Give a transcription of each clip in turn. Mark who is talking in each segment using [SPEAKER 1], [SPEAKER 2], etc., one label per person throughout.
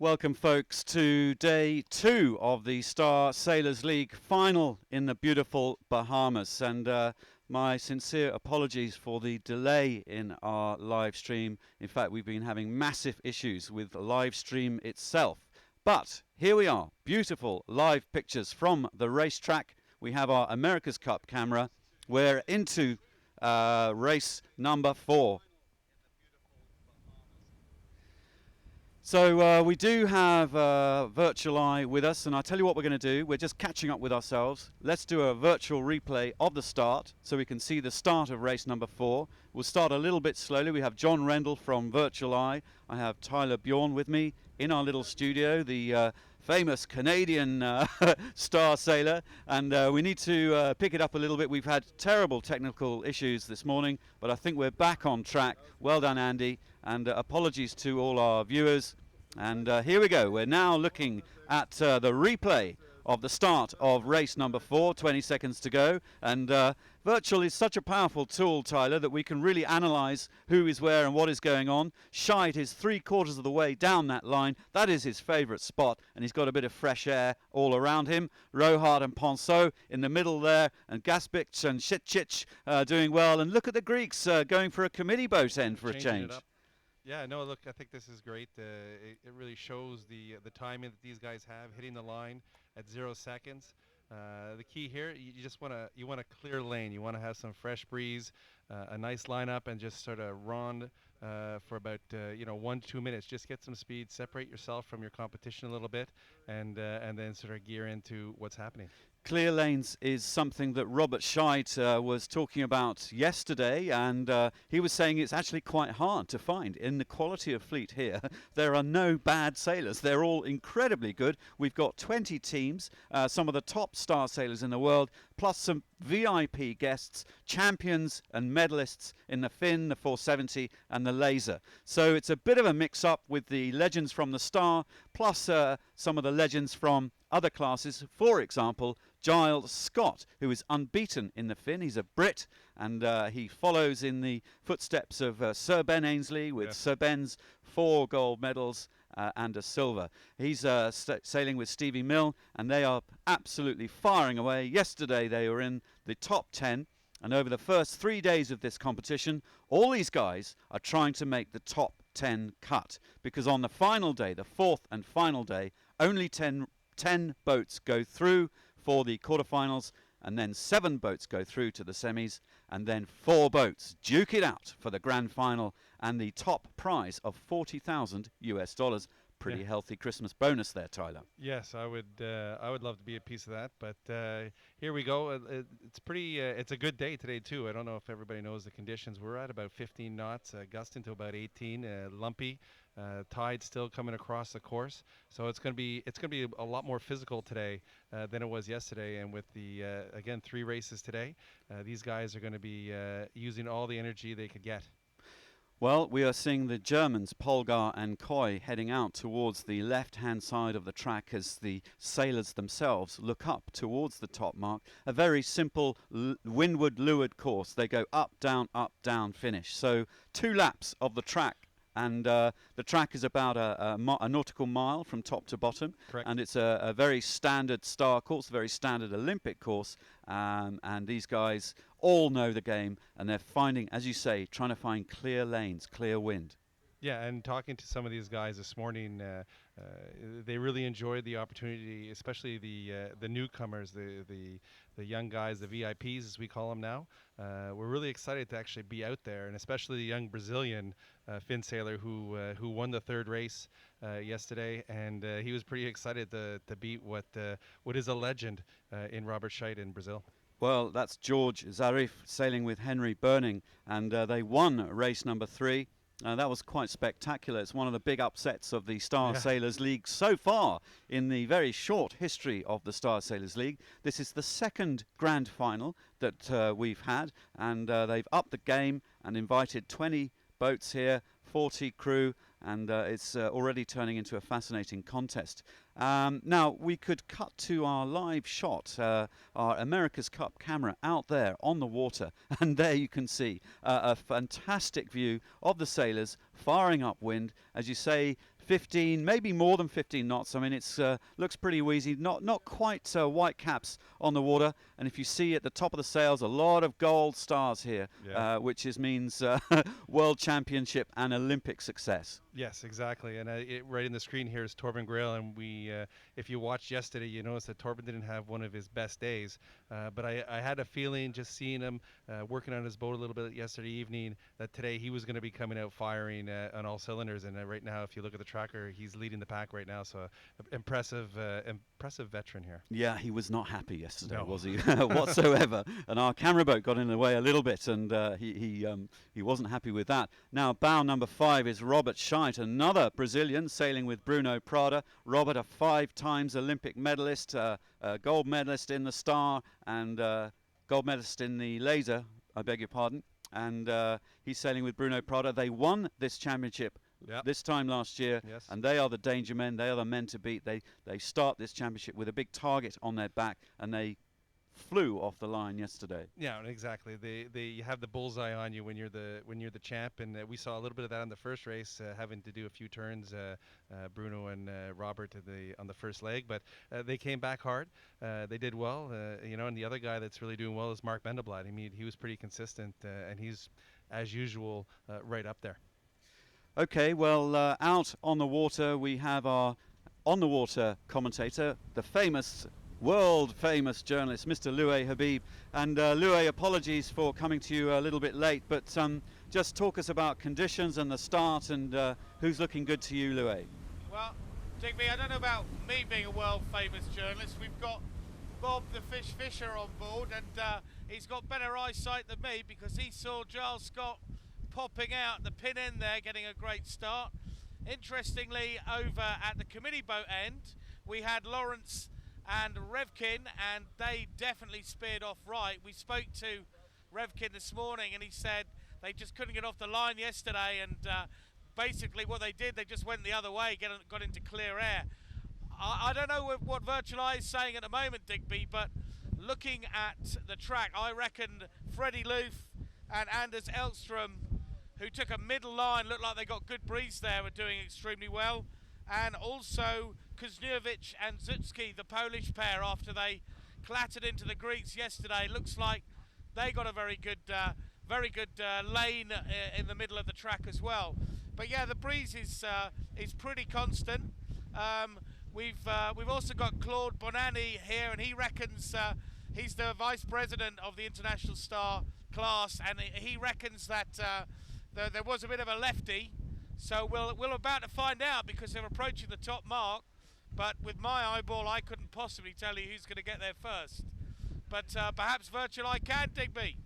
[SPEAKER 1] Welcome, folks, to day 2 of the Star Sailors League final in the beautiful Bahamas. And my sincere apologies for the delay in our live stream. In fact, we've been having massive issues with the live stream itself. But here we are, beautiful live pictures from the racetrack. We have our America's Cup camera. We're into race number 4. So we do have Virtual Eye with us, and I'll tell you what we're going to do. We're just catching up with ourselves. Let's do a virtual replay of the start so we can see the start of race number 4. We'll start a little bit slowly. We have John Rendell from Virtual Eye. I have Tyler Bjorn with me in our little studio, the famous Canadian star sailor, and we need to pick it up a little bit. We've had terrible technical issues this morning, but I think we're back on track. Well done, Andy, and apologies to all our viewers. And here we go. We're now looking at the replay of the start of race number 4, 20 seconds to go. And Virtual is such a powerful tool, Tyler, that we can really analyse who is where and what is going on. Scheid is 3/4 of the way down that line. That is his favourite spot, and he's got a bit of fresh air all around him. Rohart and Ponceau in the middle there, and Gaspic and Shitchich doing well. And look at the Greeks going for a committee boat end for a change.
[SPEAKER 2] Yeah, no, look, I think this is great. It really shows the timing that these guys have, hitting the line at 0 seconds. The key here, you just want a clear lane. You want to have some fresh breeze, a nice lineup, and just sort of run for about 1 to 2 minutes. Just get some speed, separate yourself from your competition a little bit, and then sort of gear into what's happening.
[SPEAKER 1] Clear lanes is something that Robert Scheid was talking about yesterday, and he was saying it's actually quite hard to find. In the quality of fleet here, there are no bad sailors. They're all incredibly good. We've got 20 teams, some of the top star sailors in the world, plus some VIP guests, champions and medalists in the Fin, the 470 and the Laser. So it's a bit of a mix-up with the legends from the Star, plus some of the legends from other classes. For example, Giles Scott, who is unbeaten in the Fin. He's a Brit, and he follows in the footsteps of Sir Ben Ainsley with Sir Ben's 4 gold medals and a silver. He's sailing with Stevie Mill, and they are absolutely firing away. Yesterday they were in the top 10, and over the first 3 days of this competition, all these guys are trying to make the top 10 cut, because on the final day, the 4th and final day, only 10 boats go through for the quarterfinals, and then 7 boats go through to the semis, and then 4 boats duke it out for the grand final and the top prize of $40,000. Pretty healthy Christmas bonus there, Tyler.
[SPEAKER 2] Yes, I would love to be a piece of that, but here we go. It's pretty. It's a good day today too. I don't know if everybody knows the conditions. We're at about 15 knots, gusting to about 18. Lumpy, tide still coming across the course, so it's going to be a lot more physical today than it was yesterday. And with the again 3 races today, these guys are going to be using all the energy they could get.
[SPEAKER 1] Well, we are seeing the Germans, Polgar and Coy, heading out towards the left-hand side of the track as the sailors themselves look up towards the top mark. A very simple windward-leeward course. They go up, down, finish. So 2 laps of the track. And the track is about a nautical mile from top to bottom.
[SPEAKER 2] Correct.
[SPEAKER 1] And it's a very standard star course, a very standard Olympic course. And these guys all know the game, and they're finding, as you say, trying to find clear lanes, clear wind.
[SPEAKER 2] Yeah, and talking to some of these guys this morning, they really enjoyed the opportunity, especially the newcomers, the young guys, the VIPs as we call them now. We're really excited to actually be out there, and especially the young Brazilian Fin sailor who won the 3rd race yesterday, and he was pretty excited to beat what is a legend in Robert Scheid in Brazil.
[SPEAKER 1] Well, that's George Zarif sailing with Henry Burning, and they won race number 3. That was quite spectacular. It's one of the big upsets of the Star Sailors League so far in the very short history of the Star Sailors League. This is the 2nd grand final that we've had, and they've upped the game and invited 20 boats here, 40 crew, and it's already turning into a fascinating contest. Now, we could cut to our live shot, our America's Cup camera out there on the water, and there you can see a fantastic view of the sailors firing upwind. As you say, 15, maybe more than 15 knots. I mean, it's looks pretty wheezy. Not quite white caps on the water. And if you see at the top of the sails, a lot of gold stars here,
[SPEAKER 2] Yeah.
[SPEAKER 1] which means World Championship and Olympic success.
[SPEAKER 2] Yes, exactly. And right in the screen here is Torben Grail, and if you watched yesterday, you noticed that Torben didn't have one of his best days. But I had a feeling, just seeing him working on his boat a little bit yesterday evening, that today he was going to be coming out firing on all cylinders. And right now, if you look at the tracker, he's leading the pack right now. So impressive veteran here.
[SPEAKER 1] Yeah, he was not happy yesterday,
[SPEAKER 2] No.
[SPEAKER 1] was he, whatsoever? And our camera boat got in the way a little bit, and he wasn't happy with that. Now, bow number 5 is Robert Scheidt, another Brazilian sailing with Bruno Prada. Robert, a 5 times Olympic medalist, gold medalist in the Star, and gold medalist in the Laser, I beg your pardon. And he's sailing with Bruno Prada. They won this championship this time last year,
[SPEAKER 2] Yes.
[SPEAKER 1] and they are the danger men. They are the men to beat. They start this championship with a big target on their back, and they flew off the line yesterday.
[SPEAKER 2] Yeah, exactly. You have the bullseye on you when you're the champ, and we saw a little bit of that in the first race, having to do a few turns, Bruno and Robert on the first leg, but they came back hard. They did well, and the other guy that's really doing well is Mark Mendelblad. I mean, he was pretty consistent, and he's, as usual, right up there.
[SPEAKER 1] Okay, well, out on the water we have our on-the-water commentator, the world-famous journalist, Mr. Loué Habib. And Loué, apologies for coming to you a little bit late, but just talk us about conditions and the start, and who's looking good to you, Loué?
[SPEAKER 3] Well, Digby, I don't know about me being a world-famous journalist. We've got Bob the Fish Fisher on board, and he's got better eyesight than me because he saw Giles Scott popping out the pin end there, getting a great start. Interestingly, over at the committee boat end, we had Lawrence and Revkin, and they definitely speared off right. We spoke to Revkin this morning, and he said they just couldn't get off the line yesterday, and basically what they did, they just went the other way, got into clear air. I don't know what Virtual Eye is saying at the moment, Digby, but looking at the track, I reckon Freddie Loof and Anders Elstrom, who took a middle line, looked like they got good breeze there, were doing extremely well. And also Kuzniewicz and Zutski, the Polish pair, after they clattered into the Greeks yesterday, looks like they got a very good lane in the middle of the track as well. But yeah, the breeze is pretty constant. We've also got Claude Bonanni here, and he reckons he's the vice president of the International Star class, and he reckons that there was a bit of a lefty. So we're about to find out because they're approaching the top mark. But with my eyeball, I couldn't possibly tell you who's going to get there first. But perhaps Virtual Eye can, Digby.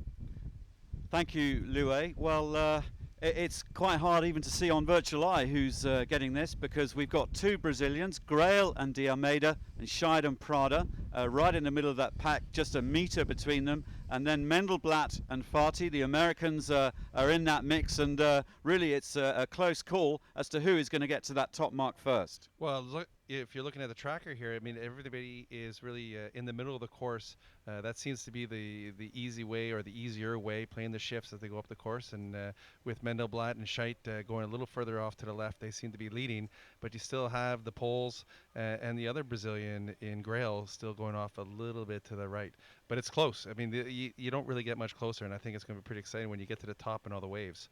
[SPEAKER 1] Thank you, Loué. Well, it's quite hard even to see on Virtual Eye who's getting this, because we've got 2 Brazilians, Grail and de Almeida, and Scheid and Prada, right in the middle of that pack, just a metre between them. And then Mendelblatt and Fati, the Americans, are in that mix, and really it's a close call as to who is going to get to that top mark first.
[SPEAKER 2] Well, look, if you're looking at the tracker here, I mean, everybody is really in the middle of the course. That seems to be the easy way, or the easier way, playing the shifts as they go up the course. And with Mendelblatt and Scheit going a little further off to the left, they seem to be leading. But you still have the Poles and the other Brazilian in Grail still going off a little bit to the right. But it's close. I mean, you don't really get much closer, and I think it's going to be pretty exciting when you get to the top and all the waves.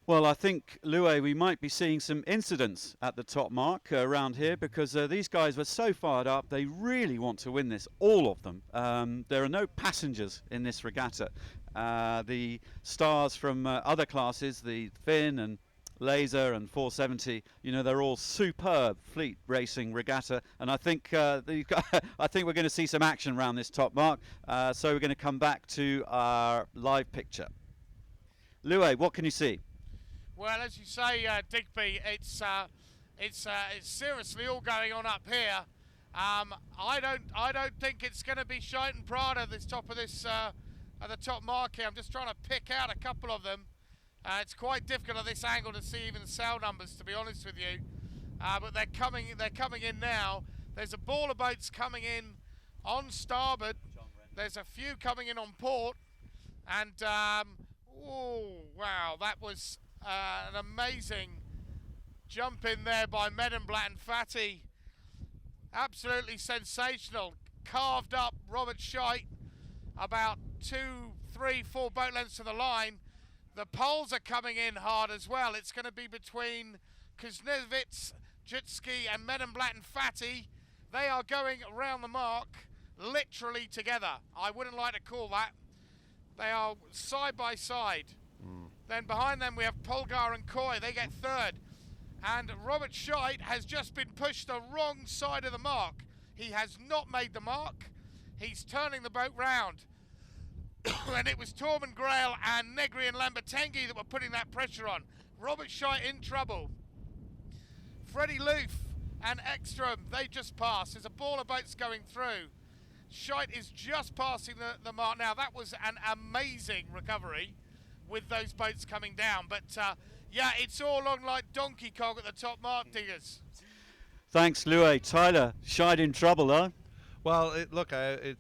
[SPEAKER 1] Well, I think, Loué, we might be seeing some incidents at the top mark around here, because these guys were so fired up. They really want to win this, all of them. There are no passengers in this regatta. The stars from other classes, the Finn and Laser and 470, they're all superb fleet racing regatta, and I think I think we're going to see some action around this top mark. So we're going to come back to our live picture. Loué, what can you see?
[SPEAKER 3] Well, as you say, Digby, it's seriously all going on up here. I don't think it's going to be Scheit and Prada at the top of this at the top mark here. I'm just trying to pick out a couple of them. It's quite difficult at this angle to see even the sail numbers, to be honest with you. But they're coming in now. There's a ball of boats coming in on starboard. There's a few coming in on port, and oh wow, that was an amazing jump in there by Medenblatt and Fatty. Absolutely sensational. Carved up Robert Scheidt about 2, 3, 4 boat lengths to the line. The poles are coming in hard as well. It's going to be between Kuznetsov, Jutski and Medenblatt and Fatty. They are going around the mark literally together. I wouldn't like to call that. They are side by side. Then behind them we have Polgar and Coy. They get third. And Robert Scheidt has just been pushed the wrong side of the mark. He has not made the mark. He's turning the boat round. And it was Torben Grail and Negri and Lambertenghi that were putting that pressure on. Robert Scheidt in trouble. Freddie Loof and Ekstrom, they just passed. There's a ball of boats going through. Scheidt is just passing the mark now. That was an amazing recovery with those boats coming down. But yeah, it's all on like Donkey Kong at the top mark, Diggers.
[SPEAKER 1] Thanks, Louis. Tyler, Scheidt in trouble, huh?
[SPEAKER 2] Well,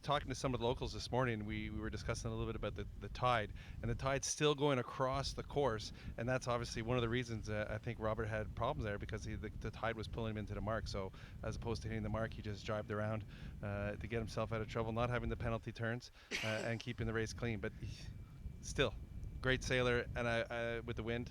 [SPEAKER 2] talking to some of the locals this morning, we were discussing a little bit about the tide, and the tide's still going across the course, and that's obviously one of the reasons I think Robert had problems there, because the tide was pulling him into the mark. So as opposed to hitting the mark, he just drived around to get himself out of trouble, not having the penalty turns and keeping the race clean. But still, great sailor, and with the wind,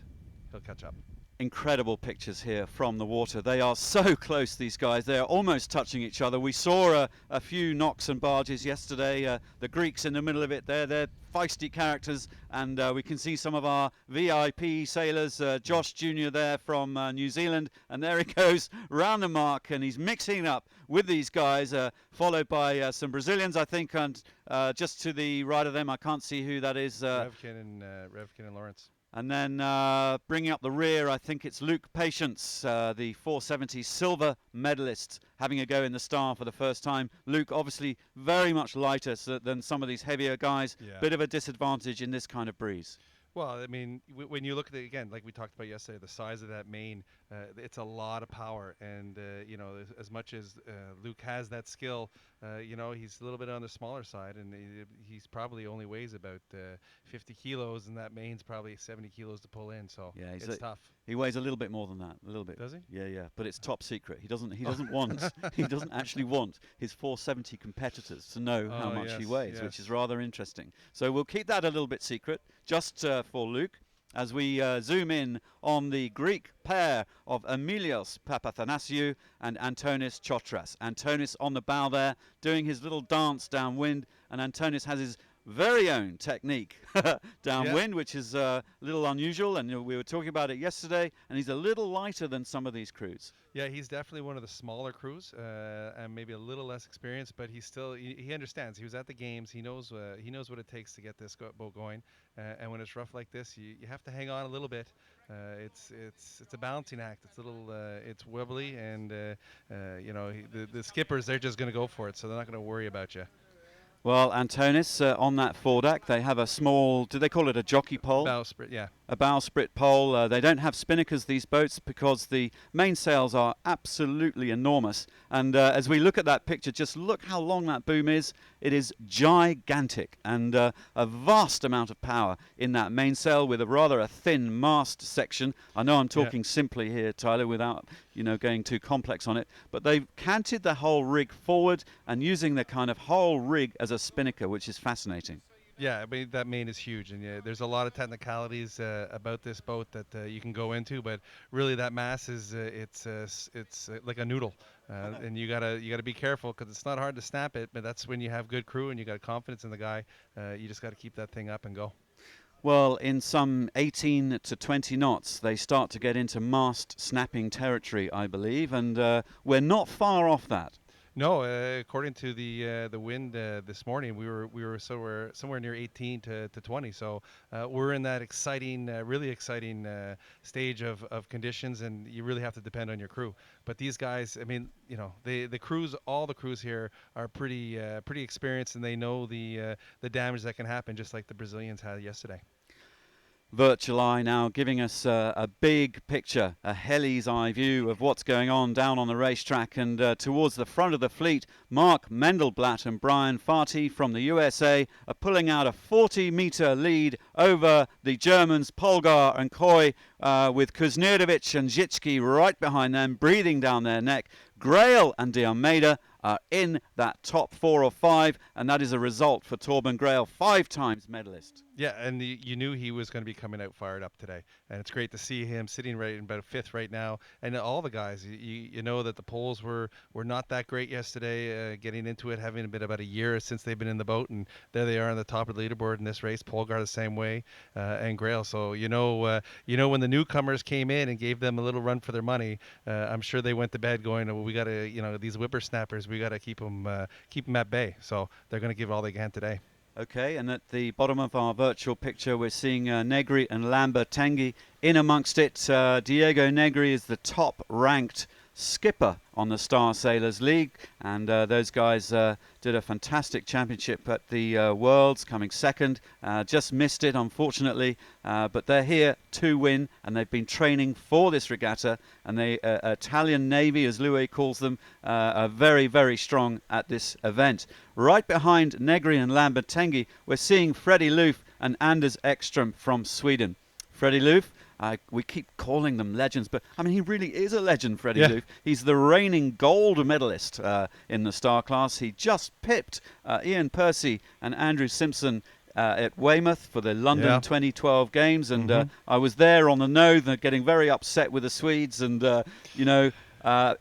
[SPEAKER 2] he'll catch up.
[SPEAKER 1] Incredible pictures here from the water. They are so close, these guys. They are almost touching each other. We saw a few knocks and barges yesterday. The Greeks in the middle of it there. They're feisty characters, and we can see some of our VIP sailors. Josh Jr. there from New Zealand, and there he goes round the mark, and he's mixing up with these guys, followed by some Brazilians, I think, and just to the right of them, I can't see who that is.
[SPEAKER 2] Revkin and Lawrence.
[SPEAKER 1] And then bringing up the rear, I think it's Luke Patience, the 470 silver medalist, having a go in the Star for the first time. Luke, obviously very much lighter than some of these heavier guys.
[SPEAKER 2] Yeah.
[SPEAKER 1] Bit of a disadvantage in this kind of breeze.
[SPEAKER 2] Well, I mean, when you look at it again, like we talked about yesterday, the size of that main, it's a lot of power. And, you know, as much as Luke has that skill, you know, he's a little bit on the smaller side, and he's probably only weighs about 50 kilos, and that main's probably 70 kilos to pull in. So
[SPEAKER 1] yeah,
[SPEAKER 2] it's tough.
[SPEAKER 1] He weighs a little bit more than that, a little bit.
[SPEAKER 2] Does he?
[SPEAKER 1] Yeah, but it's top secret. He doesn't want he doesn't actually want his 470 competitors to know how much he weighs, which is rather interesting. So we'll keep that a little bit secret, just for Luke, as we zoom in on the Greek pair of Emilios Papathanasiou and Antonis Chotras. Antonis on the bow there, doing his little dance downwind, and Antonis has his very own technique downwind, which is a little unusual, and we were talking about it yesterday, and he's a little lighter than some of these crews.
[SPEAKER 2] Yeah, he's definitely one of the smaller crews, and maybe a little less experienced, but he understands. He was at the games. He knows what it takes to get this boat going, and when it's rough like this, you have to hang on a little bit. It's a balancing act. It's wibbly, and you know, the skippers, they're just going to go for it, so they're not going to worry about you.
[SPEAKER 1] Well, Antonis, on that foredeck, they have a small, do they call it a jockey pole?
[SPEAKER 2] Bowsprit, yeah.
[SPEAKER 1] A bowsprit pole. They don't have spinnakers, these boats, because the mainsails are absolutely enormous. And as we look at that picture, just look how long that boom is. It is gigantic, and a vast amount of power in that mainsail with a thin mast section. I know I'm talking simply here, Tyler, without going too complex on it. But they've canted the whole rig forward and using the kind of whole rig as a spinnaker, which is fascinating.
[SPEAKER 2] Yeah, I mean, that main is huge, and there's a lot of technicalities about this boat that you can go into, but really that mass is it's like a noodle, and you gotta be careful, because it's not hard to snap it, but that's when you have good crew and you got confidence in the guy. You just got to keep that thing up and go.
[SPEAKER 1] Well, in some 18 to 20 knots, they start to get into mast snapping territory, I believe, and we're not far off that.
[SPEAKER 2] No, according to the wind this morning, we were somewhere near 18 to 20. So we're in that exciting, really exciting stage of conditions, and you really have to depend on your crew. But these guys, I mean, the crews, all the crews here are pretty experienced, and they know the damage that can happen, just like the Brazilians had yesterday.
[SPEAKER 1] Virtual Eye now giving us a big picture, a heli's eye view of what's going on down on the racetrack, and towards the front of the fleet, Mark Mendelblatt and Brian Farty from the USA are pulling out a 40-meter lead over the Germans Polgar and Coy, with Kuznirovic and Zitsky right behind them, breathing down their neck. Grail and De Almeida are in that top 4 or 5, and that is a result for Torben Grail, 5 times medalist.
[SPEAKER 2] Yeah, and you knew he was going to be coming out fired up today, and it's great to see him sitting right in about 5th right now. And all the guys, you know that the Poles were not that great yesterday, getting into it, having been about a year since they've been in the boat, and there they are on the top of the leaderboard in this race. Polgar the same way, and Grail. So you know when the newcomers came in and gave them a little run for their money, I'm sure they went to bed going, well, we got to, these whippersnappers, we got to keep them at bay. So they're going to give all they can today.
[SPEAKER 1] Okay, and at the bottom of our virtual picture, we're seeing Negri and Lambertenghi in amongst it. Diego Negri is the top-ranked skipper on the Star Sailors League, and those guys did a fantastic championship at the Worlds, coming second. Just missed it, unfortunately, but they're here to win, and they've been training for this regatta, and the Italian Navy, as Louis calls them, are very, very strong at this event. Right behind Negri and Lambertenghi, we're seeing Freddie Loof and Anders Ekström from Sweden. Freddie Loof, we keep calling them legends, but I mean, he really is a legend, Freddie Loof. He's the reigning gold medalist in the star class. He just pipped Ian Percy and Andrew Simpson at Weymouth for the London 2012 games, and I was there on the nose, getting very upset with the Swedes, and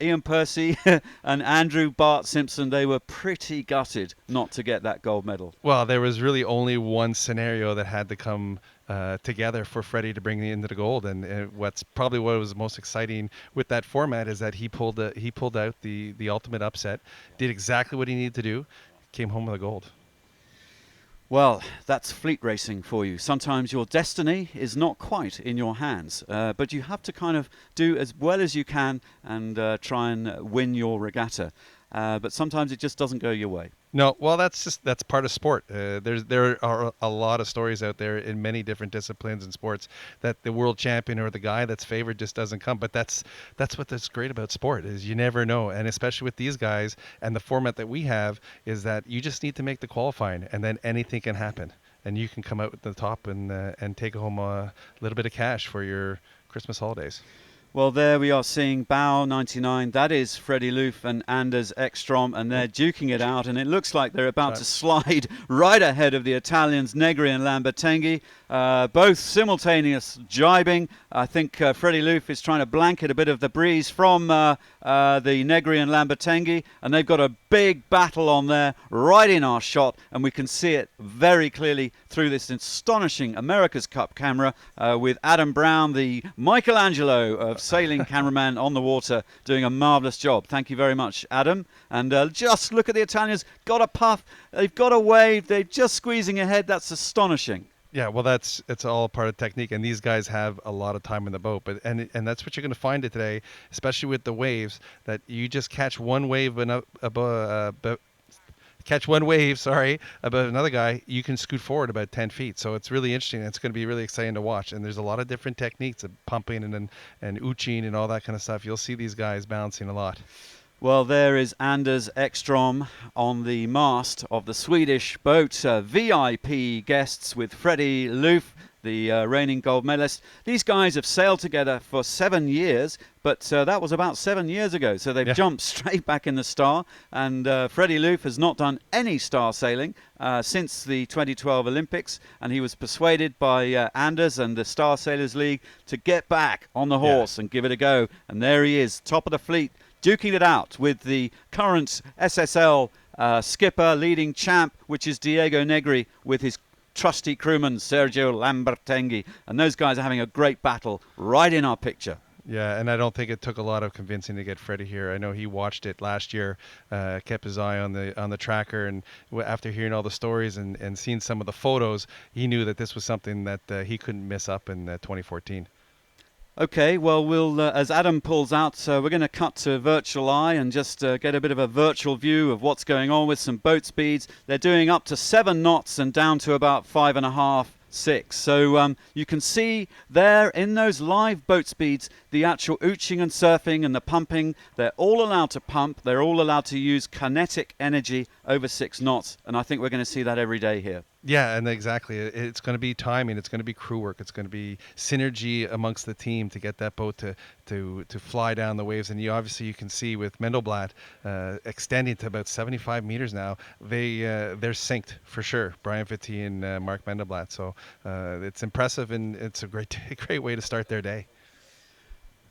[SPEAKER 1] Ian Percy and Andrew Bart Simpson, they were pretty gutted not to get that gold medal.
[SPEAKER 2] Well, there was really only one scenario that had to come together for Freddie to bring into the gold, and what was most exciting with that format is that he pulled out the ultimate upset, did exactly what he needed to do, came home with a gold.
[SPEAKER 1] Well, that's fleet racing for you. Sometimes your destiny is not quite in your hands, but you have to kind of do as well as you can and try and win your regatta. But sometimes it just doesn't go your way.
[SPEAKER 2] No, well, that's part of sport. There are a lot of stories out there in many different disciplines and sports that the world champion or the guy that's favored just doesn't come. But that's what's great about sport, is you never know. And especially with these guys and the format that we have, is that you just need to make the qualifying, and then anything can happen, and you can come out at the top and take home a little bit of cash for your Christmas holidays.
[SPEAKER 1] Well, there we are seeing Bow 99. That is Freddie Loof and Anders Ekström, and they're duking it out, and it looks like they're about to slide right ahead of the Italians, Negri and Lambertenghi. Both simultaneous jibing. I think Freddie Loof is trying to blanket a bit of the breeze from the Negri and Lambertenghi, and they've got a big battle on there right in our shot, and we can see it very clearly through this astonishing America's Cup camera with Adam Brown, the Michelangelo of sailing cameraman on the water, doing a marvellous job. Thank you very much, Adam. And just look at the Italians. Got a puff. They've got a wave. They're just squeezing ahead. That's astonishing.
[SPEAKER 2] Yeah, well, it's all part of technique, and these guys have a lot of time in the boat. But and that's what you're going to find today, especially with the waves, that you just catch one wave above another guy, you can scoot forward about 10 feet. So it's really interesting. It's going to be really exciting to watch. And there's a lot of different techniques of pumping and uching and all that kind of stuff. You'll see these guys balancing a lot.
[SPEAKER 1] Well, there is Anders Ekström on the mast of the Swedish boat. VIP guests with Freddie Loof, the reigning gold medalist. These guys have sailed together for 7 years, but that was about 7 years ago. So they've jumped straight back in the Star. And Freddie Loof has not done any Star sailing since the 2012 Olympics. And he was persuaded by Anders and the Star Sailors League to get back on the horse and give it a go. And there he is, top of the fleet, duking it out with the current SSL skipper, leading champ, which is Diego Negri, with his trusty crewman Sergio Lambertenghi, and those guys are having a great battle right in our picture.
[SPEAKER 2] Yeah, and I don't think it took a lot of convincing to get Freddie here. I know he watched it last year, kept his eye on the tracker, and after hearing all the stories and seeing some of the photos, he knew that this was something that he couldn't miss up in 2014.
[SPEAKER 1] Okay, well, we'll as Adam pulls out, we're going to cut to Virtual Eye and just get a bit of a virtual view of what's going on with some boat speeds. They're doing up to 7 knots and down to about 5.5, 6. So you can see there in those live boat speeds, the actual ooching and surfing and the pumping, they're all allowed to pump. They're all allowed to use kinetic energy over 6 knots. And I think we're going to see that every day here.
[SPEAKER 2] Yeah, and exactly. It's going to be timing. It's going to be crew work. It's going to be synergy amongst the team to get that boat to fly down the waves. And you can see with Mendelblatt extending to about 75 meters now, they're synced for sure. Brian Fitty and Mark Mendelblatt. So it's impressive, and it's a great way to start their day.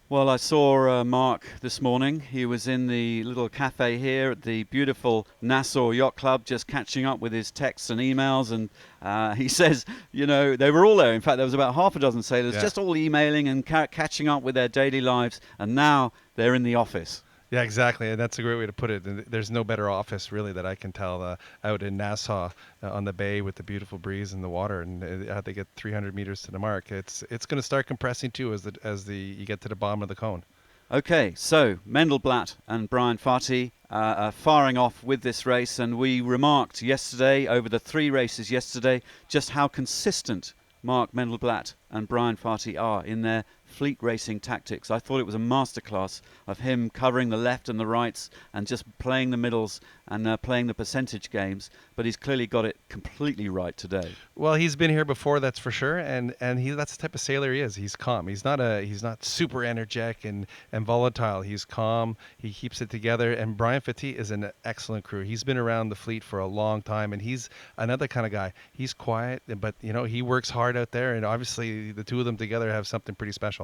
[SPEAKER 1] Well, I saw Mark this morning. He was in the little cafe here at the beautiful Nassau Yacht Club, just catching up with his texts and emails. And he says, they were all there. In fact, there was about half a dozen sailors just all emailing and catching up with their daily lives. And now they're in the office.
[SPEAKER 2] Yeah, exactly, and that's a great way to put it. And there's no better office, really, that I can tell out in Nassau on the bay with the beautiful breeze and the water, and how they get 300 meters to the mark. It's going to start compressing too as you get to the bottom of the cone.
[SPEAKER 1] Okay, so Mendelblatt and Brian Fati are firing off with this race, and we remarked yesterday, over the 3 races yesterday, just how consistent Mark Mendelblatt and Brian Fati are in their fleet racing tactics. I thought it was a masterclass of him covering the left and the rights and just playing the middles and playing the percentage games, but he's clearly got it completely right today.
[SPEAKER 2] Well, he's been here before, that's for sure, and that's the type of sailor he is. He's calm. He's not super energetic and volatile. He's calm. He keeps it together. And Brian Fitty is an excellent crew. He's been around the fleet for a long time, and he's another kind of guy. He's quiet, but he works hard out there, and obviously the two of them together have something pretty special.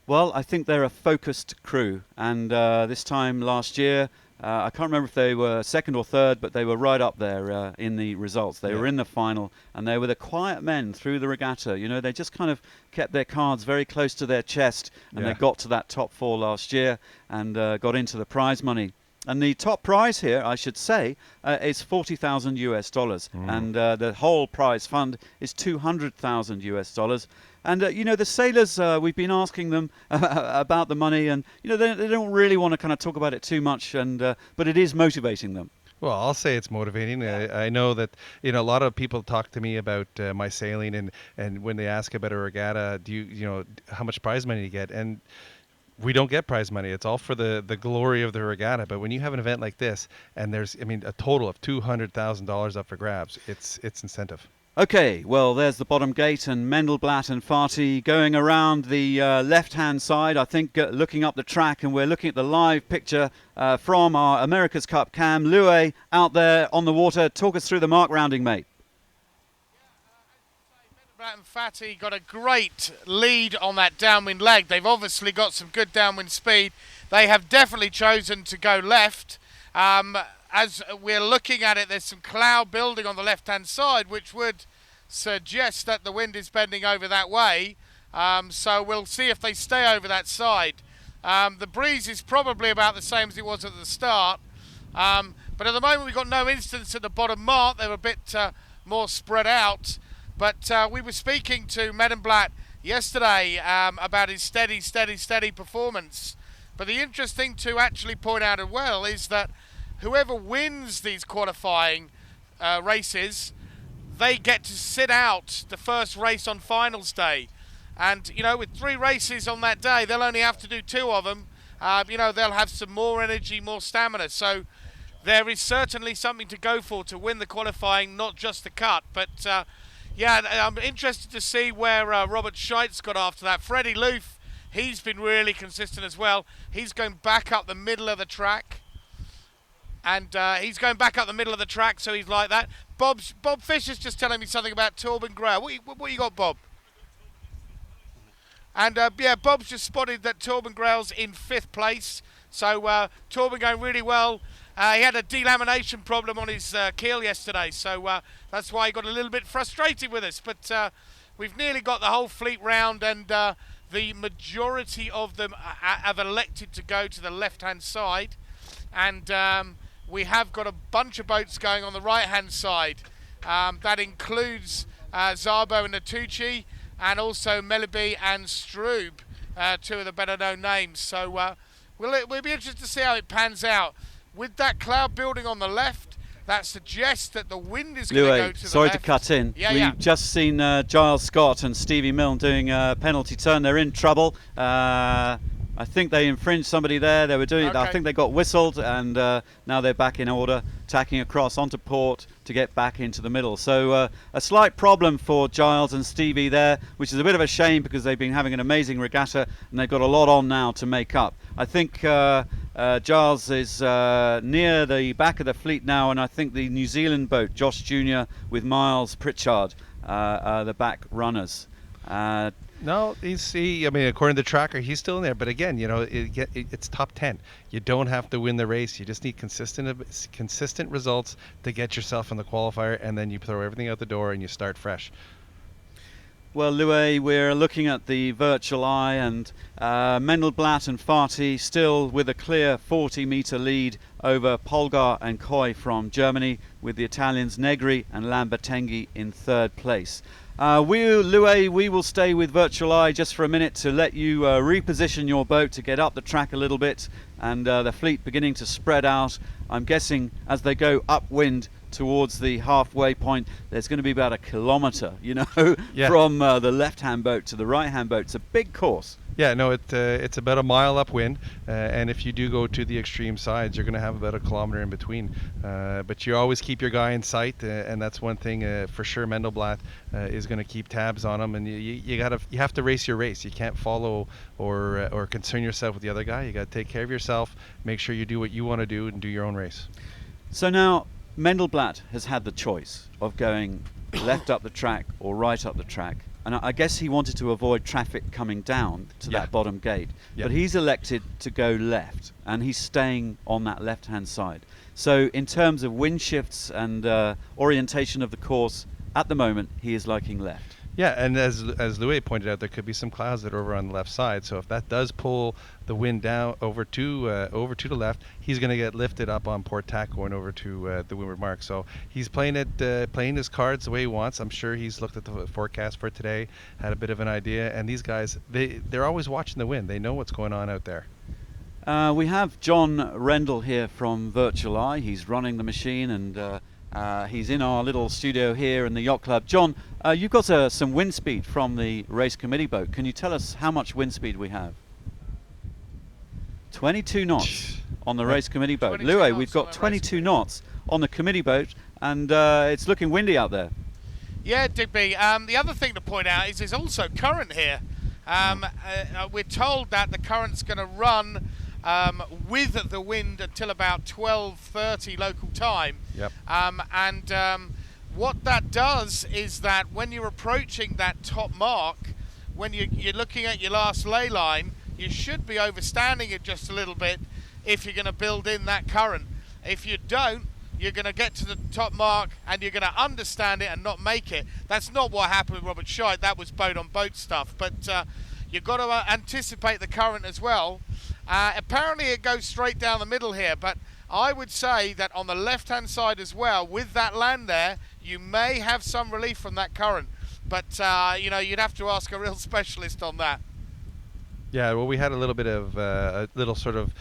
[SPEAKER 1] Well, I think they're a focused crew, and this time last year, I can't remember if they were second or third, but they were right up there in the results. They were in the final, and they were the quiet men through the regatta. They just kind of kept their cards very close to their chest, and they got to that top 4 last year and got into the prize money. And the top prize here, I should say, is $40,000 US, and the whole prize fund is $200,000 US. And the sailors, we've been asking them about the money, and they don't really want to kind of talk about it too much, and but it is motivating them.
[SPEAKER 2] Well, I'll say it's motivating. I know that a lot of people talk to me about my sailing, and when they ask about a regatta, how much prize money you get, and we don't get prize money. It's all for the glory of the regatta. But when you have an event like this, and there's a total of $200,000 up for grabs, it's incentive.
[SPEAKER 1] Okay, well, there's the bottom gate, and Mendelblatt and Fati going around the left-hand side, I think, looking up the track, and we're looking at the live picture from our America's Cup cam. Louis out there on the water. Talk us through the mark rounding, mate.
[SPEAKER 3] Mendelblatt and Fati got a great lead on that downwind leg. They've obviously got some good downwind speed. They have definitely chosen to go left. As we're looking at it, there's some cloud building on the left-hand side, which would suggest that the wind is bending over that way. So we'll see if they stay over that side. The breeze is probably about the same as it was at the start. But at the moment, we've got no instance at the bottom mark. They're a bit more spread out. But we were speaking to Mendelblatt yesterday about his steady performance. But the interesting to actually point out as well is that whoever wins these qualifying races, they get to sit out the first race on finals day. And, with 3 races on that day, they'll only have to do 2 of them. They'll have some more energy, more stamina. So there is certainly something to go for to win the qualifying, not just the cut. But, I'm interested to see where Robert Scheitz got after that. Freddie Loof, he's been really consistent as well. He's going back up the middle of the track. And he's going back up the middle of the track, so he's like that. Bob Fisher's just telling me something about Torben Grau. What you got, Bob? And Bob's just spotted that Torben Grau's in 5th place. So Torben going really well. He had a delamination problem on his keel yesterday, so that's why he got a little bit frustrated with us. But we've nearly got the whole fleet round, and the majority of them have elected to go to the left-hand side. And we have got a bunch of boats going on the right-hand side. That includes Szabo and Natucci, and also Meliby and Strube, 2 of the better-known names. So we'll be interested to see how it pans out. With that cloud building on the left, that suggests that the wind is going to go to the
[SPEAKER 1] sorry
[SPEAKER 3] left.
[SPEAKER 1] to cut in.
[SPEAKER 3] Yeah,
[SPEAKER 1] We've just seen Giles Scott and Stevie Milne doing a penalty turn. They're in trouble. I think they infringed somebody there. They were doing it. I think they got whistled, and now they're back in order, tacking across onto port to get back into the middle. So a slight problem for Giles and Stevie there, which is a bit of a shame because they've been having an amazing regatta and they've got a lot on now to make up. I think Giles is near the back of the fleet now, and I think the New Zealand boat, Josh Jr. with Miles Pritchard, are the back runners.
[SPEAKER 2] No, I mean, according to the tracker, he's still in there. But again, you know, it's top 10. You don't have to win the race. You just need consistent results to get yourself in the qualifier, and then you throw everything out the door and you start fresh.
[SPEAKER 1] Well, Louis, we're looking at the virtual eye, and Mendelblatt and Farty still with a clear 40-meter lead over Polgar and Coy from Germany, with the Italians Negri and Lambertenghi in third place. Louis, we will stay with Virtual Eye just for a minute to let you reposition your boat to get up the track a little bit, and the fleet beginning to spread out. I'm guessing as they go upwind towards the halfway point, there's going to be about 1 kilometre, you know, from the left-hand boat to the right-hand boat. It's a big course.
[SPEAKER 2] Yeah, no, it's about a mile upwind, and if you do go to the extreme sides, you're going to have about 1 kilometer in between. But you always keep your guy in sight, and that's one thing for sure. Mendelblatt is going to keep tabs on him, and you have to race your race. You can't follow or concern yourself with the other guy. You got to take care of yourself, make sure you do what you want to do, and do your own race.
[SPEAKER 1] So now Mendelblatt has had the choice of going left up the track or right up the track. And I guess he wanted to avoid traffic coming down to that bottom gate. But he's elected to go left, and he's staying on that left-hand side. So in terms of wind shifts and orientation of the course, at the moment, he is liking left.
[SPEAKER 2] Yeah, and as Louis pointed out, there could be some clouds that are over on the left side. So if that does pull the wind down over to the left, he's going to get lifted up on port tack going over to the windward mark. So he's playing his cards the way he wants. I'm sure he's looked at the forecast for today, had a bit of an idea. And these guys, they're always watching the wind. They know what's going on out there.
[SPEAKER 1] We have John Rendell here from Virtual Eye. He's running the machine, and he's in our little studio here in the yacht club. John, you've got some wind speed from the race committee boat. Can you tell us how much wind speed we have? 22 knots on the race committee boat. Louis, we've got 22 knots on the committee boat, and it's looking windy out there.
[SPEAKER 3] Yeah, Digby. The other thing to point out is there's also current here. We're told that the current's going to run with the wind until about 12:30 local time.
[SPEAKER 2] Yep.
[SPEAKER 3] What that does is that when you're approaching that top mark, when you're looking at your last ley line, you should be overstanding it just a little bit if you're going to build in that current. If you don't, you're going to get to the top mark and you're going to understand it and not make it. That's not what happened with Robert Scheid. That was boat-on-boat stuff. But you've got to anticipate the current as well. Apparently it goes straight down the middle here, but I would say that on the left-hand side as well, with that land there, you may have some relief from that current. But, you know, you'd have to ask a real specialist on that.
[SPEAKER 2] Yeah, well, we had a little bit of a little sort of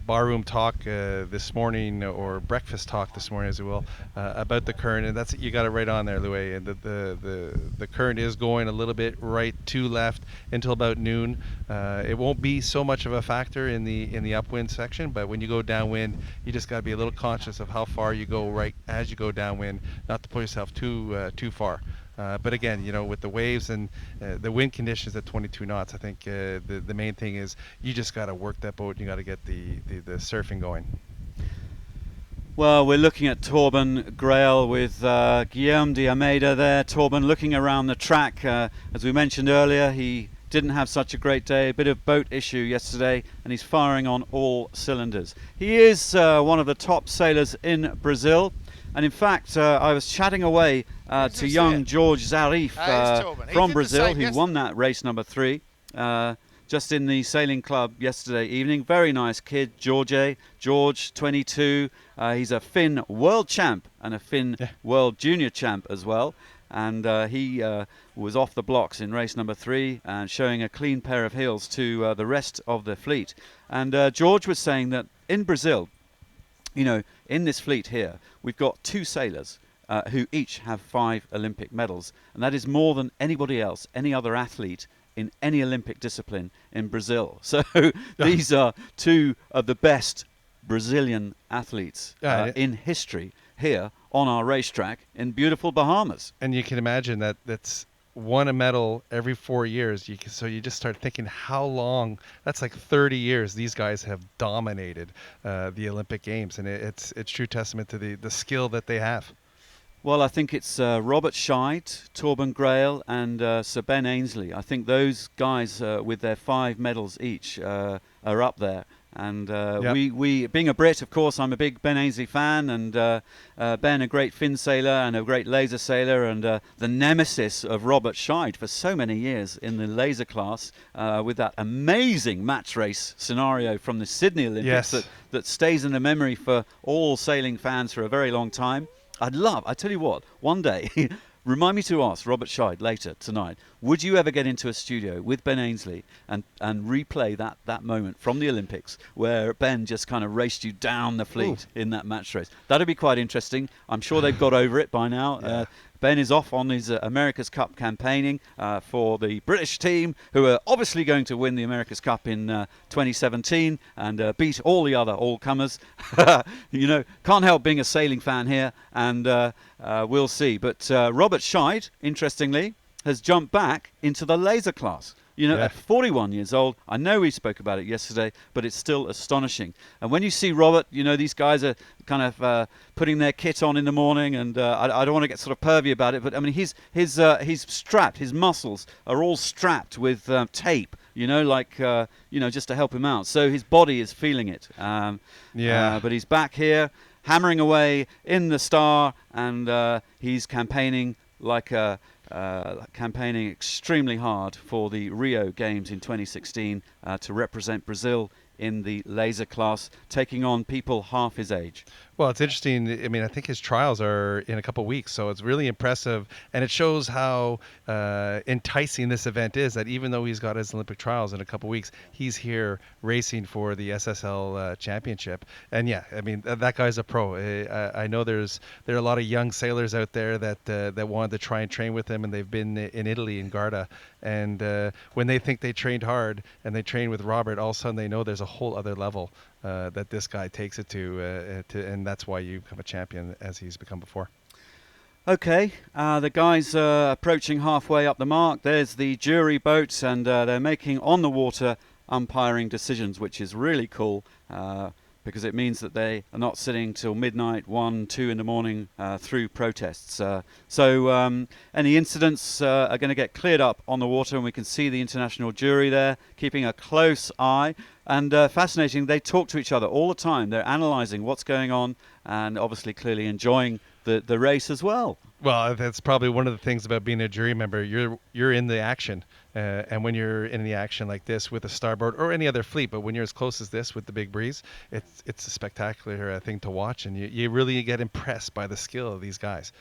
[SPEAKER 2] barroom talk this morning, or breakfast talk this morning, as you will, about the current, and that's, you got it right on there, Louis. And the current is going a little bit right to left until about noon. It won't be so much of a factor in the upwind section, but when you go downwind, you just got to be a little conscious of how far you go right as you go downwind, not to pull yourself too far. But again, you know, with the waves and the wind conditions at 22 knots, I think the main thing is you just got to work that boat and you got to get the surfing going.
[SPEAKER 1] Well, we're looking at Torben Grail with Guillaume de Almeida there. Torben looking around the track. As we mentioned earlier, he didn't have such a great day, a bit of boat issue yesterday, and he's firing on all cylinders. He is one of the top sailors in Brazil. And in fact, I was chatting away to young George Zarif from Brazil, who won that race number 3, just in the sailing club yesterday evening. Very nice kid, George, 22. He's a Finn world champ and a Finn world junior champ as well. And he was off the blocks in race number 3 and showing a clean pair of heels to the rest of the fleet. And George was saying that in Brazil, you know, in this fleet here, we've got 2 sailors who each have 5 Olympic medals, and that is more than anybody else, any other athlete in any Olympic discipline in Brazil. So these are 2 of the best Brazilian athletes in history here on our racetrack in beautiful Bahamas.
[SPEAKER 2] And you can imagine that that's won a medal every 4 years. So you just start thinking how long, that's like 30 years these guys have dominated the Olympic Games. And it's true testament to the skill that they have.
[SPEAKER 1] Well, I think it's Robert Scheid, Torben Grail, and Sir Ben Ainsley. I think those guys with their 5 medals each are up there. And we, being a Brit, of course, I'm a big Ben Ainsley fan, and Ben, a great fin sailor and a great laser sailor, and the nemesis of Robert Scheid for so many years in the laser class, with that amazing match race scenario from the Sydney Olympics that stays in the memory for all sailing fans for a very long time. I tell you what, one day, remind me to ask Robert Scheid later tonight, would you ever get into a studio with Ben Ainsley and replay that moment from the Olympics where Ben just kind of raced you down the fleet in that match race? That'd be quite interesting. I'm sure they've got over it by now. Ben is off on his America's Cup campaigning for the British team, who are obviously going to win the America's Cup in 2017 and beat all the other all-comers. You know, can't help being a sailing fan here, and we'll see. But Robert Scheid, interestingly, has jumped back into the laser class. You know, at 41 years old, I know we spoke about it yesterday, but it's still astonishing. And when you see Robert, you know, these guys are kind of putting their kit on in the morning, and I don't want to get sort of pervy about it, but I mean, he's strapped, his muscles are all strapped with tape, you know, like, you know, just to help him out. So his body is feeling it. But he's back here, hammering away in the Star, and he's campaigning like campaigning extremely hard for the Rio Games in 2016 to represent Brazil in the laser class, taking on people half his age.
[SPEAKER 2] Well, it's interesting. I mean, I think his trials are in a couple of weeks, so it's really impressive. And it shows how enticing this event is, that even though he's got his Olympic trials in a couple of weeks, he's here racing for the SSL championship. And yeah, I mean, that guy's a pro. I know there are a lot of young sailors out there that wanted to try and train with him, and they've been in Italy, in Garda. And when they think they trained hard and they train with Robert, all of a sudden they know there's a whole other level that this guy takes it to, and that's why you become a champion, as he's become before.
[SPEAKER 1] Okay, the guys are approaching halfway up the mark. There's the jury boat, and they're making on the water umpiring decisions, which is really cool, because it means that they are not sitting till midnight, 1, 2 in the morning through protests. So any incidents are going to get cleared up on the water, and we can see the international jury there keeping a close eye. And fascinating, they talk to each other all the time. They're analysing what's going on, and obviously clearly enjoying the race as well.
[SPEAKER 2] Well, that's probably one of the things about being a jury member. You're in the action, and when you're in the action like this with a starboard or any other fleet, but when you're as close as this with the big breeze, it's a spectacular thing to watch, and you really get impressed by the skill of these guys.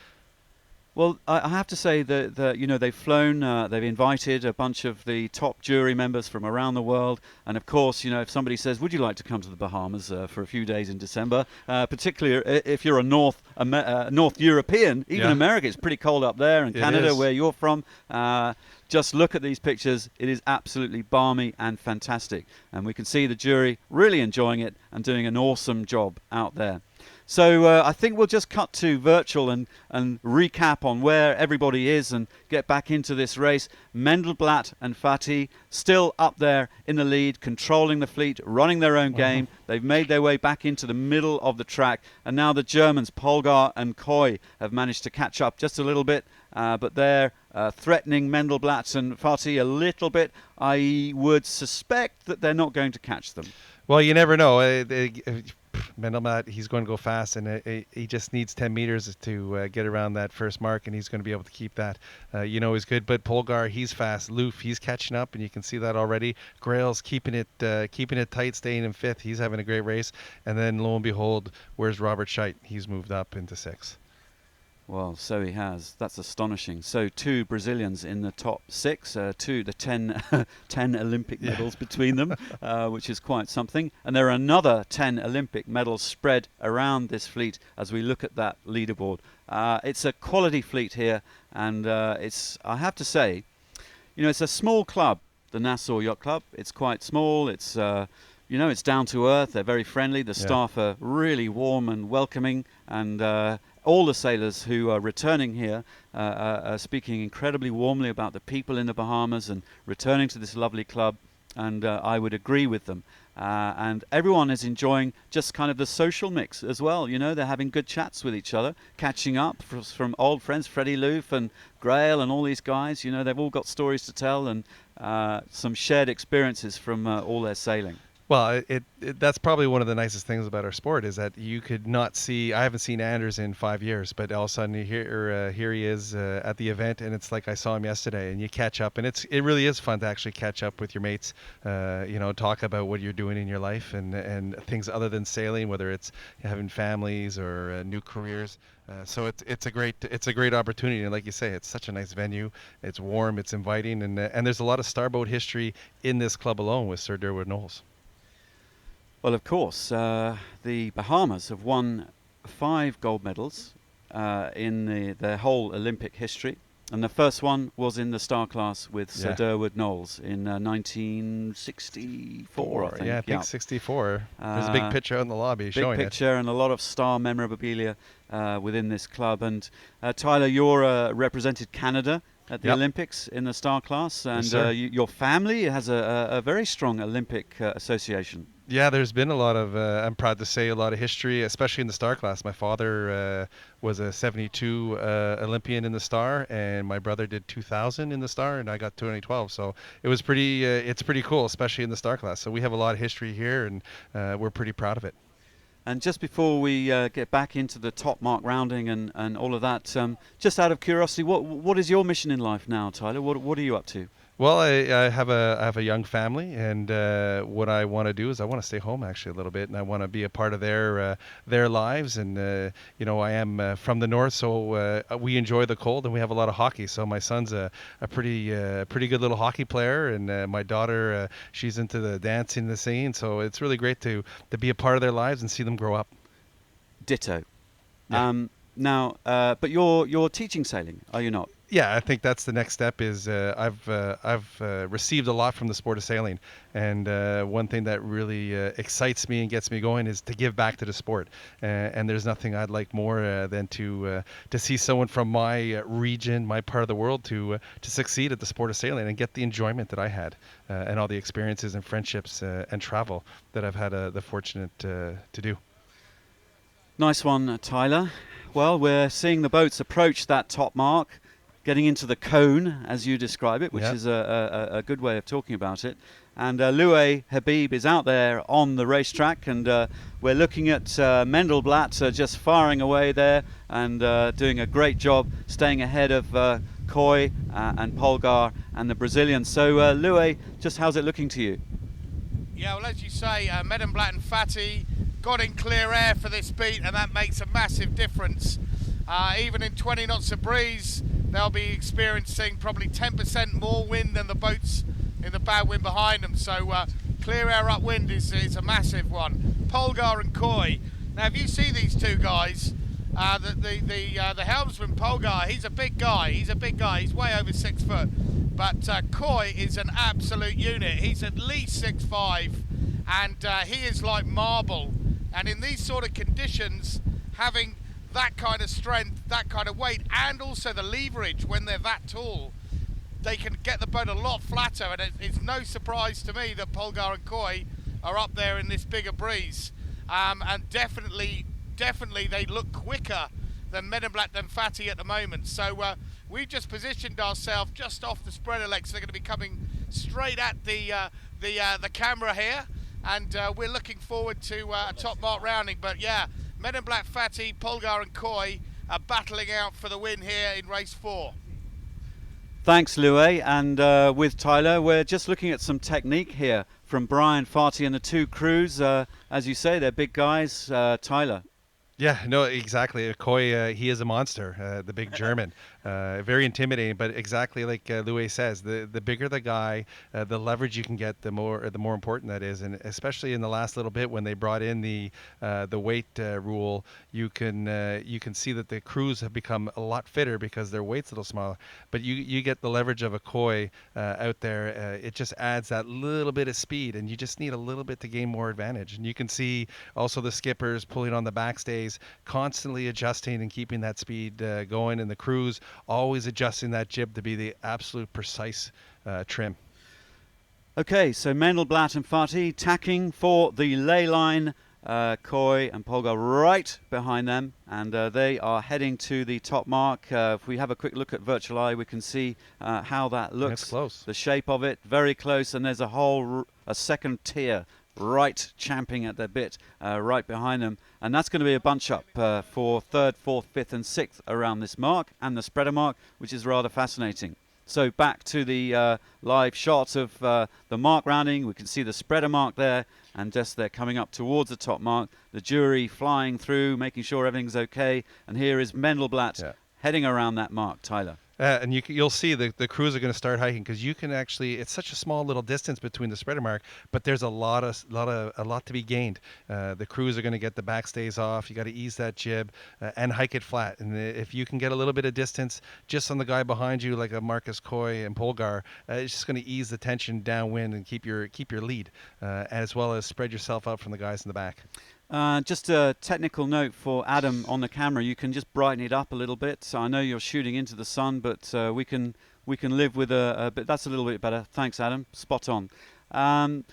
[SPEAKER 1] Well, I have to say that you know, they've flown, they've invited a bunch of the top jury members from around the world, and of course, you know, if somebody says, "Would you like to come to the Bahamas for a few days in December?" Particularly if you're a North European, even America, it's pretty cold up there, and Canada, where you're from. Just look at these pictures. It is absolutely balmy and fantastic, and we can see the jury really enjoying it and doing an awesome job out there. So I think we'll just cut to virtual and recap on where everybody is and get back into this race. Mendelblatt and Fatih still up there in the lead, controlling the fleet, running their own game. They've made their way back into the middle of the track, and now the Germans, Polgar and Coy, have managed to catch up just a little bit, but they're threatening Mendelblatt and Fatih a little bit. I would suspect that they're not going to catch them.
[SPEAKER 2] Well, you never know. Mendelblatt, he's going to go fast, and he just needs 10 meters to get around that first mark, and he's going to be able to keep that. You know, he's good. But Polgar, he's fast. Loof, he's catching up, and you can see that already. Grail's keeping it tight, staying in 5th. He's having a great race. And then lo and behold, where's Robert Scheid? He's moved up into 6th.
[SPEAKER 1] Well, so he has. That's astonishing. So 2 Brazilians in the top 6, the 10, 10 Olympic medals between them, which is quite something. And there are another 10 Olympic medals spread around this fleet as we look at that leaderboard. It's a quality fleet here, and I have to say, it's a small club, the Nassau Yacht Club. It's quite small. It's it's down to earth. They're very friendly. The staff are really warm and welcoming, and all the sailors who are returning here are speaking incredibly warmly about the people in the Bahamas and returning to this lovely club, and I would agree with them. And everyone is enjoying just kind of the social mix as well. They're having good chats with each other, catching up from old friends, Freddie Loof and Grail and all these guys. They've all got stories to tell and some shared experiences from all their sailing.
[SPEAKER 2] Well, that's probably one of the nicest things about our sport is that you could not see. I haven't seen Anders in 5 years, but all of a sudden here he is at the event, and it's like I saw him yesterday. And you catch up, and it really is fun to actually catch up with your mates. Talk about what you're doing in your life and things other than sailing, whether it's having families or new careers. So it's a great opportunity, and like you say, it's such a nice venue. It's warm, it's inviting, and there's a lot of starboat history in this club alone with Sir Durwood Knowles.
[SPEAKER 1] Well, of course, the Bahamas have won 5 gold medals in their whole Olympic history. And the first one was in the star class with Sir Durwood Knowles in 1964, I think.
[SPEAKER 2] Yeah, I think 64. There's a big picture out in the lobby showing it.
[SPEAKER 1] Big picture and a lot of star memorabilia within this club. And Tyler, you're represented Canada at the Olympics in the star class. And
[SPEAKER 2] Yes,
[SPEAKER 1] your family has a very strong Olympic association.
[SPEAKER 2] Yeah, there's been a lot of, I'm proud to say, a lot of history, especially in the star class. My father was a 72 Olympian in the star, and my brother did 2000 in the star, and I got 2012. So it was it's pretty cool, especially in the star class. So we have a lot of history here, and we're pretty proud of it.
[SPEAKER 1] And just before we get back into the top mark rounding and all of that, just out of curiosity, what is your mission in life now, Tyler? What are you up to?
[SPEAKER 2] Well, I have a young family, and what I want to do is I want to stay home actually a little bit, and I want to be a part of their lives. And I am from the north, so we enjoy the cold, and we have a lot of hockey. So my son's a pretty good little hockey player, and my daughter she's into the dancing, the singing. So it's really great to be a part of their lives and see them grow up.
[SPEAKER 1] Ditto.
[SPEAKER 2] Yeah.
[SPEAKER 1] Now, but you're teaching sailing, are you not?
[SPEAKER 2] Yeah, I think that's the next step. Is I've received a lot from the sport of sailing, and one thing that really excites me and gets me going is to give back to the sport. And there's nothing I'd like more than to see someone from my region, my part of the world, to succeed at the sport of sailing and get the enjoyment that I had, and all the experiences and friendships and travel that I've had the fortunate to do.
[SPEAKER 1] Nice one, Tyler. Well, we're seeing the boats approach that top mark, getting into the cone, as you describe it, which is a good way of talking about it. And Louis Habib is out there on the racetrack, and we're looking at Mendelblatt just firing away there and doing a great job staying ahead of Coy and Polgar and the Brazilians. So Louis, just how's it looking to you?
[SPEAKER 3] Yeah, well, as you say, Mendenblatt and Fatty got in clear air for this beat, and that makes a massive difference. Even in 20 knots of breeze, they'll be experiencing probably 10% more wind than the boats in the bad wind behind them. So clear air upwind is a massive one. Polgar and Coy. Now, if you see these two guys, the helmsman Polgar, he's a big guy. He's way over 6 foot. But Coy is an absolute unit. He's at least 6'5", and he is like marble. And in these sort of conditions, having that kind of strength, that kind of weight, and also the leverage when they're that tall, they can get the boat a lot flatter. And it's no surprise to me that Polgar and Coy are up there in this bigger breeze. And definitely they look quicker than Mendenblatt and Fatty at the moment. So we've just positioned ourselves just off the spreader legs. They're going to be coming straight at the camera here, and we're looking forward to a top mark rounding. But yeah, Mendenblatt, Fatty, Polgar and Coy are battling out for the win here in race 4.
[SPEAKER 1] Thanks, Louis. And with Tyler, we're just looking at some technique here from Brian, Fatty and the two crews. As you say, they're big guys. Tyler.
[SPEAKER 2] Yeah, no, exactly. Koi, he is a monster, the big German. Very intimidating, but exactly like Louis says, the bigger the guy, the leverage you can get, the more important that is. And especially in the last little bit when they brought in the weight rule, you can see that the crews have become a lot fitter because their weight's a little smaller. But you get the leverage of a Koi out there. It just adds that little bit of speed, and you just need a little bit to gain more advantage. And you can see also the skippers pulling on the backstays, constantly adjusting and keeping that speed going, and the crews always adjusting that jib to be the absolute precise trim.
[SPEAKER 1] Okay, so Mendelblatt and Fati tacking for the ley line. Koi and Polgar right behind them, and they are heading to the top mark. If we have a quick look at virtual eye, we can see how that looks.
[SPEAKER 2] It's close.
[SPEAKER 1] The shape of it, very close, and there's a second tier right champing at their bit right behind them, and that's going to be a bunch up for third, fourth, fifth and sixth around this mark and the spreader mark, which is rather fascinating. So back to the live shots of the mark rounding. We can see the spreader mark there, and just they're coming up towards the top mark. The jury flying through, making sure everything's okay. And here is Mendelblatt heading around that mark, Tyler.
[SPEAKER 2] And you'll see the crews are going to start hiking, because you can actually, it's such a small little distance between the spreader mark, but there's a lot to be gained. The crews are going to get the backstays off. You got to ease that jib and hike it flat. And if you can get a little bit of distance just on the guy behind you, like a Marcus Koi and Polgar, it's just going to ease the tension downwind and keep your lead, as well as spread yourself out from the guys in the back.
[SPEAKER 1] Just a technical note for Adam on the camera. You can just brighten it up a little bit. So I know you're shooting into the sun, but we can live with a bit. That's a little bit better. Thanks, Adam. Spot on.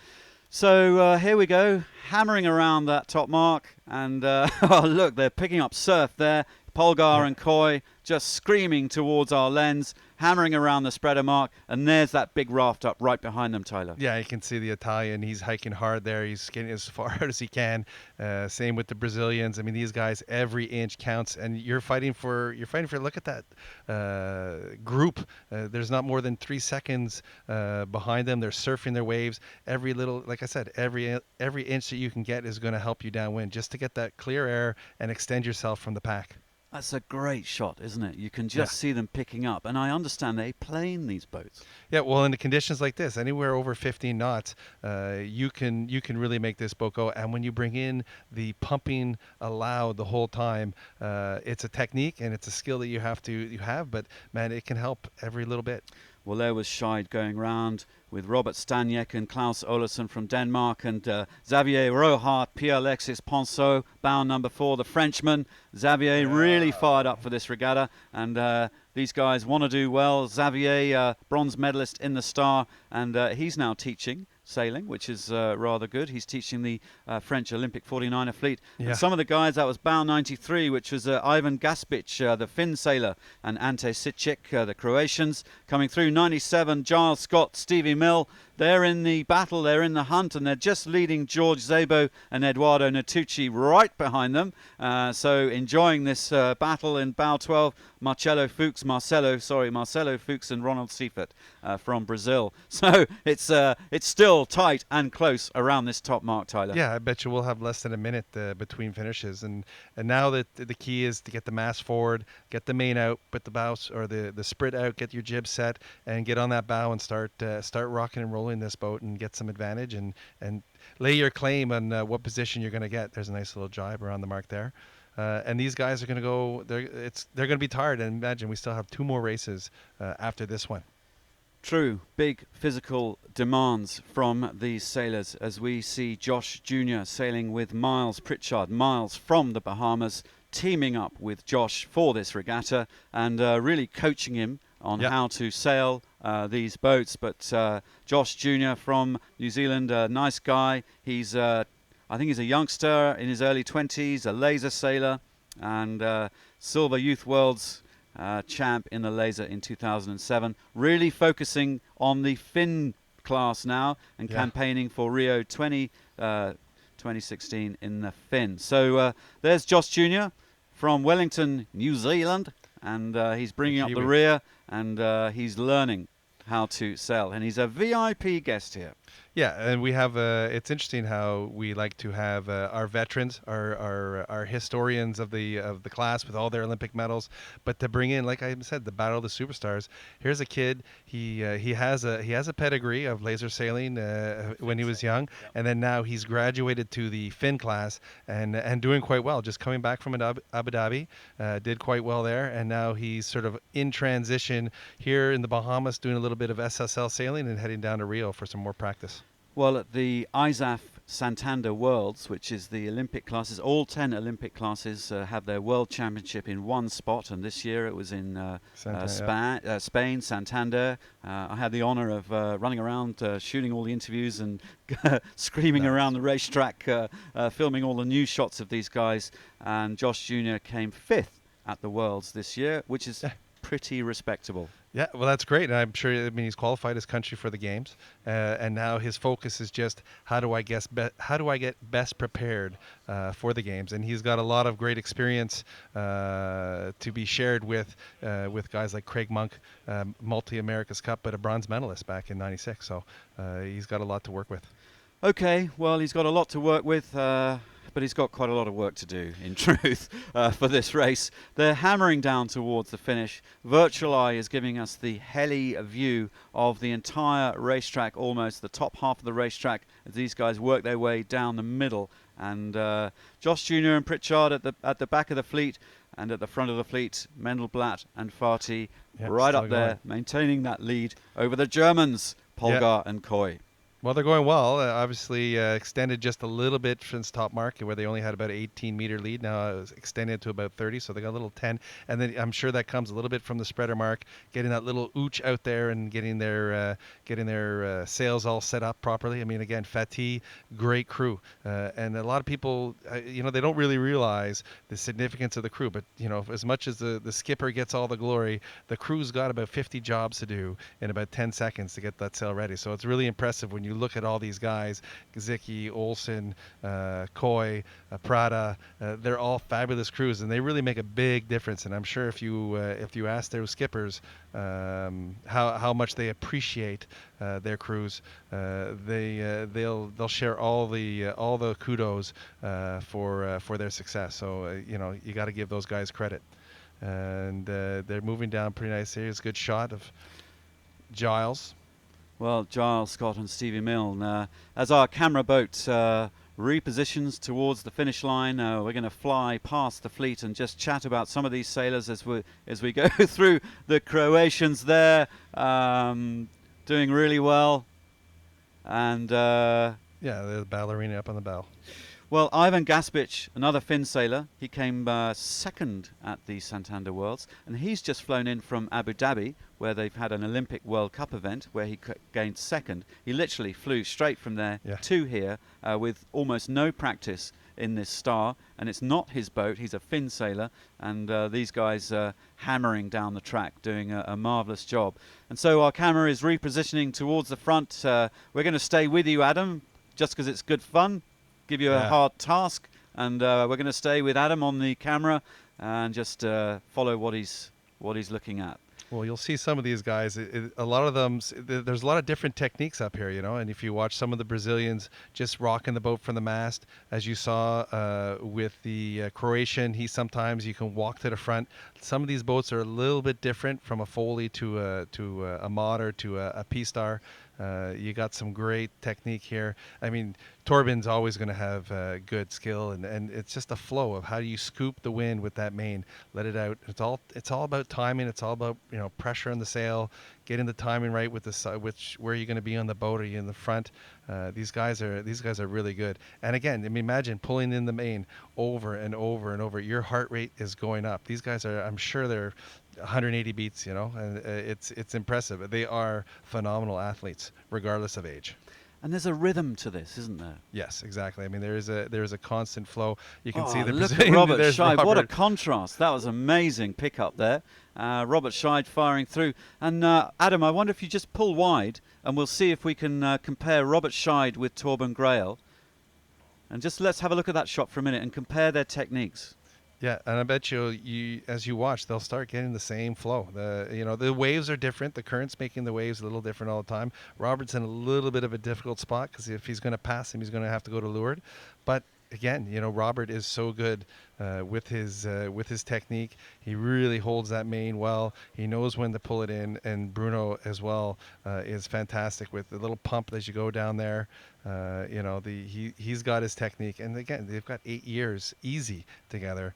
[SPEAKER 1] So here we go, hammering around that top mark, and oh, look, they're picking up surf there. Polgar and Koi just screaming towards our lens, hammering around the spreader mark, and there's that big raft up right behind them, Tyler.
[SPEAKER 2] Yeah, you can see the Italian. He's hiking hard there. He's getting as far out as he can. Same with the Brazilians. I mean, these guys, every inch counts, and you're fighting for. Look at that group. There's not more than 3 seconds behind them. They're surfing their waves. Every little, like I said, every inch that you can get is going to help you downwind, just to get that clear air and extend yourself from the pack.
[SPEAKER 1] That's a great shot, isn't it? You can just see them picking up. And I understand they plane these boats.
[SPEAKER 2] Yeah, well, in the conditions like this, anywhere over 15 knots, you can really make this boat go. And when you bring in the pumping allowed the whole time, it's a technique and it's a skill that you have. But, man, it can help every little bit.
[SPEAKER 1] Well, there was Scheid going round with Robert Staniek and Klaus Olesen from Denmark, and Xavier Rohart, Pierre-Alexis Ponceau, bow number 4, the Frenchman. Xavier really fired up for this regatta, and these guys want to do well. Xavier, bronze medalist in the Star, and he's now teaching sailing, which is rather good. He's teaching the French Olympic 49er fleet.
[SPEAKER 2] Yeah.
[SPEAKER 1] And some of the guys, that was bow 93, which was Ivan Gaspic, the Finn sailor, and Ante Sicic, the Croatians, coming through. 97, Giles Scott, Stevie Mill. They're in the battle, they're in the hunt, and they're just leading George Szabo and Eduardo Natucci right behind them. So enjoying this battle in bow 12. Marcelo Fuchs and Ronald Seifert from Brazil. So it's still tight and close around this top mark, Tyler.
[SPEAKER 2] Yeah, I bet you we'll have less than a minute between finishes, and now that the key is to get the mast forward, get the main out, put the bows or the sprit out, get your jib set, and get on that bow and start rocking and rolling this boat and get some advantage and lay your claim on what position you're going to get. There's a nice little jibe around the mark there. And these guys are going to go. They're going to be tired. And imagine we still have 2 more races after this one.
[SPEAKER 1] True, big physical demands from these sailors as we see Josh Jr. sailing with Miles Pritchard. Miles from the Bahamas, teaming up with Josh for this regatta and really coaching him on how to sail these boats. But Josh Jr. from New Zealand, a nice guy. He's I think he's a youngster in his early 20s, a laser sailor, and Silver Youth Worlds champ in the laser in 2007. Really focusing on the Finn class now and campaigning for Rio 2016 in the Finn. So there's Josh Jr. from Wellington, New Zealand, and he's bringing up the rear, and he's learning how to sail. And he's a VIP guest here.
[SPEAKER 2] Yeah, and we have. It's interesting how we like to have our veterans, our historians of the class with all their Olympic medals, but to bring in, like I said, the battle of the superstars. Here's a kid. He has a pedigree of laser sailing when he was young, and then now he's graduated to the Finn class and doing quite well. Just coming back from an Abu Dhabi, did quite well there, and now he's sort of in transition here in the Bahamas, doing a little bit of SSL sailing and heading down to Rio for some more practice.
[SPEAKER 1] Well, at the ISAF Santander Worlds, which is the Olympic classes, all 10 Olympic classes have their World Championship in one spot, and this year it was in Spain, Santander. I had the honour of running around, shooting all the interviews and screaming around the racetrack, filming all the news shots of these guys, and Josh Jr. came 5th at the Worlds this year, which is pretty respectable.
[SPEAKER 2] Yeah, well, that's great, and I'm sure. I mean, he's qualified his country for the games, and now his focus is just how do I get best prepared for the games, and he's got a lot of great experience to be shared with guys like Craig Monk, multi-America's Cup, but a bronze medalist back in '96. So he's got a lot to work with.
[SPEAKER 1] Okay, well, he's got a lot to work with. But he's got quite a lot of work to do, in truth, for this race. They're hammering down towards the finish. Virtual Eye is giving us the heli view of the entire racetrack, almost the top half of the racetrack, as these guys work their way down the middle. And Josh Jr. and Pritchard at the back of the fleet, and at the front of the fleet, Mendelblatt and Farty right up there, maintaining that lead over the Germans, Polgar and Coy.
[SPEAKER 2] Well, they're going well. Obviously, extended just a little bit since top mark, where they only had about an 18-meter lead. Now it's extended to about 30, so they got a little 10. And then I'm sure that comes a little bit from the spreader mark, getting that little ooch out there and getting their sails all set up properly. I mean, again, Fatih, great crew, and a lot of people, they don't really realize the significance of the crew. But as much as the skipper gets all the glory, the crew's got about 50 jobs to do in about 10 seconds to get that sail ready. So it's really impressive when you look at all these guys, Zicki, Olsen, Coy, Prada. They're all fabulous crews, and they really make a big difference. And I'm sure if you ask their skippers how much they appreciate their crews, they'll share all the kudos for their success. So you got to give those guys credit. And they're moving down pretty nice here. It's a good shot of Giles.
[SPEAKER 1] Well, Giles, Scott and Stevie Milne, as our camera boat repositions towards the finish line, we're going to fly past the fleet and just chat about some of these sailors as we go through the Croatians there, doing really well. And
[SPEAKER 2] the ballerina up on the bow.
[SPEAKER 1] Well, Ivan Gaspic, another Finn sailor, he came second at the Santander Worlds, and he's just flown in from Abu Dhabi, where they've had an Olympic World Cup event where he gained second. He literally flew straight from there to here with almost no practice in this star, and it's not his boat. He's a Finn sailor, and these guys hammering down the track, doing a marvellous job. And so our camera is repositioning towards the front. We're going to stay with you, Adam, just because it's good fun. Give you a hard task, and we're going to stay with Adam on the camera and just follow what he's looking at.
[SPEAKER 2] Well, you'll see some of these guys. A lot of them. There's a lot of different techniques up here, And if you watch some of the Brazilians just rocking the boat from the mast, as you saw with the Croatian, sometimes you can walk to the front. Some of these boats are a little bit different, from a Foley to a Mod or to a P-Star. You got some great technique here. I mean, Torben's always going to have good skill, and it's just a flow of how you scoop the wind with that main, let it out. It's all about timing. It's all about pressure on the sail, getting the timing right with where you're going to be on the boat. Are you in the front? These guys are really good. And again, I mean, imagine pulling in the main over and over and over. Your heart rate is going up. These guys are, I'm sure they're 180 beats, and it's impressive. They are phenomenal athletes, regardless of age.
[SPEAKER 1] And there's a rhythm to this, isn't there?
[SPEAKER 2] Yes, exactly. I mean, there is a constant flow. You can see the
[SPEAKER 1] look
[SPEAKER 2] Brazilian.
[SPEAKER 1] at Robert Scheid. What a contrast. That was amazing pickup there. Robert Scheid firing through. And Adam, I wonder if you just pull wide, and we'll see if we can compare Robert Scheid with Torben Grael. And just let's have a look at that shot for a minute and compare their techniques.
[SPEAKER 2] Yeah, and I bet as you watch, they'll start getting the same flow. The waves are different. The current's making the waves a little different all the time. Robert's in a little bit of a difficult spot because if he's going to pass him, he's going to have to go to leeward. But again, Robert is so good with his technique. He really holds that main well. He knows when to pull it in, and Bruno as well is fantastic with the little pump as you go down there. He's got his technique, and again, they've got 8 years easy together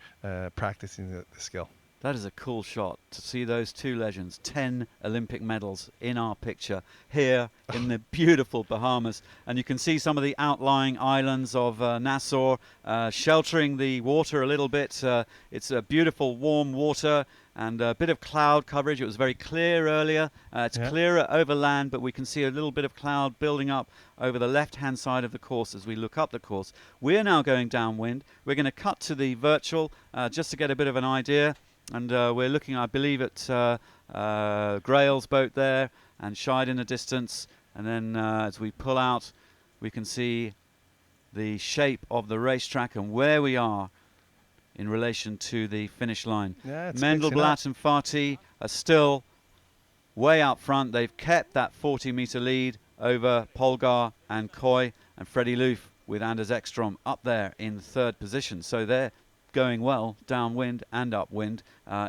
[SPEAKER 2] practicing the skill.
[SPEAKER 1] That is a cool shot to see those two legends, 10 Olympic medals in our picture here in the beautiful Bahamas. And you can see some of the outlying islands of Nassau sheltering the water a little bit. It's a beautiful warm water and a bit of cloud coverage. It was very clear earlier. It's clearer over land, but we can see a little bit of cloud building up over the left-hand side of the course as we look up the course. We're now going downwind. We're going to cut to the virtual just to get a bit of an idea. And we're looking, I believe, at Grail's boat there and Scheid in the distance. And then as we pull out, we can see the shape of the racetrack and where we are in relation to the finish line.
[SPEAKER 2] Yeah,
[SPEAKER 1] Mendelblatt and Fati are still way out front. They've kept that 40-meter lead over Polgar and Coy, and Freddie Loof with Anders Ekstrom up there in third position. So they're going well downwind and upwind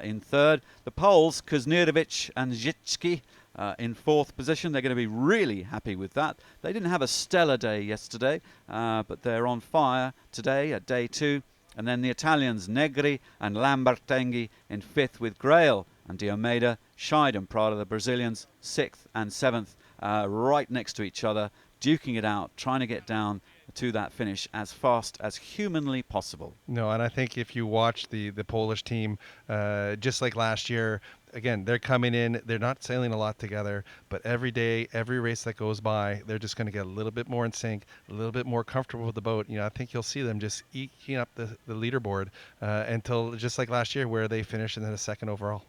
[SPEAKER 1] in third. The Poles, Kuznierovic and Zicki in fourth position. They're going to be really happy with that. They didn't have a stellar day yesterday, but they're on fire today at day 2. And then the Italians, Negri and Lambertenghi in fifth with Grail and Diomeda, Scheid and Prada, the Brazilians, 6th and 7th, right next to each other, duking it out, trying to get down to that finish as fast as humanly possible.
[SPEAKER 2] No, and I think if you watch the Polish team, just like last year, again, they're coming in, they're not sailing a lot together, but every day, every race that goes by, they're just going to get a little bit more in sync, a little bit more comfortable with the boat. I think you'll see them just eking up the leaderboard until, just like last year, where they finished in the second overall.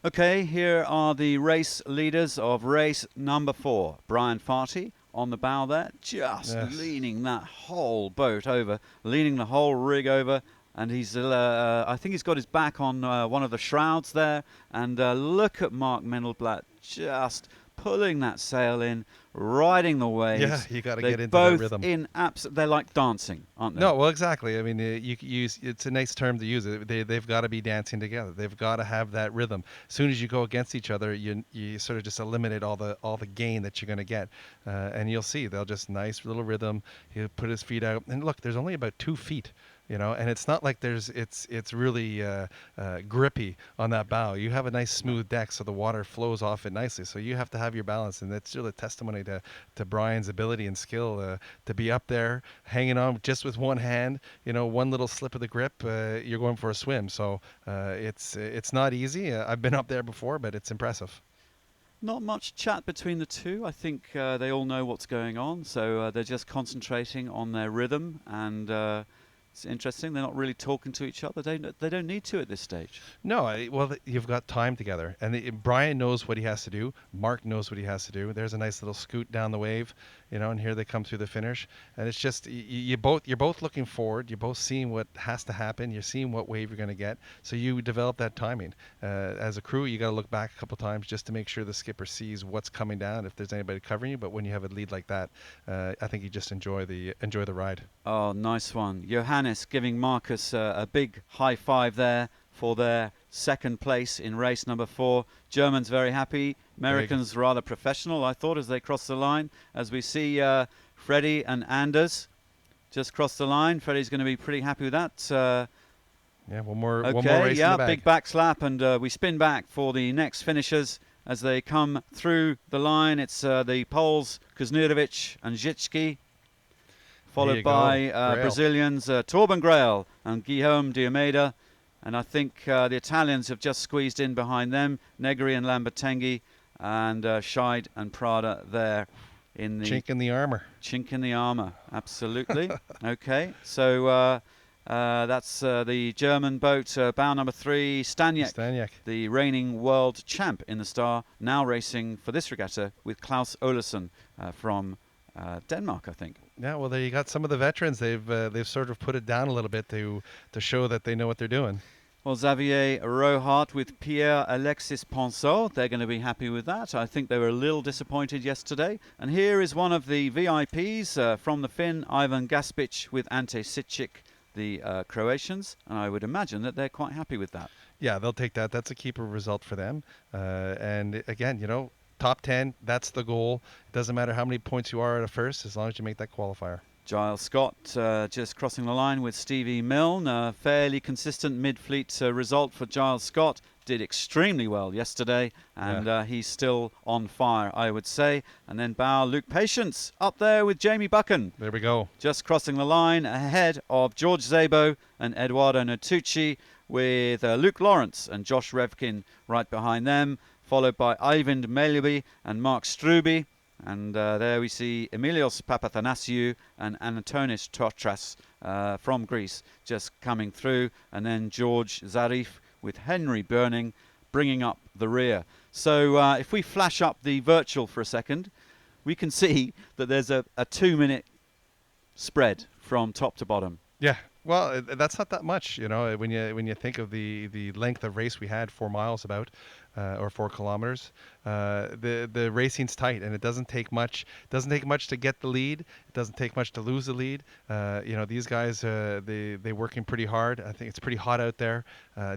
[SPEAKER 1] Okay, here are the race leaders of race number 4. Brian Farty on the bow there, just leaning that whole boat over, leaning the whole rig over, and he's, I think he's got his back on one of the shrouds there, and look at Mark Mendelblatt just pulling that sail in, riding the waves.
[SPEAKER 2] Yeah, you got to get into that rhythm.
[SPEAKER 1] They're like dancing, aren't they?
[SPEAKER 2] No, well, exactly. I mean, you use, it's a nice term to use. They've got to be dancing together. They've got to have that rhythm. As soon as you go against each other, you sort of just eliminate all the gain that you're going to get, and you'll see they'll just nice little rhythm. He'll put his feet out, and look, there's only about 2 feet. And it's not like it's really grippy on that bow. You have a nice smooth deck, so the water flows off it nicely. So you have to have your balance, and that's really a testimony to Brian's ability and skill to be up there, hanging on just with one hand. One little slip of the grip, you're going for a swim. So it's not easy. I've been up there before, but it's impressive.
[SPEAKER 1] Not much chat between the two. I think they all know what's going on, so they're just concentrating on their rhythm and. It's interesting. They're not really talking to each other. They don't need to at this stage. No,
[SPEAKER 2] well, you've got time together, and Brian knows what he has to do. Mark knows what he has to do. There's a nice little scoot down the wave, and here they come through the finish. And it's just you're both looking forward. You're both seeing what has to happen. You're seeing what wave you're going to get. So you develop that timing. As a crew, you got to look back a couple times just to make sure the skipper sees what's coming down, if there's anybody covering you. But when you have a lead like that, I think you just enjoy the ride.
[SPEAKER 1] Oh, nice one, Johannes giving Marcus a big high five there for their second place in race number 4. Germans very happy. Americans rather professional, I thought, as they crossed the line. As we see Freddie and Anders just cross the line. Freddie's going to be pretty happy with that.
[SPEAKER 2] Yeah, one more race
[SPEAKER 1] yeah,
[SPEAKER 2] in the bag.
[SPEAKER 1] Big back slap, and we spin back for the next finishers as they come through the line. It's the Poles, Kuznierovic and Zicki, followed by Brazilians Torben Grail and Guillaume Diomeda. And I think the Italians have just squeezed in behind them, Negri and Lambertenghi, and Scheid and Prada there in the...
[SPEAKER 2] Chink in the armour.
[SPEAKER 1] Chink in the armour, absolutely. Okay, so that's the German boat, bow number 3, Staniek, the reigning world champ in the Star, now racing for this regatta with Klaus Olesen from Denmark, I think.
[SPEAKER 2] Yeah, well, there you got some of the veterans. They've sort of put it down a little bit to show that they know what they're doing.
[SPEAKER 1] Well, Xavier Rohart with Pierre Alexis Ponsot, they're going to be happy with that. I think they were a little disappointed yesterday. And here is one of the VIPs from the Finn, Ivan Gaspic with Ante Sičić, the Croatians. And I would imagine that they're quite happy with that.
[SPEAKER 2] Yeah, they'll take that. That's a keeper result for them. And again, top 10, that's the goal. It doesn't matter how many points you are at a first, as long as you make that qualifier.
[SPEAKER 1] Giles Scott just crossing the line with Stevie Milne. A fairly consistent mid-fleet result for Giles Scott. Did extremely well yesterday, and he's still on fire, I would say. And then Bauer, Luke Patience up there with Jamie Buchan.
[SPEAKER 2] There we go.
[SPEAKER 1] Just crossing the line ahead of George Szabo and Eduardo Natucci, with Luke Lawrence and Josh Revkin right behind them, followed by Eivind Melby and Mark Struby. And there we see Emilios Papathanasiou and Anatonis Totras from Greece just coming through. And then George Zarif with Henry Burning bringing up the rear. So if we flash up the virtual for a second, we can see that there's a 2-minute spread from top to bottom.
[SPEAKER 2] Yeah. Well, that's not that much, when you think of the length of race we had, 4 miles about, or 4 kilometers. The racing's tight, and it doesn't take much. Doesn't take much to get the lead. It doesn't take much to lose the lead. These guys, they're working pretty hard. I think it's pretty hot out there,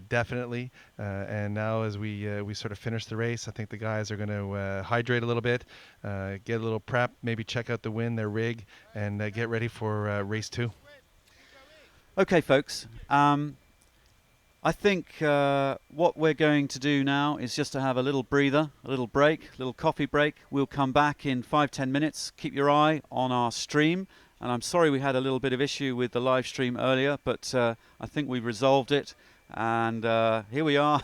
[SPEAKER 2] definitely. And now as we sort of finish the race, I think the guys are going to hydrate a little bit, get a little prep, maybe check out the wind, their rig, and get ready for race 2.
[SPEAKER 1] Okay, folks. I think what we're going to do now is just to have a little breather, a little break, a little coffee break. We'll come back in 5-10 minutes. Keep your eye on our stream. And I'm sorry we had a little bit of issue with the live stream earlier, but I think we've resolved it. And here we are.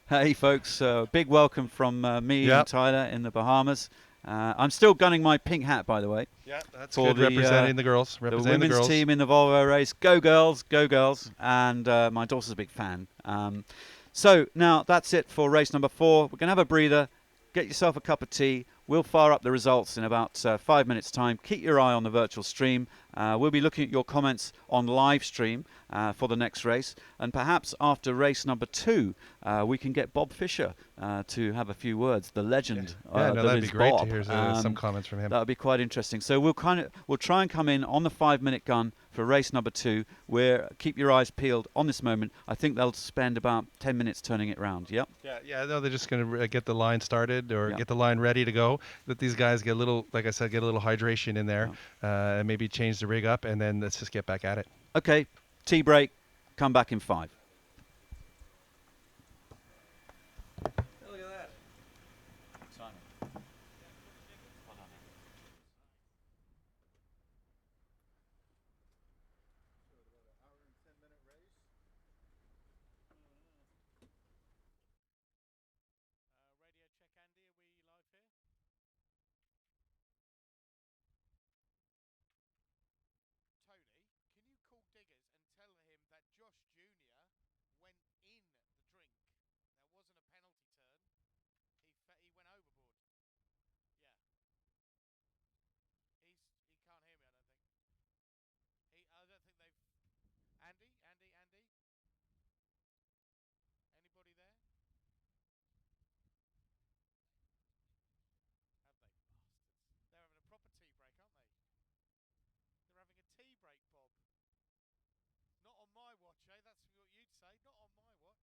[SPEAKER 1] Hey, folks. Big welcome from me and Tyler in the Bahamas. I'm still gunning my pink hat, by the way.
[SPEAKER 2] Yeah, that's good. Representing the girls.
[SPEAKER 1] Representing the women's team in the Volvo race. Go girls, go girls. And my daughter's a big fan. So now that's it for race number 4. We're going to have a breather. Get yourself a cup of tea. We'll fire up the results in about 5 minutes' time. Keep your eye on the virtual stream. We'll be looking at your comments on live stream for the next race. And perhaps after race number 2, we can get Bob Fisher to have a few words. The legend.
[SPEAKER 2] That'd be great to hear some comments from him.
[SPEAKER 1] That would be quite interesting. So we'll try and come in on the 5-minute gun for race number 2. Keep your eyes peeled on this moment. I think they'll spend about 10 minutes turning it round. Yep.
[SPEAKER 2] Yeah. No, they're just going to get the line started or get the line ready to go. Let these guys get a little, like I said, get a little hydration in there, and maybe change the rig up, and then let's just get back at it.
[SPEAKER 1] Okay. Tea break. Come back in 5. Look at that. Simon.
[SPEAKER 3] Radio check, Andy. Are we live here? Tony, can you call Diggers and tell him that Josh Jr. went in the drink? That wasn't a penalty turn. He went overboard. Yeah. He can't hear me, I don't think. I don't think they've... Andy? Anybody there? Have they? Bastards. They're having a proper tea break, aren't they? They're having a tea break, Bob. Not on my watch, eh? That's what you'd say. Not on my watch.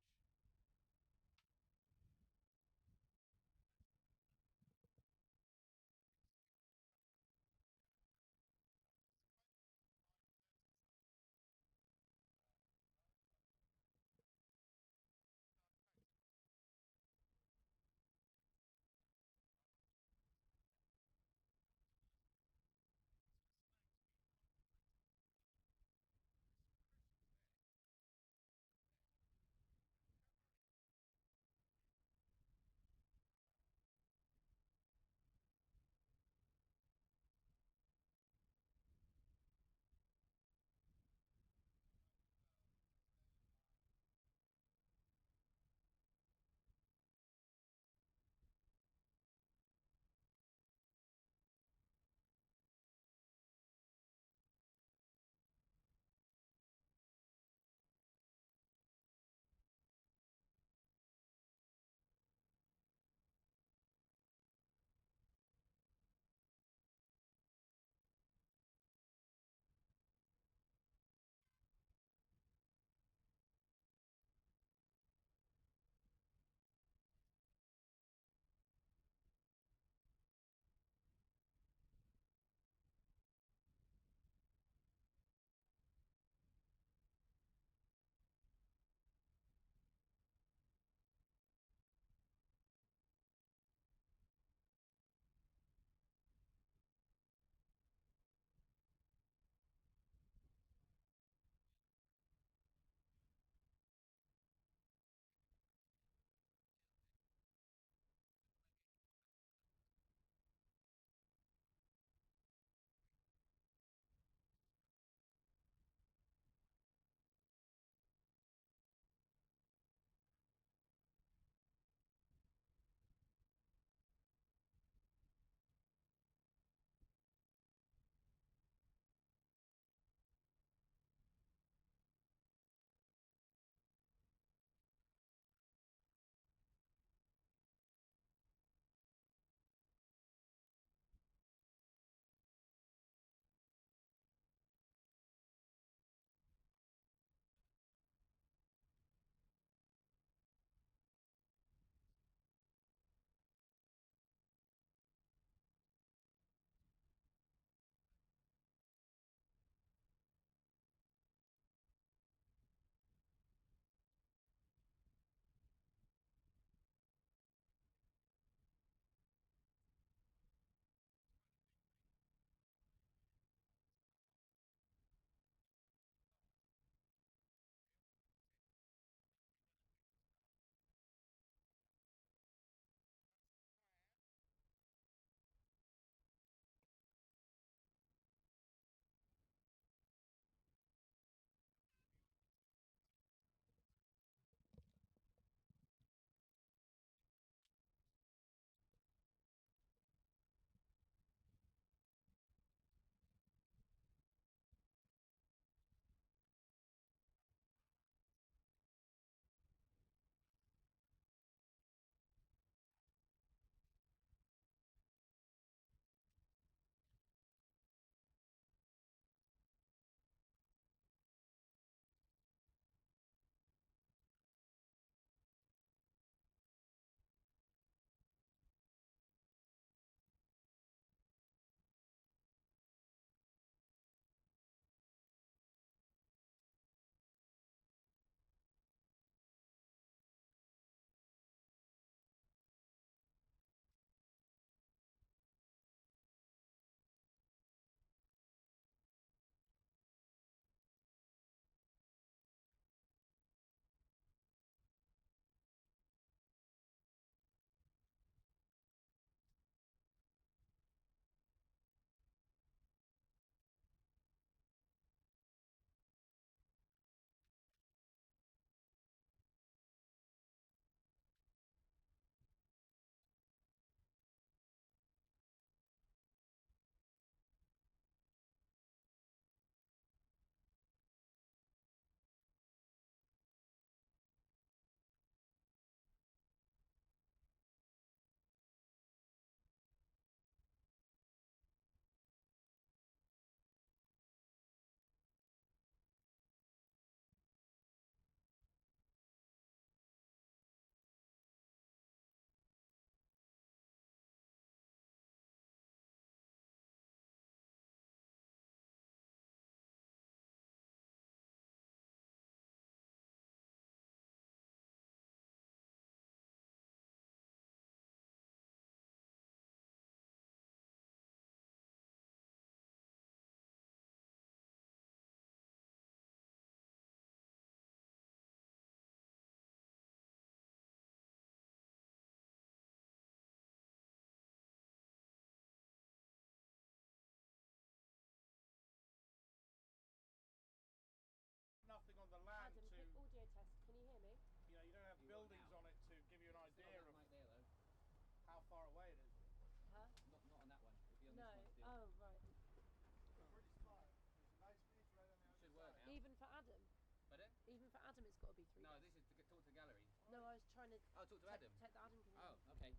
[SPEAKER 4] got to be 3
[SPEAKER 5] No,
[SPEAKER 4] bits.
[SPEAKER 5] this is to talk to the gallery.
[SPEAKER 4] No, I was trying to.
[SPEAKER 5] Oh, talk to Adam.
[SPEAKER 4] Check that Adam can hear.
[SPEAKER 5] Oh, okay.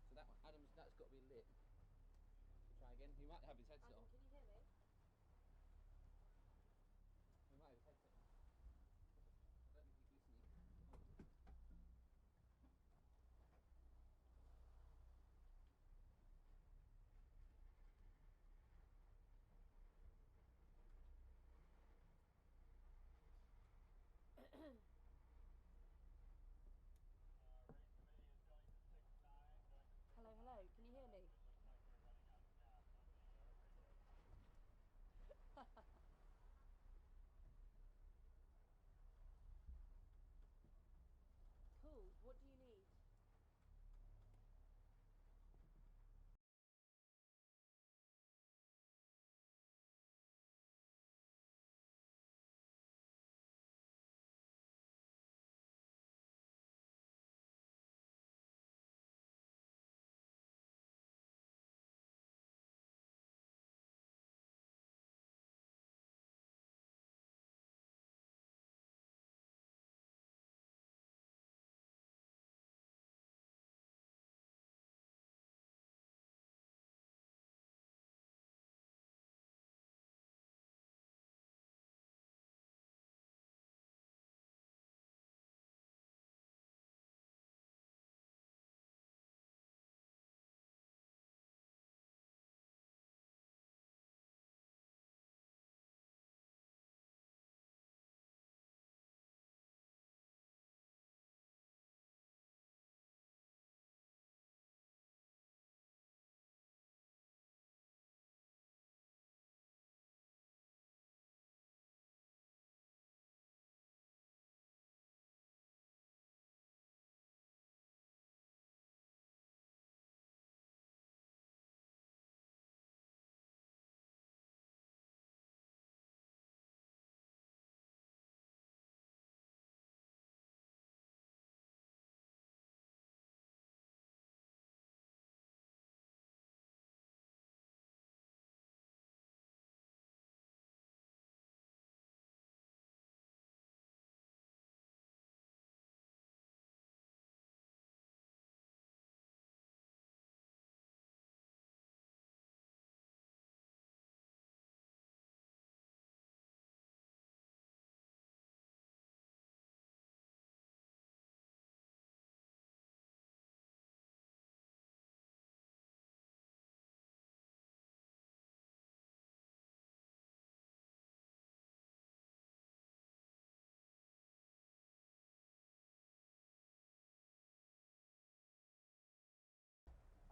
[SPEAKER 5] So that one, that's got to be lit. Try again. He might have his headset
[SPEAKER 4] Adam,
[SPEAKER 5] on.
[SPEAKER 4] can you hear me?
[SPEAKER 5] He might have his headset on. I don't think he's listening.
[SPEAKER 4] Hello, hello. Can you hear me? Cool. What do you need?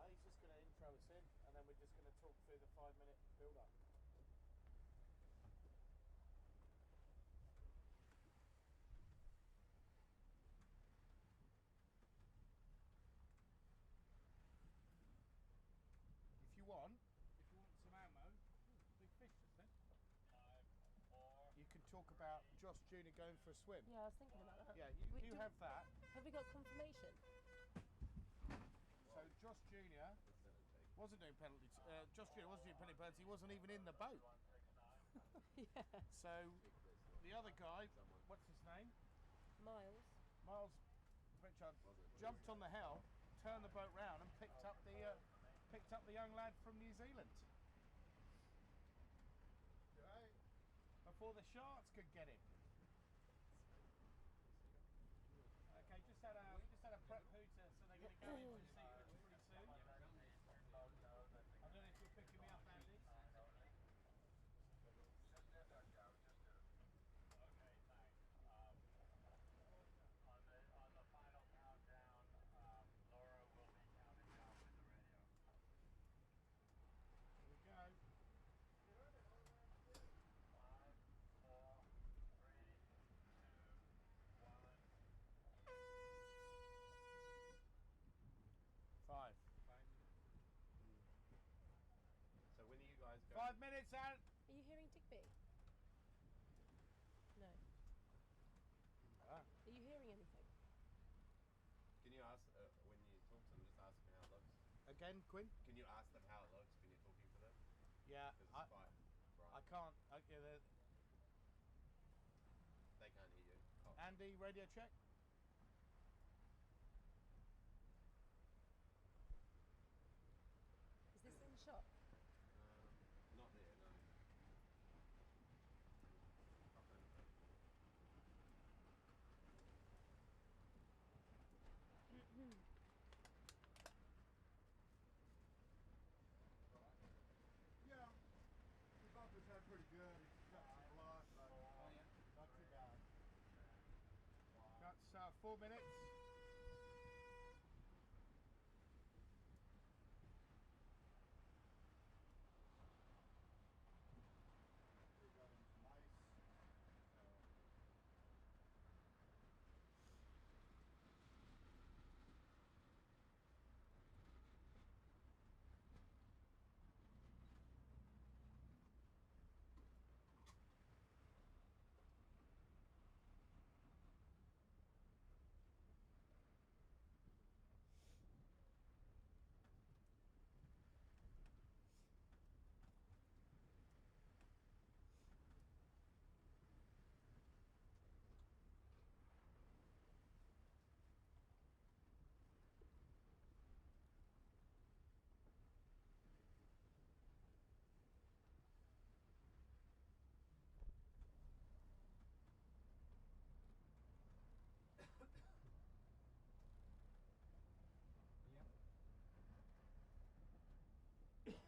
[SPEAKER 6] He's just going to intro us in, and then we're just going to talk through the 5-minute build-up. If you want some ammo, big fish just then. You can talk about Josh Jr. going for a swim.
[SPEAKER 4] Yeah, I was thinking about that.
[SPEAKER 6] Yeah,
[SPEAKER 4] Wait,
[SPEAKER 6] you have that.
[SPEAKER 4] Have we got confirmation?
[SPEAKER 6] So Josh Jr. wasn't doing penalty. Josh Jr. wasn't doing penalty birds. He wasn't even in the boat.
[SPEAKER 4] Yeah.
[SPEAKER 6] So the other guy, what's his name?
[SPEAKER 4] Miles
[SPEAKER 6] Pritchard, jumped on the helm, turned the boat round, and picked up the young lad from New Zealand. Right. Before the sharks could get him. Okay, we just had a prep hooter, so they're going to go into sequence pretty soon. I don't know if you're picking me up, Andy.
[SPEAKER 7] Okay, thanks. On the final countdown, Laura will be counting down with the radio.
[SPEAKER 6] Here we go.
[SPEAKER 7] 5, 4, 3, 2, 1.
[SPEAKER 6] 5.
[SPEAKER 8] So when are you guys going?
[SPEAKER 6] 5 minutes out.
[SPEAKER 4] Are you hearing Digby? No.
[SPEAKER 6] Ah.
[SPEAKER 4] Are you hearing anything?
[SPEAKER 8] Can you ask when you talk to them? Just ask them how it looks.
[SPEAKER 6] Again, Quinn?
[SPEAKER 8] Can you ask them how it looks when you're talking to them?
[SPEAKER 6] Yeah.
[SPEAKER 8] Because it's quite bright.
[SPEAKER 6] I can't.
[SPEAKER 8] They can't hear you. Oh.
[SPEAKER 6] Andy, radio check.
[SPEAKER 4] Is this in shot?
[SPEAKER 8] Not there, no. Up and over.
[SPEAKER 6] Yeah, the bumpers are pretty good. It's got some blood, but not too bad. That's 4 minutes. We got him some ice.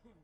[SPEAKER 6] Pardon?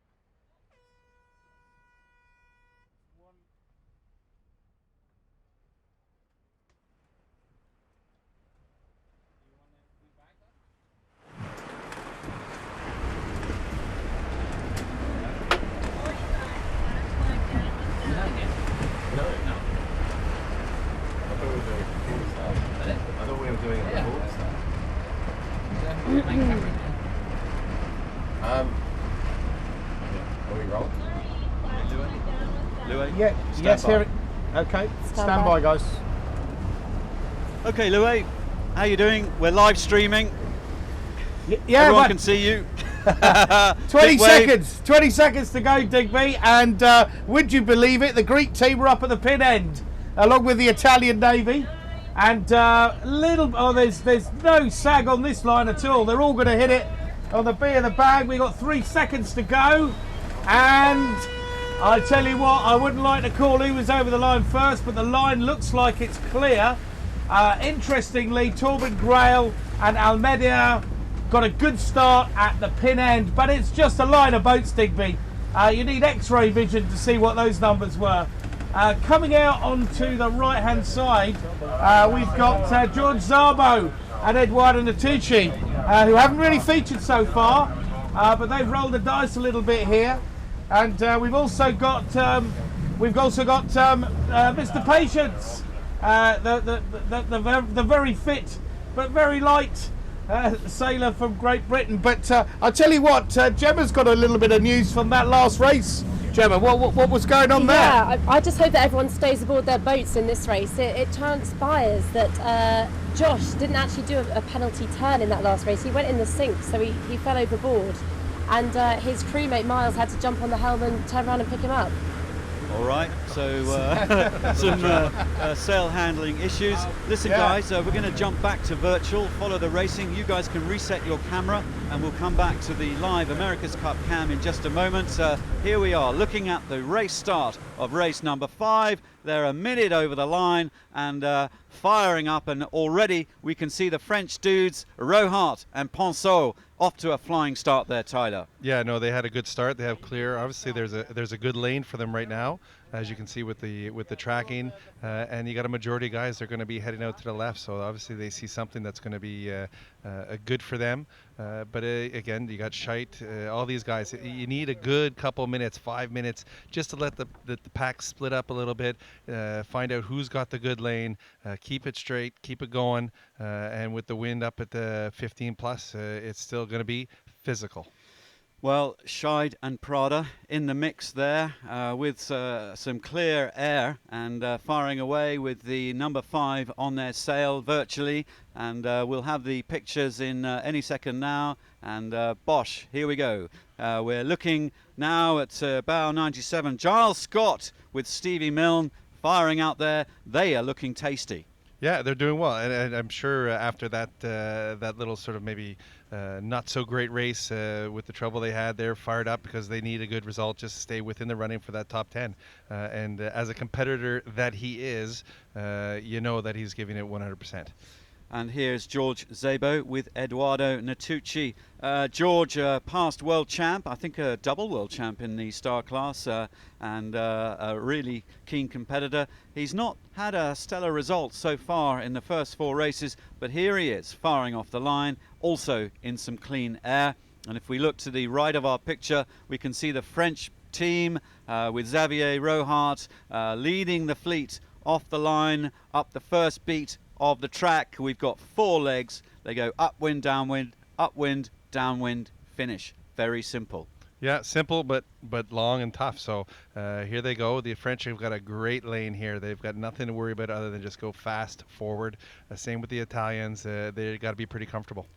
[SPEAKER 6] Yeah. One.
[SPEAKER 5] You want to be back up?
[SPEAKER 8] No. I thought we were doing it before we started. I thought we were doing it before we started. Are we rolling?
[SPEAKER 1] Louis?
[SPEAKER 6] Yeah,
[SPEAKER 1] Stand
[SPEAKER 6] yes,
[SPEAKER 1] by.
[SPEAKER 6] here it. Okay, stand by, guys.
[SPEAKER 1] Okay, Louis, how you doing? We're live streaming.
[SPEAKER 6] Yeah,
[SPEAKER 1] Everyone
[SPEAKER 6] but
[SPEAKER 1] can see you.
[SPEAKER 6] 20
[SPEAKER 1] Big wave.
[SPEAKER 6] seconds. 20 seconds to go, Digby. And would you believe it? The Greek team are up at the pin end, along with the Italian Navy. And there's no sag on this line at all. They're all going to hit it on the B of the bag. We got 3 seconds to go. And I tell you what, I wouldn't like to call who was over the line first, but the line looks like it's clear. Interestingly, Torben Grail and Almeida got a good start at the pin end, but it's just a line of boats, Digby. You need X-ray vision to see what those numbers were. Coming out onto the right-hand side, we've got George Zarbo and Eduardo Natucci, who haven't really featured so far. but they've rolled the dice a little bit here, and we've also got Mr. Patience, the very fit but very light sailor from Great Britain. But I'll tell you what, Gemma's got a little bit of news from that last race. Gemma, what was going on there?
[SPEAKER 4] Yeah, I just hope that everyone stays aboard their boats in this race. It transpires that Josh didn't actually do a penalty turn in that last race. He went in the sink, so he fell overboard. And his crewmate Miles had to jump on the helm and turn around and pick him up.
[SPEAKER 1] All right, so some sail handling issues. Listen,
[SPEAKER 6] Yeah.
[SPEAKER 1] guys, we're going to jump back to virtual, follow the racing. You guys can reset your camera, and we'll come back to the live America's Cup cam in just a moment. Here we are, looking at the race start of race number 5. They're a minute over the line and firing up, and already we can see the French dudes, Rohart and Ponceau, off to a flying start there, Tyler.
[SPEAKER 2] Yeah, no, they had a good start. They have clear. Obviously, there's a good lane for them right now, as you can see with the tracking. And you got a majority of guys. They're going to be heading out to the left. So obviously, they see something that's going to be good for them. But again, you got Scheidt, all these guys. You need a good couple minutes, 5 minutes, just to let the pack split up a little bit, find out who's got the good lane, keep it straight, keep it going. And with the wind up at the 15 plus, it's still going to be physical.
[SPEAKER 1] Well, Scheid and Prada in the mix there with some clear air and firing away with the number 5 on their sail virtually. And we'll have the pictures in any second now. And Bosch, here we go. We're looking now at bow 97. Giles Scott with Stevie Milne firing out there. They are looking tasty.
[SPEAKER 2] Yeah, they're doing well, and I'm sure after that little sort of maybe not so great race with the trouble they had, they're fired up because they need a good result just to stay within the running for that top 10. And as a competitor that he is, you know that he's giving it 100%.
[SPEAKER 1] And here's George Szabo with Eduardo Natucci. George, past world champ, I think a double world champ in the star class, and a really keen competitor. He's not had a stellar result so far in the first 4 races, but here he is, firing off the line, also in some clean air. And if we look to the right of our picture, we can see the French team with Xavier Rohart leading the fleet off the line, up the first beat of the track. We've got 4 legs. They go upwind, downwind, finish. Very simple.
[SPEAKER 2] Yeah, simple but long and tough. So here they go. The French have got a great lane here. They've got nothing to worry about other than just go fast forward. Same with the Italians. They got to be pretty comfortable.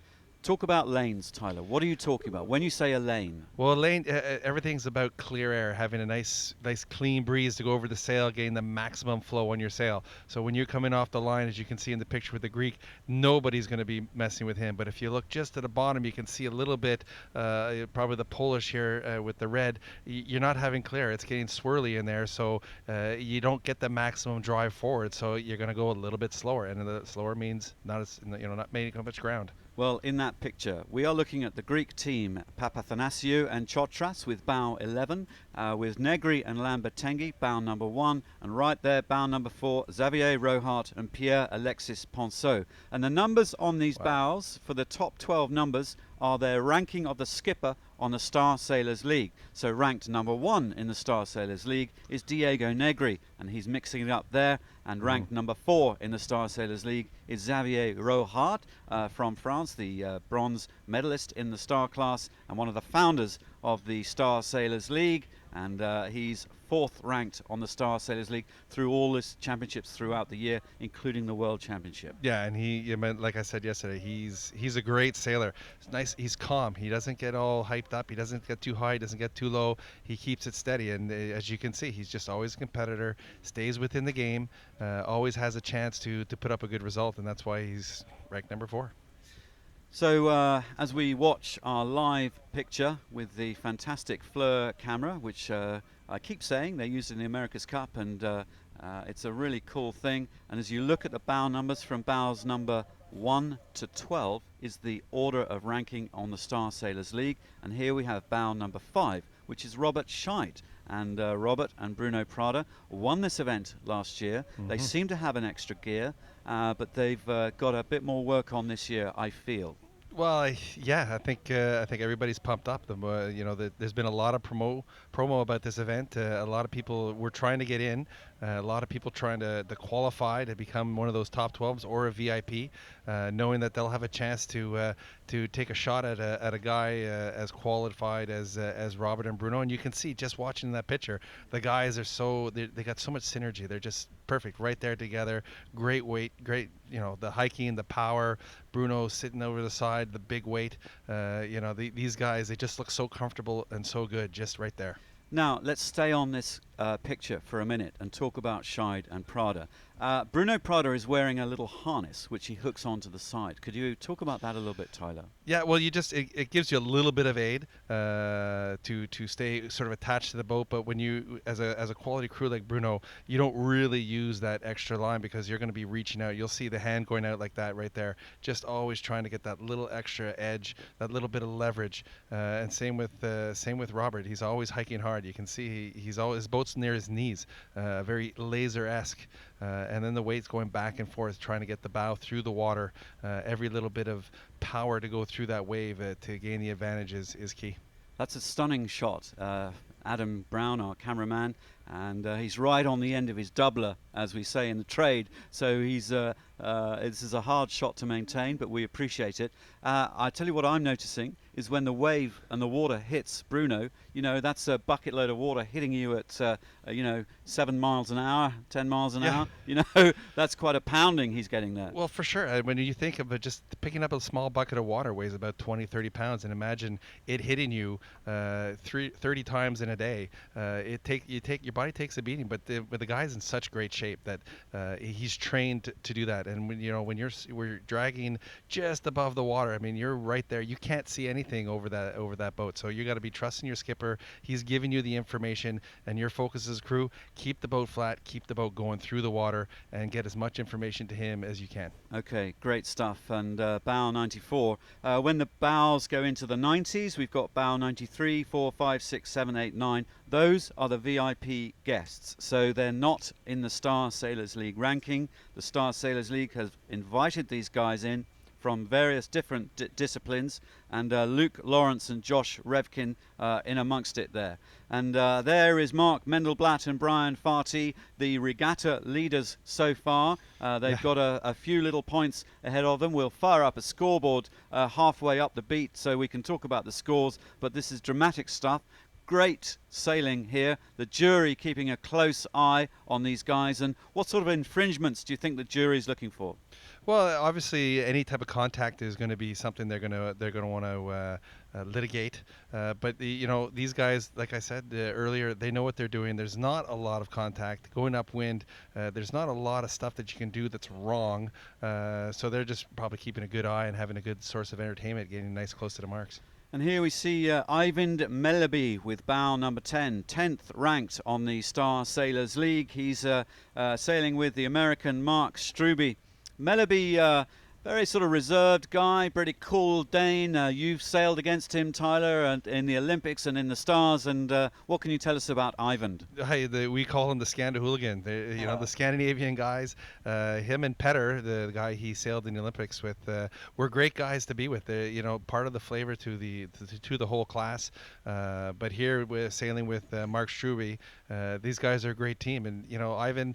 [SPEAKER 1] Talk about lanes, Tyler. What are you talking about when you say a lane?
[SPEAKER 2] Well, a lane, everything's about clear air, having a nice clean breeze to go over the sail, getting the maximum flow on your sail. So when you're coming off the line, as you can see in the picture with the Greek, nobody's going to be messing with him. But if you look just at the bottom, you can see a little bit, probably the Polish here with the red. You're not having clear. It's getting swirly in there, so you don't get the maximum drive forward. So you're going to go a little bit slower, and the slower means not making much ground.
[SPEAKER 1] Well, in that picture, we are looking at the Greek team, Papathanasiou and Chotras with bow 11, with Negri and Lambertenghi, bow number 1, and right there, bow number 4, Xavier Rohart and Pierre-Alexis Ponceau. And the numbers on these bows for the top 12 numbers are their ranking of the skipper on the Star Sailors League. So ranked number 1 in the Star Sailors League is Diego Negri, and he's mixing it up there. And ranked number 4 in the Star Sailors League is Xavier Rohart from France, the bronze medalist in the star class and one of the founders of the Star Sailors League. And he's 4th ranked on the Star Sailors League through all his championships throughout the year, including the World Championship.
[SPEAKER 2] Yeah, and like I said yesterday, he's a great sailor. It's nice. He's calm. He doesn't get all hyped up. He doesn't get too high. He doesn't get too low. He keeps it steady. And as you can see, he's just always a competitor. Stays within the game. Always has a chance to put up a good result, and that's why he's ranked number 4.
[SPEAKER 1] So as we watch our live picture with the fantastic Fleur camera, which I keep saying they used in the America's Cup, and it's a really cool thing. And as you look at the bow numbers from bows number 1 to 12 is the order of ranking on the Star Sailors League. And here we have bow number 5, which is Robert Scheidt. And Robert and Bruno Prada won this event last year. They seem to have an extra gear, but they've got a bit more work on this year, I feel.
[SPEAKER 2] Well, I think everybody's pumped up. There's been a lot of promo about this event. A lot of people were trying to get in. A lot of people trying to qualify to become one of those top 12s or a VIP, knowing that they'll have a chance to take a shot at a guy as qualified as Robert and Bruno. And you can see just watching that picture, the guys are they got so much synergy. They're just perfect right there together. Great weight, great the hiking, the power. Bruno sitting over the side, the big weight. These guys, they just look so comfortable and so good just right there.
[SPEAKER 1] Now, let's stay on this picture for a minute and talk about Scheid and Prada. Bruno Prada is wearing a little harness which he hooks onto the side. Could you talk about that a little bit, Tyler?
[SPEAKER 2] Yeah, well, it gives you a little bit of aid to stay sort of attached to the boat. But when you, as a quality crew like Bruno, you don't really use that extra line because you're going to be reaching out. You'll see the hand going out like that right there, just always trying to get that little extra edge, that little bit of leverage. And same with Robert. He's always hiking hard. You can see he's always, his boat's near his knees, very laser-esque. And then the weight's going back and forth, trying to get the bow through the water. Every little bit of power to go through that wave to gain the advantage is key.
[SPEAKER 1] That's a stunning shot. Adam Brown, our cameraman, and he's right on the end of his doubler, as we say in the trade. So this is a hard shot to maintain, but we appreciate it. I tell you what I'm noticing is when the wave and the water hits Bruno, that's a bucket load of water hitting you at 7 miles an hour, 10 miles an hour. That's quite a pounding he's getting there.
[SPEAKER 2] Well, for sure. When you think of it, just picking up a small bucket of water weighs about 20, 30 pounds, and imagine it hitting you 30 times in a day. Your body takes a beating, but the guy's in such great shape that he's trained to do that. And we're dragging just above the water, I mean, you're right there. You can't see anything over that boat. So you got to be trusting your skipper. He's giving you the information, and your focus as crew, keep the boat flat, keep the boat going through the water, and get as much information to him as you can.
[SPEAKER 1] Okay, great stuff. And bow 94. When the bows go into the 90s, we've got bow 93, 4, 5, 6, 7, 8, 9. Those are the VIP guests. So they're not in the Star Sailors League ranking. The Star Sailors League has invited these guys in from various different disciplines, and Luke Lawrence and Josh Revkin in amongst it there. And there is Mark Mendelblatt and Brian Farty, the regatta leaders so far. They've got a few little points ahead of them. We'll fire up a scoreboard halfway up the beat so we can talk about the scores, but this is dramatic stuff. Great sailing here. The jury keeping a close eye on these guys. And what sort of infringements do you think the jury is looking for?
[SPEAKER 2] Well, obviously, any type of contact is going to be something they're going to want to litigate. But these guys, like I said earlier, they know what they're doing. There's not a lot of contact going upwind. There's not a lot of stuff that you can do that's wrong. So they're just probably keeping a good eye and having a good source of entertainment, getting nice close to the marks.
[SPEAKER 1] And here we see Eivind Melleby with bow number 10, 10th ranked on the Star Sailors League. He's sailing with the American Mark Struby. Melleby, very sort of reserved guy, pretty cool Dane. You've sailed against him, Tyler, and in the Olympics and in the Stars. And what can you tell us about Eivind?
[SPEAKER 2] Hey, we call him the Scanda Hooligan. The Scandinavian guys. Him and Petter, the guy he sailed in the Olympics with, were great guys to be with. Part of the flavor to the whole class. But here, with sailing with Mark Struby, these guys are a great team. And Eivind,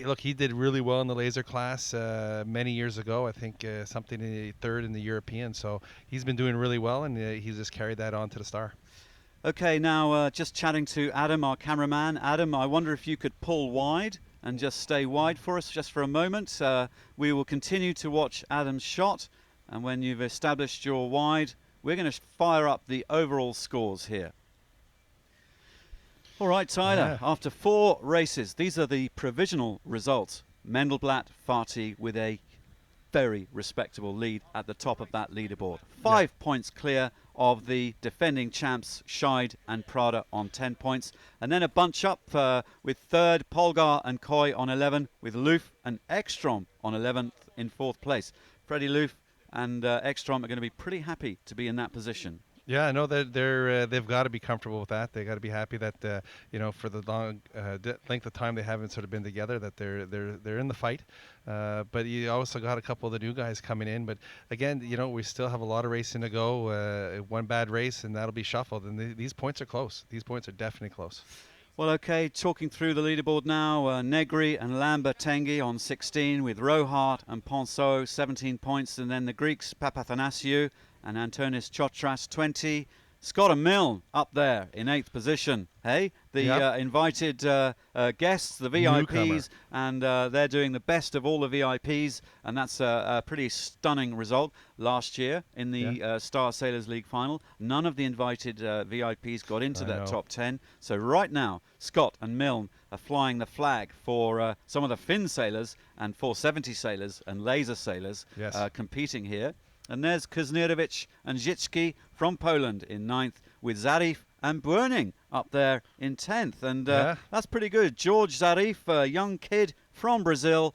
[SPEAKER 2] look, he did really well in the laser class many years ago. I think something in the third in the European. So he's been doing really well, and he's just carried that on to the Star.
[SPEAKER 1] Okay, now just chatting to Adam, our cameraman. Adam, I wonder if you could pull wide and just stay wide for us just for a moment. We will continue to watch Adam's shot, and when you've established your wide, we're going to fire up the overall scores here. All right, Tyler, after 4 races, these are the provisional results. Mendelblatt, Farty with a very respectable lead at the top of that leaderboard. 5 points clear of the defending champs Scheid and Prada on 10 points. And then a bunch up with third, Polgar and Coy on 11, with Loof and Ekstrom on 11th in 4th place. Freddie Loof and Ekstrom are going to be pretty happy to be in that position.
[SPEAKER 2] Yeah, no, they've got to be comfortable with that. They got to be happy that for the long length of time they haven't sort of been together, that they're in the fight. But you also got a couple of the new guys coming in. But again, we still have a lot of racing to go. One bad race and that'll be shuffled. And these points are close. These points are definitely close.
[SPEAKER 1] Well, okay, talking through the leaderboard now, Negri and Lambertenghi on 16 with Rohart and Ponceau 17 points, and then the Greeks Papathanasiou and Antonis Chotras 20. Scott and Milne up there in 8th position. Hey, the invited guests, the VIPs,
[SPEAKER 2] Newcomer.
[SPEAKER 1] and they're doing the best of all the VIPs, and that's a pretty stunning result. Last year in the Star Sailors League final, none of the invited VIPs got into that top 10. So right now, Scott and Milne are flying the flag for some of the Finn sailors and 470 sailors and laser sailors competing here. And there's Kuznierovic and Zicki from Poland in 9th, with Zarif and Bwerning up there in 10th. And that's pretty good. George Zarif, a young kid from Brazil,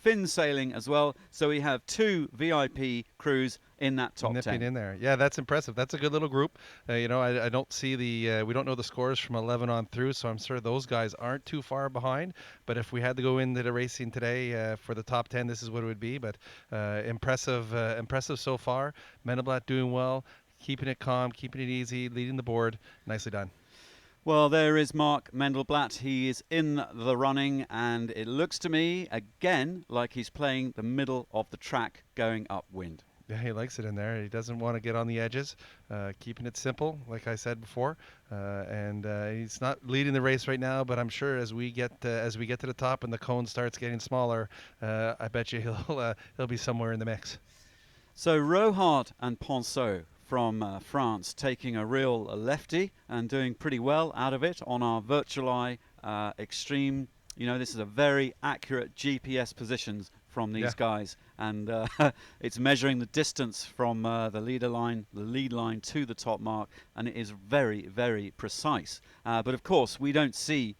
[SPEAKER 1] Finn sailing as well. So we have 2 VIP crews in that top 10.
[SPEAKER 2] In there. Yeah, that's impressive. That's a good little group. I don't see we don't know the scores from 11 on through, so I'm sure those guys aren't too far behind. But if we had to go into the racing today for the top 10, this is what it would be. But impressive so far. Mendelblatt doing well, keeping it calm, keeping it easy, leading the board. Nicely done.
[SPEAKER 1] Well, there is Mark Mendelblatt. He is in the running, and it looks to me, again, like he's playing the middle of the track going upwind.
[SPEAKER 2] Yeah, he likes it in there. He doesn't want to get on the edges, keeping it simple, like I said before. And he's not leading the race right now, but I'm sure as we get to the top and the cone starts getting smaller, I bet you he'll be somewhere in the mix.
[SPEAKER 1] So Rohart and Ponceau from France taking a real lefty and doing pretty well out of it on our Virtual Eye Extreme. This is a very accurate GPS positions from these guys, and it's measuring the distance from the lead line to the top mark, and it is very, very precise. But of course, we don't see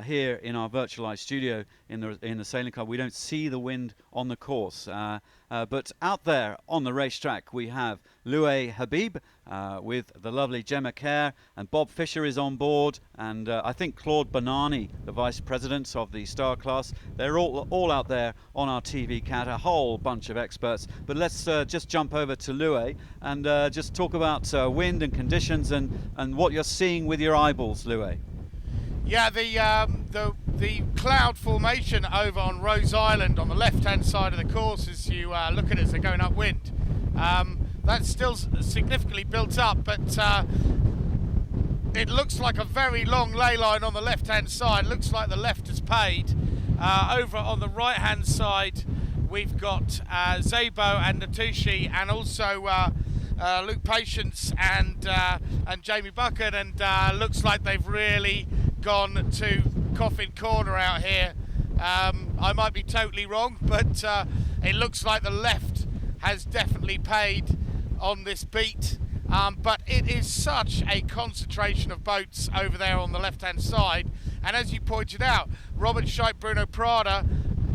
[SPEAKER 1] here in our virtualized studio in the sailing club, we don't see the wind on the course. But out there on the racetrack, we have Loué Habib with the lovely Gemma Kerr, and Bob Fisher is on board, and I think Claude Bonani, the vice president of the Star class. They're all out there on our TV cat, a whole bunch of experts. But let's just jump over to Loué and just talk about wind and conditions and what you're seeing with your eyeballs, Loué.
[SPEAKER 3] Yeah, the cloud formation over on Rose Island on the left-hand side of the course, as you look at it as they're going upwind, that's still significantly built up, but it looks like a very long ley line on the left-hand side. Looks like the left has paid. Over on the right-hand side, we've got Zabo and Natushi, and also Luke Patience and Jamie Bucket, and looks like they've really gone to Coffin Corner out here. I might be totally wrong, but it looks like the left has definitely paid on this beat. But it is such a concentration of boats over there on the left-hand side. And as you pointed out, Robert Scheidt, Bruno Prada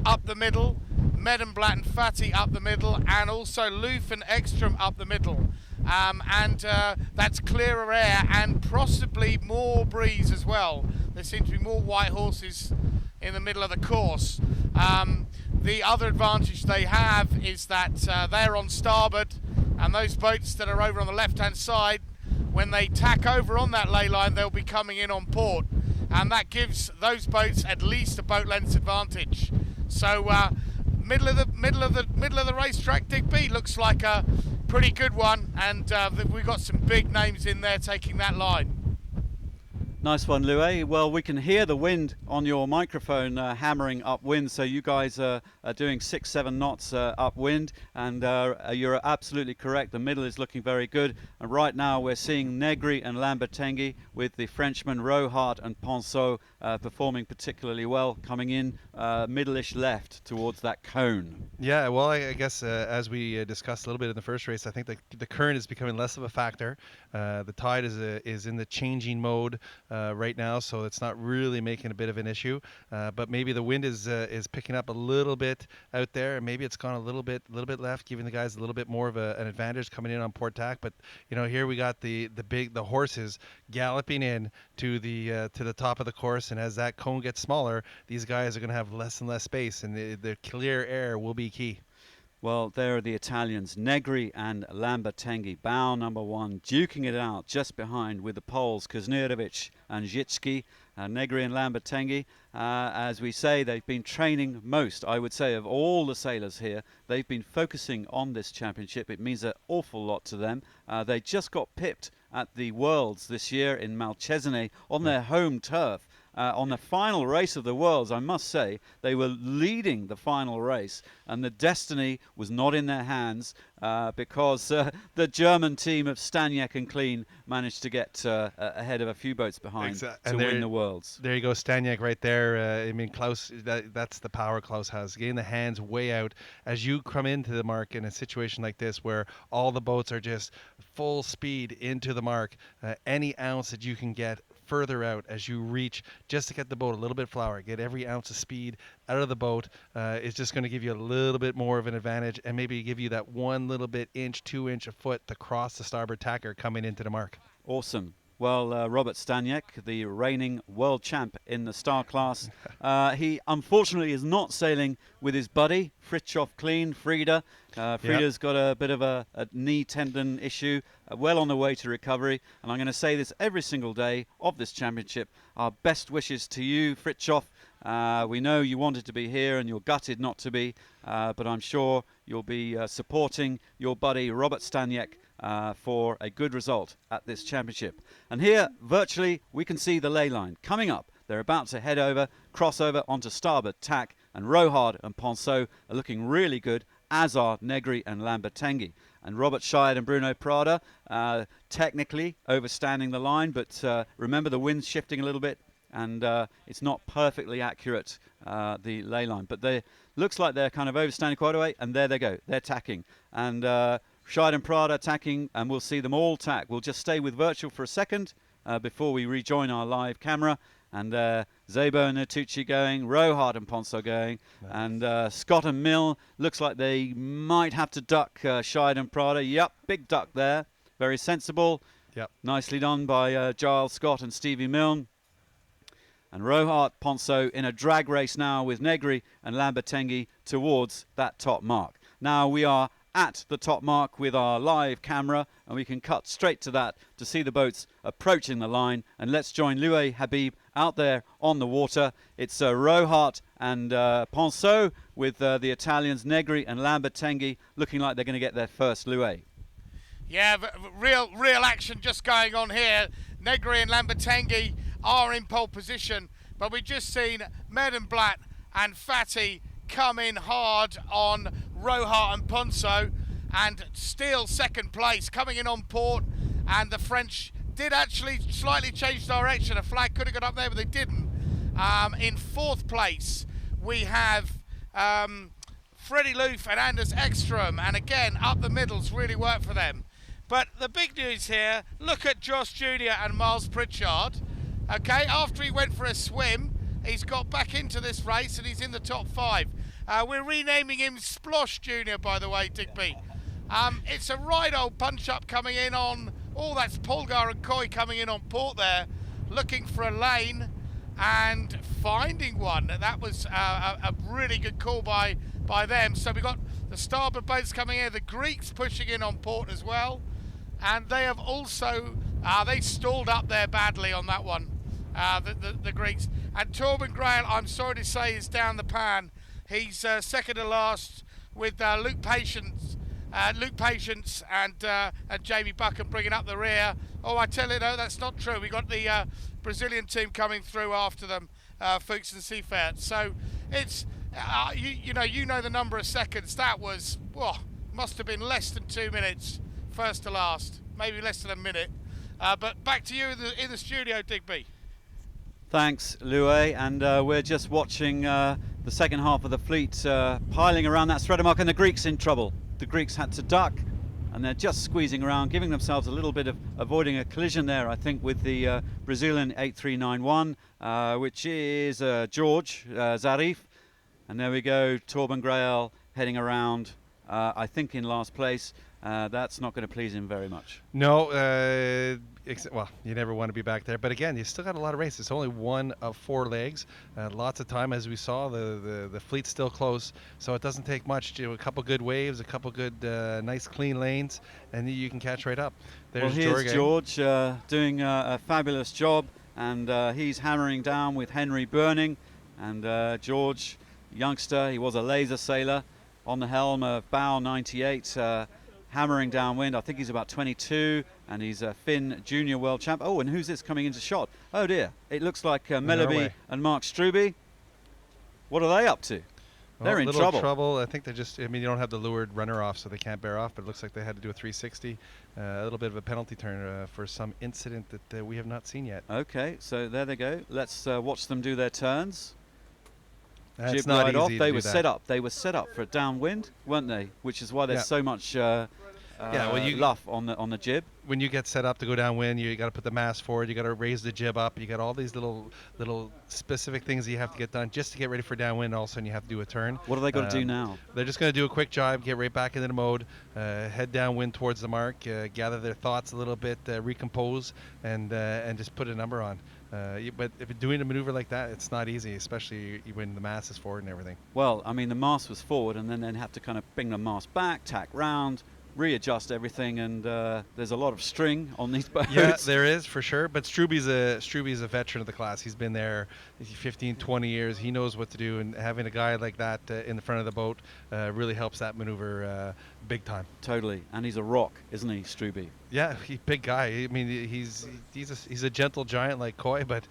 [SPEAKER 3] up the middle, Mendelblatt and Fatty up the middle, and also Loof and Ekstrom up the middle. That's clearer air and possibly more breeze as well. There seems to be more white horses in the middle of the course. The other advantage they have is that they're on starboard, and those boats that are over on the left-hand side, when they tack over on that ley line, they'll be coming in on port, and that gives those boats at least a boat length advantage. So middle of the racetrack, Digby, looks like a pretty good one, and we've got some big names in there taking that line.
[SPEAKER 1] Nice one, Loué. Well, we can hear the wind on your microphone hammering upwind, so you guys are doing 6-7 knots upwind, and you're absolutely correct. The middle is looking very good, and right now we're seeing Negri and Lambertenghi with the Frenchmen Rohart and Ponceau performing particularly well, coming in middle-ish left towards that cone.
[SPEAKER 2] Yeah, well, I guess as we discussed a little bit in the first race, I think the current is becoming less of a factor. The tide is in the changing mode. right now, so it's not really making a bit of an issue. But maybe the wind is picking up a little bit out there, and maybe it's gone a little bit left, giving the guys a little bit more of an advantage coming in on port tack. But here we got the horses galloping in to the top of the course, and as that cone gets smaller, these guys are going to have less and less space, and the clear air will be key.
[SPEAKER 1] Well, there are the Italians, Negri and Lambertenghi, bow number 1, duking it out just behind with the Poles, Kuznirovic and Zitsky. Negri and Lambertenghi, as we say, they've been training most, I would say, of all the sailors here. They've been focusing on this championship. It means an awful lot to them. They just got pipped at the Worlds this year in Malcesine on their home turf. On the final race of the Worlds, I must say, they were leading the final race, and the destiny was not in their hands because the German team of Staniek and Klein managed to get ahead of a few boats behind to win the Worlds.
[SPEAKER 2] There you go, Staniek right there. I mean, Klaus, that's the power Klaus has. Getting the hands way out as you come into the mark in a situation like this where all the boats are just full speed into the mark. Any ounce that you can get further out as you reach just to get the boat a little bit flower, get every ounce of speed out of the boat is just going to give you a little bit more of an advantage, and maybe give you that one little bit inch, 2 inch a foot to cross the starboard tacker coming into the mark.
[SPEAKER 1] Awesome. Well, Robert Staniek, the reigning world champ in the star class, he unfortunately is not sailing with his buddy, Fritjof Klein, Frida. Frida's got a bit of a knee tendon issue, well on the way to recovery. And I'm going to say this every single day of this championship. Our best wishes to you, Fritjof. We know you wanted to be here and you're gutted not to be, but I'm sure you'll be supporting your buddy, Robert Staniek, for a good result at this championship. And here, virtually, we can see the ley line coming up. They're about to head over, cross over onto starboard tack, and Rohard and Ponceau are looking really good, as are Negri and Lambertenghi. And Robert Scheid and Bruno Prada technically overstanding the line, but remember the wind's shifting a little bit, and it's not perfectly accurate, the ley line. But they looks like they're kind of overstanding quite a way, and there they go. They're tacking. And Scheid and Prada tacking, and we'll see them all tack. We'll just stay with virtual for a second before we rejoin our live camera. And Zebo and Natucci going, Rohard and Ponceau going, and Scott and Mill looks like they might have to duck Scheid and Prada. Yep, big duck there. Very sensible.
[SPEAKER 2] Yep.
[SPEAKER 1] Nicely done by Giles Scott and Stevie Milne. And Rohart Ponceau in a drag race now with Negri and Lambertenghi towards that top mark. Now we are at the top mark with our live camera, and we can cut straight to that to see the boats approaching the line. And let's join Louis Habib out there on the water. It's Rohart and Ponceau with the Italians, Negri and Lambertenghi, looking like they're going to get their first Louis.
[SPEAKER 3] Yeah, real action just going on here. Negri and Lambertenghi are in pole position, but we've just seen Medenblatt and Fatty come in hard on Rohart and Ponceau and steal second place, coming in on port. And the French did actually slightly change direction. A flag could have got up there, but they didn't. In fourth place, we have Freddie Loof and Anders Ekstrom, and again, up the middles really worked for them. But the big news here, look at Josh Jr. and Miles Pritchard. Okay, after he went for a swim, he's got back into this race and he's in the top 5. We're renaming him Splosh Jr., by the way, Digby. It's a right old punch-up coming in on... Oh, that's Polgar and Coy coming in on port there, looking for a lane and finding one. That was a really good call by them. So we've got the starboard boats coming in, the Greeks pushing in on port as well. And they have also... they stalled up there badly on that one, the Greeks. And Torben Grail, I'm sorry to say, is down the pan. He's second to last with Luke Patience and Jamie Buchan bringing up the rear. Oh, I tell you, no, that's not true. We got the Brazilian team coming through after them, Fuchs and Seifert. So it's you know the number of seconds. That was must have been less than 2 minutes, first to last, maybe less than a minute. But back to you in the studio, Digby.
[SPEAKER 1] Thanks, Louis, and we're just watching the second half of the fleet piling around that Stratomark, and the Greeks in trouble. The Greeks had to duck, and they're just squeezing around, giving themselves a little bit of avoiding a collision there, I think, with the Brazilian 8391, which is George Zarif. And there we go, Torben Grael heading around, I think in last place. That's not going to please him very much.
[SPEAKER 2] No, well, you never want to be back there. But again, you still got a lot of race. It's only one of 4 legs. Lots of time, as we saw. The fleet's still close, so it doesn't take much. A couple good waves, a couple good, nice clean lanes, and you can catch right up. There's
[SPEAKER 1] well, here's George doing a fabulous job, and he's hammering down with Henry Burning. And George, youngster, he was a laser sailor on the helm of bow 98. Hammering downwind. I think he's about 22, and he's a Finn junior world champ. Oh, and who's this coming into shot? Oh dear, it looks like Melody and Mark Struby. What are they up to? They're in
[SPEAKER 2] trouble. I think they just, I mean, you don't have the lured runner off, so they can't bear off, but it looks like they had to do a 360. A little bit of a penalty turn for some incident that we have not seen yet.
[SPEAKER 1] Okay, so there they go. Let's watch them do their turns.
[SPEAKER 2] It's not easy
[SPEAKER 1] off.
[SPEAKER 2] to
[SPEAKER 1] They
[SPEAKER 2] do
[SPEAKER 1] were
[SPEAKER 2] that.
[SPEAKER 1] set up. They were set up for a downwind, weren't they? Which is why there's so much luff on the jib.
[SPEAKER 2] When you get set up to go downwind, you got to put the mast forward. You got to raise the jib up. You got all these little specific things that you have to get done just to get ready for downwind. All of a sudden, you have to do a turn.
[SPEAKER 1] What are they going to do now?
[SPEAKER 2] They're just going to do a quick jibe, get right back into the mode, head downwind towards the mark, gather their thoughts a little bit, recompose, and just put a number on. But if you're doing a maneuver like that, it's not easy, especially when the mast is forward and everything.
[SPEAKER 1] Well, I mean, the mast was forward, and then they'd have to kind of bring the mast back, tack round, readjust everything, and there's a lot of string on these boats.
[SPEAKER 2] Yeah, there is for sure. But Struby's a veteran of the class. He's been there 15, 20 years. He knows what to do, and having a guy like that in the front of the boat really helps that maneuver big time.
[SPEAKER 1] Totally, and he's a rock, isn't he, Struby?
[SPEAKER 2] Yeah, big guy. I mean, he's a gentle giant like Coy, but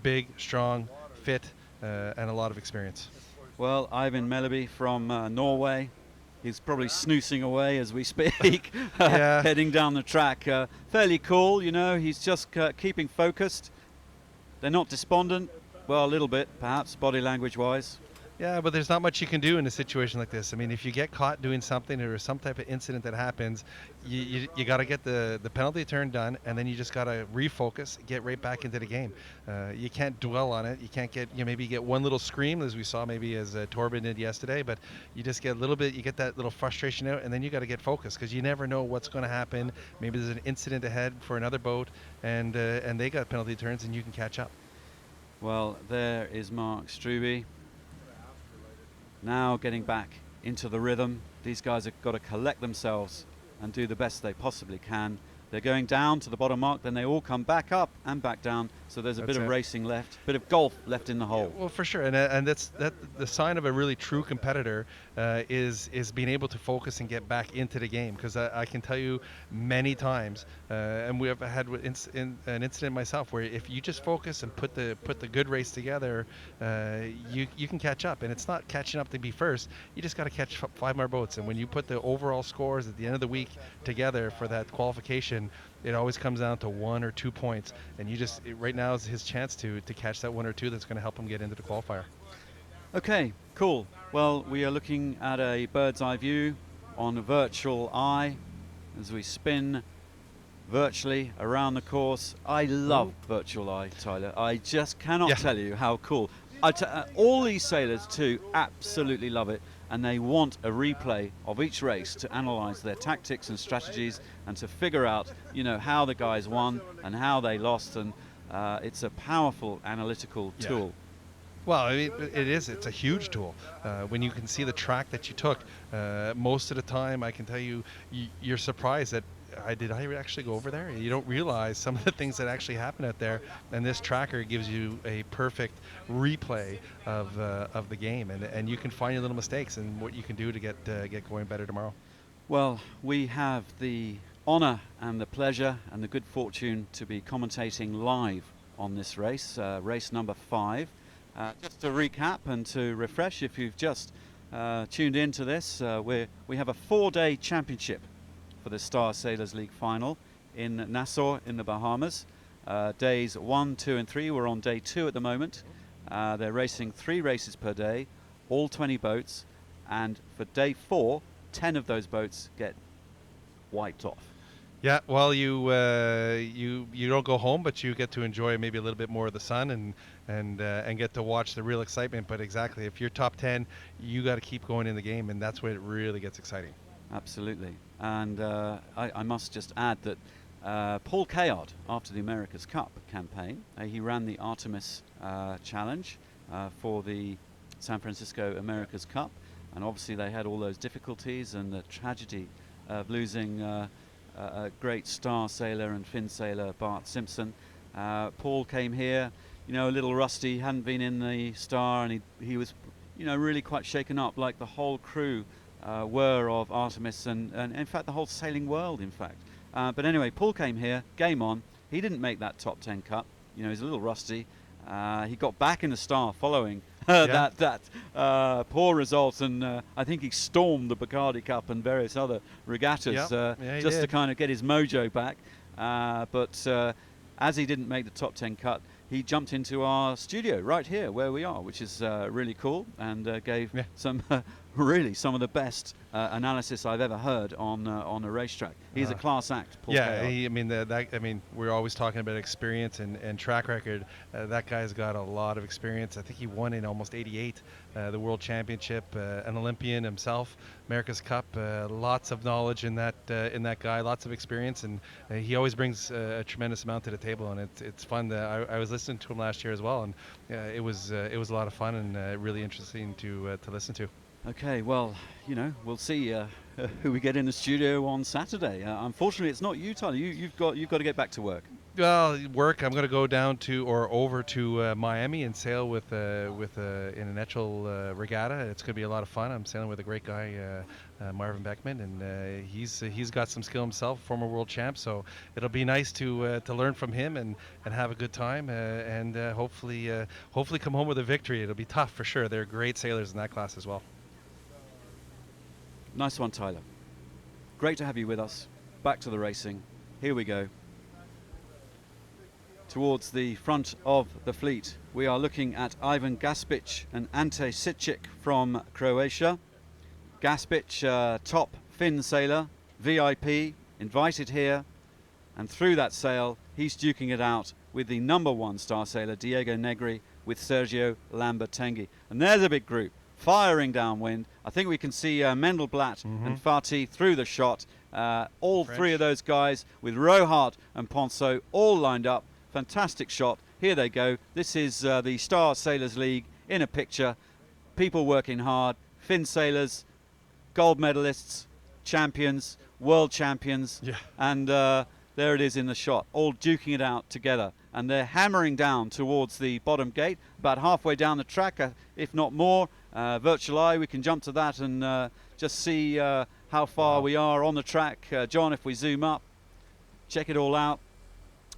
[SPEAKER 2] big, strong, fit, and a lot of experience.
[SPEAKER 1] Well, Ivan Melleby from Norway. He's probably snoozing away as we speak, heading down the track. Fairly cool, you know. He's just keeping focused. They're not despondent. Well, a little bit, perhaps, body language-wise.
[SPEAKER 2] Yeah, but there's not much you can do in a situation like this. I mean, if you get caught doing something or some type of incident that happens, you got to get the penalty turn done, and then you just got to refocus, get right back into the game. You can't dwell on it. You can't get, maybe get one little scream, as we saw maybe as Torben did yesterday, but you just get a little bit, you get that little frustration out, and then you got to get focused, because you never know what's going to happen. Maybe there's an incident ahead for another boat, and they got penalty turns, and you can catch up.
[SPEAKER 1] Well, there is Mark Struby. Now getting back into the rhythm. These guys have got to collect themselves and do the best they possibly can. They're going down to the bottom mark, then they all come back up and back down. So there's a bit of racing left, bit of golf left in the hole.
[SPEAKER 2] Yeah, well, for sure, and that's the sign of a really true competitor is being able to focus and get back into the game. Because I can tell you many times, and we have had an incident myself where if you just focus and put the good race together, you can catch up. And it's not catching up to be first. You just got to catch 5 more boats. And when you put the overall scores at the end of the week together for that qualification, it always comes down to 1 or 2 points, and right now is his chance to catch that 1 or 2 that's going to help him get into the qualifier.
[SPEAKER 1] Okay, cool. Well, we are looking at a bird's eye view on a virtual eye as we spin virtually around the course. I love virtual eye, Tyler. I just cannot tell you how cool. All these sailors too absolutely love it, and they want a replay of each race to analyze their tactics and strategies and to figure out, how the guys won and how they lost, and it's a powerful analytical tool.
[SPEAKER 2] Well, I mean, it's a huge tool. When you can see the track that you took, most of the time, I can tell you, you're surprised that did I actually go over there? You don't realize some of the things that actually happen out there, and this tracker gives you a perfect replay of the game, and you can find your little mistakes and what you can do to get going better tomorrow.
[SPEAKER 1] Well, we have the honor and the pleasure and the good fortune to be commentating live on this race, race number 5. Just to recap and to refresh, if you've just tuned into this, we have a 4-day championship for the Star Sailors League final in Nassau in the Bahamas. Days 1, 2 and 3. We're on day 2 at the moment. They're racing 3 races per day, all 20 boats, and for day 4, 10 of those boats get wiped off.
[SPEAKER 2] Yeah, well, you don't go home, but you get to enjoy maybe a little bit more of the sun and get to watch the real excitement. But exactly, if you're top 10, you got to keep going in the game, and that's when it really gets exciting.
[SPEAKER 1] Absolutely. And I must just add that Paul Kayard, after the America's Cup campaign, he ran the Artemis Challenge for the San Francisco America's Cup, and obviously they had all those difficulties and the tragedy of losing a great star sailor and fin sailor, Bart Simpson. Paul came here, a little rusty, hadn't been in the Star, and he was, really quite shaken up, like the whole crew were of Artemis, and in fact the whole sailing world, in fact. But anyway, Paul came here, game on. He didn't make that top 10 cut. He's a little rusty. He got back in the Star following that poor result, and I think he stormed the Bacardi Cup and various other regattas just to kind of get his mojo back. But as he didn't make the top 10 cut, he jumped into our studio right here where we are, which is really cool, and gave some some of the best analysis I've ever heard on a racetrack. He's a class act, Paul Kayard.
[SPEAKER 2] We're always talking about experience and track record. That guy's got a lot of experience. I think he won in almost '88 the World Championship, an Olympian himself, America's Cup. Lots of knowledge in that guy, lots of experience, and he always brings a tremendous amount to the table. And it's fun. I was listening to him last year as well, and it was a lot of fun and really interesting to listen to.
[SPEAKER 1] Okay, well, we'll see who we get in the studio on Saturday. Unfortunately, it's not you, Tyler. You've got to get back to work.
[SPEAKER 2] Well, work. I'm going to go down over to Miami and sail in an Etchell regatta. It's going to be a lot of fun. I'm sailing with a great guy, Marvin Beckman, and he's got some skill himself, former world champ. So it'll be nice to learn from him and have a good time and hopefully come home with a victory. It'll be tough for sure. They're great sailors in that class as well.
[SPEAKER 1] Nice one, Tyler. Great to have you with us. Back to the racing. Here we go. Towards the front of the fleet, we are looking at Ivan Gaspic and Ante Sitchik from Croatia. Gaspic, top Finn sailor, VIP, invited here, and through that sail, he's duking it out with the number 1 star sailor, Diego Negri, with Sergio Lambertenghi. And there's a big group, firing downwind. I think we can see Mendelblatt and Fatih through the shot. All
[SPEAKER 2] French.
[SPEAKER 1] 3 of those guys with Rohart and Ponceau all lined up. Fantastic shot. Here they go. This is the Star Sailors League in a picture. People working hard. Finn sailors, gold medalists, champions, world champions.
[SPEAKER 2] Yeah.
[SPEAKER 1] And there it is in the shot, all duking it out together. And they're hammering down towards the bottom gate, about halfway down the track, if not more. Virtual eye, we can jump to that and just see how far we are on the track. John, if we zoom up, check it all out.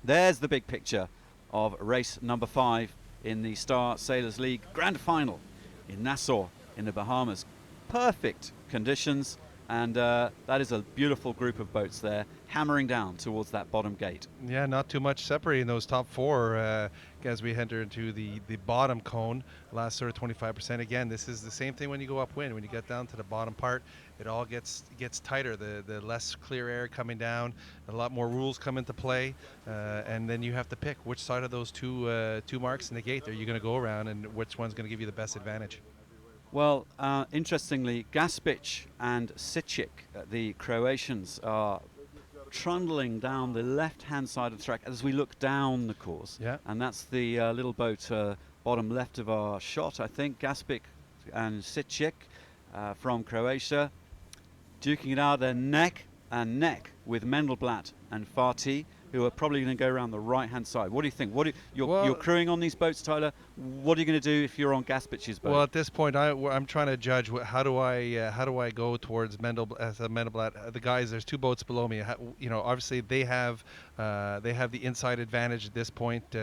[SPEAKER 1] There's the big picture of race number 5 in the Star Sailors League Grand Final in Nassau in the Bahamas. Perfect conditions, and that is a beautiful group of boats there hammering down towards that bottom gate.
[SPEAKER 2] Yeah, not too much separating those top 4 as we enter into the bottom cone, last sort of 25%. Again, this is the same thing when you go upwind. When you get down to the bottom part, it all gets tighter. The less clear air coming down, a lot more rules come into play, and then you have to pick which side of those two marks in the gate are you going to go around, and which one's going to give you the best advantage.
[SPEAKER 1] Well, interestingly, Gaspic and Sitchik, the Croatians, are trundling down the left-hand side of the track as we look down the course.
[SPEAKER 2] Yeah.
[SPEAKER 1] And that's the little boat bottom left of our shot, I think. Gaspic and Sitchik from Croatia, duking it out there neck and neck with Mendelblatt and Fatih, who are probably going to go around the right-hand side. What do you think? You're crewing on these boats, Tyler. What are you going to do if you're on Gaspic's boat?
[SPEAKER 2] Well, at this point, I'm trying to judge how do I go towards Mendelblatt. The guys, there's 2 boats below me. Obviously they have the inside advantage at this point.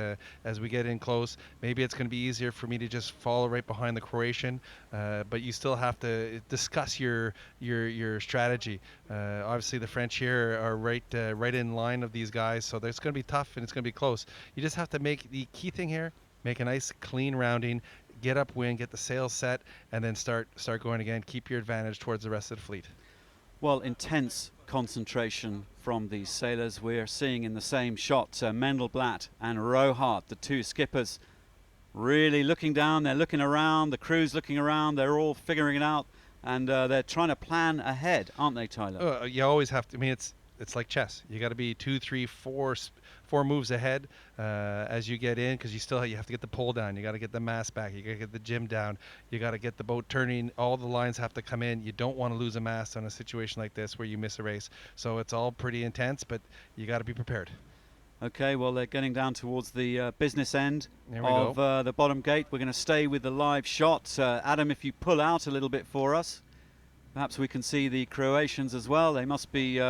[SPEAKER 2] As we get in close, maybe it's going to be easier for me to just follow right behind the Croatian. But you still have to discuss your strategy. Obviously, the French here are right in line of these guys, so it's going to be tough and it's going to be close. You just have to make the key thing here. Make a nice clean rounding, get upwind, get the sails set, and then start going again. Keep your advantage towards the rest of the fleet.
[SPEAKER 1] Well, intense concentration from these sailors. We're seeing in the same shot Mendelblatt and Rohart, the two skippers, really looking down. They're looking around, the crew's looking around, they're all figuring it out, and they're trying to plan ahead, aren't they, Tyler?
[SPEAKER 2] You always have to. I mean, it's like chess. You got to be 2, 3, 4 moves ahead as you get in, because you have to get the pole down. You got to get the mast back. You got to get the jib down. You got to get the boat turning. All the lines have to come in. You don't want to lose a mast on a situation like this where you miss a race. So it's all pretty intense, but you got to be prepared.
[SPEAKER 1] Okay, well, they're getting down towards the business end
[SPEAKER 2] There we
[SPEAKER 1] of
[SPEAKER 2] go.
[SPEAKER 1] the bottom gate. We're going to stay with the live shot. Adam, if you pull out a little bit for us, perhaps we can see the Croatians as well. They must be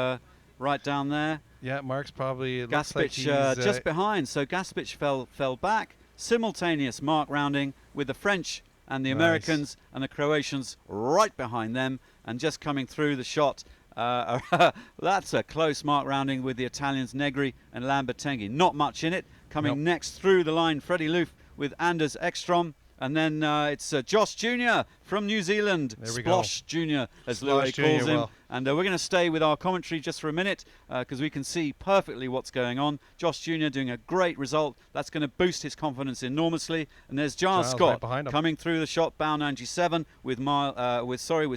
[SPEAKER 1] right down there.
[SPEAKER 2] Yeah, Mark's probably. It looks like
[SPEAKER 1] Gaspic
[SPEAKER 2] he's,
[SPEAKER 1] just behind, so Gaspic fell back. Simultaneous mark rounding with the French and the
[SPEAKER 2] Nice.
[SPEAKER 1] Americans and the Croatians right behind them, and just coming through the shot. That's a close mark rounding with the Italians Negri and Lambertenghi. Not much in it. Coming
[SPEAKER 2] Nope.
[SPEAKER 1] next through the line, Freddie Loof with Anders Ekstrom. And then it's Josh Jr. from New Zealand,
[SPEAKER 2] There we go.
[SPEAKER 1] Splosh Jr. as
[SPEAKER 2] Splosh
[SPEAKER 1] Louis
[SPEAKER 2] Jr.,
[SPEAKER 1] calls him.
[SPEAKER 2] well.
[SPEAKER 1] And we're going to stay with our commentary just for a minute because we can see perfectly what's going on. Josh Jr. doing a great result. That's going to boost his confidence enormously. And there's Giles
[SPEAKER 2] Giles
[SPEAKER 1] Scott
[SPEAKER 2] right behind him.
[SPEAKER 1] coming through the shot, bow 97 with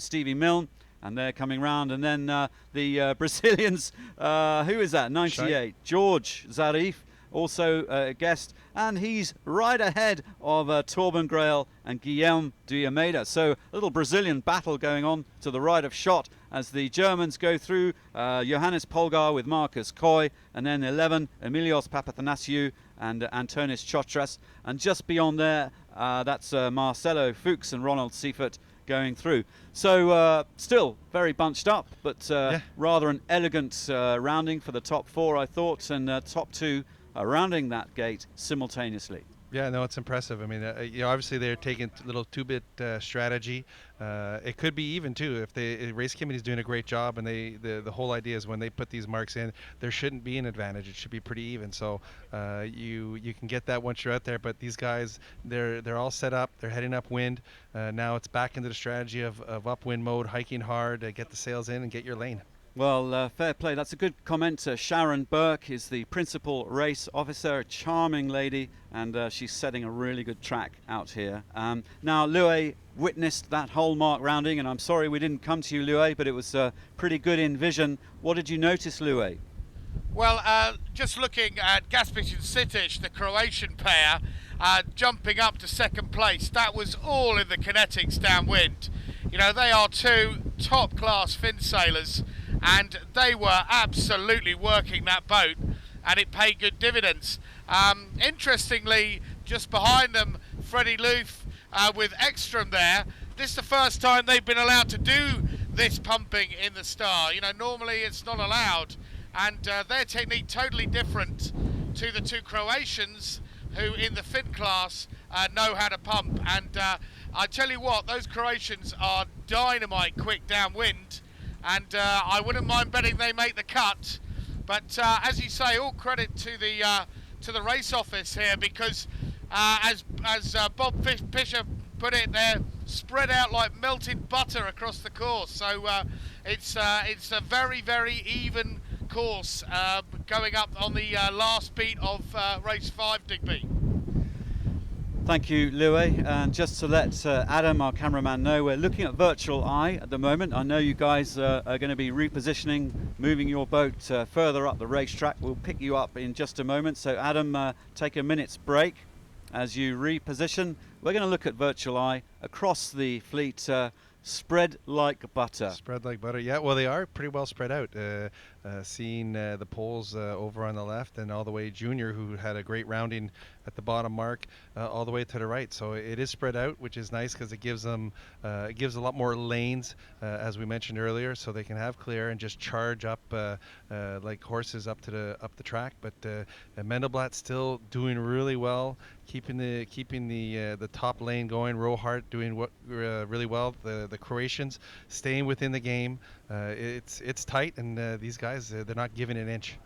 [SPEAKER 1] Stevie Milne. And they're coming round. And then the Brazilians, who is that? 98. George Zarif, also a guest. And he's right ahead of Torben Grael and Guillaume de Almeida. So a little Brazilian battle going on to the right of shot as the Germans go through. Johannes Polgar with Marcus Coy. And then 11, Emilios Papathanassiou and Antonis Chotras. And just beyond there, that's Marcelo Fuchs and Ronald Seifert going through. So still very bunched up, but rather an elegant rounding for the top four, I thought, and top two rounding that gate simultaneously.
[SPEAKER 2] Yeah, no, it's impressive. I mean, obviously they're taking a little two-bit strategy. It could be even too if the race committee's doing a great job, and the whole idea is when they put these marks in, there shouldn't be an advantage. It should be pretty even. So you can get that once you're out there. But these guys, they're all set up. They're heading upwind. Now it's back into the strategy of upwind mode, hiking hard, get the sails in and get your lane.
[SPEAKER 1] Well, fair play. That's a good comment. Sharon Burke is the principal race officer, a charming lady, and she's setting a really good track out here. Now, Louis witnessed that whole mark rounding, and I'm sorry we didn't come to you, Louis, but it was pretty good in vision. What did you notice, Louis?
[SPEAKER 3] Well, just looking at Gaspic and Sitic, the Croatian pair, jumping up to second place, that was all in the kinetics downwind. You know, they are two top-class fin sailors, and they were absolutely working that boat, and it paid good dividends. Interestingly, just behind them, Freddie Loof with Ekstrom there. This is the first time they've been allowed to do this pumping in the Star. You know, normally it's not allowed, and their technique totally different to the two Croatians, who in the fin class know how to pump. And I tell you what, those Croatians are dynamite quick downwind, and I wouldn't mind betting they make the cut. But as you say, all credit to the race office here, because as Bob Fisher put it, they're spread out like melted butter across the course. So it's a very, very even course going up on the last beat of race 5, Digby.
[SPEAKER 1] Thank you, Louis. And just to let Adam, our cameraman, know, we're looking at virtual eye at the moment. I know you guys are going to be repositioning, moving your boat further up the racetrack. We'll pick you up in just a moment. So Adam, take a minute's break as you reposition. We're going to look at virtual eye across the fleet, spread like butter.
[SPEAKER 2] Spread like butter. Yeah, well, they are pretty well spread out. Seeing the poles over on the left, and all the way Junior, who had a great rounding at the bottom mark, all the way to the right. So it is spread out, which is nice because it gives them a lot more lanes, as we mentioned earlier, so they can have clear and just charge up like horses up the track. But Mendelblatt still doing really well, keeping the top lane going. Rohart doing really well. The Croatians staying within the game. It's tight, and these guys, they're not giving an inch.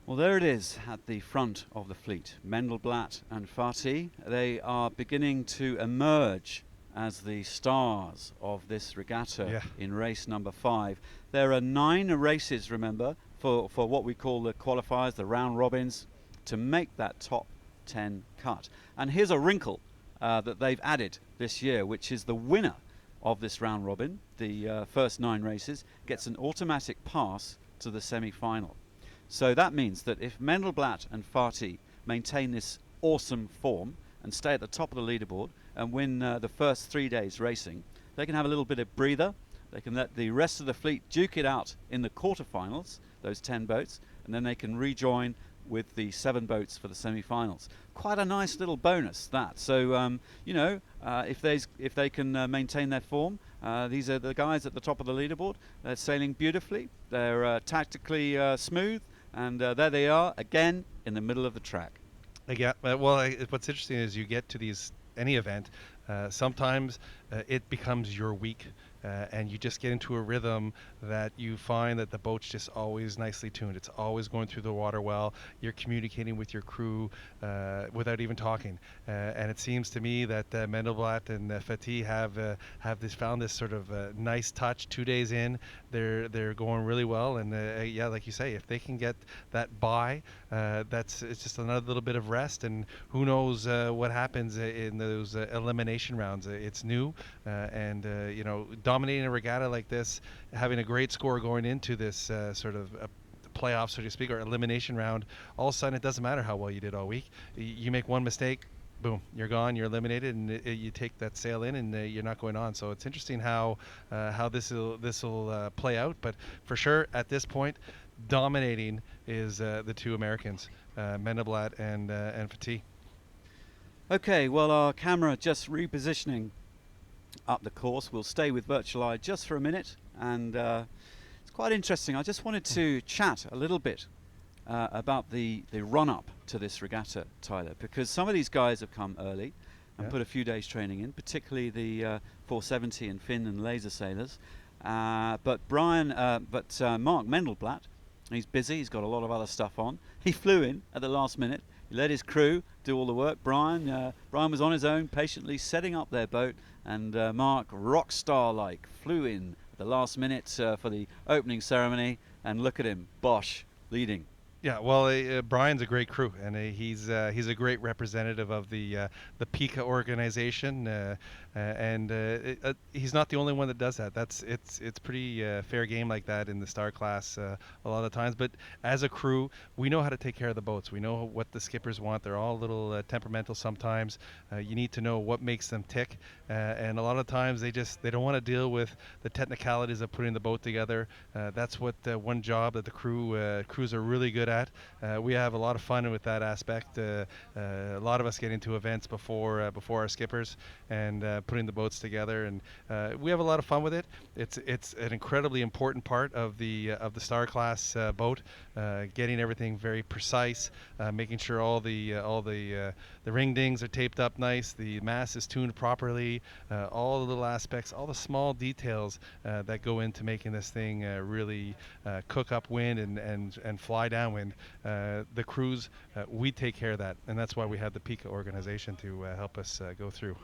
[SPEAKER 1] Well, there it is at the front of the fleet. Mendelblatt and Fatih, they are beginning to emerge as the stars of this regatta
[SPEAKER 2] Yeah.
[SPEAKER 1] in race number 5. There are 9 races, remember, for what we call the qualifiers, the round robins, to make that top 10 cut. And here's a wrinkle that they've added this year, which is the winner of this round robin, the first 9 races, gets an automatic pass to the semi-final. So that means that if Mendelblatt and Fati maintain this awesome form and stay at the top of the leaderboard and win the first 3 days racing, they can have a little bit of breather. They can let the rest of the fleet duke it out in the quarterfinals, those 10 boats, and then they can rejoin with the 7 boats for the semi-finals. Quite a nice little bonus, that. So you know, if they can maintain their form, these are the guys at the top of the leaderboard. They're sailing beautifully. They're tactically smooth, and there they are again in the middle of the track.
[SPEAKER 2] Yeah. What's interesting is you get to any event. Sometimes it becomes your week. And you just get into a rhythm that you find that the boat's just always nicely tuned. It's always going through the water well. You're communicating with your crew without even talking. And it seems to me that Mendelblatt and Fati have found this sort of nice touch. 2 days in, they're going really well. And yeah, like you say, if they can get that by, it's just another little bit of rest. And who knows what happens in those elimination rounds. It's new, and you know, dominating a regatta like this, having a great score going into this sort of playoff, so to speak, or elimination round, all of a sudden it doesn't matter how well you did all week. You make one mistake, boom, you're gone, you're eliminated, and you take that sail in, and you're not going on. So it's interesting how this will play out. But for sure, at this point, dominating is the 2 Americans, Mendelblatt and Fati.
[SPEAKER 1] Okay, well, our camera just repositioning up the course. We'll stay with Virtual Eye just for a minute, and it's quite interesting. I just wanted to chat a little bit about the run-up to this regatta, Tyler, because some of these guys have come early and put a few days training in, particularly the 470 and Finn and laser sailors. But Mark Mendelblatt, he's busy. He's got a lot of other stuff on. He flew in at the last minute. He let his crew do all the work. Brian was on his own, patiently setting up their boat, and Mark, rock star-like, flew in at the last minute for the opening ceremony, and look at him, Bosch, leading.
[SPEAKER 2] Yeah, well, Brian's a great crew, and he's a great representative of the PICA organization, and he's not the only one that does that. It's pretty fair game like that in the star class a lot of times. But as a crew, we know how to take care of the boats. We know what the skippers want. They're all a little temperamental sometimes. You need to know what makes them tick, and a lot of times they don't want to deal with the technicalities of putting the boat together. That's what one job that the crews are really good at. We have a lot of fun with that aspect. A lot of us get into events before our skippers and putting the boats together, and we have a lot of fun with it. It's an incredibly important part of the star class boat, getting everything very precise, making sure all the ring dings are taped up nice, the mast is tuned properly, all the little aspects, all the small details that go into making this thing really cook up wind and fly downwind. The crews, we take care of that, and that's why we have the PICA organization to help us go through.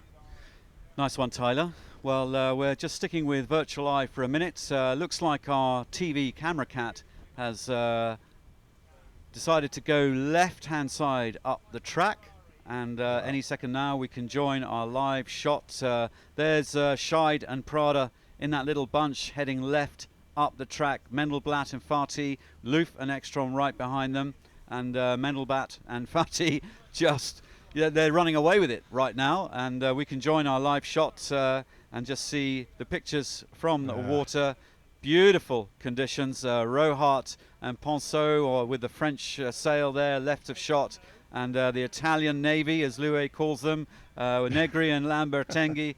[SPEAKER 1] Nice one, Tyler. Well, we're just sticking with Virtual Eye for a minute. Looks like our TV camera cat has decided to go left-hand side up the track, and any second now we can join our live shot. There's Scheid and Prada in that little bunch heading left up the track. Mendelblatt and Fati, Loof and Ekstrom right behind them, and Mendelblatt and Fati just, they're running away with it right now, and we can join our live shots and just see the pictures from the water. Beautiful conditions. Rohart and Ponceau with the French sail there, left of shot, and the Italian Navy, as Louis calls them, Negri and Lambertenghi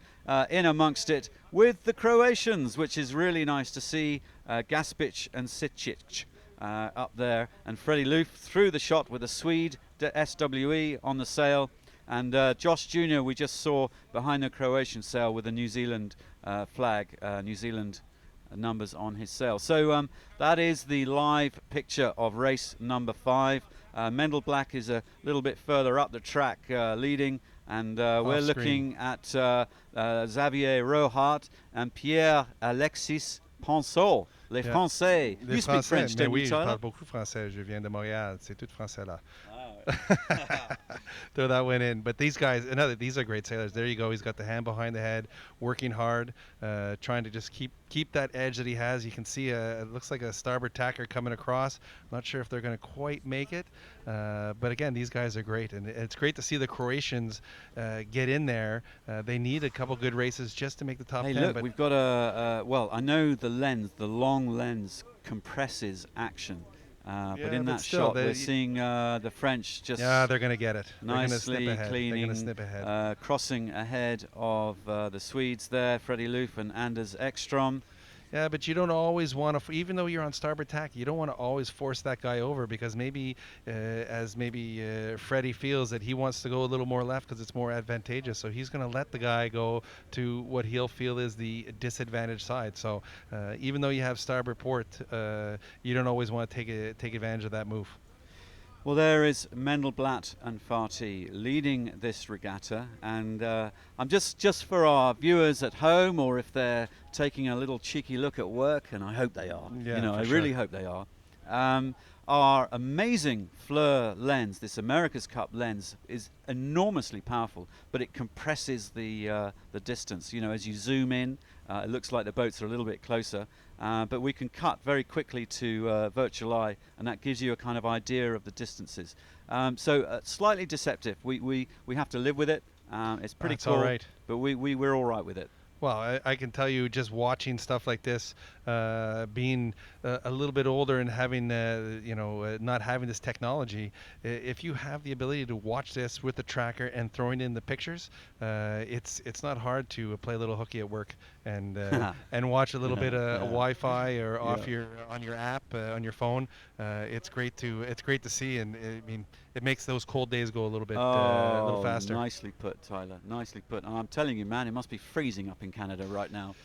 [SPEAKER 1] in amongst it, with the Croatians, which is really nice to see. Gaspic and Sicic up there, and Freddie Loof through the shot with a Swede SWE on the sail, and Josh Jr. we just saw behind the Croatian sail with the New Zealand flag, New Zealand numbers on his sail. So that is the live picture of race number 5. Mendelblatt is a little bit further up the track leading, And we're
[SPEAKER 2] Off
[SPEAKER 1] looking at Xavier Rohart and Pierre-Alexis Ponceau, les
[SPEAKER 2] Yeah.
[SPEAKER 1] Français.
[SPEAKER 2] Les
[SPEAKER 1] You speak
[SPEAKER 2] Français,
[SPEAKER 1] French,
[SPEAKER 2] mais
[SPEAKER 1] don't
[SPEAKER 2] oui,
[SPEAKER 1] you,
[SPEAKER 2] je
[SPEAKER 1] Tyler?
[SPEAKER 2] parle beaucoup français. Je viens de Montréal. C'est tout français là.
[SPEAKER 1] Ah.
[SPEAKER 2] Throw that one in. But these guys, these are great sailors. There you go. He's got the hand behind the head, working hard, trying to just keep that edge that he has. You can see it looks like a starboard tacker coming across. Not sure if they're going to quite make it. But again, these guys are great, and it's great to see the Croatians get in there. They need a couple good races just to make the top
[SPEAKER 1] Hey,
[SPEAKER 2] 10.
[SPEAKER 1] look,
[SPEAKER 2] But
[SPEAKER 1] we've got well, I know the lens, the long lens compresses action. But
[SPEAKER 2] Yeah,
[SPEAKER 1] in
[SPEAKER 2] but
[SPEAKER 1] that
[SPEAKER 2] still,
[SPEAKER 1] shot,
[SPEAKER 2] they-
[SPEAKER 1] we're seeing the French just
[SPEAKER 2] yeah, they're going to get it. They're going to snip
[SPEAKER 1] nicely
[SPEAKER 2] ahead. They're going
[SPEAKER 1] cleaning,
[SPEAKER 2] to snip ahead.
[SPEAKER 1] crossing ahead of the Swedes there, Freddie Loof and Anders Ekstrom.
[SPEAKER 2] Yeah, but you don't always want to, even though you're on starboard tack, you don't want to always force that guy over, because maybe, Freddie feels that he wants to go a little more left because it's more advantageous. So he's going to let the guy go to what he'll feel is the disadvantaged side. So even though you have starboard port, you don't always want to take advantage of that move.
[SPEAKER 1] Well, there is Mendelblatt and Farty leading this regatta, and I'm just for our viewers at home, or if they're taking a little cheeky look at work, and I hope they are.
[SPEAKER 2] Yeah,
[SPEAKER 1] you know,
[SPEAKER 2] for
[SPEAKER 1] I
[SPEAKER 2] sure.
[SPEAKER 1] really hope they are. Our amazing Fleur lens, this America's Cup lens, is enormously powerful, but it compresses the distance. You know, as you zoom in, it looks like the boats are a little bit closer. But we can cut very quickly to virtual eye, and that gives you a kind of idea of the distances. So slightly deceptive. We have to live with it. It's pretty
[SPEAKER 2] That's
[SPEAKER 1] cool,
[SPEAKER 2] all right.
[SPEAKER 1] but we're all right with it.
[SPEAKER 2] Well, I can tell you, just watching stuff like this, being a little bit older and having, not having this technology, if you have the ability to watch this with the tracker and throwing in the pictures, it's not hard to play a little hooky at work and and watch a little bit of Wi-Fi or on your app on your phone. It's great to see, and it makes those cold days go a little bit a little faster.
[SPEAKER 1] Nicely put, Tyler. Nicely put. And I'm telling you, man, it must be freezing up in Canada right now.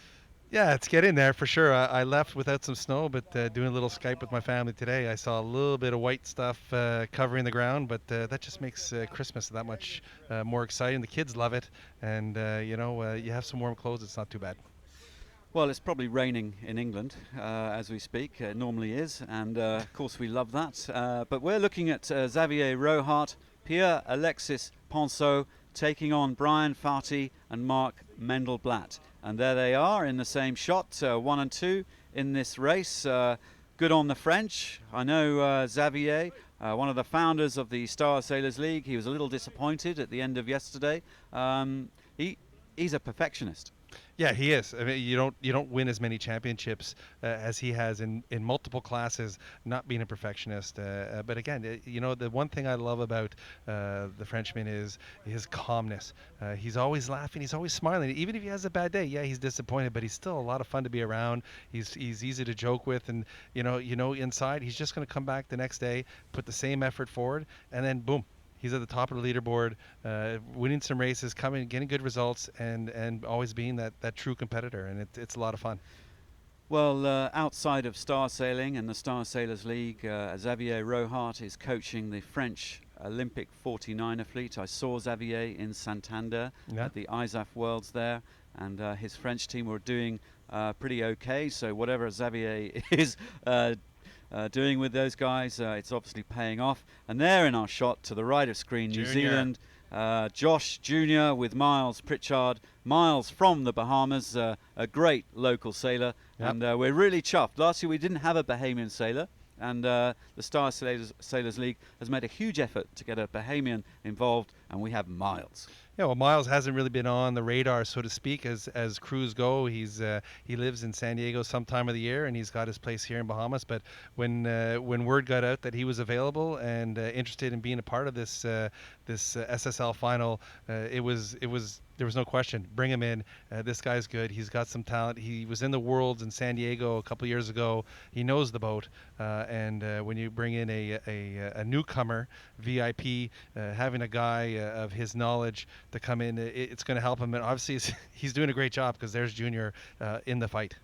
[SPEAKER 2] Yeah, it's getting there for sure. I left without some snow, but doing a little Skype with my family today, I saw a little bit of white stuff covering the ground, but that just makes Christmas that much more exciting. The kids love it, and you have some warm clothes, it's not too bad.
[SPEAKER 1] Well, it's probably raining in England as we speak. It normally is, and of course we love that. But we're looking at Xavier Rohart, Pierre-Alexis Ponceau taking on Brian Farty and Mark Mendelblatt. And there they are in the same shot, 1 and 2 in this race. Good on the French. I know Xavier, one of the founders of the Star Sailors League, he was a little disappointed at the end of yesterday. He's a perfectionist.
[SPEAKER 2] Yeah, he is. I mean, you don't win as many championships as he has in multiple classes, not being a perfectionist. But again, the one thing I love about the Frenchman is his calmness. He's always laughing. He's always smiling. Even if he has a bad day, yeah, he's disappointed, but he's still a lot of fun to be around. He's easy to joke with, and inside he's just going to come back the next day, put the same effort forward, and then boom. He's at the top of the leaderboard, winning some races, getting good results, and always being that true competitor, and it's a lot of fun.
[SPEAKER 1] Well, outside of star sailing and the Star Sailors League, Xavier Rohart is coaching the French Olympic 49er fleet. I saw Xavier in Santander at the ISAF Worlds there, and his French team were doing pretty okay. So whatever Xavier is doing with those guys, it's obviously paying off. And there in our shot to the right of screen, New Zealand, Josh Jr. with Miles Pritchard. Miles from the Bahamas, a great local sailor, and we're really chuffed. Last year we didn't have a Bahamian sailor, and the Star Sailors League has made a huge effort to get a Bahamian involved, and we have Miles.
[SPEAKER 2] Yeah, well, Miles hasn't really been on the radar, so to speak, as crews go. He lives in San Diego some time of the year, and he's got his place here in Bahamas. But when word got out that he was available and interested in being a part of this SSL final, there was no question. Bring him in. This guy's good. He's got some talent. He was in the Worlds in San Diego a couple years ago. He knows the boat. And when you bring in a newcomer, VIP, having a guy of his knowledge to come in, it's going to help him. And obviously, he's doing a great job because there's Junior in the fight.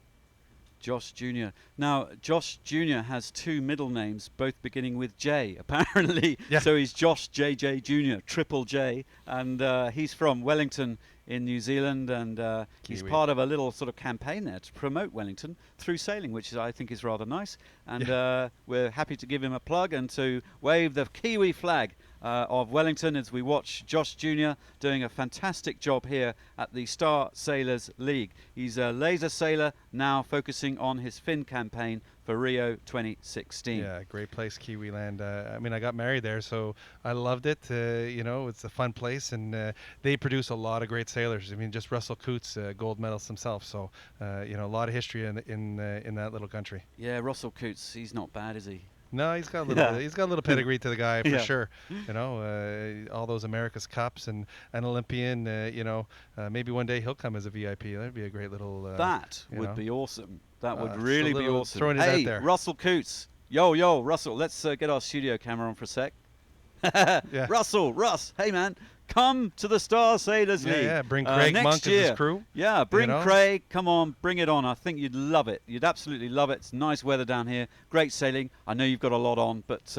[SPEAKER 1] Josh Jr. Now, Josh Jr. has two middle names, both beginning with J, apparently.
[SPEAKER 2] Yeah.
[SPEAKER 1] So he's Josh JJ Jr., Triple J. And he's from Wellington in New Zealand. And he's
[SPEAKER 2] Kiwi.
[SPEAKER 1] part of a little sort of campaign there to promote Wellington through sailing, which I think is rather nice. And we're happy to give him a plug and to wave the Kiwi flag of Wellington as we watch Josh Jr. doing a fantastic job here at the Star Sailors League. He's a laser sailor now focusing on his fin campaign for Rio 2016.
[SPEAKER 2] Yeah, great place, Kiwi Land. I mean, I got married there, so I loved it. You know, it's a fun place, and they produce a lot of great sailors. I mean, just Russell Coots, gold medalist himself. So, you know, a lot of history in that little country.
[SPEAKER 1] Yeah, Russell Coots, he's not bad, is he?
[SPEAKER 2] No, he's got a little, he's got a little pedigree to the guy for
[SPEAKER 1] Yeah.
[SPEAKER 2] sure. You know, all those America's Cups and an Olympian. You know, maybe one day he'll come as a VIP. That'd be a great little.
[SPEAKER 1] That
[SPEAKER 2] you
[SPEAKER 1] would
[SPEAKER 2] know.
[SPEAKER 1] be awesome. That would
[SPEAKER 2] Just a
[SPEAKER 1] really be
[SPEAKER 2] little
[SPEAKER 1] awesome.
[SPEAKER 2] throwing it out
[SPEAKER 1] Hey,
[SPEAKER 2] there.
[SPEAKER 1] Russell Coots. Yo, Russell, let's get our studio camera on for a sec.
[SPEAKER 2] Yeah.
[SPEAKER 1] Russ, hey man, come to the Star Sailors
[SPEAKER 2] Yeah,
[SPEAKER 1] League.
[SPEAKER 2] yeah, bring Craig
[SPEAKER 1] next
[SPEAKER 2] Monk as
[SPEAKER 1] year.
[SPEAKER 2] his crew,
[SPEAKER 1] Yeah, bring
[SPEAKER 2] know?
[SPEAKER 1] Craig. Come on, bring it on. I think you'd love it. You'd absolutely love it. It's nice weather down here. Great sailing. I know you've got a lot on, but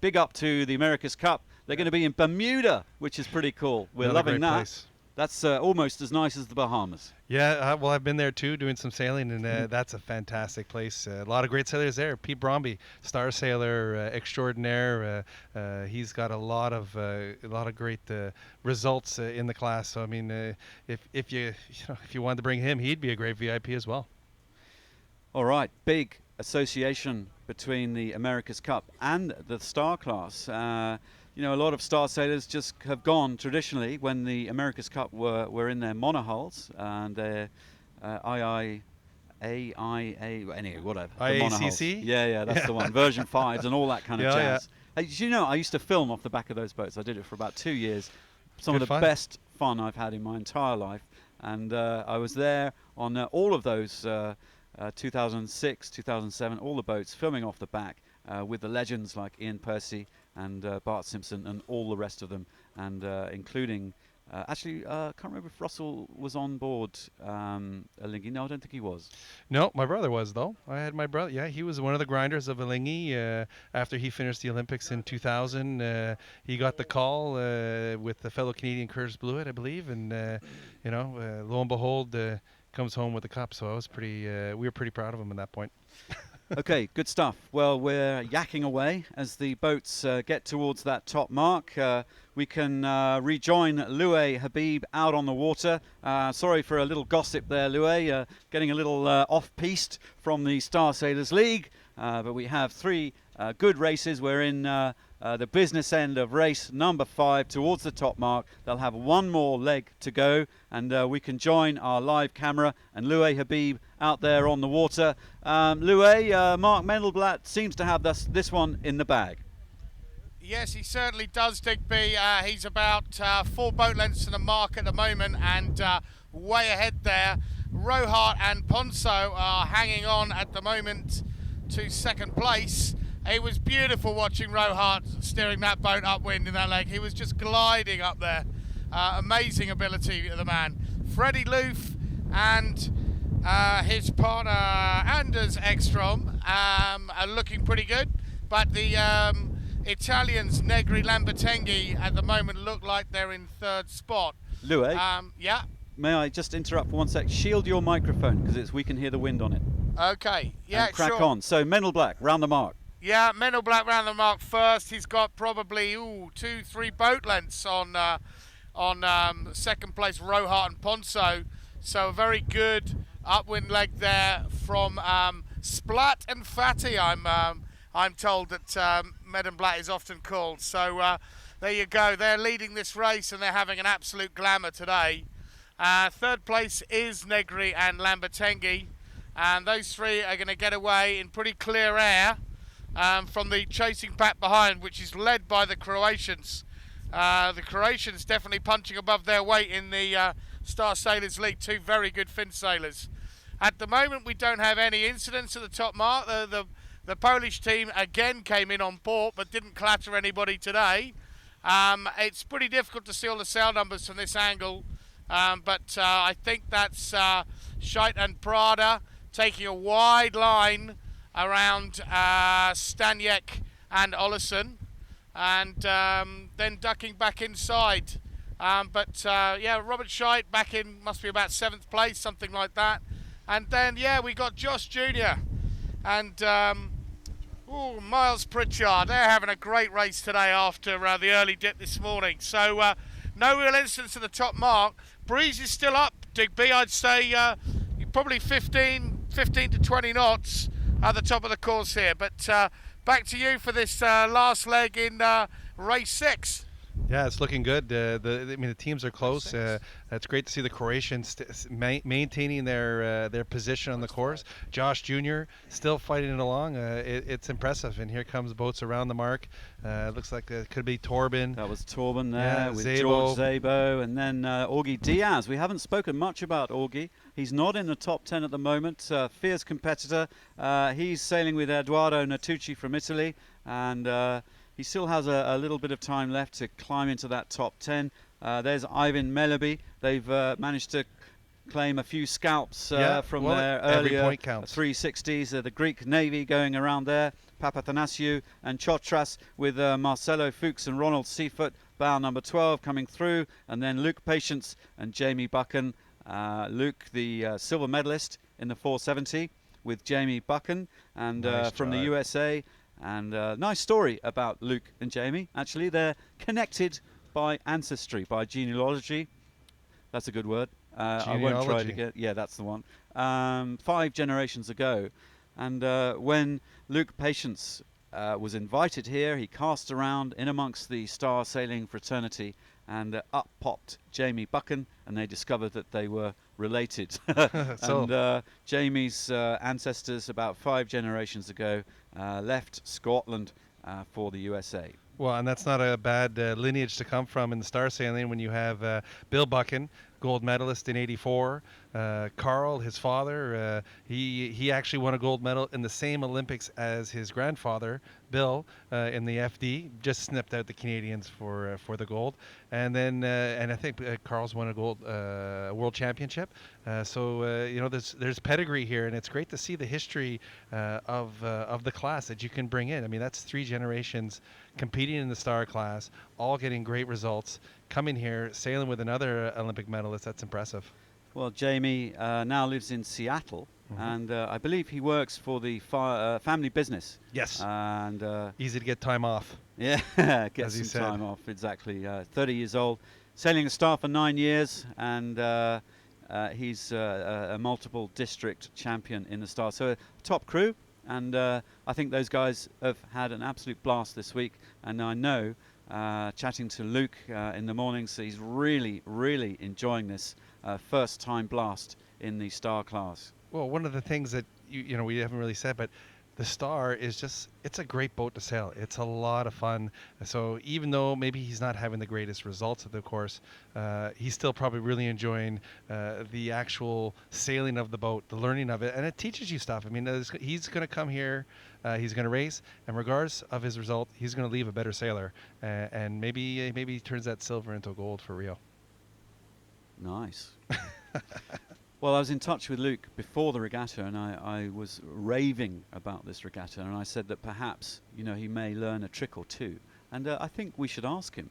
[SPEAKER 1] big up to the America's Cup. They're going to be in Bermuda, which is pretty cool. We're
[SPEAKER 2] Another
[SPEAKER 1] loving
[SPEAKER 2] great
[SPEAKER 1] that.
[SPEAKER 2] place.
[SPEAKER 1] That's almost as nice as the Bahamas.
[SPEAKER 2] Yeah, well, I've been there too, doing some sailing, and that's a fantastic place. A lot of great sailors there. Pete Bromby, star sailor extraordinaire. He's got a lot of great results in the class. So I mean, if you wanted to bring him, he'd be a great VIP as well.
[SPEAKER 1] All right, big association between the America's Cup and the Star class. You know, a lot of Star sailors just have gone traditionally when the America's Cup were in their monohulls and their anyway, whatever. the monohulls.
[SPEAKER 2] IACC?
[SPEAKER 1] Yeah, that's the one. Version 5s and all that kind of
[SPEAKER 2] Yeah,
[SPEAKER 1] jazz. Hey, did you know, I used to film off the back of those boats. I did it for about 2 years. Some
[SPEAKER 2] Good
[SPEAKER 1] of the
[SPEAKER 2] fun.
[SPEAKER 1] best fun I've had in my entire life. And I was there on all of those 2006, 2007, all the boats, filming off the back with the legends like Ian Percy and Bart Simpson and all the rest of them, and including, actually, I can't remember if Russell was on board Alinghi. No, I don't think he was.
[SPEAKER 2] No, my brother was though. I had my brother. Yeah, he was one of the grinders of Alinghi. After he finished the Olympics in 2000, he got the call with the fellow Canadian Curtis Blewett, I believe, and you know, lo and behold, comes home with the cup. So I was pretty. We were pretty proud of him at that point.
[SPEAKER 1] Okay, good stuff. Well, we're yakking away as the boats get towards that top mark. We can rejoin Loué Habib out on the water. Sorry for a little gossip there, Loué, getting a little off-piste from the Star Sailors League. But we have three good races. We're in the business end of race number 5 towards the top mark. They'll have one more leg to go, and we can join our live camera and Loué Habib out there on the water. Loué, Mark Mendelblatt seems to have this one in the bag.
[SPEAKER 3] Yes, he certainly does, Digby. He's about 4 boat lengths to the mark at the moment, and way ahead there. Rohart and Ponso are hanging on at the moment to second place. It was beautiful watching Rohart steering that boat upwind in that leg. He was just gliding up there. Amazing ability of the man. Freddie Loof and his partner Anders Ekstrom are looking pretty good, but the Italians Negri Lambertenghi at the moment look like they're in 3rd spot.
[SPEAKER 1] Loué,
[SPEAKER 3] Yeah.
[SPEAKER 1] may I just interrupt for 1 sec? Shield your microphone because we can hear the wind on it.
[SPEAKER 3] Okay. Yeah.
[SPEAKER 1] And crack
[SPEAKER 3] sure.
[SPEAKER 1] on. So Mendelblatt, round the mark.
[SPEAKER 3] Yeah, Mendelblatt round the mark first. He's got probably 2-3 boat lengths on second place Rohart and Ponso. So a very good upwind leg there from Splat and Fatty. I'm told that Mendelblatt is often called. So there you go. They're leading this race and they're having an absolute glamour today. 3rd place is Negri and Lambertenghi, and those three are going to get away in pretty clear air from the chasing pack behind, which is led by the Croatians. The Croatians definitely punching above their weight in the Star Sailors League. 2 very good Finn sailors. At the moment, we don't have any incidents at the top mark. The Polish team again came in on port, but didn't clatter anybody today. It's pretty difficult to see all the sail numbers from this angle, but I think that's Scheidt and Prada taking a wide line around Staniek and Ollison, and then ducking back inside. Yeah, Robert Scheidt back in, must be about 7th place, something like that. And then, yeah, we got Josh Jr. and Miles Pritchard. They're having a great race today after the early dip this morning. So no real instance to the top mark. Breeze is still up, Digby. I'd say probably 15 to 20 knots at the top of the course here. But back to you for this last leg in race 6.
[SPEAKER 2] Yeah, it's looking good. The teams are close. It's great to see the Croatians maintaining their position on the course. Josh Jr. still fighting it along. It's impressive. And here comes boats around the mark. Looks like it could be Torben.
[SPEAKER 1] That was Torben there with
[SPEAKER 2] Szabo.
[SPEAKER 1] George Szabo, and then Augie Diaz. We haven't spoken much about Augie. He's not in the top 10 at the moment. Fierce competitor. He's sailing with Edoardo Natucci from Italy, and he still has a little bit of time left to climb into that top 10. There's Ivan Melaby. They've managed to claim a few scalps from their earlier 360s. The Greek Navy going around there. Papathanasiou and Chotras with Marcelo Fuchs and Ronald Seafoot, bow number 12 coming through. And then Luke Patience and Jamie Buchan. Luke, the silver medalist in the 470 with Jamie Buchan, and from the USA. And nice story about Luke and Jamie. Actually, they're connected by ancestry, by genealogy. That's a good word. I won't try to get. Yeah, that's the one. 5 generations ago, and when Luke Patience was invited here, he cast around in amongst the star sailing fraternity, and up popped Jamie Buchan, and they discovered that they were related. And Jamie's ancestors, about 5 generations ago, left Scotland for the USA.
[SPEAKER 2] Well, and that's not a bad lineage to come from in the star sailing when you have Bill Buchan, gold medalist in '84. Carl, his father, he actually won a gold medal in the same Olympics as his grandfather, Bill, in the FD. Just snipped out the Canadians for the gold. And then and I think Carl's won a gold world championship. So there's pedigree here, and it's great to see the history of the class that you can bring in. I mean, that's 3 generations competing in the star class, all getting great results. Coming here, sailing with another Olympic medalist, that's impressive.
[SPEAKER 1] Well, Jamie now lives in Seattle, and I believe he works for the family business.
[SPEAKER 2] Yes.
[SPEAKER 1] And
[SPEAKER 2] easy to get time off.
[SPEAKER 1] Yeah, get some time off, exactly. 30 years old, sailing a star for 9 years, and he's a multiple district champion in the star. So top crew, and I think those guys have had an absolute blast this week, and I know chatting to Luke in the mornings, he's really, really enjoying this first time blast in the star class.
[SPEAKER 2] Well, one of the things that you know we haven't really said, but the Star is just, it's a great boat to sail. It's a lot of fun. So even though maybe he's not having the greatest results of the course, he's still probably really enjoying the actual sailing of the boat, the learning of it, and it teaches you stuff. I mean, he's going to come here, he's going to race, and regardless of his result, he's going to leave a better sailor, and maybe he turns that silver into gold for Rio.
[SPEAKER 1] Nice. Well, I was in touch with Luke before the regatta, and I was raving about this regatta, and I said that perhaps, you know, he may learn a trick or two. And I think we should ask him,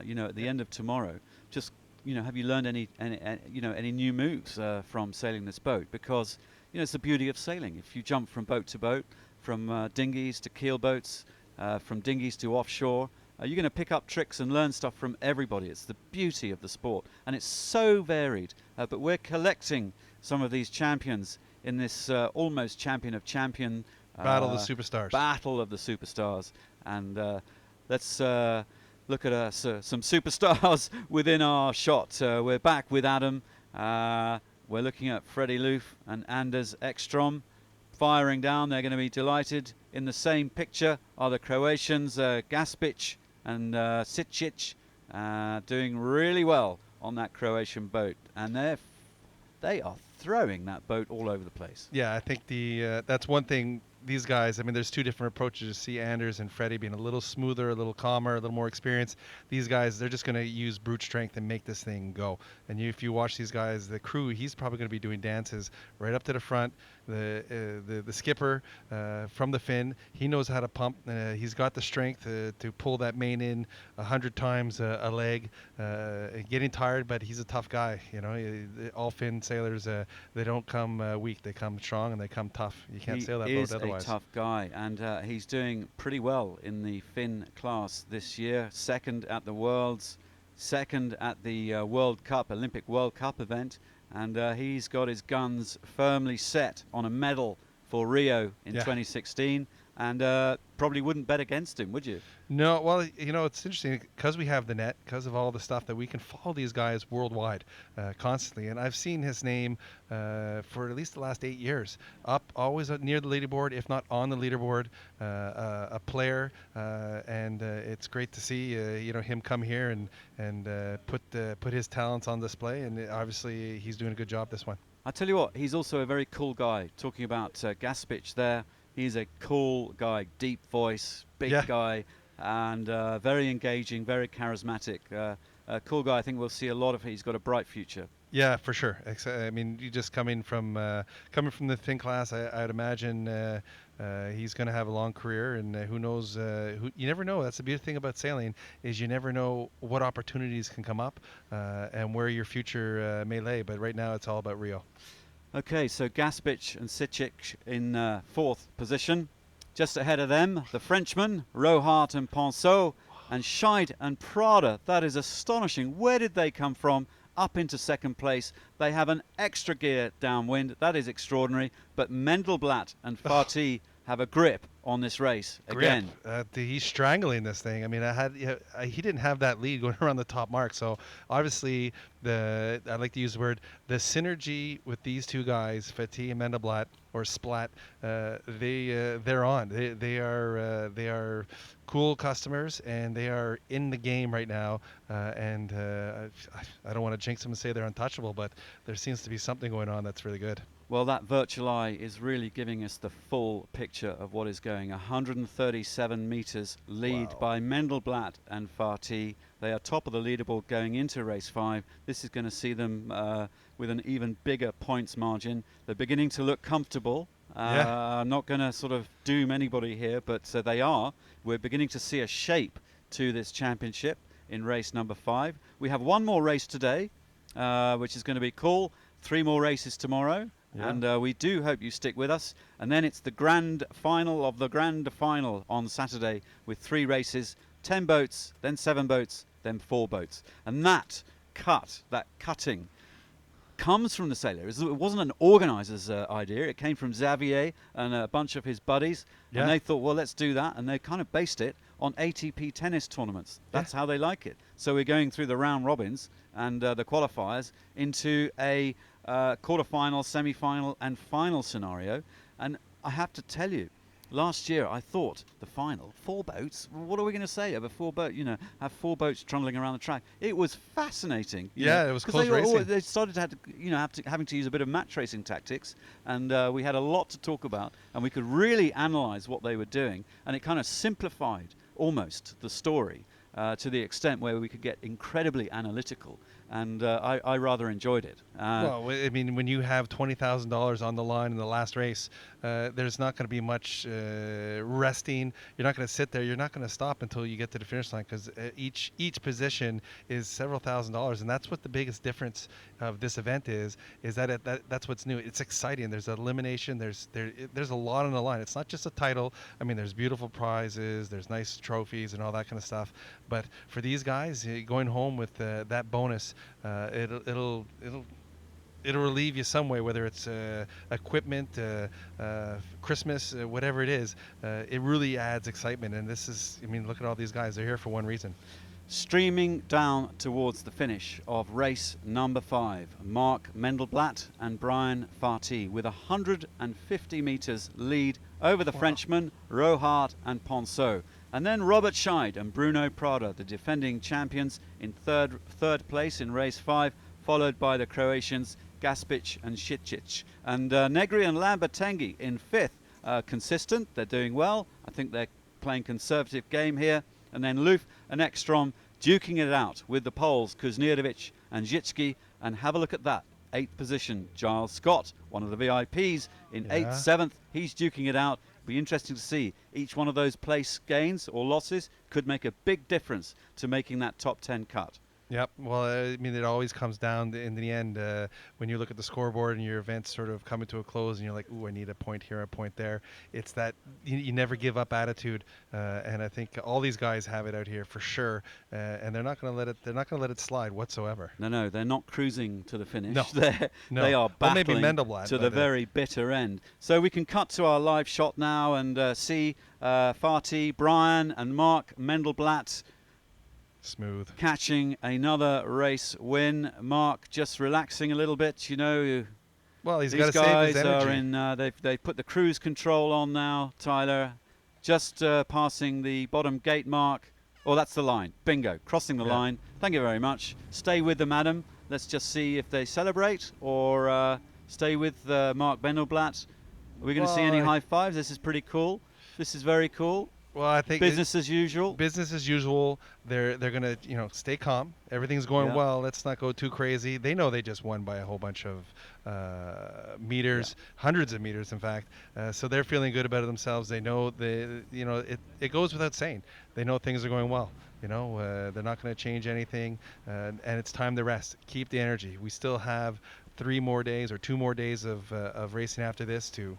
[SPEAKER 1] you know, at the end of tomorrow, just, you know, have you learned any new moves from sailing this boat? Because, you know, it's the beauty of sailing. If you jump from boat to boat, from dinghies to keel boats, from dinghies to offshore, you're going to pick up tricks and learn stuff from everybody. It's the beauty of the sport, and it's so varied. But we're collecting some of these champions in this almost champion of champion
[SPEAKER 2] Battle of the Superstars.
[SPEAKER 1] Battle of the Superstars, and let's look at some superstars within our shot. We're back with Adam. We're looking at Freddie Loof and Anders Ekstrom firing down. They're going to be delighted. In the same picture are the Croatians, Gaspic and Sicic, doing really well on that Croatian boat, and they are throwing that boat all over the place.
[SPEAKER 2] Yeah, I think that's one thing these guys, I mean, there's two different approaches. You see Anders and Freddie being a little smoother, a little calmer, a little more experienced. These guys, they're just going to use brute strength and make this thing go. And if you watch these guys, the crew, he's probably going to be doing dances right up to the front. The skipper from the fin, he knows how to pump. He's got the strength to pull that main in 100 times a leg. Getting tired, but he's a tough guy. You know, all fin sailors, they don't come weak. They come strong and they come tough. You can't sail that boat otherwise.
[SPEAKER 1] He is a tough guy, and he's doing pretty well in the fin class this year. Second at the Worlds, second at the World Cup, Olympic World Cup event, and he's got his guns firmly set on a medal for Rio in 2016, and probably wouldn't bet against him, would you?
[SPEAKER 2] No, well, you know, it's interesting because we have the net, because of all the stuff that we can follow these guys worldwide constantly. And I've seen his name for at least the last 8 years, up always near the leaderboard, if not on the leaderboard, a player. And it's great to see, you know, him come here and put his talents on display. And obviously he's doing a good job this one.
[SPEAKER 1] I tell you what, he's also a very cool guy. Talking about Gaspich there, he's a cool guy, deep voice, big guy, and very engaging, very charismatic. A cool guy. I think we'll see a lot of. He's got a bright future.
[SPEAKER 2] Yeah, for sure. I mean, you just coming from the fin class, I'd imagine he's going to have a long career, and who knows? You never know. That's the beautiful thing about sailing is you never know what opportunities can come up and where your future may lay. But right now, it's all about Rio.
[SPEAKER 1] Okay, so Gaspich and Sitchik in fourth position. Just ahead of them, the Frenchmen, Rohart and Ponceau, and Scheid and Prada. That is astonishing. Where did they come from? Up into second place. They have an extra gear downwind. That is extraordinary. But Mendelblatt and Farty have a grip on this race again.
[SPEAKER 2] He's strangling this thing. I mean, he didn't have that lead going around the top mark. So obviously, I like to use the word, the synergy with these two guys, Fatih and Mendelblatt, or Splat, they're on. They are cool customers, and they are in the game right now. And I don't want to jinx them and say they're untouchable, but there seems to be something going on that's really good.
[SPEAKER 1] Well, that virtual eye is really giving us the full picture of what is going. 137 meters lead by Mendelblatt and Farty. They are top of the leaderboard going into race 5. This is going to see them with an even bigger points margin. They're beginning to look comfortable. Not going to sort of doom anybody here, but they are. We're beginning to see a shape to this championship in race number 5. We have one more race today, which is going to be cool. 3 more races tomorrow. Yeah. And we do hope you stick with us. And then it's the grand final of the grand final on Saturday with 3 races, 10 boats, then 7 boats, then 4 boats. And that cutting, comes from the sailors. It wasn't an organizer's idea. It came from Xavier and a bunch of his buddies. Yeah. And they thought, well, let's do that. And they kind of based it on ATP tennis tournaments. That's how they like it. So we're going through the round robins and the qualifiers into a quarter-final, semi-final and final scenario. And I have to tell you, last year I thought the final, 4 boats, what are we going to say over 4 boats, have 4 boats trundling around the track. It was fascinating.
[SPEAKER 2] It was close racing.
[SPEAKER 1] They started having to use a bit of match racing tactics, and we had a lot to talk about, and we could really analyze what they were doing, and it kind of simplified almost the story to the extent where we could get incredibly analytical. And I rather enjoyed it.
[SPEAKER 2] Well, I mean, when you have $20,000 on the line in the last race, there's not going to be much resting. You're not going to sit there. You're not going to stop until you get to the finish line, because each position is several $1,000s, and that's what the biggest difference of this event is that that's what's new. It's exciting. There's elimination. There's a lot on the line. It's not just a title. I mean, there's beautiful prizes. There's nice trophies and all that kind of stuff. But for these guys, going home with that bonus, it'll relieve you some way, whether it's equipment, Christmas, whatever it is. It really adds excitement, and this is, I mean, look at all these guys. They're here for one reason.
[SPEAKER 1] Streaming down towards the finish of race number 5, Mark Mendelblatt and Brian Farty with 150 meters lead over the Frenchman, Rohart and Ponceau. And then Robert Scheid and Bruno Prada, the defending champions, in third place in race 5, followed by the Croatians Gaspich and Sitchik. And Negri and Lambertengi in 5th consistent. They're doing well. I think they're playing conservative game here. And then Loof and Ekstrom duking it out with the Poles, Kuznierovic and Zicki. And have a look at that. 8th position, Giles Scott, one of the VIPs in 8th, 7th. He's duking it out. Be interesting to see. Each one of those place gains or losses could make a big difference to making that top 10 cut.
[SPEAKER 2] Yep. Well, I mean, it always comes down in the end when you look at the scoreboard and your events sort of coming to a close, and you're like, "Ooh, I need a point here, a point there." It's that you never give up attitude, and I think all these guys have it out here for sure, and they're not going to let it. They're not going to let it slide whatsoever.
[SPEAKER 1] No, they're not cruising to the finish.
[SPEAKER 2] No. No.
[SPEAKER 1] They are
[SPEAKER 2] Well, maybe
[SPEAKER 1] battling
[SPEAKER 2] Mendelblatt,
[SPEAKER 1] to the
[SPEAKER 2] but,
[SPEAKER 1] very bitter end. So we can cut to our live shot now and see Fatih, Brian, and Mark Mendelblatt
[SPEAKER 2] Smooth.
[SPEAKER 1] catching another race win. Mark just relaxing a little bit, you know.
[SPEAKER 2] Well, he's
[SPEAKER 1] These
[SPEAKER 2] got to save his
[SPEAKER 1] guys
[SPEAKER 2] energy.
[SPEAKER 1] are in. They've put the cruise control on now, Tyler. Just passing the bottom gate mark. Oh, that's the line. Bingo. Crossing the line. Thank you very much. Stay with them, Adam. Let's just see if they celebrate or stay with Mark Mendelblatt. Are we going to see any high fives? This is pretty cool. This is very cool.
[SPEAKER 2] Well, I think
[SPEAKER 1] Business as usual.
[SPEAKER 2] Business as usual. They're gonna stay calm. Everything's going well. Let's not go too crazy. They know they just won by a whole bunch of meters, hundreds of meters, in fact. So they're feeling good about themselves. They know it goes without saying. They know things are going well. They're not going to change anything, and it's time to rest. Keep the energy. We still have 3 more days or 2 more days of racing after this to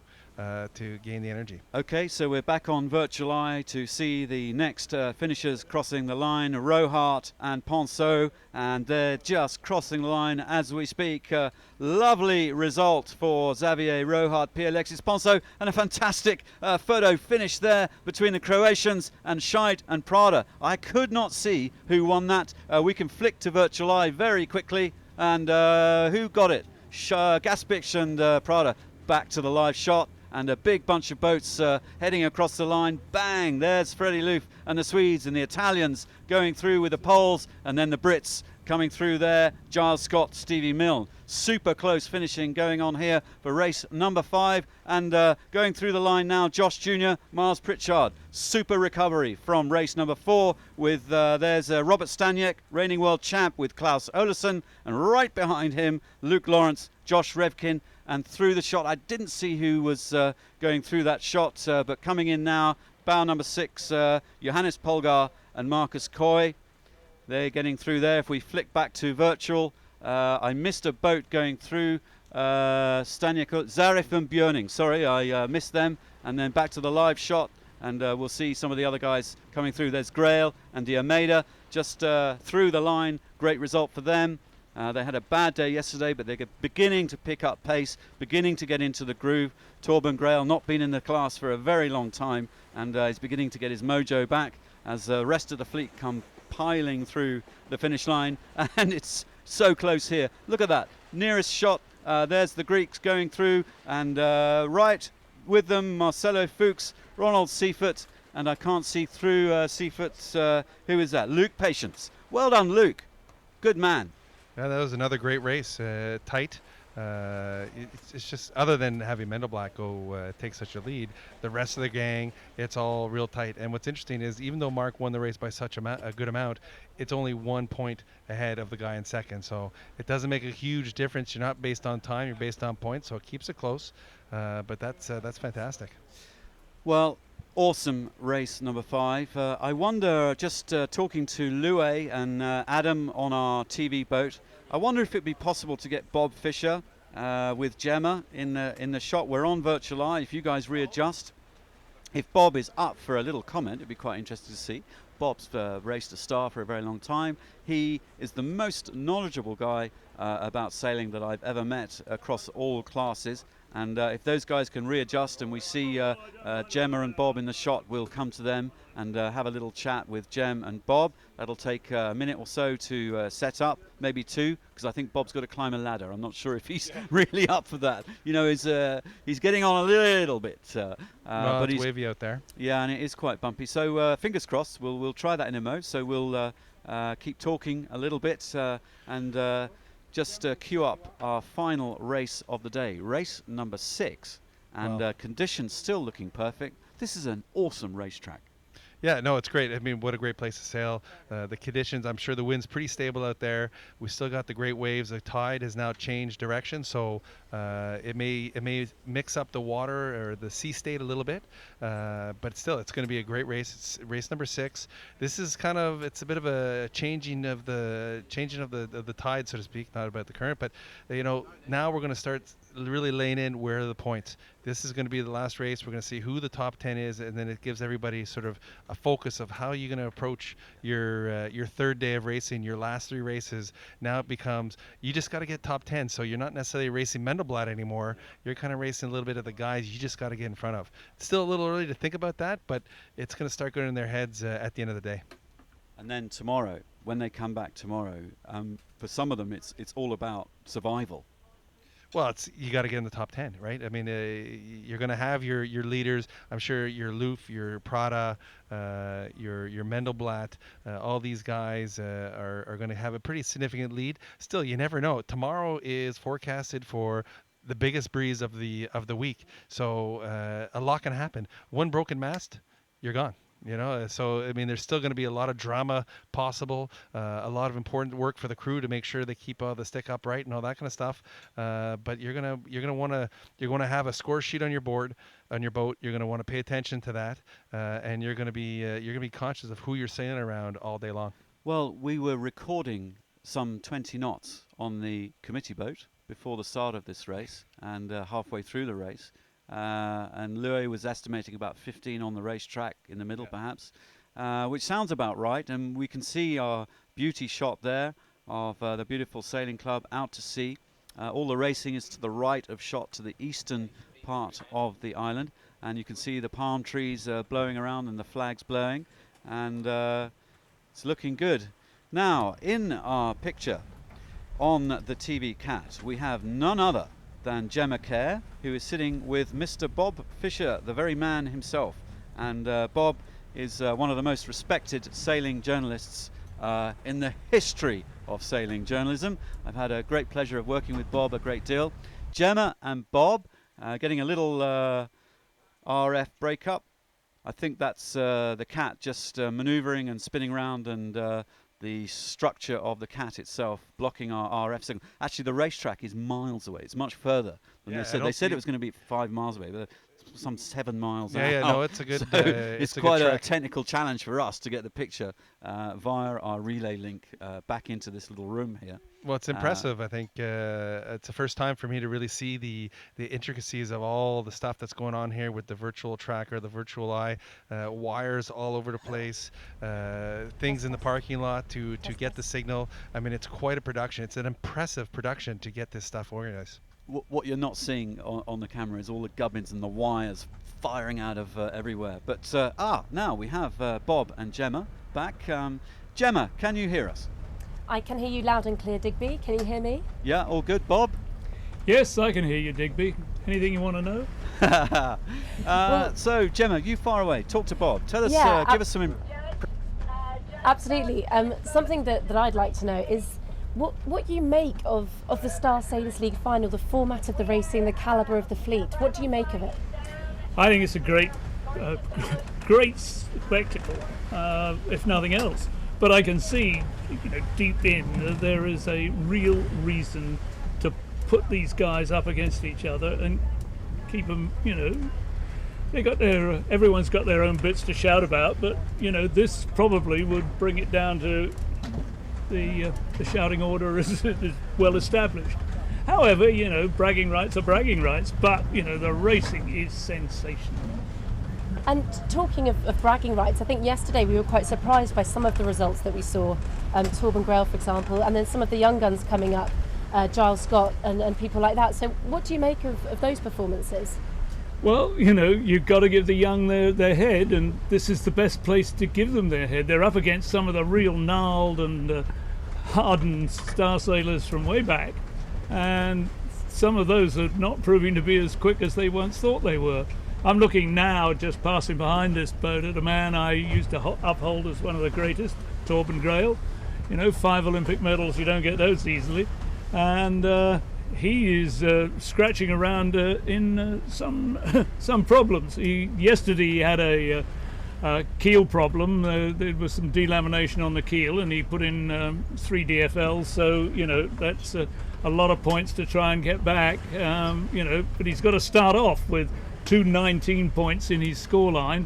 [SPEAKER 2] gain the energy.
[SPEAKER 1] Okay, so we're back on Virtual Eye to see the next finishers crossing the line, Rohart and Ponceau, and they're just crossing the line as we speak. Lovely result for Xavier Rohart, Pierre Alexis Ponceau, and a fantastic photo finish there between the Croatians and Scheid and Prada. I could not see who won that. We can flick to Virtual Eye very quickly, and who got it? Gaspic and Prada. Back to the live shot. And a big bunch of boats heading across the line. Bang! There's Freddie Loof and the Swedes and the Italians going through with the Poles, and then the Brits coming through there. Giles Scott, Stevie Milne. Super close finishing going on here for race number 5. And going through the line now, Josh Jr., Miles Pritchard. Super recovery from race number 4 with there's Robert Staniek, reigning world champ, with Klaus Olesen, and right behind him, Luke Lawrence, Josh Revkin. And through the shot, I didn't see who was going through that shot, but coming in now, bow number 6, Johannes Polgar and Marcus Coy. They're getting through there. If we flick back to virtual, I missed a boat going through. Staniak, Zarif and Björning. Sorry, I missed them. And then back to the live shot, and we'll see some of the other guys coming through. There's Grail and De Almeida just through the line. Great result for them. They had a bad day yesterday, but they're beginning to pick up pace, beginning to get into the groove. Torben Grail not been in the class for a very long time, and he's beginning to get his mojo back as the rest of the fleet come piling through the finish line. And it's so close here. Look at that. Nearest shot, there's the Greeks going through, and right with them, Marcelo Fuchs, Ronald Seifert, and I can't see through Seifert's, who is that? Luke Patience. Well done, Luke. Good man.
[SPEAKER 2] Yeah, that was another great race. Tight. It's just, other than having Mendelblatt go take such a lead, the rest of the gang, it's all real tight. And what's interesting is, even though Mark won the race by such a good amount, it's only 1 point ahead of the guy in second. So it doesn't make a huge difference. You're not based on time, you're based on points, so it keeps it close. But that's fantastic.
[SPEAKER 1] Well, awesome race number 5. I wonder, just talking to Lue and Adam on our TV boat, I wonder if it'd be possible to get Bob Fisher with Gemma in the shot. We're on Virtual Eye. If you guys readjust, if Bob is up for a little comment, it'd be quite interesting to see. Bob's raced a star for a very long time. He is the most knowledgeable guy about sailing that I've ever met across all classes. And if those guys can readjust and we see Gemma and Bob in the shot, we'll come to them and have a little chat with Gem and Bob. That'll take a minute or so to set up, maybe 2, because I think Bob's got to climb a ladder. I'm not sure if he's really up for that. You know, he's getting on a little bit.
[SPEAKER 2] But it's wavy out there.
[SPEAKER 1] Yeah, and it is quite bumpy. So fingers crossed, we'll try that in a mo. So we'll keep talking a little bit and just queue up our final race of the day. Race number 6 and
[SPEAKER 2] Wow.
[SPEAKER 1] conditions still looking perfect. This is an awesome racetrack.
[SPEAKER 2] Yeah, no, it's great. I mean, what a great place to sail. The conditions, I'm sure the wind's pretty stable out there. We still got the great waves. The tide has now changed direction, so it may mix up the water or the sea state a little bit, but still, it's going to be a great race. It's race number 6. This is it's a bit of a changing of the tide, so to speak, not about the current, but now we're going to start really laying in where are the points. This is going to be the last race. We're going to see who the top 10 is, and then it gives everybody sort of a focus of how you're going to approach your third day of racing, your last 3 races. Now it becomes you just got to get top 10. So you're not necessarily racing Mendelblatt anymore. You're kind of racing a little bit of the guys you just got to get in front of. It's still a little early to think about that, but it's going to start going in their heads at the end of the day.
[SPEAKER 1] And then tomorrow, when they come back tomorrow, for some of them, it's all about survival.
[SPEAKER 2] Well, you got to get in the top 10, right? I mean, you're going to have your leaders. I'm sure your Loof, your Prada, your Mendelblatt, all these guys are going to have a pretty significant lead. Still, you never know. Tomorrow is forecasted for the biggest breeze of the week, so a lot can happen. One broken mast, you're gone. So I mean, there's still going to be a lot of drama possible, a lot of important work for the crew to make sure they keep the stick upright and all that kind of stuff. But you're gonna want to have a score sheet on your board, on your boat. You're gonna want to pay attention to that, and you're gonna be conscious of who you're sailing around all day long.
[SPEAKER 1] Well, we were recording some 20 knots on the committee boat before the start of this race, and halfway through the race. And Louis was estimating about 15 on the racetrack in the middle, perhaps, which sounds about right. And we can see our beauty shot there of the beautiful sailing club out to sea. All the racing is to the right of shot to the eastern part of the island. And you can see the palm trees blowing around and the flags blowing. And it's looking good. Now, in our picture on the TV Cat, we have none other than Gemma Kerr, who is sitting with Mr. Bob Fisher, the very man himself. And Bob is one of the most respected sailing journalists in the history of sailing journalism. I've had a great pleasure of working with Bob a great deal. Gemma and Bob getting a little RF breakup. I think that's the Cat just manoeuvring and spinning around, and the structure of the Cat itself blocking our RF signal. Actually, the racetrack is miles away. It's much further than they said. They said it was going to be 5 miles away, but some 7 miles out.
[SPEAKER 2] Yeah, no, it's a good.
[SPEAKER 1] So it's
[SPEAKER 2] a
[SPEAKER 1] quite
[SPEAKER 2] good
[SPEAKER 1] a
[SPEAKER 2] track.
[SPEAKER 1] technical challenge for us to get the picture via our relay link back into this little room here.
[SPEAKER 2] Well, it's impressive. I think it's the first time for me to really see the intricacies of all the stuff that's going on here with the virtual tracker, the virtual eye, wires all over the place, things in the parking lot to get the signal. I mean, it's quite a production. It's an impressive production to get this stuff organized.
[SPEAKER 1] What you're not seeing on the camera is all the gubbins and the wires firing out of everywhere. But now we have Bob and Gemma back. Gemma, can you hear us?
[SPEAKER 4] I can hear you loud and clear, Digby. Can you hear me?
[SPEAKER 1] Yeah, all good, Bob?
[SPEAKER 9] Yes, I can hear you, Digby. Anything you want to know?
[SPEAKER 1] So, Gemma, you far away. Talk to Bob. Tell us,
[SPEAKER 4] Yeah,
[SPEAKER 1] give us some...
[SPEAKER 4] Absolutely. Something that I'd like to know is what you make of the Star Sailors League final, the format of the racing, the calibre of the fleet. What do you make of it?
[SPEAKER 9] I think it's a great spectacle, if nothing else. But I can see, deep in, that there is a real reason to put these guys up against each other and keep them, everyone's got their own bits to shout about, but, this probably would bring it down to the shouting order is well established. However, bragging rights are bragging rights, but, the racing is sensational.
[SPEAKER 4] And talking of bragging rights, I think yesterday we were quite surprised by some of the results that we saw. Torben Grail, for example, and then some of the young guns coming up, Giles Scott and people like that. So what do you make of those performances?
[SPEAKER 9] Well, you've got to give the young their head, and this is the best place to give them their head. They're up against some of the real gnarled and hardened star sailors from way back, and some of those are not proving to be as quick as they once thought they were. I'm looking now, just passing behind this boat, at a man I used to uphold as one of the greatest, Torben Grail. 5 Olympic medals, you don't get those easily. And he is scratching around in some some problems. Yesterday he had a keel problem. There was some delamination on the keel, and he put in 3 DFLs. So that's a lot of points to try and get back. But he's got to start off with 219 points in his scoreline.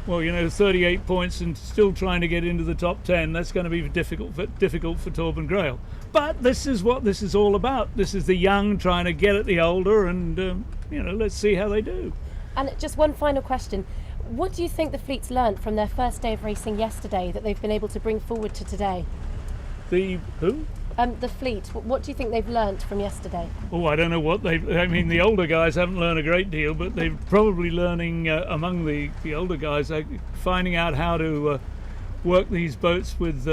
[SPEAKER 9] Well, 38 points and still trying to get into the top 10. That's going to be difficult for Torben Grail. But this is what this is all about. This is the young trying to get at the older, and let's see how they do.
[SPEAKER 4] And just one final question. What do you think the fleet's learnt from their first day of racing yesterday that they've been able to bring forward to today?
[SPEAKER 9] The who?
[SPEAKER 4] The fleet. What do you think they've learnt from yesterday?
[SPEAKER 9] Oh, I don't know what the older guys haven't learned a great deal, but they're probably learning among the older guys, finding out how to work these boats with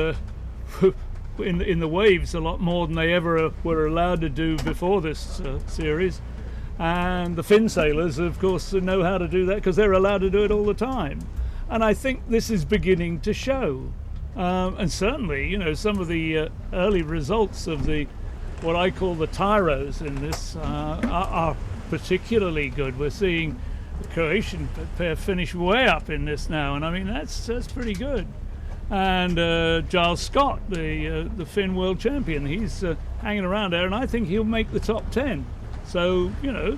[SPEAKER 9] in the waves a lot more than they ever were allowed to do before this series. And the fin sailors, of course, know how to do that because they're allowed to do it all the time. And I think this is beginning to show. And certainly, some of the early results of what I call the tyros in this are particularly good. We're seeing the Croatian pair finish way up in this now, and I mean that's pretty good. And Giles Scott, the Finn World Champion, he's hanging around there, and I think he'll make the top 10. So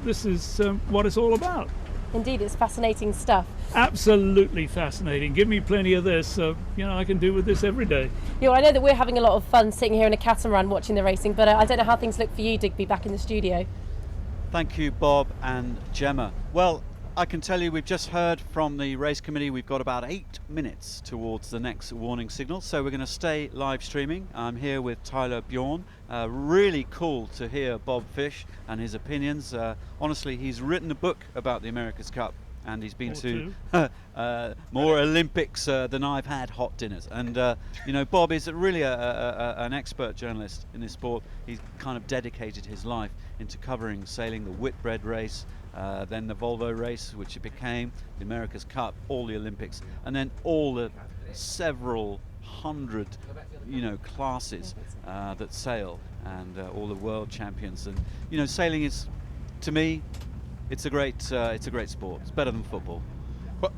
[SPEAKER 9] this is what it's all about.
[SPEAKER 4] Indeed, it's fascinating stuff.
[SPEAKER 9] Absolutely fascinating. Give me plenty of this. I can do with this every day.
[SPEAKER 4] I know that we're having a lot of fun sitting here in a catamaran watching the racing, but I don't know how things look for you, Digby, back in the studio.
[SPEAKER 1] Thank you, Bob and Gemma. Well, I can tell you we've just heard from the race committee we've got about 8 minutes towards the next warning signal, so we're going to stay live streaming. I'm here with Tyler Bjorn. Really cool to hear Bob Fish and his opinions. Honestly, he's written a book about the America's Cup, and he's been to more Olympics than I've had hot dinners. And Bob is really an expert journalist in this sport. He's kind of dedicated his life into covering sailing, the Whitbread race, then the Volvo race, which it became, the America's Cup, all the Olympics, and then all the several hundred classes that sail, and all the world champions. And sailing is, to me, it's a great sport. It's better than football.
[SPEAKER 2] Well,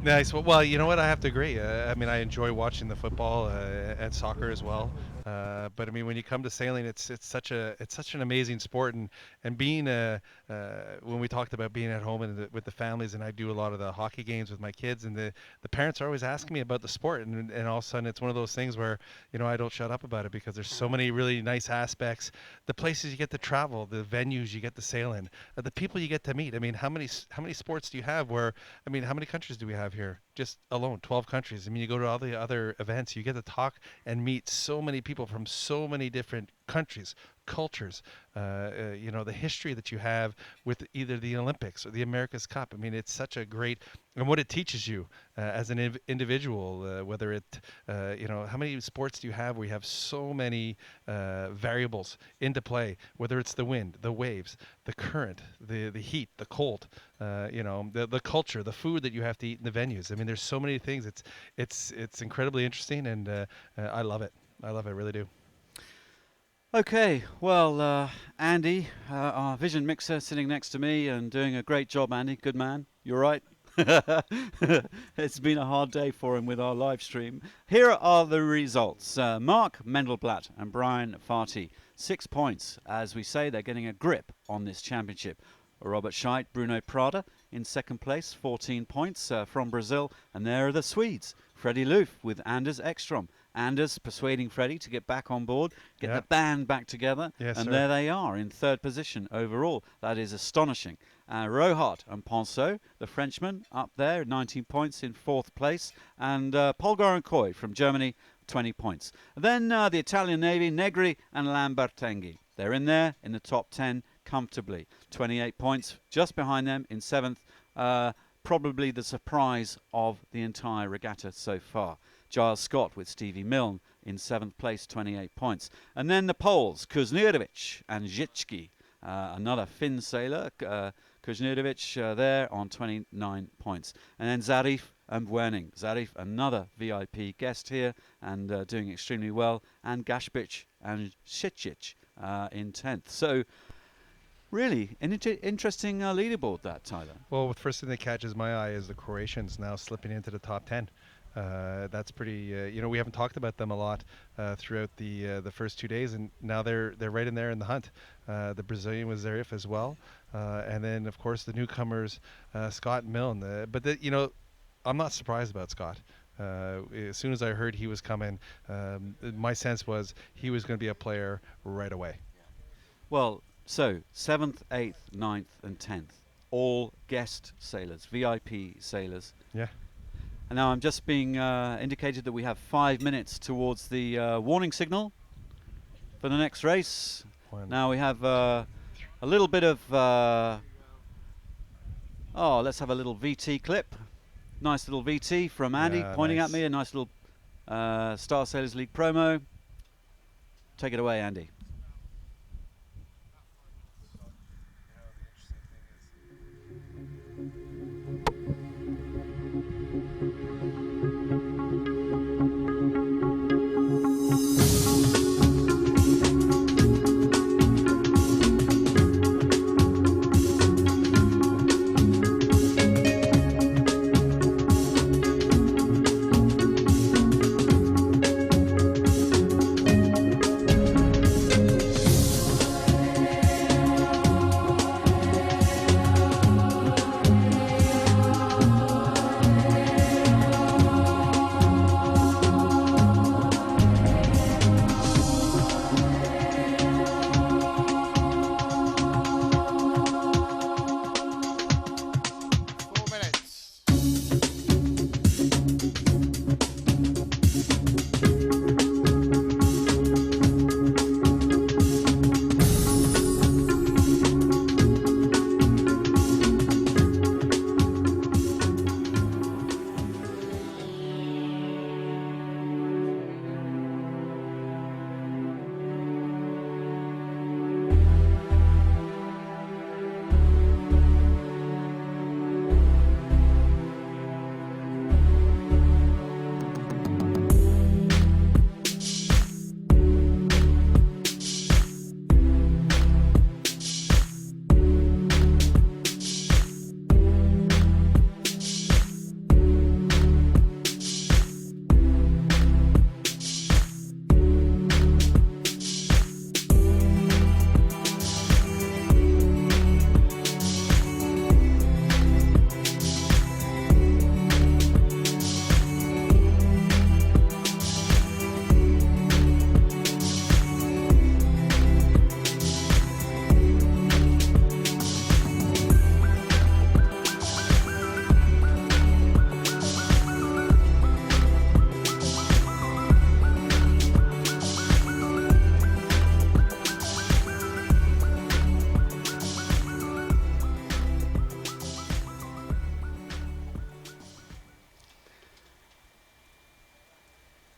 [SPEAKER 2] nice. Well, you know what? I have to agree. I mean, I enjoy watching the football and soccer as well. But I mean, when you come to sailing, it's such an amazing sport, and being when we talked about being at home and with the families, and I do a lot of the hockey games with my kids, and the parents are always asking me about the sport, and all of a sudden it's one of those things where I don't shut up about it because there's so many really nice aspects, the places you get to travel, the venues you get to sail in, the people you get to meet. I mean, how many sports do you have? How many countries do we have here? Just alone 12 countries. I mean, you go to all the other events, you get to talk and meet so many people from so many different countries, cultures, the history that you have with either the Olympics or the America's Cup. I mean, it's such a great, and what it teaches you as an individual, whether it, how many sports do you have where you have so many variables into play, whether it's the wind, the waves, the current, the heat, the cold, the culture, the food that you have to eat in the venues. I mean, there's so many things. It's incredibly interesting, and I love it. I really do.
[SPEAKER 1] Okay, well, Andy, our vision mixer, sitting next to me and doing a great job. Andy, good man. You're right. It's been a hard day for him with our live stream. Here are the results. Mark Mendelblatt and Brian Farty, 6 points. As we say, they're getting a grip on this championship. Robert Scheidt, Bruno Prada in second place, 14 points from Brazil. And there are the Swedes. Freddie Loof with Anders Ekstrom. Anders persuading Freddie to get back on board, get the band back together,
[SPEAKER 2] yes,
[SPEAKER 1] and
[SPEAKER 2] sir.
[SPEAKER 1] there they are in third position overall. That is astonishing. Rohart and Ponceau, the Frenchman, up there, 19 points in fourth place, and Polgar and Coy from Germany, 20 points. Then the Italian Navy, Negri and Lambertenghi. They're in there in the top 10 comfortably. 28 points just behind them in seventh. Probably the surprise of the entire regatta so far. Giles Scott with Stevie Milne in seventh place, 28 points. And then the Poles, Kuznierovic and Zicki, another Finn sailor, Kuznierovic there on 29 points. And then Zarif and Werning. Zarif, another VIP guest here and doing extremely well. And Gashbich and Shicic in 10th. So really an interesting leaderboard, that, Tyler.
[SPEAKER 2] Well, the first thing that catches my eye is the Croatians now slipping into the top 10. That's pretty. We haven't talked about them a lot throughout the first 2 days, and now they're right in there in the hunt. The Brazilian was there as well, and then of course the newcomers, Scott and Milne. I'm not surprised about Scott. As soon as I heard he was coming, my sense was he was going to be a player right away.
[SPEAKER 1] Well, so 7th, 8th, 9th, and 10th, all guest sailors, VIP sailors.
[SPEAKER 2] Yeah.
[SPEAKER 1] And now I'm just being indicated that we have 5 minutes towards the warning signal for the next race. Now we have a little bit of, let's have a little VT clip. Nice little VT from Andy pointing at me, a nice little Star Sailors League promo. Take it away, Andy.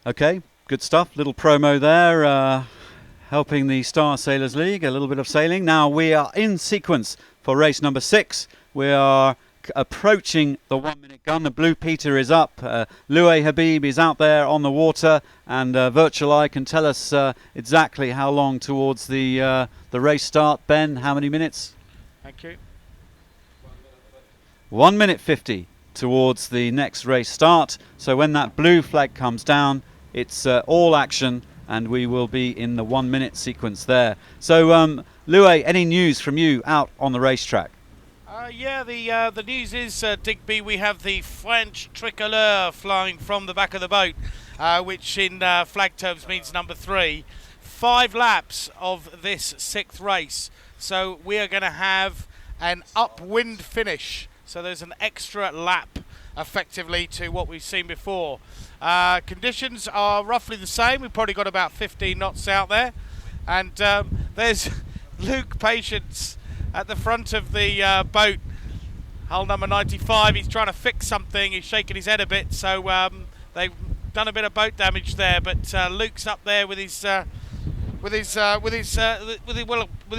[SPEAKER 1] Okay, good stuff. Little promo there, helping the Star Sailors League, a little bit of sailing. Now we are in sequence for race number 6. We are approaching the 1 minute gun. The Blue Peter is up. Louis Habib is out there on the water, and Virtual Eye can tell us exactly how long towards the race start. Ben, how many minutes?
[SPEAKER 3] Thank you.
[SPEAKER 1] 1 minute 50 towards the next race start. So when that blue flag comes down, it's all action, and we will be in the 1 minute sequence there. So Louis, any news from you out on the racetrack?
[SPEAKER 3] The news is, Digby, we have the French tricolore flying from the back of the boat, which in flag terms means number 3. 5 laps of this 6th race, so we are going to have an upwind finish. So there's an extra lap, effectively, to what we've seen before. Conditions are roughly the same. We've probably got about 15 knots out there. And there's Luke Patience at the front of the boat, hull number 95. He's trying to fix something. He's shaking his head a bit. So they've done a bit of boat damage there. But Luke's up there with his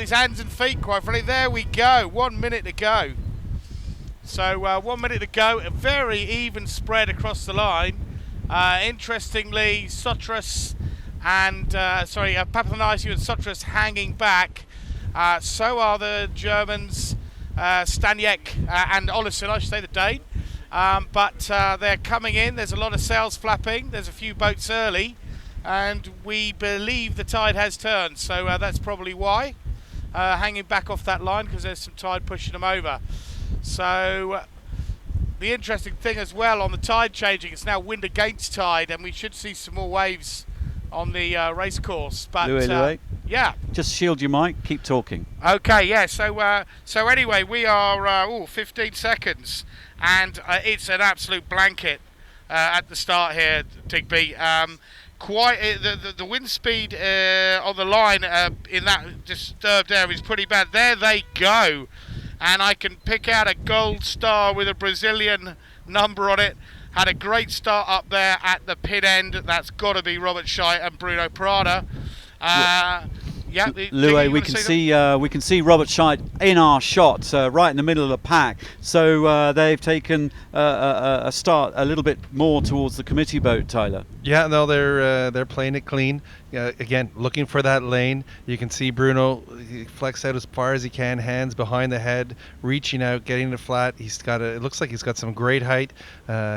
[SPEAKER 3] hands and feet, quite frankly. There we go. 1 minute to go. So 1 minute to go, a very even spread across the line. Interestingly, Sotras and Papathanasiou and Sotras hanging back. So are the Germans, Staniek and Olesen, I should say, the Dane. But they're coming in. There's a lot of sails flapping. There's a few boats early, and we believe the tide has turned. So that's probably why. Hanging back off that line because there's some tide pushing them over. So the interesting thing as well on the tide changing, it's now wind against tide, and we should see some more waves on the race course. But
[SPEAKER 1] Louis.
[SPEAKER 3] yeah,
[SPEAKER 1] Just shield your mic. Keep talking.
[SPEAKER 3] okay, yeah. So anyway, we are 15 seconds, and it's an absolute blanket at the start here, Digby. The wind speed on the line in that disturbed area is pretty bad. There they go, and I can pick out a gold star with a Brazilian number on it. Had a great start up there at the pit end. That's got to be Robert Scheidt and Bruno Prada. Yeah,
[SPEAKER 1] Louis, we can see Robert Scheidt in our shot, right in the middle of the pack. So they've taken a start a little bit more towards the committee boat, Tyler.
[SPEAKER 2] Yeah, no, they're playing it clean. Again, looking for that lane. You can see Bruno flex out as far as he can, hands behind the head, reaching out, getting it flat. It looks like he's got some great height,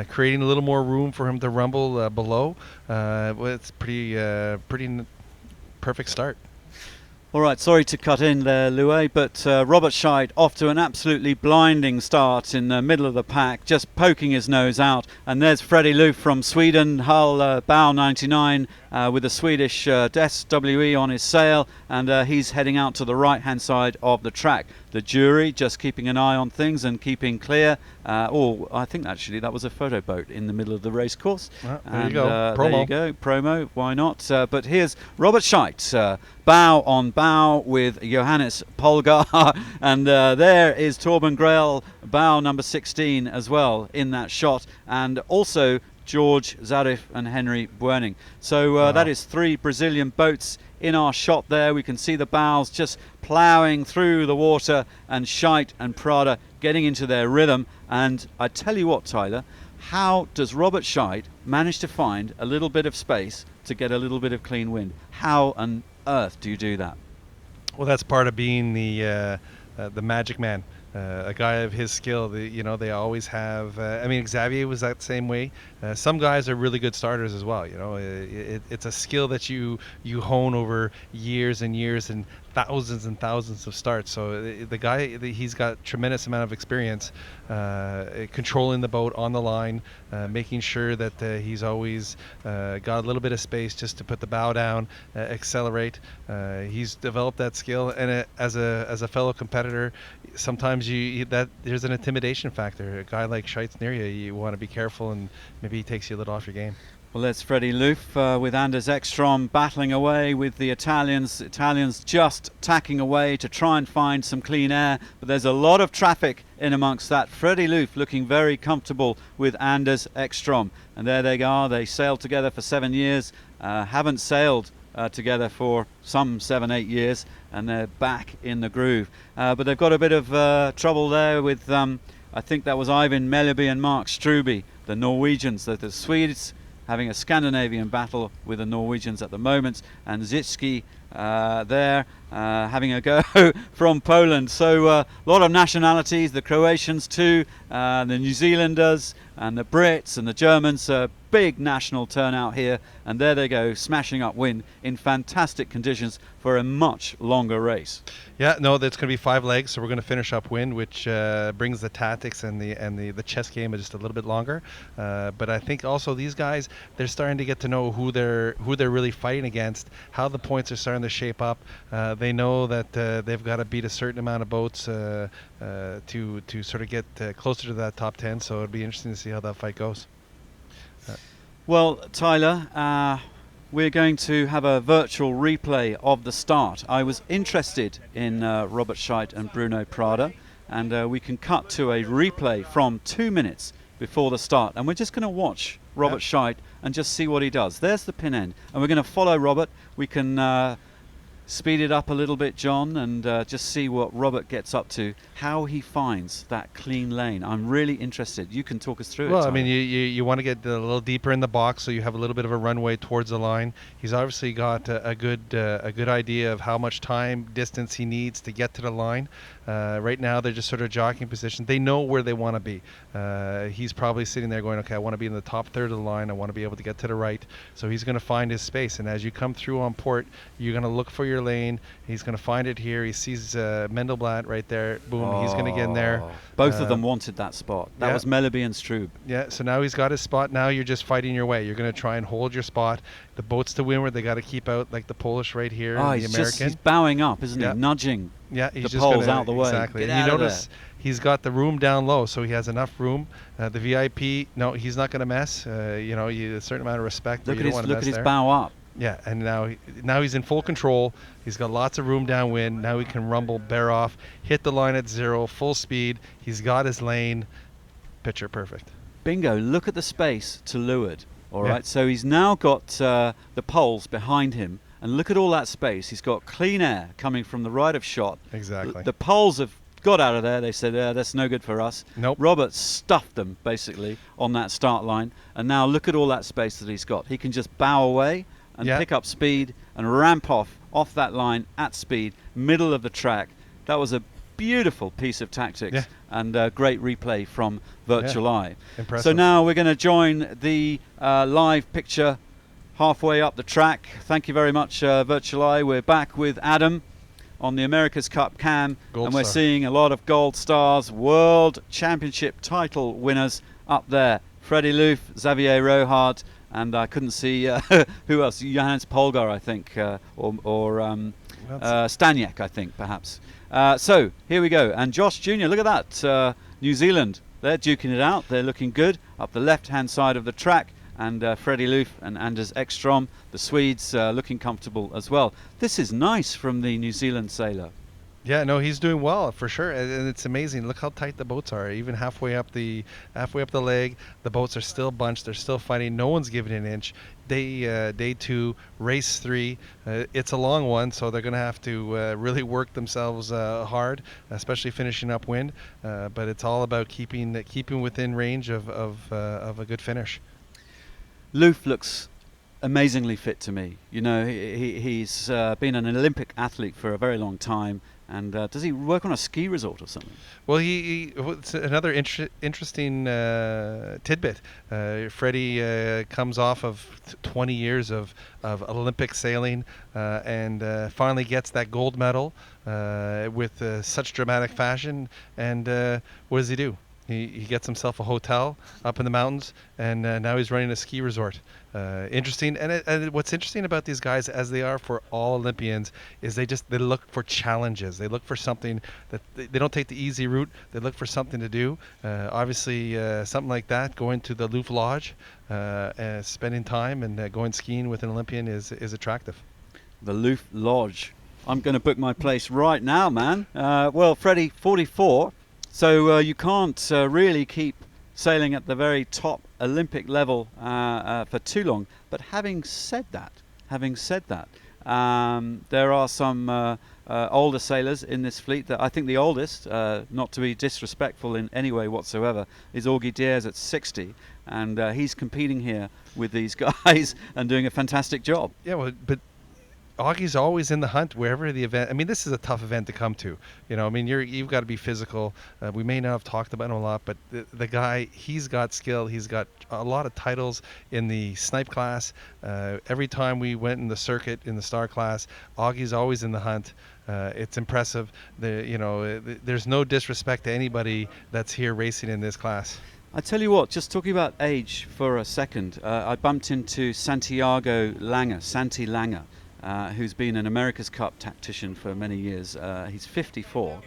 [SPEAKER 2] creating a little more room for him to rumble below. It's pretty perfect start.
[SPEAKER 1] All right, sorry to cut in there, Louis, but Robert Scheidt off to an absolutely blinding start in the middle of the pack, just poking his nose out. And there's Freddie Loof from Sweden, hull bow 99, with the Swedish SWE on his sail, and he's heading out to the right-hand side of the track. The jury just keeping an eye on things and keeping clear. I think actually that was a photo boat in the middle of the race course.
[SPEAKER 2] Well, there you go. Promo.
[SPEAKER 1] There you go. Promo. Why not? But here's Robert Scheidt, bow on bow with Johannes Polgar, and there is Torben Grael, bow number 16 as well in that shot, and also George Zarif and Henry Buerning. So
[SPEAKER 2] Wow.
[SPEAKER 1] that is 3 Brazilian boats in our shot there. We can see the bows just ploughing through the water, and Scheidt and Prada getting into their rhythm. And I tell you what, Tyler, how does Robert Scheidt manage to find a little bit of space to get a little bit of clean wind? How on earth do you do that?
[SPEAKER 2] Well, that's part of being the magic man. A guy of his skill, they always have. Xavier was that same way. Some guys are really good starters as well. It's a skill that you hone over years and years and thousands of starts. So the guy, he's got tremendous amount of experience controlling the boat on the line, making sure that he's always got a little bit of space just to put the bow down, accelerate. He's developed that skill, and as a fellow competitor, sometimes there's an intimidation factor. A guy like Scheidt's near you, you want to be careful, and maybe he takes you a little off your game.
[SPEAKER 1] Well, there's Freddie Loof with Anders Ekstrom battling away with the Italians. Italians just tacking away to try and find some clean air, but there's a lot of traffic in amongst that. Freddie Loof looking very comfortable with Anders Ekstrom, and there they are. They sailed together for 7 years, haven't sailed together for some 7-8 years, and they're back in the groove. But they've got a bit of trouble there with, I think that was Ivan Melleby and Mark Struby, the Norwegians. The Swedes having a Scandinavian battle with the Norwegians at the moment, and Zitsky there having a go from Poland. So a lot of nationalities, the Croatians too, the New Zealanders and the Brits and the Germans. Big national turnout here, and there they go, smashing up wind in fantastic conditions for a much longer race.
[SPEAKER 2] Yeah, no, that's going to be 5 legs, so we're going to finish up wind, which brings the tactics and the chess game just a little bit longer. But I think also these guys, they're starting to get to know who they're really fighting against, how the points are starting to shape up. They know that they've got to beat a certain amount of boats to sort of get closer to that top 10. So it'll be interesting to see how that fight goes.
[SPEAKER 1] Well, Tyler, we're going to have a virtual replay of the start. I was interested in Robert Scheidt and Bruno Prada, and we can cut to a replay from 2 minutes before the start, and we're just going to watch Robert Scheidt and just see what he does. There's the pin end, and we're going to follow Robert. We can speed it up a little bit, John, and just see what Robert gets up to, how he finds that clean lane. I'm really interested. You can talk us through it.
[SPEAKER 2] Well, I
[SPEAKER 1] Tyler.
[SPEAKER 2] mean, you want to get a little deeper in the box, so you have a little bit of a runway towards the line. He's obviously got a good idea of how much time distance he needs to get to the line. Right now, they're just sort of jockeying position. They know where they want to be. He's probably sitting there going, okay, I want to be in the top third of the line. I want to be able to get to the right. So he's going to find his space. And as you come through on port, you're going to look for your lane. He's going to find it here. He sees Mendelblatt right there. Boom, he's going to get in there.
[SPEAKER 1] Both of them wanted that spot. That was Mellerby and Strube.
[SPEAKER 2] Yeah, so now he's got his spot. Now you're just fighting your way. You're going to try and hold your spot. The boats to windward, they got to keep out like the Polish right here,
[SPEAKER 1] Oh,
[SPEAKER 2] the
[SPEAKER 1] he's
[SPEAKER 2] American.
[SPEAKER 1] he's bowing up, isn't
[SPEAKER 2] Yeah.
[SPEAKER 1] he? Nudging
[SPEAKER 2] Yeah, he's
[SPEAKER 1] the
[SPEAKER 2] just
[SPEAKER 1] poles
[SPEAKER 2] gonna,
[SPEAKER 1] out the way.
[SPEAKER 2] Exactly.
[SPEAKER 1] Get
[SPEAKER 2] And
[SPEAKER 1] out
[SPEAKER 2] you
[SPEAKER 1] of
[SPEAKER 2] notice he's got the room down low, so he has enough room. The VIP, no, he's not going to mess. A certain amount of respect.
[SPEAKER 1] Look
[SPEAKER 2] but
[SPEAKER 1] at
[SPEAKER 2] you
[SPEAKER 1] his
[SPEAKER 2] don't wanna
[SPEAKER 1] look
[SPEAKER 2] mess
[SPEAKER 1] at his
[SPEAKER 2] there.
[SPEAKER 1] bow up.
[SPEAKER 2] Yeah, and now he's in full control. He's got lots of room downwind. Now he can rumble, bear off, hit the line at 0, full speed. He's got his lane. Picture perfect.
[SPEAKER 1] Bingo, look at the space to leeward. All
[SPEAKER 2] Yeah.
[SPEAKER 1] right, so he's now got the poles behind him, and look at all that space. He's got clean air coming from the right of shot.
[SPEAKER 2] Exactly.
[SPEAKER 1] The poles have got out of there. They said, that's no good for us.
[SPEAKER 2] Nope.
[SPEAKER 1] Robert stuffed them, basically, on that start line, and now look at all that space that he's got. He can just bow away and
[SPEAKER 2] Yeah.
[SPEAKER 1] pick up speed and ramp off that line at speed, middle of the track. That was a beautiful piece of tactics.
[SPEAKER 2] Yeah.
[SPEAKER 1] And great replay from Virtual Eye.
[SPEAKER 2] Impressive.
[SPEAKER 1] So now we're going to join the live picture halfway up the track. Thank you very much, Virtual Eye. We're back with Adam on the America's Cup cam,
[SPEAKER 2] Gold
[SPEAKER 1] and we're
[SPEAKER 2] star.
[SPEAKER 1] seeing a lot of gold stars, World Championship title winners up there. Freddie Loof, Xavier Rohard, and I couldn't see who else. Johannes Polgar, I think, or Staniek, I think, perhaps. So here we go, and Josh Jr. Look at that, New Zealand. They're duking it out. They're looking good up the left-hand side of the track. And Freddie Loof and Anders Ekstrom, the Swedes, looking comfortable as well. This is nice from the New Zealand sailor.
[SPEAKER 2] Yeah, no, he's doing well for sure, and it's amazing. Look how tight the boats are. Even halfway up the leg, the boats are still bunched. They're still fighting. No one's giving an inch. Day 2, race 3. It's a long one, so they're going to have to really work themselves hard, especially finishing upwind. But it's all about keeping within range of a good finish.
[SPEAKER 1] Loof looks amazingly fit to me. You know, he's been an Olympic athlete for a very long time. And does he work on a ski resort or something?
[SPEAKER 2] Well, it's another interesting tidbit. Freddie comes off of 20 years of Olympic sailing and finally gets that gold medal with such dramatic fashion. And what does he do? He gets himself a hotel up in the mountains, and now he's running a ski resort. Interesting, and what's interesting about these guys, as they are for all Olympians, is they look for challenges. They look for something that they don't take the easy route. They look for something to do. Obviously, something like that, going to the Loof Lodge, spending time and going skiing with an Olympian is attractive.
[SPEAKER 1] The Loof Lodge. I'm going to book my place right now, man. Well, Freddie, 44. So you can't really keep sailing at the very top Olympic level for too long. But having said that, there are some older sailors in this fleet. That I think the oldest, not to be disrespectful in any way whatsoever, is Augie Diaz at 60, and he's competing here with these guys and doing a fantastic job.
[SPEAKER 2] Yeah, well, but Augie's always in the hunt wherever the event. I mean, this is a tough event to come to. You know, I mean, you've got to be physical. We may not have talked about him a lot, but the guy, he's got skill. He's got a lot of titles in the snipe class. Every time we went in the circuit in the star class, Augie's always in the hunt. It's impressive. There's no disrespect to anybody that's here racing in this class.
[SPEAKER 1] I tell you what, just talking about age for a second, I bumped into Santiago Langer, Santi Langer, who's been an America's Cup tactician for many years. He's 54,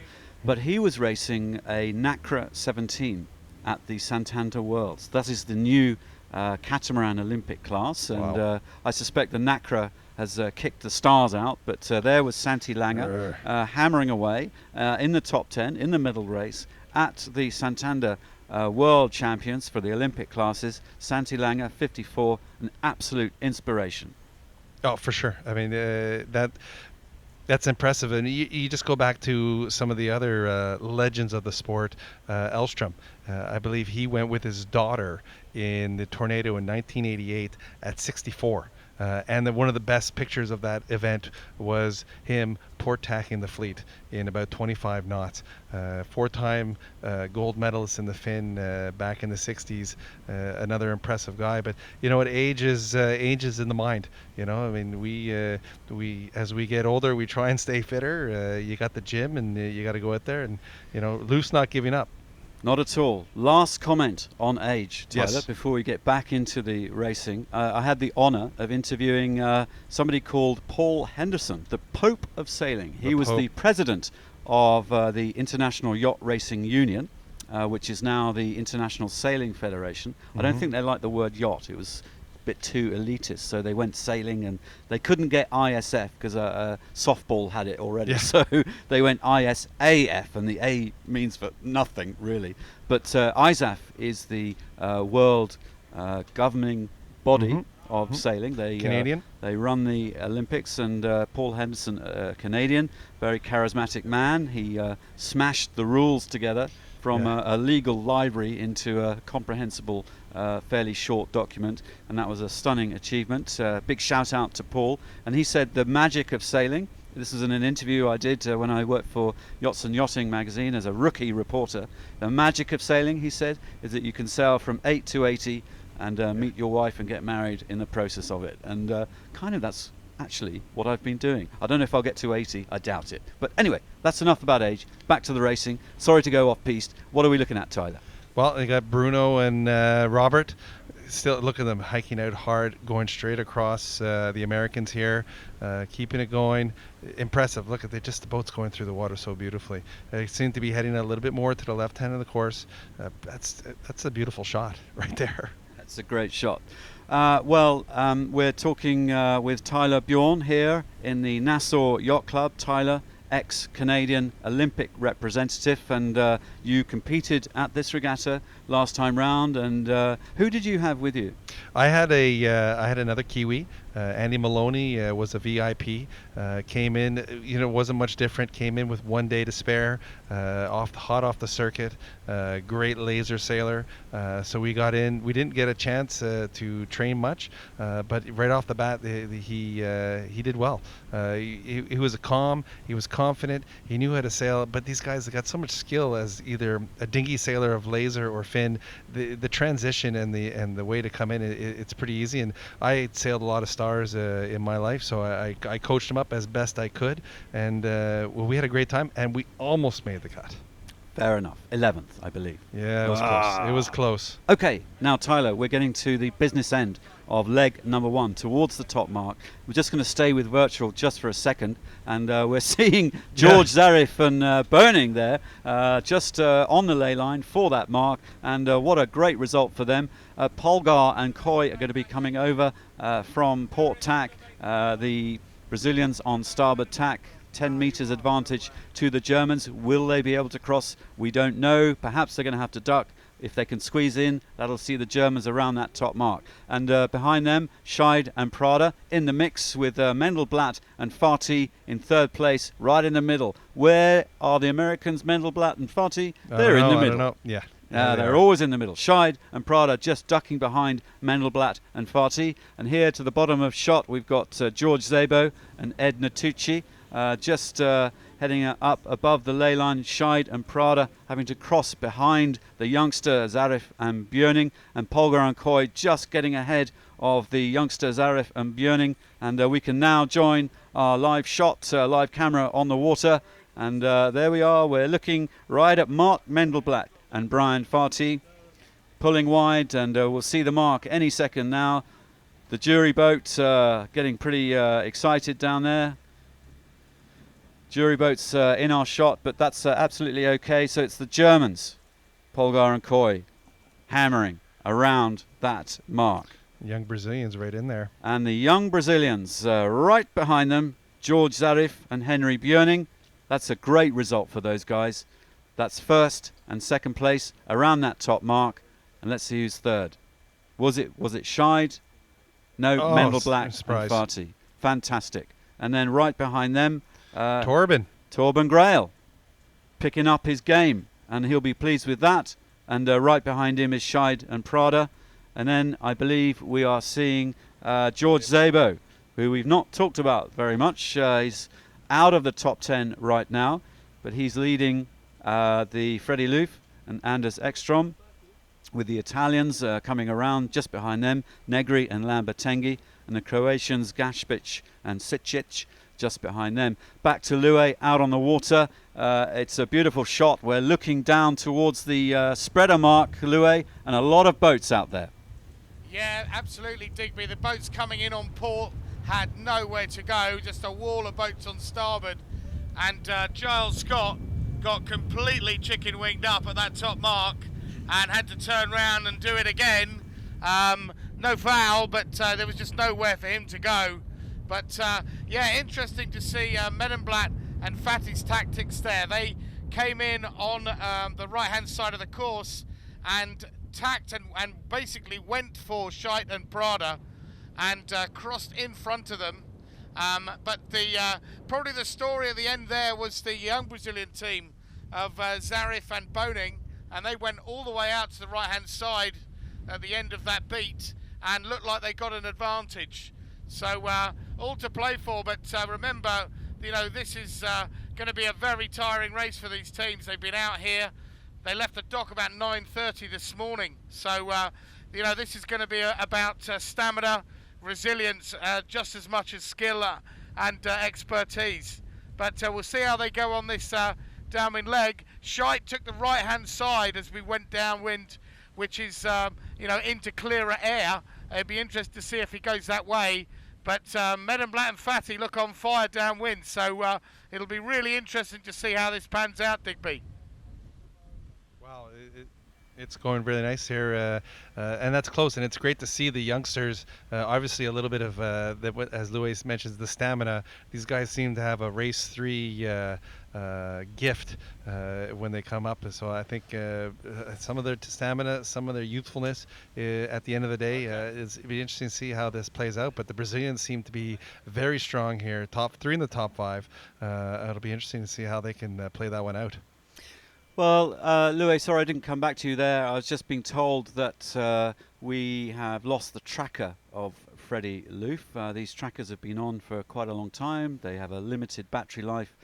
[SPEAKER 1] but he was racing a NACRA 17 at the Santander Worlds. That is the new catamaran Olympic class, and
[SPEAKER 2] Wow.
[SPEAKER 1] I suspect the NACRA has kicked the stars out, but there was Santi Langer hammering away in the top 10 in the medal race at the Santander World Champions for the Olympic classes. Santi Langer, 54, an absolute inspiration.
[SPEAKER 2] Oh, for sure. I mean, That's impressive, and you just go back to some of the other legends of the sport. Elstrom, I believe he went with his daughter in the tornado in 1988 at 64. And one of the best pictures of that event was him port tacking the fleet in about 25 knots. Four-time gold medalist in the Finn back in the 60s. Another impressive guy. But you know what? Age is in the mind. You know, I mean, we as we get older, we try and stay fitter. You got the gym, and you got to go out there, and loose, not giving up.
[SPEAKER 1] Not at all. Last comment on age, Tyler,
[SPEAKER 2] Yes.
[SPEAKER 1] before we get back into the racing. I had the honour of interviewing somebody called Paul Henderson, the Pope of Sailing. He was the president of the International Yacht Racing Union, which is now the International Sailing Federation. I don't think they like the word yacht. It was a bit too elitist, so they went sailing, and they couldn't get ISF because softball had it already.
[SPEAKER 2] Yeah.
[SPEAKER 1] So they went ISAF, and the A means for nothing really. But ISAF is the world governing body of sailing. They
[SPEAKER 2] Canadian.
[SPEAKER 1] They run the Olympics, and Paul Henderson, Canadian, very charismatic man. He smashed the rules together from a legal library into a comprehensible, fairly short document, and that was a stunning achievement. Big shout out to Paul. And he said the magic of sailing, this was in an interview I did when I worked for Yachts and Yachting magazine as a rookie reporter. The magic of sailing, he said, is that you can sail from 8 to 80 and meet your wife and get married in the process of it. And kind of that's actually what I've been doing. I don't know if I'll get to 80, I doubt it. But anyway, that's enough about age. Back to the racing. Sorry to go off piste. What are we looking at, Tyler?
[SPEAKER 2] Well, they got Bruno and Robert. Still, look at them hiking out hard, going straight across the Americans here, keeping it going. Impressive. Look at the boats going through the water so beautifully. They seem to be heading a little bit more to the left hand of the course. That's a beautiful shot right there.
[SPEAKER 1] That's a great shot. We're talking with Tyler Bjorn here in the Nassau Yacht Club. Tyler, ex-Canadian Olympic representative, and you competed at this regatta last time round. And who did you have with you?
[SPEAKER 2] I had another Kiwi. Andy Maloney was a VIP. Came in, it wasn't much different. Came in with 1 day to spare, hot off the circuit. Great laser sailor. So we got in. We didn't get a chance to train much, but right off the bat, he did well. He was calm. He was confident. He knew how to sail. But these guys have got so much skill as either a dinghy sailor of laser or fin. The transition and the way to come in, it's pretty easy. And I sailed a lot of stars in my life, so I coached them up as best I could, and we had a great time, and we almost made the cut.
[SPEAKER 1] Fair enough. 11th, I believe.
[SPEAKER 2] Yeah, it was close. It was close.
[SPEAKER 1] Okay, now Tyler, we're getting to the business end of leg number 1, towards the top mark. We're just going to stay with virtual just for a second, and we're seeing George Zarif and Burning there, just on the ley line for that mark, and what a great result for them. Polgar and Coy are going to be coming over from port tack. The Brazilians on starboard tack, 10 meters advantage to the Germans. Will they be able to cross? We don't know. Perhaps they're going to have to duck. If they can squeeze in, that'll see the Germans around that top mark. And behind them, Scheid and Prada in the mix, with Mendelblatt and Fati in third place, right in the middle. Where are the Americans, Mendelblatt and Fati? They're in the middle.
[SPEAKER 2] I don't know. Yeah.
[SPEAKER 1] They're always in the middle. Scheid and Prada just ducking behind Mendelblatt and Fati. And here to the bottom of shot, we've got George Szabo and Ed Natucci. Just heading up above the ley line. Scheid and Prada having to cross behind the youngster Zarif and Björning, and Polgar and Coy just getting ahead of the youngster Zarif and Björning. And we can now join our live shot, live camera on the water, and there we are. We're looking right at Mark Mendelblatt and Brian Fati pulling wide, and we'll see the mark any second now. The jury boat getting pretty excited down there. Jury boats in our shot, but that's absolutely okay. So it's the Germans, Polgar and Coy, hammering around that mark.
[SPEAKER 2] Young Brazilians right in there.
[SPEAKER 1] And the young Brazilians right behind them, George Zarif and Henry Björning. That's a great result for those guys. That's first and second place around that top mark. And let's see who's third. Was it Scheid? No, Mendelblatt and Fati. Fantastic. And then right behind them,
[SPEAKER 2] Torben.
[SPEAKER 1] Torben Grail picking up his game, and he'll be pleased with that. And right behind him is Scheid and Prada. And then I believe we are seeing George Szabo, who we've not talked about very much. He's out of the top 10 right now, but he's leading the Freddie Loof and Anders Ekstrom, with the Italians coming around just behind them, Negri and Lambertenghi, and the Croatians Gašpić and Sičić just behind them. Back to Lue out on the water. It's a beautiful shot. We're looking down towards the spreader mark, Lue, and a lot of boats out there.
[SPEAKER 3] Yeah, absolutely, Digby. The boats coming in on port had nowhere to go, just a wall of boats on starboard. And Giles Scott got completely chicken winged up at that top mark and had to turn round and do it again. No foul, but there was just nowhere for him to go. But yeah, interesting to see Medenblatt and Fatty's tactics there. They came in on the right-hand side of the course and tacked and basically went for Scheid and Prada and crossed in front of them. But probably the story at the end there was the young Brazilian team of Zarif and Boning, and they went all the way out to the right-hand side at the end of that beat and looked like they got an advantage. So all to play for, but remember, you know, this is going to be a very tiring race for these teams. They've been out here. They left the dock about 9:30 this morning. So, you know, this is going to be about stamina, resilience, just as much as skill and expertise. But we'll see how they go on this downwind leg. Scheid took the right-hand side as we went downwind, which is, you know, into clearer air. It'd be interesting to see if he goes that way. But Medenblatt and Fatty look on fire downwind. So it'll be really interesting to see how this pans out, Digby.
[SPEAKER 2] Wow, it's going really nice here, and that's close, and it's great to see the youngsters. Obviously, a little bit of, as Luis mentions, the stamina. These guys seem to have a race 3 gift when they come up. So I think some of their stamina, some of their youthfulness, at the end of the day, it'll be interesting to see how this plays out. But the Brazilians seem to be very strong here, top 3 in the top 5. It'll be interesting to see how they can play that one out.
[SPEAKER 1] Well, Louis, sorry I didn't come back to you there. I was just being told that we have lost the tracker of Freddie Loof. These trackers have been on for quite a long time. They have a limited battery life.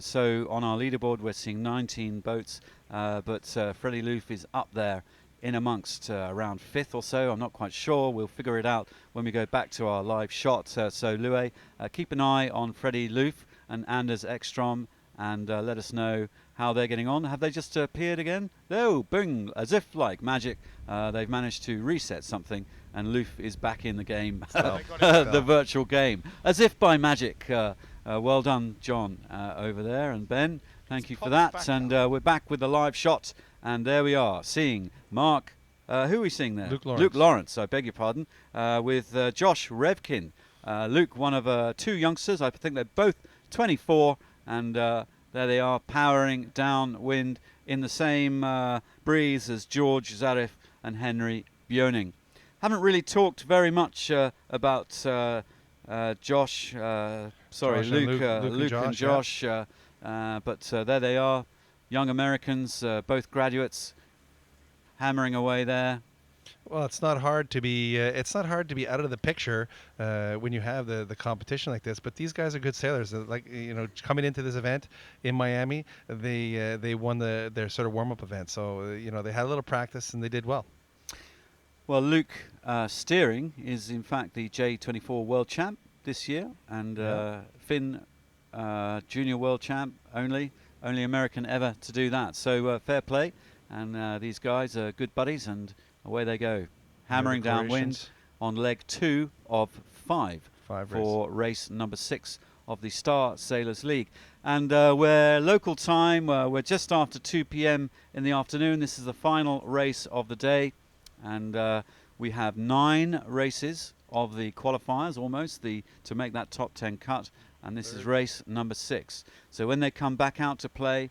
[SPEAKER 1] So on our leaderboard we're seeing 19 boats, but Freddie Loof is up there in amongst around 5th or so. I'm not quite sure. We'll figure it out when we go back to our live shot. So Louis, keep an eye on Freddie Loof and Anders Ekstrom, and let us know how they're getting on. Have they just appeared again? Oh, boom, as if like magic, they've managed to reset something, and Loof is back in the game, the virtual game, as if by magic. Well done, John, over there, and Ben, thank you for that. And we're back with the live shot, and there we are, seeing Mark, who are we seeing there?
[SPEAKER 2] Luke
[SPEAKER 1] Lawrence, I beg your pardon, with Josh Revkin. Luke, one of 2 youngsters, I think they're both 24, and there they are, powering downwind in the same breeze as George Zarif and Henry Bjoning. Haven't really talked very much about Josh, Luke and Josh, but there they are, young Americans, both graduates, hammering away there.
[SPEAKER 2] Well, it's not hard to be out of the picture when you have the competition like this. But these guys are good sailors. Like, you know, coming into this event in Miami, they won their sort of warm-up event. So you know, they had a little practice and they did well.
[SPEAKER 1] Well, Luke Steering is in fact the J24 World Champ this year, and Finn Junior World Champ, only American ever to do that. So fair play, and these guys are good buddies, and away they go, hammering downwind on leg 2 of 5 for race number 6 of the Star Sailors League. And we're local time, we're just after 2 p.m. in the afternoon. This is the final race of the day, and we have 9 races of the qualifiers almost to make that top 10 cut, and this is race number 6. So when they come back out to play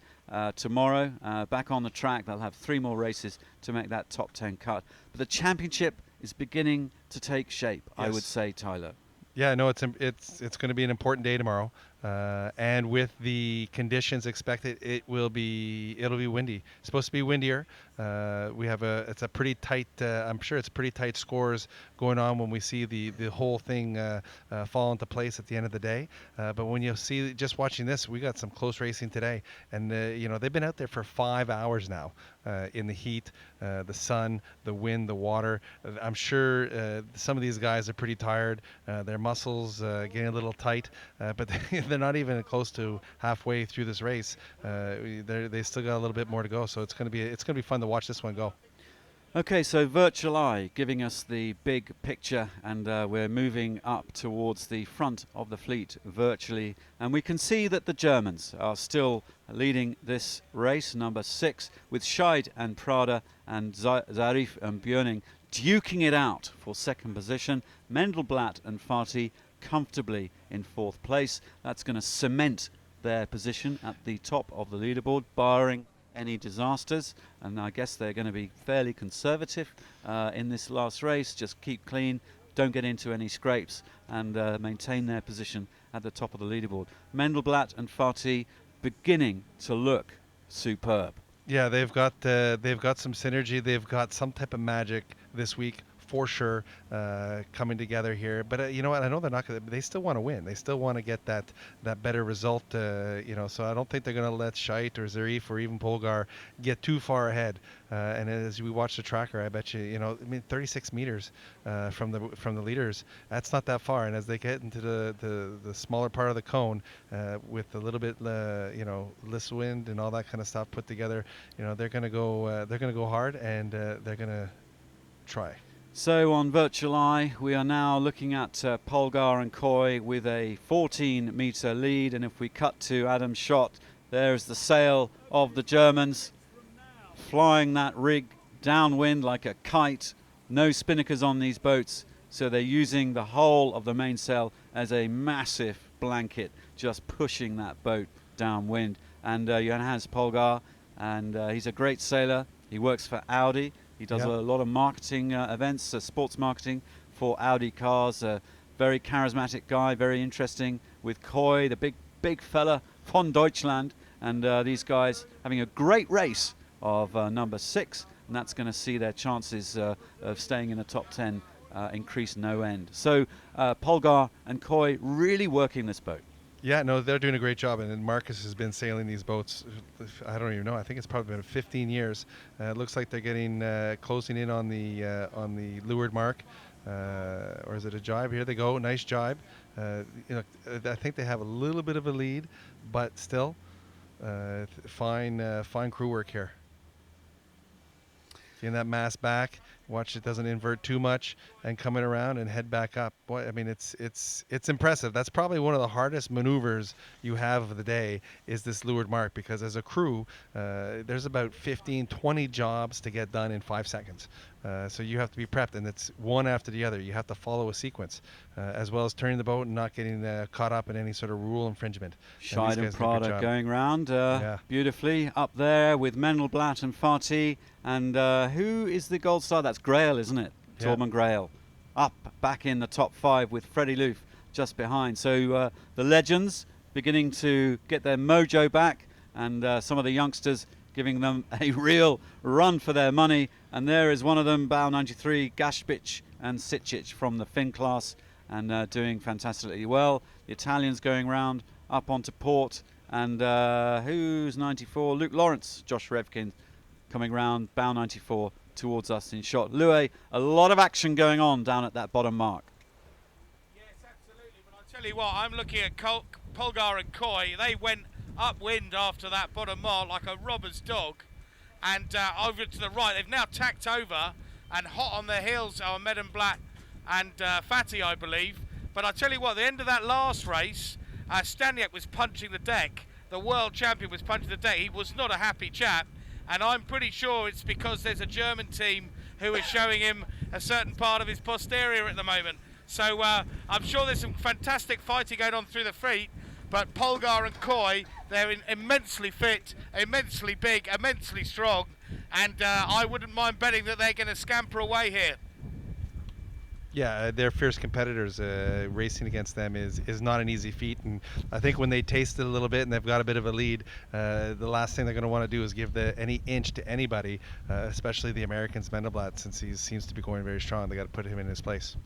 [SPEAKER 1] tomorrow, back on the track, they'll have 3 more races to make that top 10 cut. But the championship is beginning to take shape, I would say, Tyler.
[SPEAKER 2] Yeah, no, it's going to be an important day tomorrow. And with the conditions expected, it'll be windy. It's supposed to be windier. It's a pretty tight. I'm sure it's pretty tight scores going on when we see the whole thing fall into place at the end of the day. But when you see, just watching this, we got some close racing today, and they've been out there for 5 hours now in the heat, the sun, the wind, the water. I'm sure some of these guys are pretty tired. Their muscles getting a little tight, but they're not even close to halfway through this race. They still got a little bit more to go, so it's gonna be fun to watch this one go.
[SPEAKER 1] Okay, so Virtual Eye giving us the big picture, and we're moving up towards the front of the fleet virtually, and we can see that the Germans are still leading this race, number 6, with Scheid and Prada and Zarif and Björning duking it out for second position. Mendelblatt and Fati comfortably in 4th place. That's going to cement their position at the top of the leaderboard, barring any disasters, and I guess they're going to be fairly conservative in this last race. Just keep clean, don't get into any scrapes, and maintain their position at the top of the leaderboard. Mendelblatt and Fati beginning to look superb.
[SPEAKER 2] Yeah, they've got some synergy. They've got some type of magic this week for sure coming together here. But you know what? I know they're not going to. They still want to win. They still want to get that better result. So I don't think they're going to let Scheid or Zarif or even Polgar get too far ahead. And as we watch the tracker, I bet you, 36 meters from the leaders. That's not that far. And as they get into the smaller part of the cone, with a little bit less wind and all that kind of stuff put together, they're going to go hard, and they're going to try.
[SPEAKER 1] So on Virtual Eye, we are now looking at Polgar and Coy with a 14-meter lead, and if we cut to Adam's shot, there's the sail of the Germans flying that rig downwind like a kite. No spinnakers on these boats, so they're using the whole of the mainsail as a massive blanket, just pushing that boat downwind. And Johannes Polgar, and he's a great sailor. He works for Audi. He does a lot of marketing events, sports marketing for Audi cars. Very charismatic guy, very interesting. With Coy, the big fella, von Deutschland, and these guys having a great race of number 6, and that's going to see their chances of staying in the top 10 increase no end. So Polgar and Coy really working this boat.
[SPEAKER 2] Yeah, no, they're doing a great job, and Marcus has been sailing these boats. I don't even know. I think it's probably been 15 years. It looks like they're getting closing in on the leeward mark, or is it a jibe? Here they go, nice jibe. I think they have a little bit of a lead, but still, fine crew work here. Getting that mast back. Watch it doesn't invert too much, and coming around and head back up. Boy, I mean, it's impressive. That's probably one of the hardest maneuvers you have of the day, is this leeward mark, because as a crew, there's about 15, 20 jobs to get done in 5 seconds. So you have to be prepped, and it's one after the other. You have to follow a sequence, as well as turning the boat and not getting caught up in any sort of rule infringement.
[SPEAKER 1] Scheid and Prada going round beautifully up there with Mendelblatt and Fati. And who is the gold star? That's Grail, isn't it?
[SPEAKER 2] Yeah.
[SPEAKER 1] Torben Grail. Up, back in the top 5 with Freddie Loof just behind. So the legends beginning to get their mojo back, and some of the youngsters giving them a real run for their money. And there is one of them, Bow 93, Gašpić and Sicic from the Finn class, and doing fantastically well. The Italians going round up onto port, and who's 94? Luke Lawrence, Josh Revkin coming round, Bow 94 towards us in shot. Louis, a lot of action going on down at that bottom mark.
[SPEAKER 3] Yes, absolutely. But I'll tell you what, I'm looking at Polgar and Coy. They went upwind after that bottom mark like a robber's dog. And over to the right, they've now tacked over, and hot on their heels are Mendelblatt and Fati, I believe. But I'll tell you what, at the end of that last race, Staniak was punching the deck. The world champion was punching the deck. He was not a happy chap. And I'm pretty sure it's because there's a German team who is showing him a certain part of his posterior at the moment. So I'm sure there's some fantastic fighting going on through the fleet. But Polgar and Coy, they're immensely fit, immensely big, immensely strong. And I wouldn't mind betting that they're going to scamper away here.
[SPEAKER 2] Yeah, they're fierce competitors. Racing against them is not an easy feat, and I think when they taste it a little bit and they've got a bit of a lead, the last thing they're going to want to do is give any inch to anybody, especially the Americans. Mendelblatt, since he seems to be going very strong, they got to put him in his place.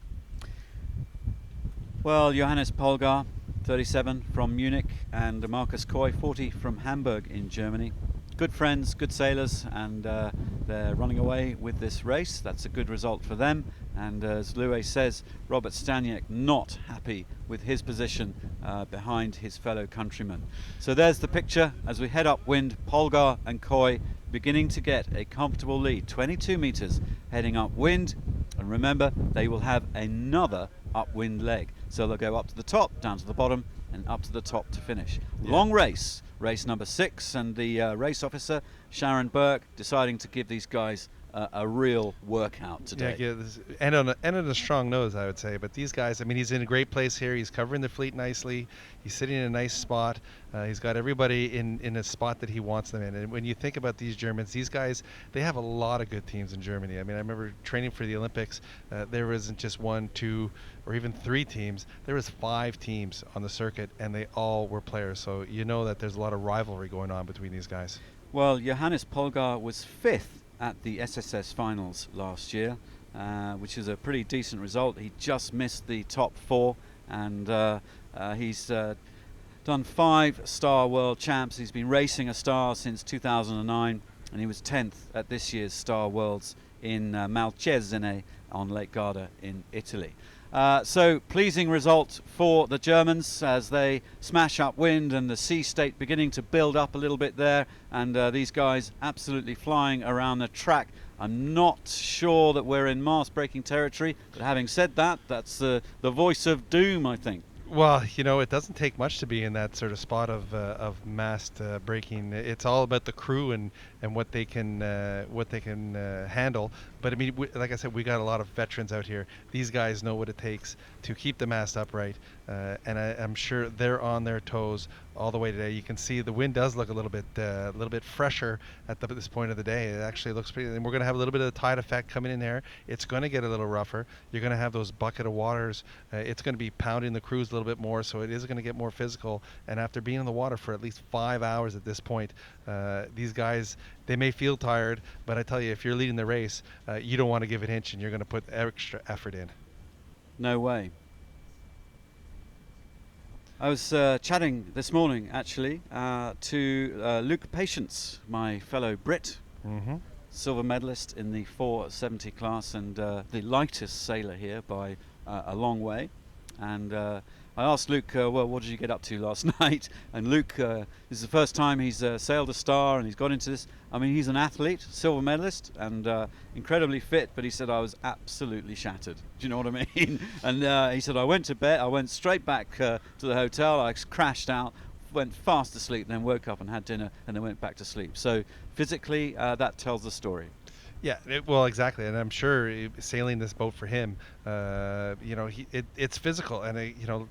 [SPEAKER 1] Well, Johannes Polgar, 37 from Munich, and Markus Koy, 40 from Hamburg in Germany. Good friends, good sailors, and they're running away with this race. That's a good result for them. And as Louis says, Robert Staniek not happy with his position behind his fellow countrymen. So there's the picture as we head upwind. Polgar and Koy beginning to get a comfortable lead, 22 meters heading upwind. And remember, they will have another upwind leg. So they'll go up to the top, down to the bottom, and up to the top to finish.
[SPEAKER 2] Yeah.
[SPEAKER 1] Long race, race number 6, and the race officer, Sharon Burke, deciding to give these guys a real workout today.
[SPEAKER 2] Yeah, and on a strong nose, I would say. But these guys, I mean, he's in a great place here. He's covering the fleet nicely. He's sitting in a nice spot. He's got everybody in a spot that he wants them in. And when you think about these Germans, these guys, they have a lot of good teams in Germany. I mean, I remember training for the Olympics. There wasn't just 1, 2, or even 3 teams. There was 5 teams on the circuit, and they all were players. So you know that there's a lot of rivalry going on between these guys.
[SPEAKER 1] Well, Johannes Polgar was 5th at the SSS finals last year, which is a pretty decent result. He just missed the top 4, and he's done 5 Star World Champs. He's been racing a Star since 2009, and he was 10th at this year's Star Worlds in Malcesine on Lake Garda in Italy. So pleasing result for the Germans as they smash upwind, and the sea state beginning to build up a little bit there, and these guys absolutely flying around the track. I'm not sure that we're in mast breaking territory, but having said that, that's the voice of doom, I think.
[SPEAKER 2] Well, you know, it doesn't take much to be in that sort of spot of mast breaking. It's all about the crew and what they can handle. But I mean, like I said, we got a lot of veterans out here. These guys know what it takes to keep the mast upright, and I'm sure they're on their toes all the way today. You can see the wind does look a little bit fresher at this point of the day. It actually looks pretty, and we're going to have a little bit of the tide effect coming in there. It's going to get a little rougher. You're going to have those bucket of waters. It's going to be pounding the crews a little bit more, so it is going to get more physical. And after being in the water for at least 5 hours at this point, these guys, they may feel tired, but I tell you, if you're leading the race, you don't want to give an inch, and you're going to put extra effort in.
[SPEAKER 1] No way. I was chatting this morning, actually, to Luke Patience, my fellow Brit, silver medalist in the 470 class, and the lightest sailor here by a long way. And I asked Luke, well, what did you get up to last night? And Luke, this is the first time he's sailed a Star, and he's got into this. I mean, he's an athlete, silver medalist, and incredibly fit, but he said, I was absolutely shattered. Do you know what I mean? And he said, I went to bed, I went straight back to the hotel, I crashed out, went fast asleep, then woke up and had dinner, and then went back to sleep. So physically, that tells the story.
[SPEAKER 2] Yeah, well, exactly, and I'm sure sailing this boat for him, you know, it's physical, and you know,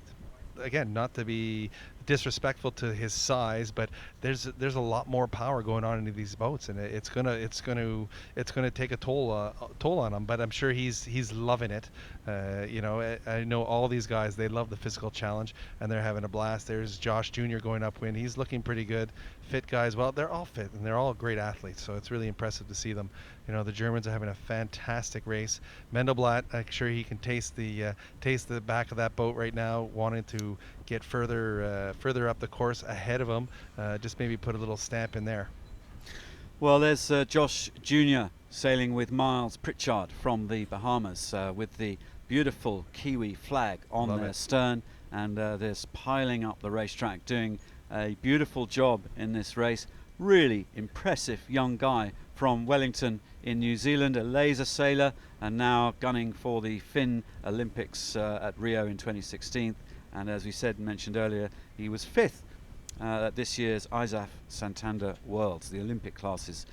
[SPEAKER 2] again, not to be disrespectful to his size, but there's a lot more power going on into these boats, and it's gonna take a toll on him. But I'm sure he's loving it. You know, I know all these guys, they love the physical challenge, and they're having a blast. There's Josh Jr. going upwind. He's looking pretty good. Fit guys, well, they're all fit, and they're all great athletes, so it's really impressive to see them. You know, the Germans are having a fantastic race. Mendelblatt, I'm sure he can taste the back of that boat right now, wanting to get further up the course ahead of him. Just maybe put a little stamp in there.
[SPEAKER 1] Well, there's Josh Jr. sailing with Miles Pritchard from the Bahamas with the beautiful Kiwi flag on
[SPEAKER 2] Love
[SPEAKER 1] their
[SPEAKER 2] it.
[SPEAKER 1] stern, and they're piling up the racetrack, doing a beautiful job in this race. Really impressive young guy from Wellington in New Zealand, a laser sailor, and now gunning for the Finn Olympics at Rio in 2016. And as we mentioned earlier, he was 5th at this year's ISAF Santander Worlds, the Olympic classes,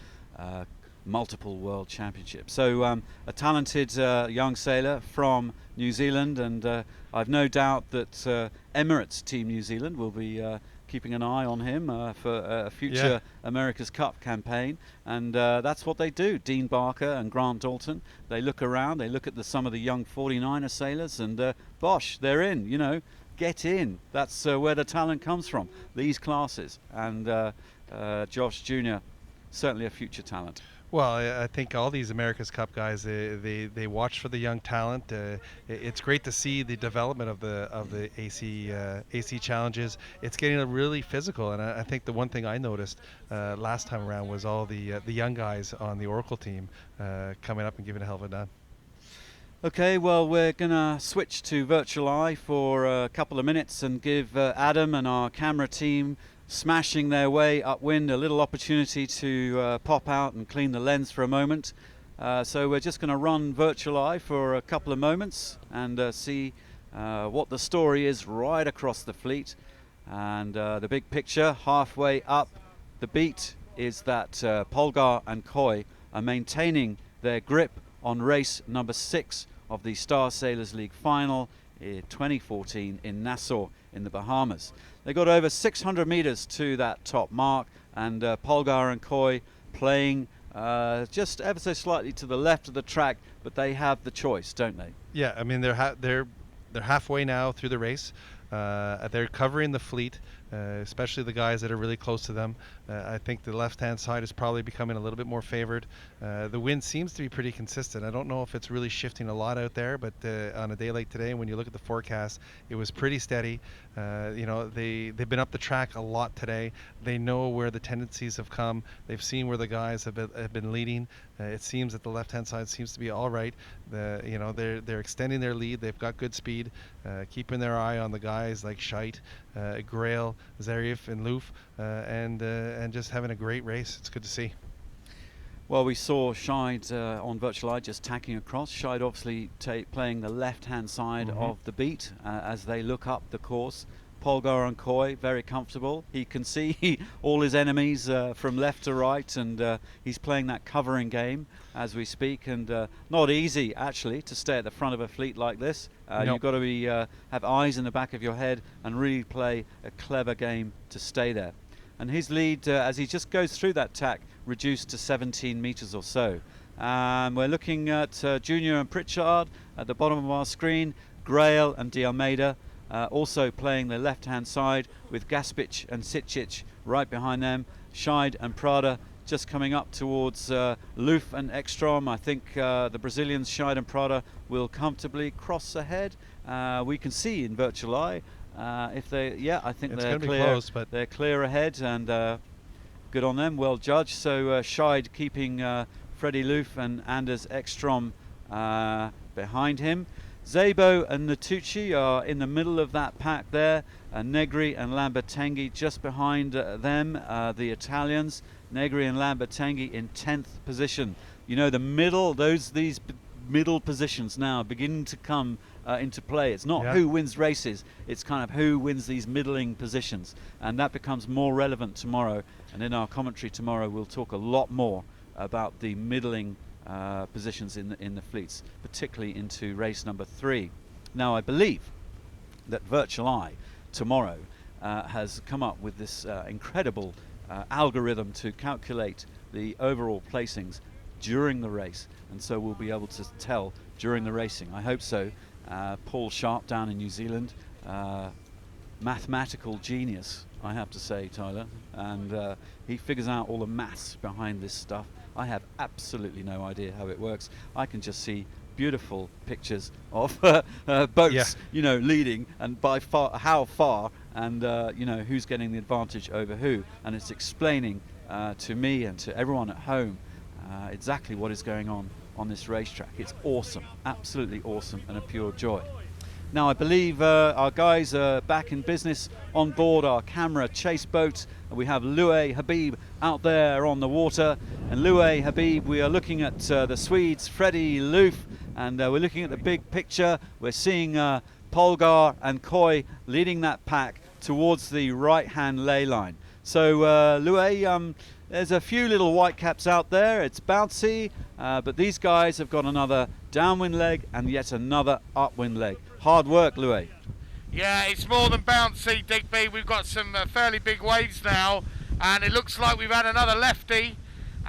[SPEAKER 1] multiple world championship. So a talented young sailor from New Zealand, and I've no doubt that Emirates Team New Zealand will be keeping an eye on him for a future America's Cup campaign, and that's what they do. Dean Barker and Grant Dalton, they look around, they look at some of the young 49er sailors, and bosh, they're in. You know, get in. That's where the talent comes from. These classes, and Josh Jr. certainly a future talent.
[SPEAKER 2] Well, I think all these America's Cup guys, they watch for the young talent. It's great to see the development of the AC challenges. It's getting really physical, and I think the one thing I noticed last time around was all the young guys on the Oracle team coming up and giving a hell of a done.
[SPEAKER 1] Okay, well, we're going to switch to Virtual Eye for a couple of minutes and give Adam and our camera team smashing their way upwind a little opportunity to pop out and clean the lens for a moment. So we're just going to run Virtual Eye for a couple of moments and see what the story is right across the fleet. And the big picture halfway up the beat is that Polgar and Coy are maintaining their grip on race number 6 of the Star Sailors League final in 2014 in Nassau in the Bahamas. They got over 600 meters to that top mark, and Polgar and Coy playing just ever so slightly to the left of the track, but they have the choice, don't they?
[SPEAKER 2] Yeah, I mean they're halfway now through the race. They're covering the fleet, especially the guys that are really close to them. I think the left-hand side is probably becoming a little bit more favored. The wind seems to be pretty consistent. I don't know if it's really shifting a lot out there, but on a day like today, when you look at the forecast, it was pretty steady. You know, they've been up the track a lot today. They know where the tendencies have come. They've seen where the guys have been leading. It seems that the left-hand side seems to be all right. You know, they're extending their lead. They've got good speed, keeping their eye on the guys like Scheidt, Grail, Zarif, and Loof, and just having a great race. It's good to see.
[SPEAKER 1] Well, we saw Scheid on Virtual Eye just tacking across. Scheid obviously playing the left-hand side of the beat as they look up the course. Polgar and Coy very comfortable. He can see all his enemies from left to right, and he's playing that covering game as we speak. And not easy actually to stay at the front of a fleet like this. You've got to be have eyes in the back of your head and really play a clever game to stay there. And his lead, as he just goes through that tack, reduced to 17 meters or so. We're looking at Junior and Pritchard at the bottom of our screen, Grail and De Almeida also playing the left-hand side, with Gaspic and Sitchich right behind them. Scheid and Prada just coming up towards Loof and Ekstrom. I think the Brazilians, Scheid and Prada, will comfortably cross ahead. We can see in Virtual Eye if they, I think
[SPEAKER 2] it's
[SPEAKER 1] they're clear.
[SPEAKER 2] Close, but
[SPEAKER 1] they're clear ahead, and good on them, well judged. So Scheid keeping Freddie Loof and Anders Ekstrom behind him. Zabo and Natucci are in the middle of that pack there. Negri and Lambertenghi just behind them, the Italians. Negri and Lambertenghi in 10th position. You know, the middle, these middle positions now beginning to come into play. It's not who wins races, it's kind of who wins these middling positions, and that becomes more relevant tomorrow. And in our commentary tomorrow, we'll talk a lot more about the middling positions in the fleets, particularly into race number 3. Now, I believe that Virtual Eye tomorrow has come up with this incredible algorithm to calculate the overall placings during the race, and so we'll be able to tell during the racing. I hope so. Paul Sharp down in New Zealand, mathematical genius, I have to say, Tyler, and he figures out all the maths behind this stuff. I have absolutely no idea how it works. I can just see beautiful pictures of boats, you know, leading, and by far how far, and you know, who's getting the advantage over who, and it's explaining to me and to everyone at home exactly what is going on this racetrack. It's awesome, absolutely awesome, and a pure joy. Now, I believe our guys are back in business on board our camera chase boat. We have Loué Habib out there on the water. And Loué Habib, we are looking at the Swedes, Freddie Loof, and we're looking at the big picture. We're seeing Polgar and Coy leading that pack towards the right-hand ley line. So, Loué, there's a few little white caps out there. It's bouncy, but these guys have got another downwind leg and yet another upwind leg. Hard work, Loué.
[SPEAKER 3] Yeah, it's more than bouncy, Digby. We've got some fairly big waves now, and it looks like we've had another lefty,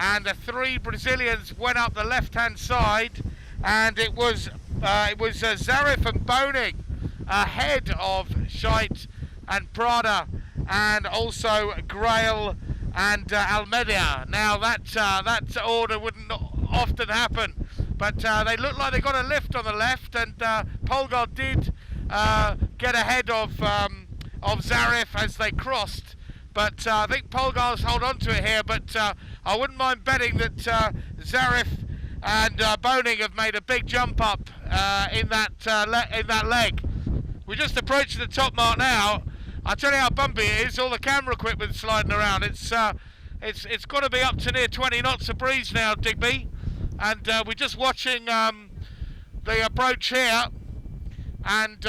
[SPEAKER 3] and the 3 Brazilians went up the left-hand side, and it was Zarif and Boning ahead of Scheidt and Prada, and also Grail and Almeida. Now that order wouldn't often happen, but they look like they got a lift on the left, and Polgar did get ahead of Zarif as they crossed, but I think Polgar's hold on to it here, but I wouldn't mind betting that Zarif and Boning have made a big jump up in that leg. We're just approaching the top mark now. I tell you how bumpy it is, all the camera equipment sliding around. It's got to be up to near 20 knots of breeze now, Digby, and we're just watching the approach here. And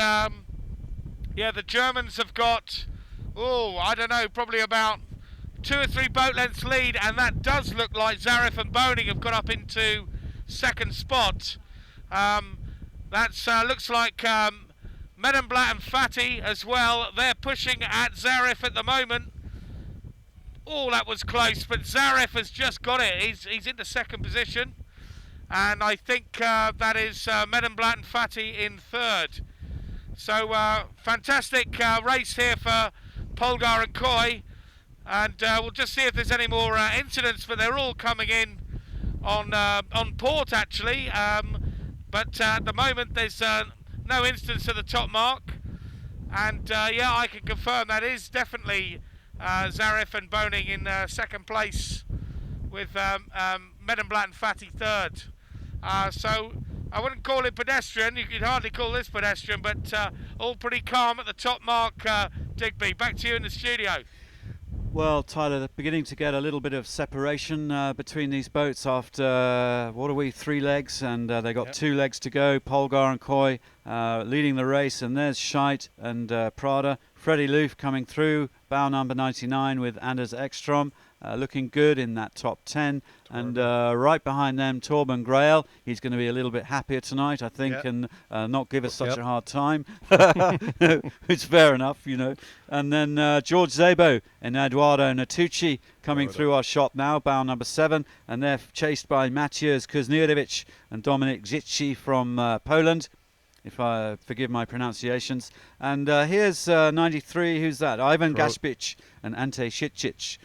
[SPEAKER 3] yeah, the Germans have got, I don't know, probably about 2 or 3 boat lengths lead, and that does look like Zarif and Boning have got up into second spot. That's looks like Medemblatt and Fatty as well. They're pushing at Zarif at the moment. Oh, that was close, but Zarif has just got it. He's into second position, and I think that is Medemblatt and Fatty in third. So fantastic race here for Polgar and Coy, and we'll just see if there's any more incidents, but they're all coming in on port actually, but at the moment there's no incidents at the top mark, and yeah, I can confirm that is definitely Zarif and Boning in second place, with Medemblatt and Fatty third. So I wouldn't call it pedestrian, you could hardly call this pedestrian, but all pretty calm at the top mark. Digby, back to you in the studio.
[SPEAKER 1] Well, Tyler, they're beginning to get a little bit of separation between these boats after, 3 legs, and they got 2 legs to go. Polgar and Coy leading the race, and there's Scheidt and Prada. Freddie Loof coming through, bow number 99 with Anders Ekstrom, looking good in that top 10. And right behind them, Torben Grail. He's going to be a little bit happier tonight, I think, and not give us such a hard time. It's fair enough, you know. And then George Zabo and Eduardo Natucci coming through our shop now, bow number 7. And they're chased by Maciej Kuznierewicz and Dominik Zicci from Poland, if I forgive my pronunciations. And here's 93, who's that? Ivan Gaspic and Ante Šicic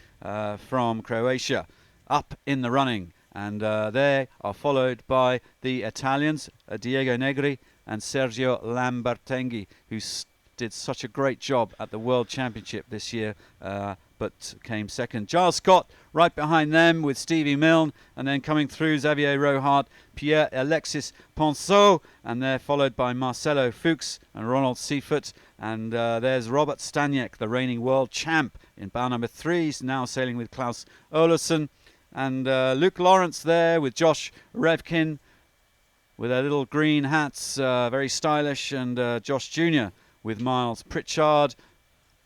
[SPEAKER 1] from Croatia, up in the running. And they are followed by the Italians, Diego Negri and Sergio Lambertenghi, who did such a great job at the World Championship this year, but came second. Giles Scott right behind them with Stevie Milne, and then coming through Xavier Rohart, Pierre Alexis Ponceau, and they're followed by Marcelo Fuchs and Ronald Seifert. And there's Robert Staniek, the reigning world champ, in bow number 3. He's now sailing with Klaus Olesen. And Luke Lawrence there with Josh Revkin with their little green hats, very stylish, and Josh Jr. with Miles Pritchard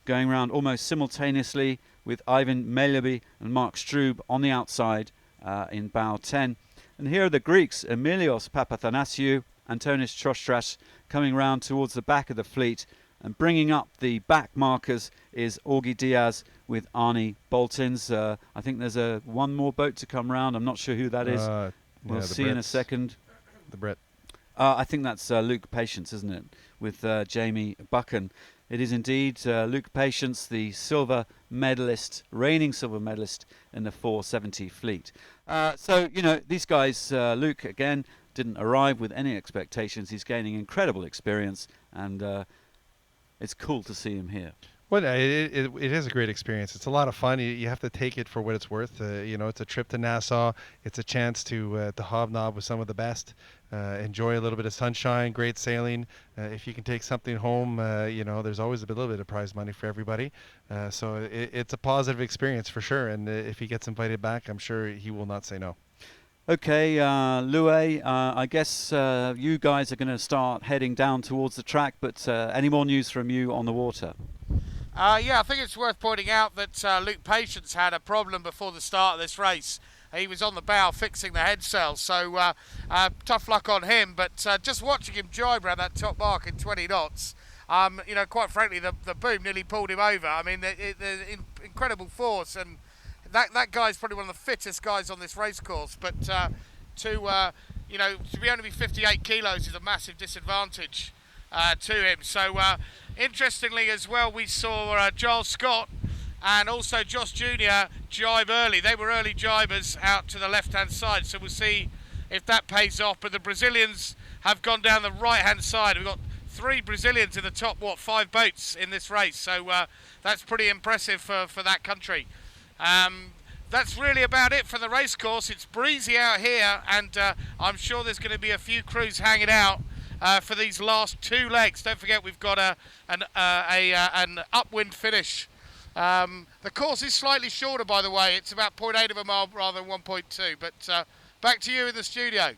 [SPEAKER 1] going around almost simultaneously with Ivan Meleby and Mark Strube on the outside in bow 10. And here are the Greeks, Emilios Papathanasiou, Antonis Chostras, coming round towards the back of the fleet, and bringing up the back markers is Augie Diaz with Arnie Boltins. I think there's one more boat to come round. I'm not sure who that is. We'll see in a second.
[SPEAKER 2] The Brit.
[SPEAKER 1] I think that's Luke Patience, isn't it, with Jamie Buchan. It is indeed Luke Patience, the silver medalist, reigning silver medalist in the 470 fleet. So, you know, these guys, Luke, again, didn't arrive with any expectations. He's gaining incredible experience, and it's cool to see him here.
[SPEAKER 2] Well, it is a great experience. It's a lot of fun. You have to take it for what it's worth. You know, it's a trip to Nassau. It's a chance to hobnob with some of the best. Enjoy a little bit of sunshine, great sailing. If you can take something home, you know, there's always a little bit of prize money for everybody. So it's a positive experience for sure. And if he gets invited back, I'm sure he will not say no.
[SPEAKER 1] Okay, Louis, I guess you guys are going to start heading down towards the track, but any more news from you on the water?
[SPEAKER 3] Yeah, I think it's worth pointing out that Luke Patience had a problem before the start of this race. He was on the bow fixing the head sail, so tough luck on him. But just watching him jibe around that top mark in 20 knots, Quite frankly, the boom nearly pulled him over. I mean, the incredible force, and that guy's probably one of the fittest guys on this race course. But to be only be 58 kilos is a massive disadvantage to him. So interestingly as well, we saw Giles Scott and also Josh Jr. jibe early. They were early jibers out to the left-hand side, so we'll see if that pays off. But the Brazilians have gone down the right-hand side. We've got 3 Brazilians in the top, 5 boats in this race, so that's pretty impressive for that country. That's really about it for the race course. It's breezy out here, and I'm sure there's going to be a few crews hanging out for these last 2 legs. Don't forget, we've got an upwind finish. The course is slightly shorter, by the way. It's about 0.8 of a mile rather than 1.2. But back to you in the studio.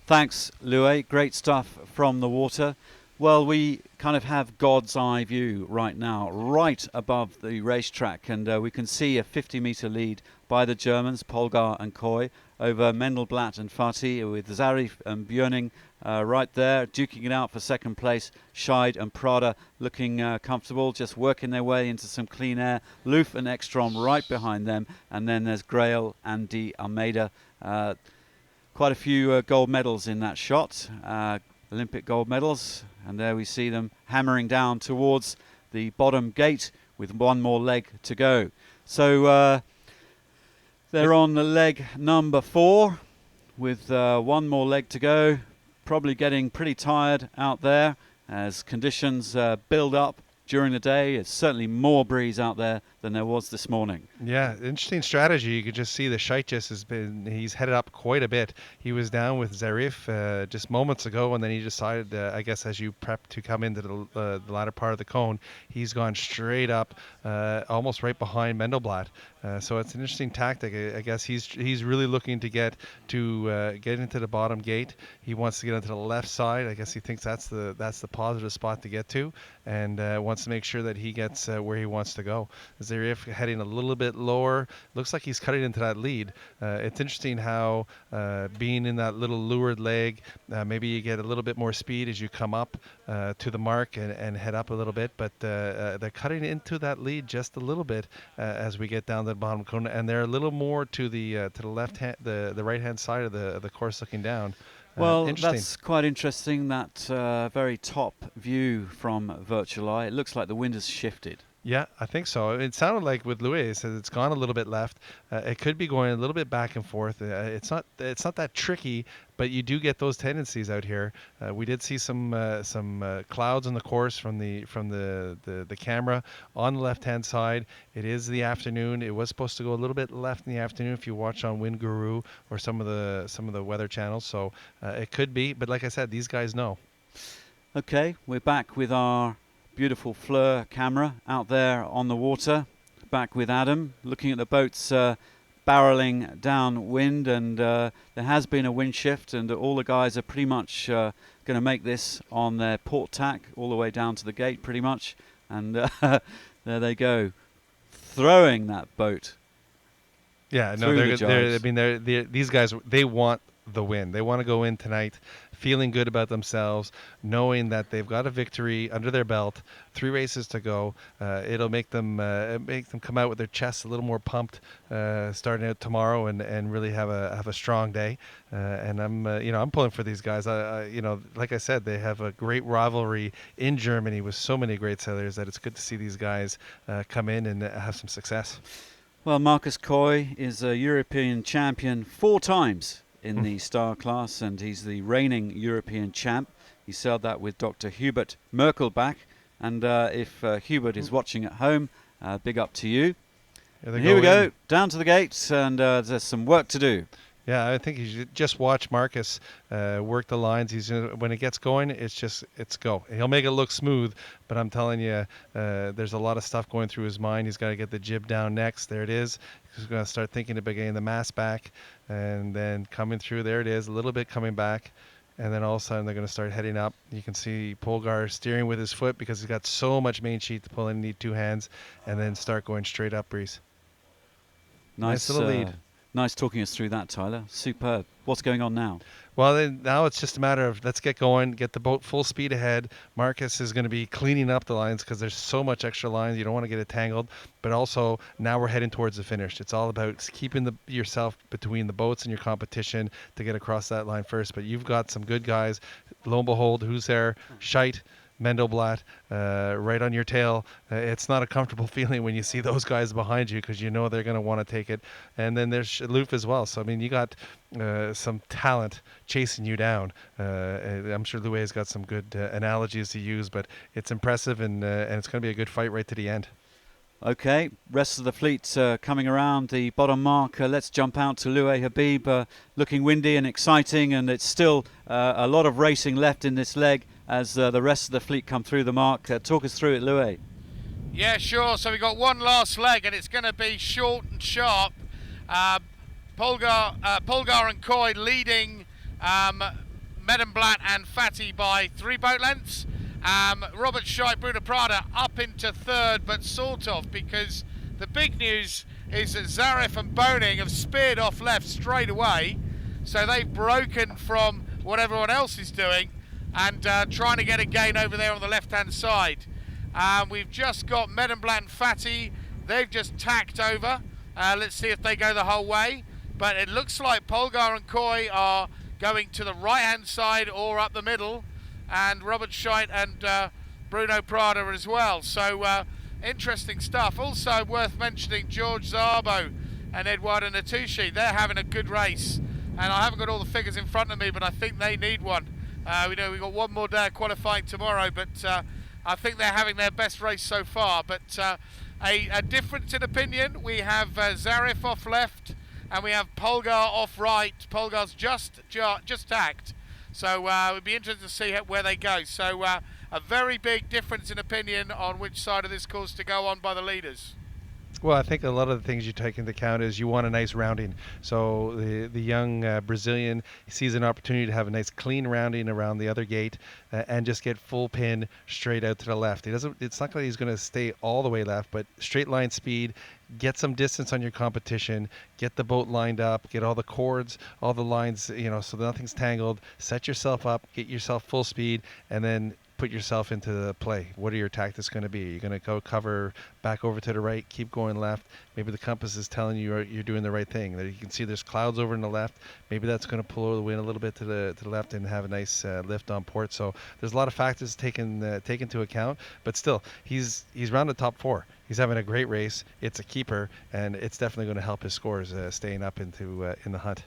[SPEAKER 1] Thanks, Louis. Great stuff from the water. Well, we kind of have God's eye view right now, right above the racetrack, and we can see a 50-metre lead by the Germans, Polgar and Coy, over Mendelblatt and Fatih, with Zarif and Björning right there, duking it out for second place. Scheid and Prada looking comfortable, just working their way into some clean air. Loof and Ekstrom right behind them, and then there's Grail and De Almeida. Quite a few gold medals in that shot, Olympic gold medals, and there we see them hammering down towards the bottom gate with one more leg to go. So they're on the leg number 4 with one more leg to go. Probably getting pretty tired out there as conditions build up during the day. It's certainly more breeze out there than there was this morning.
[SPEAKER 2] Yeah, interesting strategy. You could just see the Scheitjes he's headed up quite a bit. He was down with Zarif just moments ago, and then he decided, I guess, as you prep to come into the latter part of the cone, he's gone straight up, almost right behind Mendelblatt. So it's an interesting tactic. I guess he's really looking to get into the bottom gate. He wants to get onto the left side. I guess he thinks that's the positive spot to get to, and wants to make sure that he gets where he wants to go. Zarif heading a little bit lower. Looks like he's cutting into that lead. It's interesting how being in that little leeward leg, maybe you get a little bit more speed as you come up to the mark and head up a little bit, but they're cutting into that lead just a little bit as we get down the bottom cone, and they're a little more to the left hand, the right hand side of the course looking down.
[SPEAKER 1] Well, that's quite interesting, that very top view from Virtual Eye. It looks like the wind has shifted.
[SPEAKER 2] Yeah, I think so. It sounded like with Louis, it says it's gone a little bit left. It could be going a little bit back and forth. It's not that tricky, but you do get those tendencies out here. We did see some clouds on the course from the camera on the left-hand side. It is the afternoon. It was supposed to go a little bit left in the afternoon if you watch on Wind Guru or some of the weather channels. So it could be, but like I said, these guys know.
[SPEAKER 1] Okay, we're back with our beautiful Fleur camera out there on the water. Back with Adam, looking at the boats barreling downwind, and there has been a wind shift, and all the guys are pretty much going to make this on their port tack all the way down to the gate pretty much, and there they go, throwing that boat.
[SPEAKER 2] Yeah, no, these guys, they want the win. They want to go in tonight feeling good about themselves, knowing that they've got a victory under their belt, 3 races to go. It'll make them come out with their chests a little more pumped, starting out tomorrow, and really have a strong day. And I'm pulling for these guys. Like I said, they have a great rivalry in Germany with so many great sailors that it's good to see these guys come in and have some success.
[SPEAKER 1] Well, Marcus Coy is a European champion 4 times in the star class, and he's the reigning European champ. He sailed that with Dr. Hubert Merkelbach, and if Hubert is watching at home, big up to you. Here we go, down to the gates, and there's some work to do.
[SPEAKER 2] Yeah, I think you should just watch Marcus work the lines. When it gets going, it's go. He'll make it look smooth, but I'm telling you, there's a lot of stuff going through his mind. He's got to get the jib down next. There it is. He's going to start thinking about getting the mast back, and then coming through. There it is, a little bit coming back, and then all of a sudden they're going to start heading up. You can see Polgar steering with his foot because he's got so much main sheet to pull in. Need 2 hands, and then start going straight up, Reese.
[SPEAKER 1] Nice
[SPEAKER 2] little lead.
[SPEAKER 1] Nice talking us through that, Tyler. Superb. What's going on now?
[SPEAKER 2] Well, then now it's just a matter of let's get going, get the boat full speed ahead. Marcus is going to be cleaning up the lines because there's so much extra lines. You don't want to get it tangled. But also now we're heading towards the finish. It's all about keeping yourself between the boats and your competition to get across that line first. But you've got some good guys. Lo and behold, who's there? Scheidt, Mendelblatt, right on your tail. It's not a comfortable feeling when you see those guys behind you because you know they're going to want to take it. And then there's Loof as well. So, I mean, you got some talent chasing you down. I'm sure Louis got some good analogies to use, but it's impressive and it's going to be a good fight right to the end.
[SPEAKER 1] Okay, rest of the fleet coming around the bottom mark. Let's jump out to Louis Habib, looking windy and exciting, and it's still a lot of racing left in this leg as the rest of the fleet come through the mark. Talk us through it, Louis.
[SPEAKER 3] Yeah, sure. So we've got one last leg, and it's going to be short and sharp. Polgar and Coy leading Medemblatt and Fatty by 3 boat lengths. Robert Scheidt, Bruno Prada up into third, but sort of, because the big news is that Zaref and Boning have speared off left straight away. So they've broken from what everyone else is doing and trying to get a gain over there on the left-hand side. We've just got Medemblatt and Fatty. They've just tacked over. Let's see if they go the whole way. But it looks like Polgar and Coy are going to the right-hand side or up the middle, and Robert Scheidt and Bruno Prada as well. So interesting stuff. Also worth mentioning George Zarbo and Eduardo Natucci. They're having a good race, and I haven't got all the figures in front of me, but I think they need one. We know we've got one more day of qualifying tomorrow, but I think they're having their best race so far. But a difference in opinion. We have Zarif off left, and we have Polgar off right. Polgar's just tacked. So it would be interesting to see where they go. So a very big difference in opinion on which side of this course to go on by the leaders.
[SPEAKER 2] Well, I think a lot of the things you take into account is you want a nice rounding. So the young Brazilian sees an opportunity to have a nice clean rounding around the other gate and just get full pin straight out to the left. It's not like he's going to stay all the way left, but straight line speed. Get some distance on your competition, get the boat lined up, get all the cords, all the lines, so that nothing's tangled. Set yourself up, get yourself full speed, and then put yourself into the play. What are your tactics going to be? You're going to go cover back over to the right, keep going left. Maybe the compass is telling you you're doing the right thing. You can see there's clouds over in the left. Maybe that's going to pull the wind a little bit to the left and have a nice lift on port. So there's a lot of factors taken into account. But still, he's around the top 4. He's having a great race. It's a keeper, and it's definitely going to help his scores staying up in the hunt.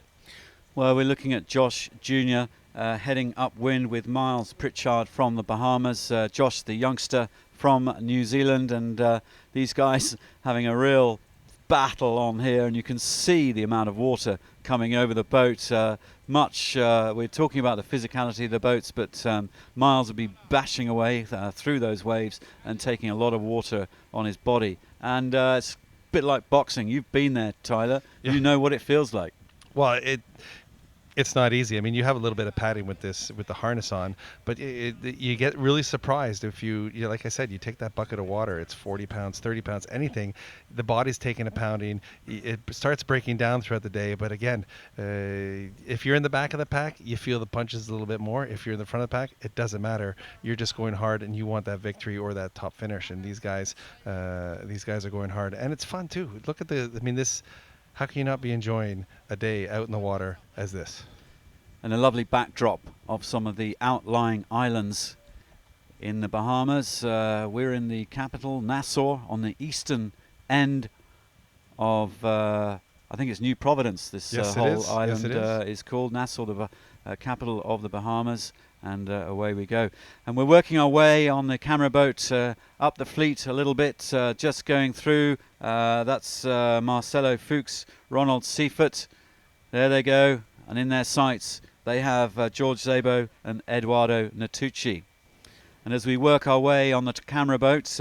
[SPEAKER 1] Well, we're looking at Josh Jr. Heading upwind with Miles Pritchard from the Bahamas. Josh, the youngster from New Zealand, and these guys having a real battle on here, and you can see the amount of water coming over the boat. We're talking about the physicality of the boats, but Miles will be bashing away through those waves and taking a lot of water on his body. And it's a bit like boxing. You've been there, Tyler.
[SPEAKER 2] Yeah.
[SPEAKER 1] You know what it feels like.
[SPEAKER 2] Well, it's not easy. I mean, you have a little bit of padding with the harness on, but you get really surprised if you like I said, you take that bucket of water. It's 40 pounds, 30 pounds, anything. The body's taking a pounding. It starts breaking down throughout the day. But again, if you're in the back of the pack, you feel the punches a little bit more. If you're in the front of the pack, it doesn't matter. You're just going hard, and you want that victory or that top finish. And these guys are going hard, and it's fun too. Look at this. How can you not be enjoying a day out in the water as this?
[SPEAKER 1] And a lovely backdrop of some of the outlying islands in the Bahamas. We're in the capital, Nassau, on the eastern end of, I think it's New Providence, this whole island is called. Nassau, the capital of the Bahamas. And away we go. And we're working our way on the camera boat up the fleet a little bit, just going through. That's Marcelo Fuchs, Ronald Seifert. There they go. And in their sights, they have George Szabo and Eduardo Natucci. And as we work our way on the camera boat,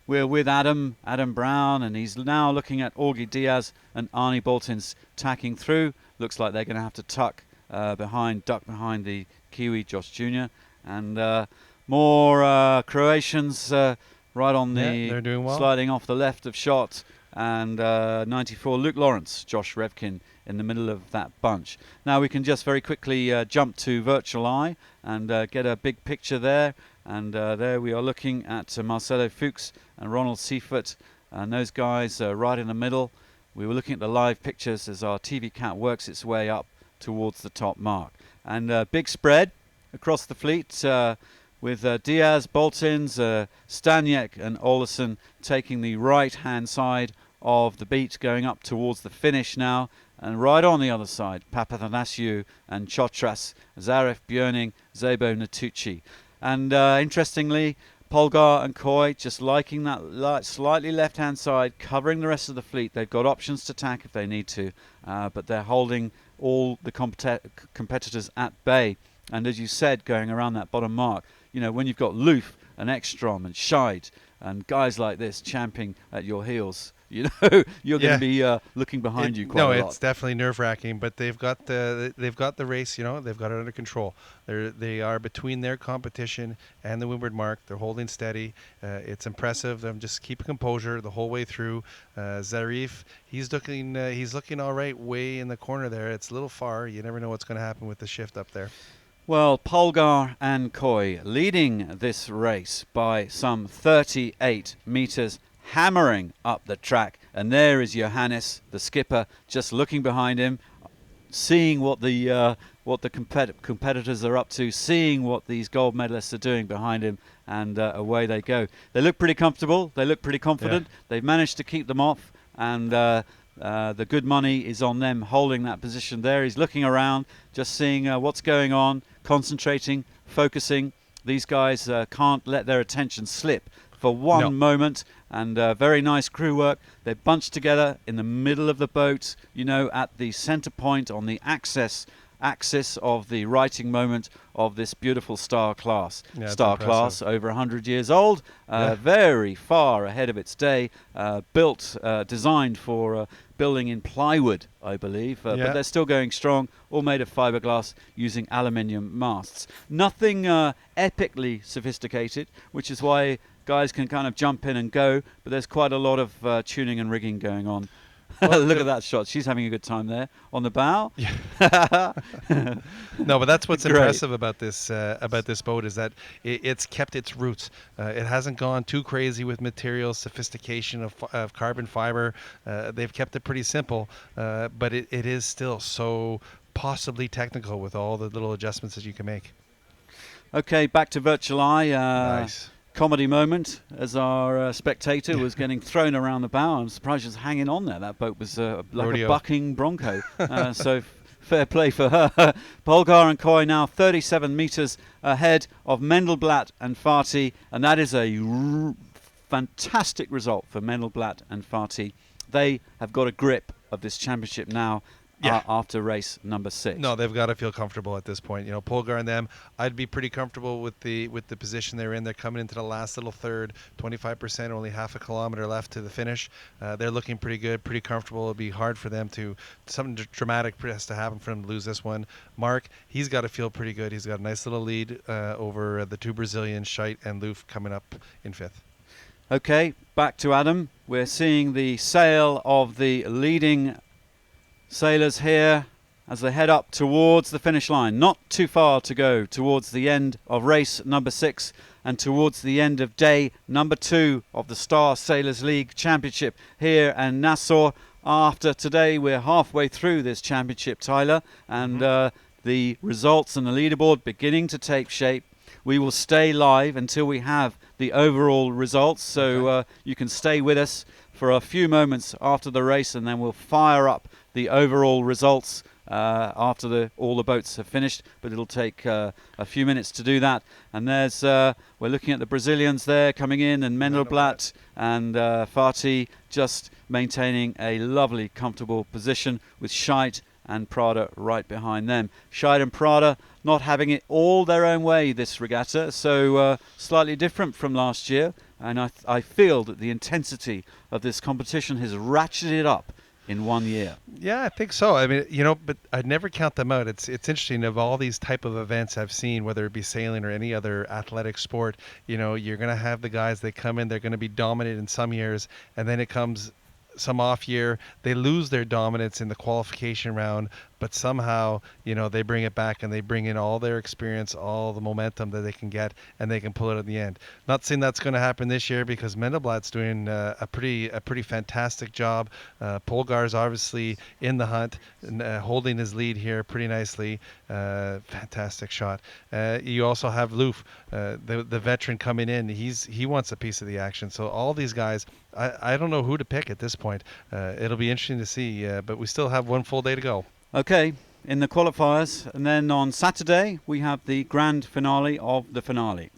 [SPEAKER 1] we're with Adam Brown, and he's now looking at Augie Diaz and Arnie Boltins tacking through. Looks like they're going to have to duck behind the Kiwi, Josh Jr. And more Croatians right on
[SPEAKER 2] they're doing well.
[SPEAKER 1] sliding off the left of shot. And 94, Luke Lawrence, Josh Revkin in the middle of that bunch. Now we can just very quickly jump to Virtual Eye and get a big picture there. And there we are looking at Marcelo Fuchs and Ronald Seifert, and those guys right in the middle. We were looking at the live pictures as our TV count works its way up towards the top mark. And big spread across the fleet with Diaz, Boltins, Staniek and Olesen taking the right-hand side of the beat, going up towards the finish now. And right on the other side, Papathanassiou and Chotras, Zaref, Björning, Zebo, Natucci. And interestingly, Polgar and Coy just liking that slightly left-hand side, covering the rest of the fleet. They've got options to attack if they need to, but they're holding all the competitors at bay. And as you said, going around that bottom mark, you know, when you've got Loof and Ekstrom and Scheid and guys like this champing at your heels, you know, you're going to be looking behind you quite a lot.
[SPEAKER 2] No, it's definitely nerve-wracking, but they've got the race. You know, they've got it under control. They are between their competition and the windward mark. They're holding steady. It's impressive. Them just keep composure the whole way through. Zarif, he's looking all right way in the corner there. It's a little far. You never know what's going to happen with the shift up there.
[SPEAKER 1] Well, Polgar and Coy leading this race by some 38 meters, hammering up the track. And there is Johannes, the skipper, just looking behind him, seeing what the competitors are up to, seeing what these gold medalists are doing behind him, and away they go. They look pretty comfortable. They look pretty confident. Yeah. They've managed to keep them off, and the good money is on them holding that position there. He's looking around, just seeing what's going on, concentrating, focusing. These guys can't let their attention slip for one moment. And very nice crew work. They bunched together in the middle of the boat, you know, at the center point on the axis of the righting moment of this beautiful Star class.
[SPEAKER 2] Yeah,
[SPEAKER 1] Star class, over 100 years old, very far ahead of its day, designed for building in plywood, I believe, but they're still going strong, all made of fiberglass using aluminium masts. Nothing epically sophisticated, which is why guys can kind of jump in and go, but there's quite a lot of tuning and rigging going on. Well, look at that shot. She's having a good time there on the bow.
[SPEAKER 2] Yeah. No, but that's what's impressive about this boat is that it's kept its roots. It hasn't gone too crazy with material sophistication of carbon fiber. They've kept it pretty simple, but it is still so possibly technical with all the little adjustments that you can make.
[SPEAKER 1] Okay, back to Virtual Eye.
[SPEAKER 2] Nice.
[SPEAKER 1] Comedy moment as our spectator was getting thrown around the bow. I'm surprised she was hanging on there. That boat was like a bucking bronco. So fair play for her. Polgar and Coy now 37 meters ahead of Mendelblatt and Fati, and that is a fantastic result for Mendelblatt and Fati. They have got a grip of this championship now. After race number 6.
[SPEAKER 2] No, they've got to feel comfortable at this point. You know, Polgar and them, I'd be pretty comfortable with the position they're in. They're coming into the last little third, 25%, only half a kilometer left to the finish. They're looking pretty good, pretty comfortable. It'll be hard for them to, something dramatic has to happen for them to lose this one. Mark, he's got to feel pretty good. He's got a nice little lead over the two Brazilians, Scheid and Loof, coming up in 5th.
[SPEAKER 1] Okay, back to Adam. We're seeing the sail of the leading sailors here as they head up towards the finish line. Not too far to go towards the end of race number 6 and towards the end of day number 2 of the Star Sailors League Championship here in Nassau. After today, we're halfway through this championship, Tyler, and the results and the leaderboard beginning to take shape. We will stay live until we have the overall results, so you can stay with us for a few moments after the race, and then we'll fire up the overall results after all the boats have finished, but it'll take a few minutes to do that. And there's we're looking at the Brazilians there coming in, and Mendelblatt and Fati just maintaining a lovely comfortable position with Scheid and Prada right behind them. Scheid and Prada not having it all their own way this regatta, so slightly different from last year, and I feel that the intensity of this competition has ratcheted up in 1 year.
[SPEAKER 2] Yeah, I think so. I mean, you know, but I'd never count them out. It's interesting, of all these type of events I've seen, whether it be sailing or any other athletic sport, you know, you're going to have the guys that come in, they're going to be dominant in some years, and then it comes some off year. They lose their dominance in the qualification round, but somehow, you know, they bring it back and they bring in all their experience, all the momentum that they can get, and they can pull it at the end. Not saying that's going to happen this year because Mendelblatt's doing a pretty fantastic job. Polgar's obviously in the hunt and holding his lead here pretty nicely. Fantastic shot. You also have Loof, the veteran coming in. He wants a piece of the action. So all these guys, I don't know who to pick at this point. It'll be interesting to see, but we still have one full day to go.
[SPEAKER 1] Okay, in the qualifiers, and then on Saturday we have the grand finale of the finale,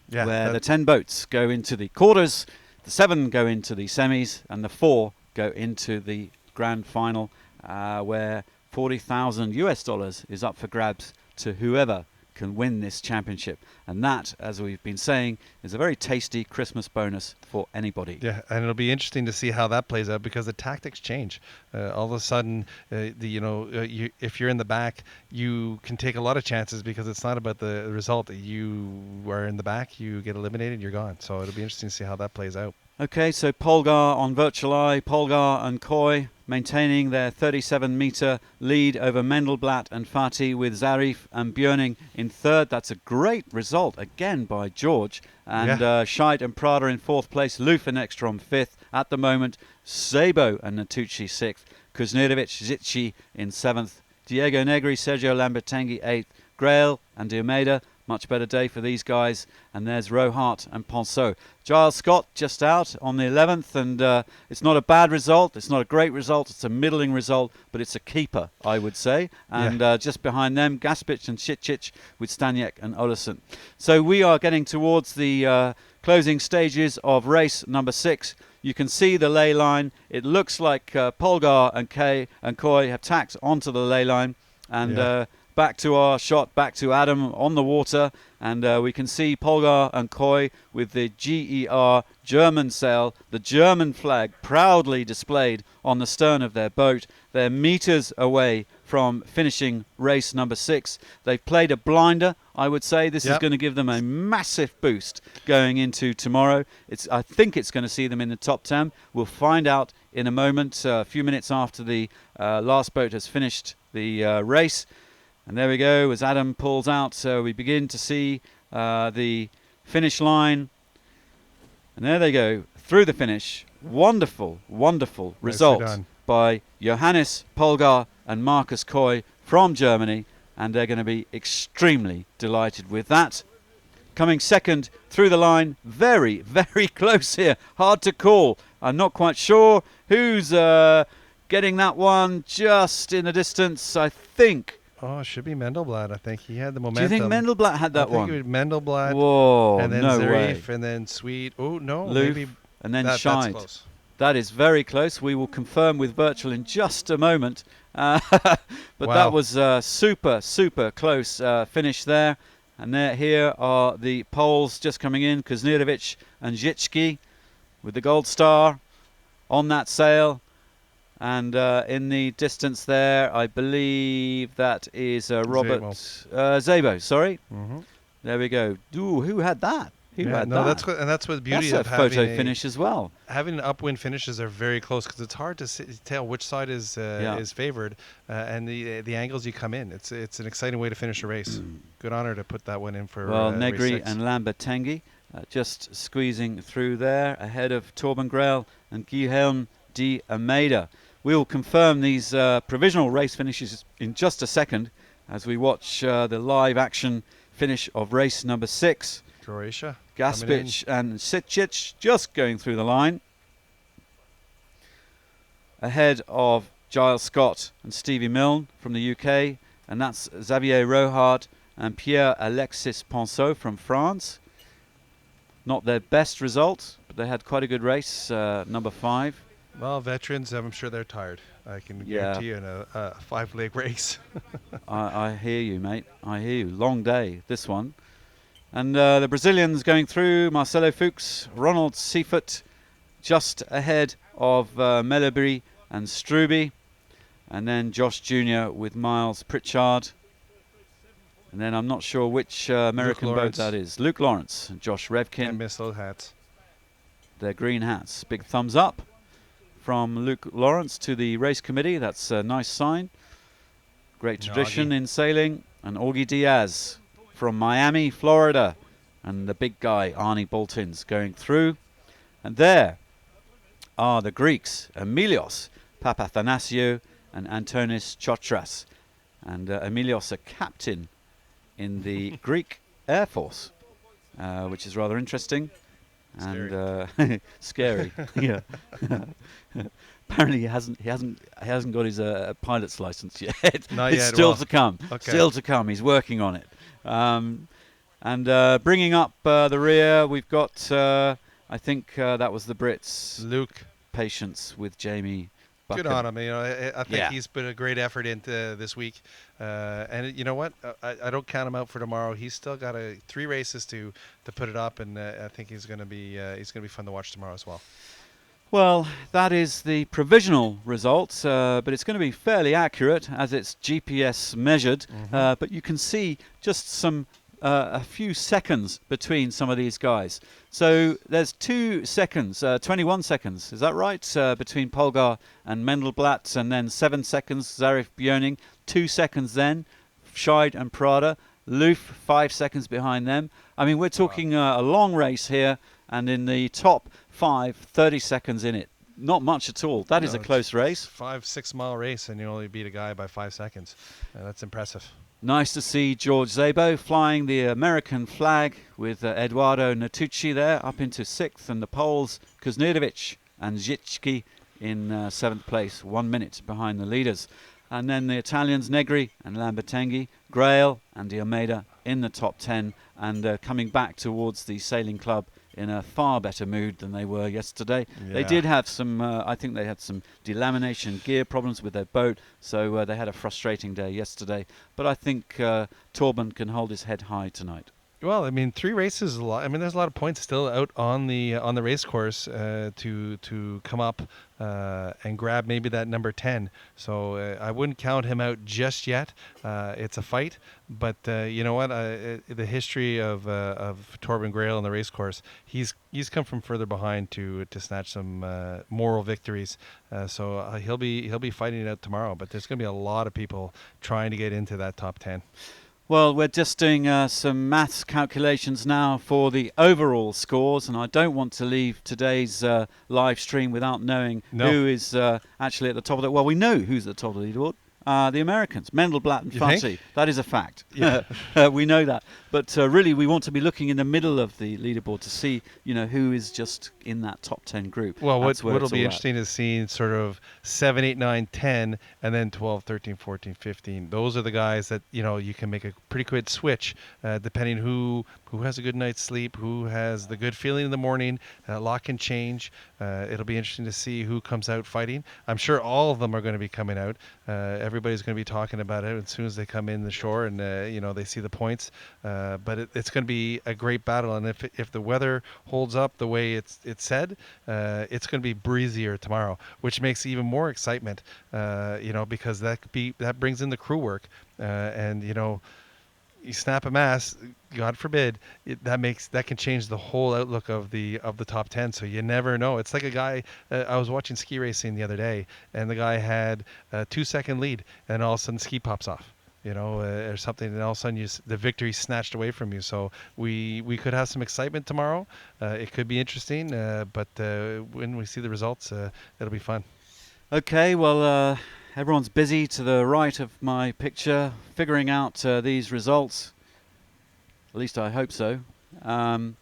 [SPEAKER 1] where the 10 boats go into the quarters, the 7 go into the semis, and the 4 go into the grand final, where $40,000 is up for grabs to whoever can win this championship. And that, as we've been saying, is a very tasty Christmas bonus for anybody.
[SPEAKER 2] Yeah, and it'll be interesting to see how that plays out because the tactics change. All of a sudden, if you're in the back, you can take a lot of chances because it's not about the result. You are in the back, you get eliminated, you're gone. So it'll be interesting to see how that plays out.
[SPEAKER 1] Okay, so Polgar on Virtual Eye, Polgar and Coy maintaining their 37-meter lead over Mendelblatt and Fatih, with Zarif and Björning in third. That's a great result again by George. And Scheid and Prada in fourth place, Loof and Ekstrom fifth at the moment, Szabo and Natucci sixth, Kuznerovic, Zicci in seventh, Diego Negri, Sergio Lambertenghi eighth, Grail and De Almeida. Much better day for these guys. And there's Rohart and Ponceau. Giles Scott just out on the 11th, and it's not a bad result. It's not a great result. It's a middling result, but it's a keeper, I would say. And just behind them, Gaspic and Šicic with Staniek and Olesen. So we are getting towards the closing stages of race number 6. You can see the ley line. It looks like Polgar and Kay and Coy have tacked onto the ley line. And back to our shot, back to Adam on the water, and we can see Polgar and Coy with the GER German sail, the German flag proudly displayed on the stern of their boat. They're meters away from finishing race number 6. They've played a blinder, I would say. This is going to give them a massive boost going into tomorrow. I think it's going to see them in the top 10. We'll find out in a moment, a few minutes after the last boat has finished the race. And there we go, as Adam pulls out, so we begin to see the finish line. And there they go, through the finish. Wonderful, wonderful result by Johannes Polgar and Marcus Coy from Germany. And they're going to be extremely delighted with that. Coming second through the line, very, very close here. Hard to call. I'm not quite sure who's getting that one just in the distance, I think.
[SPEAKER 2] Oh, it should be Mendelblatt. I think he had the momentum.
[SPEAKER 1] Do you think Mendelblatt had that one?
[SPEAKER 2] I think it was Mendelblatt.
[SPEAKER 1] Whoa,
[SPEAKER 2] and then
[SPEAKER 1] no
[SPEAKER 2] Zarif,
[SPEAKER 1] way.
[SPEAKER 2] and then Sweet. Oh, no.
[SPEAKER 1] Loof,
[SPEAKER 2] maybe
[SPEAKER 1] and then
[SPEAKER 2] that's
[SPEAKER 1] Scheid.
[SPEAKER 2] close.
[SPEAKER 1] That is very close. We will confirm with Virtual in just a moment. But that was a super, super close finish there. And here are the Poles just coming in. Kuznerovic and Zicki with the gold star on that sail. And in the distance there, I believe that is Robert Szabo. Sorry. There we go. Ooh, who had that? Who had that?
[SPEAKER 2] That's what the beauty of
[SPEAKER 1] having a photo finish as well.
[SPEAKER 2] Having upwind finishes are very close because it's hard to tell which side is favored, and the angles you come in. It's an exciting way to finish a race. Good honor to put that one in for.
[SPEAKER 1] Well, Negri
[SPEAKER 2] race 6.
[SPEAKER 1] and Lambertenghi just squeezing through there ahead of Torben Grail and Guilherme de Almeida. We will confirm these provisional race finishes in just a second as we watch the live action finish of race number 6.
[SPEAKER 2] Croatia.
[SPEAKER 1] Gaspic and Šicic just going through the line. Ahead of Giles Scott and Stevie Milne from the UK. And that's Xavier Rohart and Pierre-Alexis Ponceau from France. Not their best result, but they had quite a good race, number 5.
[SPEAKER 2] Well, veterans, I'm sure they're tired. I can guarantee you in a 5-leg race.
[SPEAKER 1] I hear you, mate. I hear you. Long day, this one. And the Brazilians going through, Marcelo Fuchs, Ronald Seifert, just ahead of Melabri and Struby. And then Josh Jr. with Miles Pritchard. And then I'm not sure which American boat that is. Luke Lawrence and Josh Revkin.
[SPEAKER 2] And missile hats.
[SPEAKER 1] Their green hats. Big thumbs up from Luke Lawrence to the race committee. That's a nice sign. Great tradition in sailing. And Augie Diaz from Miami, Florida. And the big guy, Arnie Boltins, going through. And there are the Greeks, Emilios Papathanasiou and Antonis Chotras. And Emilios, a captain in the Greek Air Force, which is rather interesting. And scary. Yeah. Apparently he hasn't got his pilot's license yet.
[SPEAKER 2] Not
[SPEAKER 1] It's
[SPEAKER 2] yet.
[SPEAKER 1] still
[SPEAKER 2] Well,
[SPEAKER 1] to come.
[SPEAKER 2] okay.
[SPEAKER 1] Still to come. He's working on it. And bringing up the rear, we've got I think that was the Brits.
[SPEAKER 2] Luke.
[SPEAKER 1] Patience with Jamie Buchan.
[SPEAKER 2] Good on him. You know, I think
[SPEAKER 1] Yeah.
[SPEAKER 2] he's put a great effort into this week. And you know what? I don't count him out for tomorrow. He's still got 3 races to put it up, and I think he's going to be fun to watch tomorrow as well.
[SPEAKER 1] Well, that is the provisional results, but it's going to be fairly accurate as it's GPS measured. But you can see just a few seconds between some of these guys. So there's 2 seconds, 21 seconds, is that right? Between Polgar and Mendelblatt, and then 7 seconds, Zarif Björning, 2 seconds then, Scheid and Prada, Loof 5 seconds behind them. I mean, we're talking a long race here, and in the top 5, 30 seconds in it. Not much at all. That is a close race.
[SPEAKER 2] 5-6 mile race, and you only beat a guy by 5 seconds. That's impressive.
[SPEAKER 1] Nice to see George Szabo flying the American flag with Eduardo Natucci there up into 6th, and the Poles Kuzniewicz and Zicki in 7th place, 1 minute behind the leaders. And then the Italians Negri and Lambertenghi, Grail and De Almeida in the top 10, and coming back towards the sailing club in a far better mood than they were yesterday.
[SPEAKER 2] Yeah.
[SPEAKER 1] They did have some, I think they had some delamination gear problems with their boat, so they had a frustrating day yesterday. But I think Torben can hold his head high tonight.
[SPEAKER 2] Well, I mean, 3 races is a lot. I mean, there's a lot of points still out on the race course to come up and grab maybe that number 10. So I wouldn't count him out just yet. It's a fight, but you know what? The history of Torben Grail on the race course, he's come from further behind to snatch some moral victories. So he'll be fighting it out tomorrow. But there's going to be a lot of people trying to get into that top 10.
[SPEAKER 1] Well, we're just doing some maths calculations now for the overall scores, and I don't want to leave today's live stream without knowing who is actually at the top of it. Well, we know who's at the top of the leaderboard. The Americans, Mendelblatt and Fati. That is a fact.
[SPEAKER 2] Yeah.
[SPEAKER 1] We know that. But really, we want to be looking in the middle of the leaderboard to see, who is just in that top 10 group.
[SPEAKER 2] Well, what'll be interesting is seeing sort of 7, 8, 9, 10, and then 12, 13, 14, 15. Those are the guys that, you can make a pretty quick switch depending who has a good night's sleep, who has the good feeling in the morning. A lot can change. It'll be interesting to see who comes out fighting. I'm sure all of them are going to be coming out. Everybody's going to be talking about it as soon as they come in the shore and they see the points. But it's going to be a great battle, and if the weather holds up the way it's said, it's going to be breezier tomorrow, which makes even more excitement. Because that brings in the crew work, and you snap a mast, God forbid, that can change the whole outlook of the top 10. So you never know. It's like a guy. I was watching ski racing the other day, and the guy had a 2-second lead, and all of a sudden ski pops off, or something, and all of a sudden the victory snatched away from you. So we could have some excitement tomorrow. It could be interesting, but when we see the results, it'll be fun.
[SPEAKER 1] Okay, well. Everyone's busy to the right of my picture figuring out these results. At least I hope so. And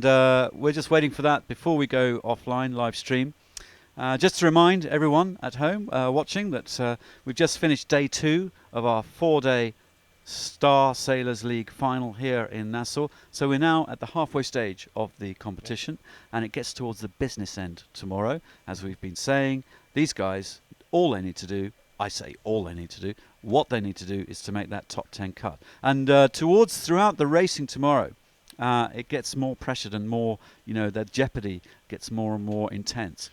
[SPEAKER 1] we're just waiting for that before we go offline live stream. Just to remind everyone at home watching that we've just finished day 2 of our 4-day Star Sailors League final here in Nassau. So we're now at the halfway stage of the competition, and it gets towards the business end tomorrow. As we've been saying, these guys, all they need to do, what they need to do is to make that top 10 cut. And throughout the racing tomorrow, it gets more pressured and more, the jeopardy gets more and more intense.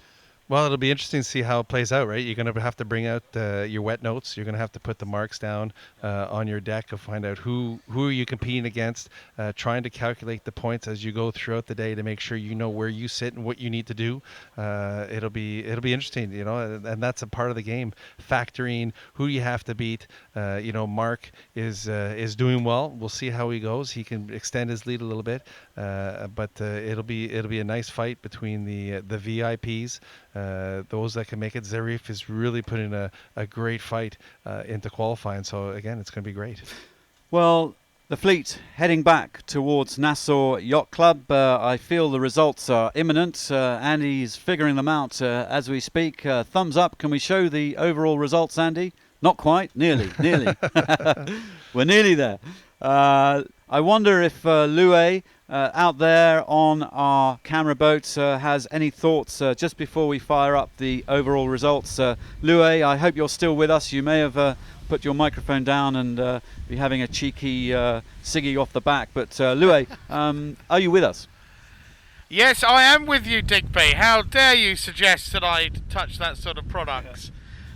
[SPEAKER 2] Well, it'll be interesting to see how it plays out, right? You're going to have to bring out your wet notes. You're going to have to put the marks down on your deck to find out who are you competing against, trying to calculate the points as you go throughout the day to make sure you know where you sit and what you need to do. It'll be interesting, you know, and that's a part of the game, factoring who you have to beat. You know, Mark is doing well. We'll see how he goes. He can extend his lead a little bit, but it'll be a nice fight between the VIPs. Those that can make it. Zarif is really putting a great fight into qualifying. So again, it's going to be great.
[SPEAKER 1] Well, the fleet heading back towards Nassau Yacht Club. I feel the results are imminent. Andy's figuring them out as we speak. Thumbs up. Can we show the overall results, Andy? Not quite. Nearly. We're nearly there. I wonder if Louis out there on our camera boat has any thoughts just before we fire up the overall results. Louis, I hope you're still with us. You may have put your microphone down and be having a cheeky ciggy off the back. But Louis, are you with us?
[SPEAKER 3] Yes, I am with you, Digby. How dare you suggest that I touch that sort of products?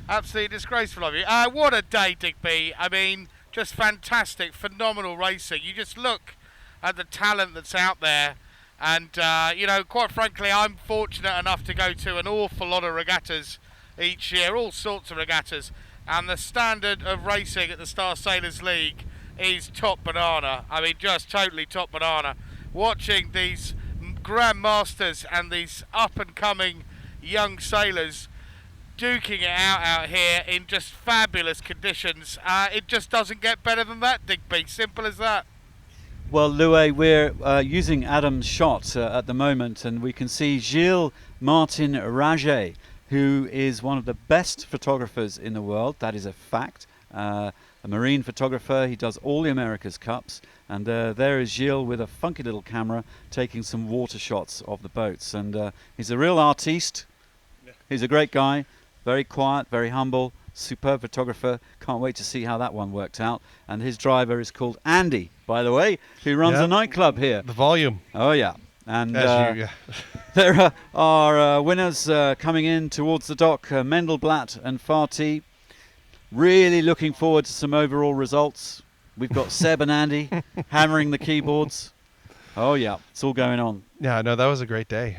[SPEAKER 3] Absolutely disgraceful of you. What a day, Digby. I mean, just fantastic, phenomenal racing. You just look at the talent that's out there, and you know, quite frankly, I'm fortunate enough to go to an awful lot of regattas each year, all sorts of regattas, and the standard of racing at the Star Sailors League is top banana. I mean, just totally top banana. Watching these grandmasters and these up and coming young sailors duking it out here in just fabulous conditions, it just doesn't get better than that, Digby. Simple as that.
[SPEAKER 1] Well, Louis, we're using Adam's shot at the moment, and we can see Gilles Martin Raget, who is one of the best photographers in the world. That is a fact. A marine photographer. He does all the America's Cups, and there is Gilles with a funky little camera taking some water shots of the boats. And he's a real artiste. He's a great guy. Very quiet, very humble, superb photographer. Can't wait to see how that one worked out. And his driver is called Andy, by the way, who runs a nightclub here.
[SPEAKER 2] The Volume.
[SPEAKER 1] Oh, yeah. And
[SPEAKER 2] Yeah.
[SPEAKER 1] there are winners coming in towards the dock, Mendelblatt and Farty. Really looking forward to some overall results. We've got Seb and Andy hammering the keyboards. Oh, yeah, it's all going on.
[SPEAKER 2] Yeah, no, that was a great day.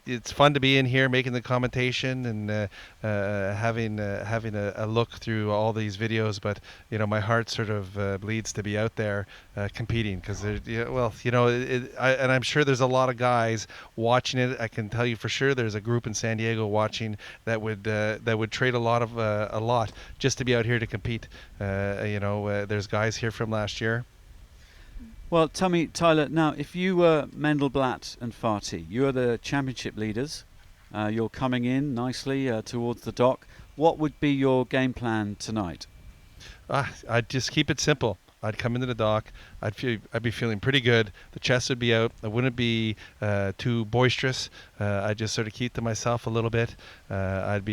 [SPEAKER 2] It's fun to be in here making the commentation and having a look through all these videos. But you know, my heart sort of bleeds to be out there competing because and I'm sure there's a lot of guys watching it. I can tell you for sure, there's a group in San Diego watching that would trade a lot just to be out here to compete. There's guys here from last year.
[SPEAKER 1] Well, tell me, Tyler, now, if you were Mendelblatt and Farty, you are the championship leaders. You're coming in nicely towards the dock. What would be your game plan tonight?
[SPEAKER 2] I'd just keep it simple. I'd come into the dock. I'd be feeling pretty good. The chest would be out. I wouldn't be too boisterous. I'd just sort of keep to myself a little bit. I'd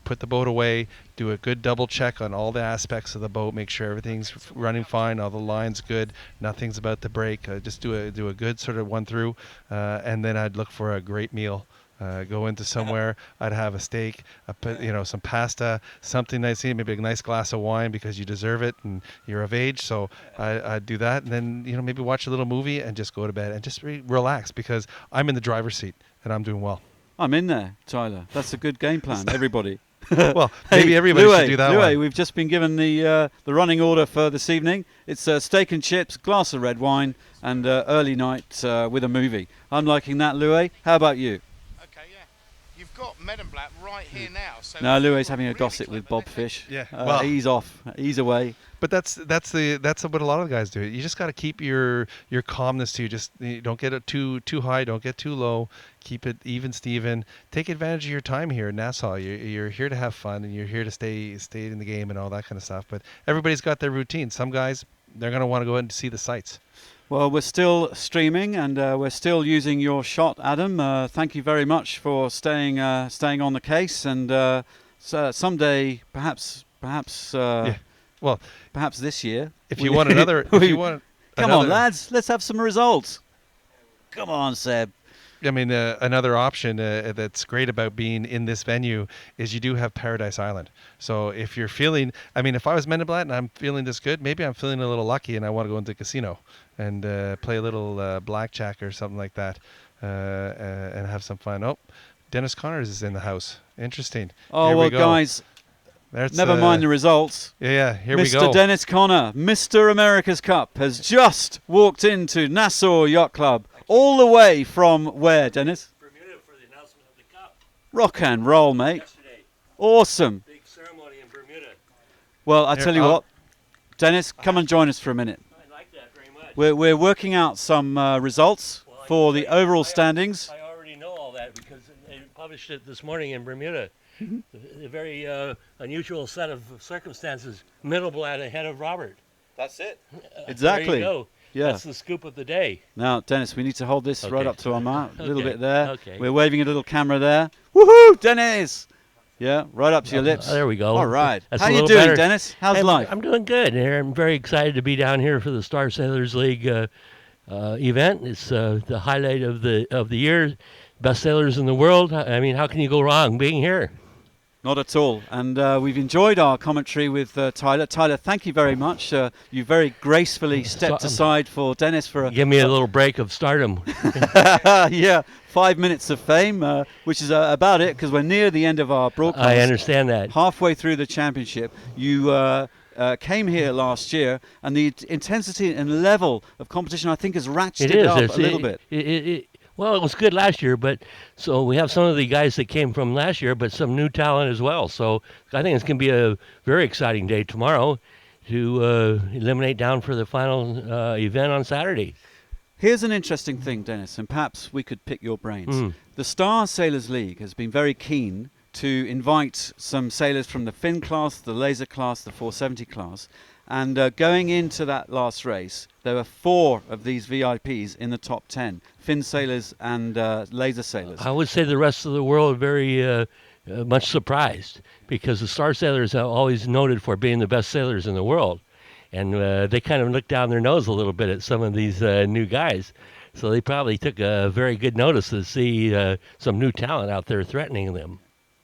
[SPEAKER 2] put the boat away, do a good double check on all the aspects of the boat, make sure everything's running fine, all the lines good, nothing's about to break. Just do a good sort of one through, and then I'd look for a great meal. Go into somewhere, I'd have a steak, some pasta, something nice, maybe a nice glass of wine because you deserve it and you're of age. So I'd do that, and then maybe watch a little movie and just go to bed and just relax because I'm in the driver's seat and I'm doing well.
[SPEAKER 1] I'm in there, Tyler. That's a good game plan, everybody.
[SPEAKER 2] Well, maybe everybody should do that one.
[SPEAKER 1] We've just been given the running order for this evening. It's steak and chips, glass of red wine, and early night with a movie. I'm liking that, Louis. How about you?
[SPEAKER 3] You've got Mendenblatt right here now. So
[SPEAKER 1] no, Louis having a gossip with Bob Fish.
[SPEAKER 2] Yeah,
[SPEAKER 1] he's off. He's away.
[SPEAKER 2] But that's what a lot of the guys do. You just got to keep your calmness to you. Just don't get it too high. Don't get too low. Keep it even, Steven. Take advantage of your time here in Nassau. You're here to have fun and you're here to stay in the game and all that kind of stuff. But everybody's got their routine. Some guys, they're going to want to go out and see the sights.
[SPEAKER 1] Well, we're still streaming and we're still using your shot, Adam. Thank you very much for staying on the case. And someday, perhaps,
[SPEAKER 2] well,
[SPEAKER 1] perhaps this year.
[SPEAKER 2] If you want
[SPEAKER 1] come on, lads, let's have some results. Come on, Seb.
[SPEAKER 2] I mean, another option that's great about being in this venue is you do have Paradise Island. So if you're feeling, I mean, if I was Mendenblatt and I'm feeling this good, maybe I'm feeling a little lucky and I want to go into the casino and play a little blackjack or something like that and have some fun. Oh, Dennis Connors is in the house. Interesting.
[SPEAKER 1] Oh,
[SPEAKER 2] Here
[SPEAKER 1] well,
[SPEAKER 2] we go.
[SPEAKER 1] guys,
[SPEAKER 2] That's,
[SPEAKER 1] never mind the results.
[SPEAKER 2] Yeah, here we
[SPEAKER 1] Mr.
[SPEAKER 2] go.
[SPEAKER 1] Dennis Connor, Mr. America's Cup, has just walked into Nassau Yacht Club, all the way from where, Dennis?
[SPEAKER 10] Bermuda for the announcement of the cup
[SPEAKER 1] Rock and roll, mate.
[SPEAKER 10] yesterday.
[SPEAKER 1] Awesome.
[SPEAKER 10] Big ceremony in Bermuda.
[SPEAKER 1] Well, I
[SPEAKER 2] Here,
[SPEAKER 1] tell you
[SPEAKER 2] I'll-
[SPEAKER 1] what, Dennis, come and join us for a minute.
[SPEAKER 10] I like that very much.
[SPEAKER 1] We're working out some results
[SPEAKER 10] Well, I
[SPEAKER 1] for
[SPEAKER 10] can
[SPEAKER 1] the
[SPEAKER 10] tell you,
[SPEAKER 1] overall
[SPEAKER 10] I
[SPEAKER 1] standings.
[SPEAKER 10] already know all that because they published it this morning in Bermuda. A very unusual set of circumstances. Mendelblatt ahead of Robert.
[SPEAKER 1] That's it.
[SPEAKER 10] There
[SPEAKER 1] Exactly.
[SPEAKER 10] you go.
[SPEAKER 1] Yeah.
[SPEAKER 10] That's the scoop of the day.
[SPEAKER 1] Now, Dennis, we need to hold this right
[SPEAKER 10] Okay.
[SPEAKER 1] up to our mouth, a little
[SPEAKER 10] Okay.
[SPEAKER 1] bit there.
[SPEAKER 10] Okay.
[SPEAKER 1] We're waving a little camera there. Woohoo, Dennis! Yeah, right up to your lips.
[SPEAKER 10] There we go.
[SPEAKER 1] All right.
[SPEAKER 10] That's
[SPEAKER 1] How
[SPEAKER 10] a
[SPEAKER 1] you
[SPEAKER 10] little
[SPEAKER 1] doing,
[SPEAKER 10] better.
[SPEAKER 1] Dennis? How's life?
[SPEAKER 10] I'm doing good. I'm very excited to be down here for the Star Sailors League event. It's the highlight of the year. Best sailors in the world. I mean, how can you go wrong being here?
[SPEAKER 1] Not at all. And we've enjoyed our commentary with Tyler. Tyler, thank you very much. You very gracefully stepped aside for Dennis for a
[SPEAKER 10] Give me a little break of stardom.
[SPEAKER 1] yeah, 5 minutes of fame, which is about it because we're near the end of our broadcast.
[SPEAKER 10] I understand that.
[SPEAKER 1] Halfway through the championship, you came here last year, and the intensity and level of competition, I think, has ratcheted up a little bit.
[SPEAKER 10] Well, it was good last year, but so we have some of the guys that came from last year, but some new talent as well. So I think it's going to be a very exciting day tomorrow to eliminate down for the final event on Saturday.
[SPEAKER 1] Here's an interesting thing, Dennis, and perhaps we could pick your brains. The Star Sailors League has been very keen to invite some sailors from the Finn class, the Laser class, the 470 class, and going into that last race, there were 4 of these VIPs in the top 10, Finn sailors and Laser sailors.
[SPEAKER 10] I would say the rest of the world very much surprised because the Star Sailors are always noted for being the best sailors in the world. And they kind of looked down their nose a little bit at some of these new guys. So they probably took a very good notice to see some new talent out there threatening them.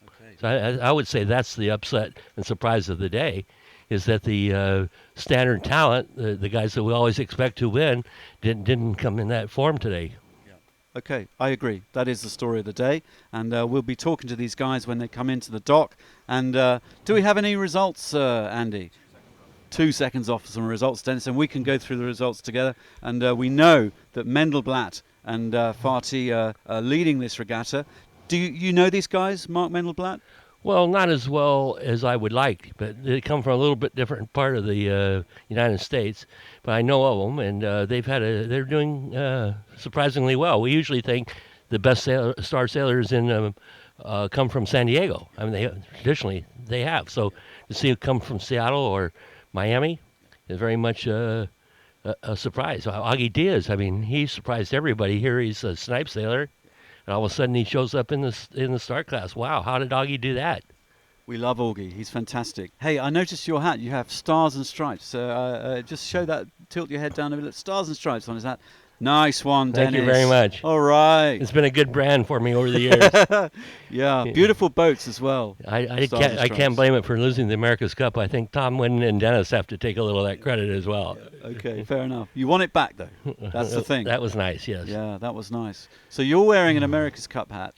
[SPEAKER 10] Okay. So I would say that's the upset and surprise of the day, is that the standard talent, the guys that we always expect to win, didn't come in that form today.
[SPEAKER 1] Okay, I agree. That is the story of the day. And we'll be talking to these guys when they come into the dock. And do we have any results, Andy? 2 seconds off some results, Dennis, and we can go through the results together. And we know that Mendelblatt and Farty are leading this regatta. Do you know these guys, Mark Mendelblatt?
[SPEAKER 10] Well, not as well as I would like, but they come from a little bit different part of the United States. But I know of them, and they're doing surprisingly well. We usually think the best star sailors come from San Diego. I mean, traditionally they have. So to see it come from Seattle or Miami is very much a surprise. Augie Diaz, I mean, he surprised everybody here. He's a snipe sailor. And all of a sudden he shows up in the star class. Wow, how did Augie do that?
[SPEAKER 1] We love Augie. He's fantastic. Hey, I noticed your hat. You have stars and stripes. Just show that. Tilt your head down a bit. Stars and stripes on his hat. Nice one, Dennis.
[SPEAKER 10] Thank you very much.
[SPEAKER 1] All right.
[SPEAKER 10] It's been a good brand for me over the years.
[SPEAKER 1] Yeah, beautiful boats as well.
[SPEAKER 10] I
[SPEAKER 1] Stars and
[SPEAKER 10] can't
[SPEAKER 1] stripes.
[SPEAKER 10] blame it for losing the America's Cup. I think Tom Wynn and Dennis have to take a little of that credit as well.
[SPEAKER 1] Okay, fair enough. You want it back, though. That's the thing.
[SPEAKER 10] That was nice, yes.
[SPEAKER 1] Yeah, that was nice. So you're wearing an America's Cup hat,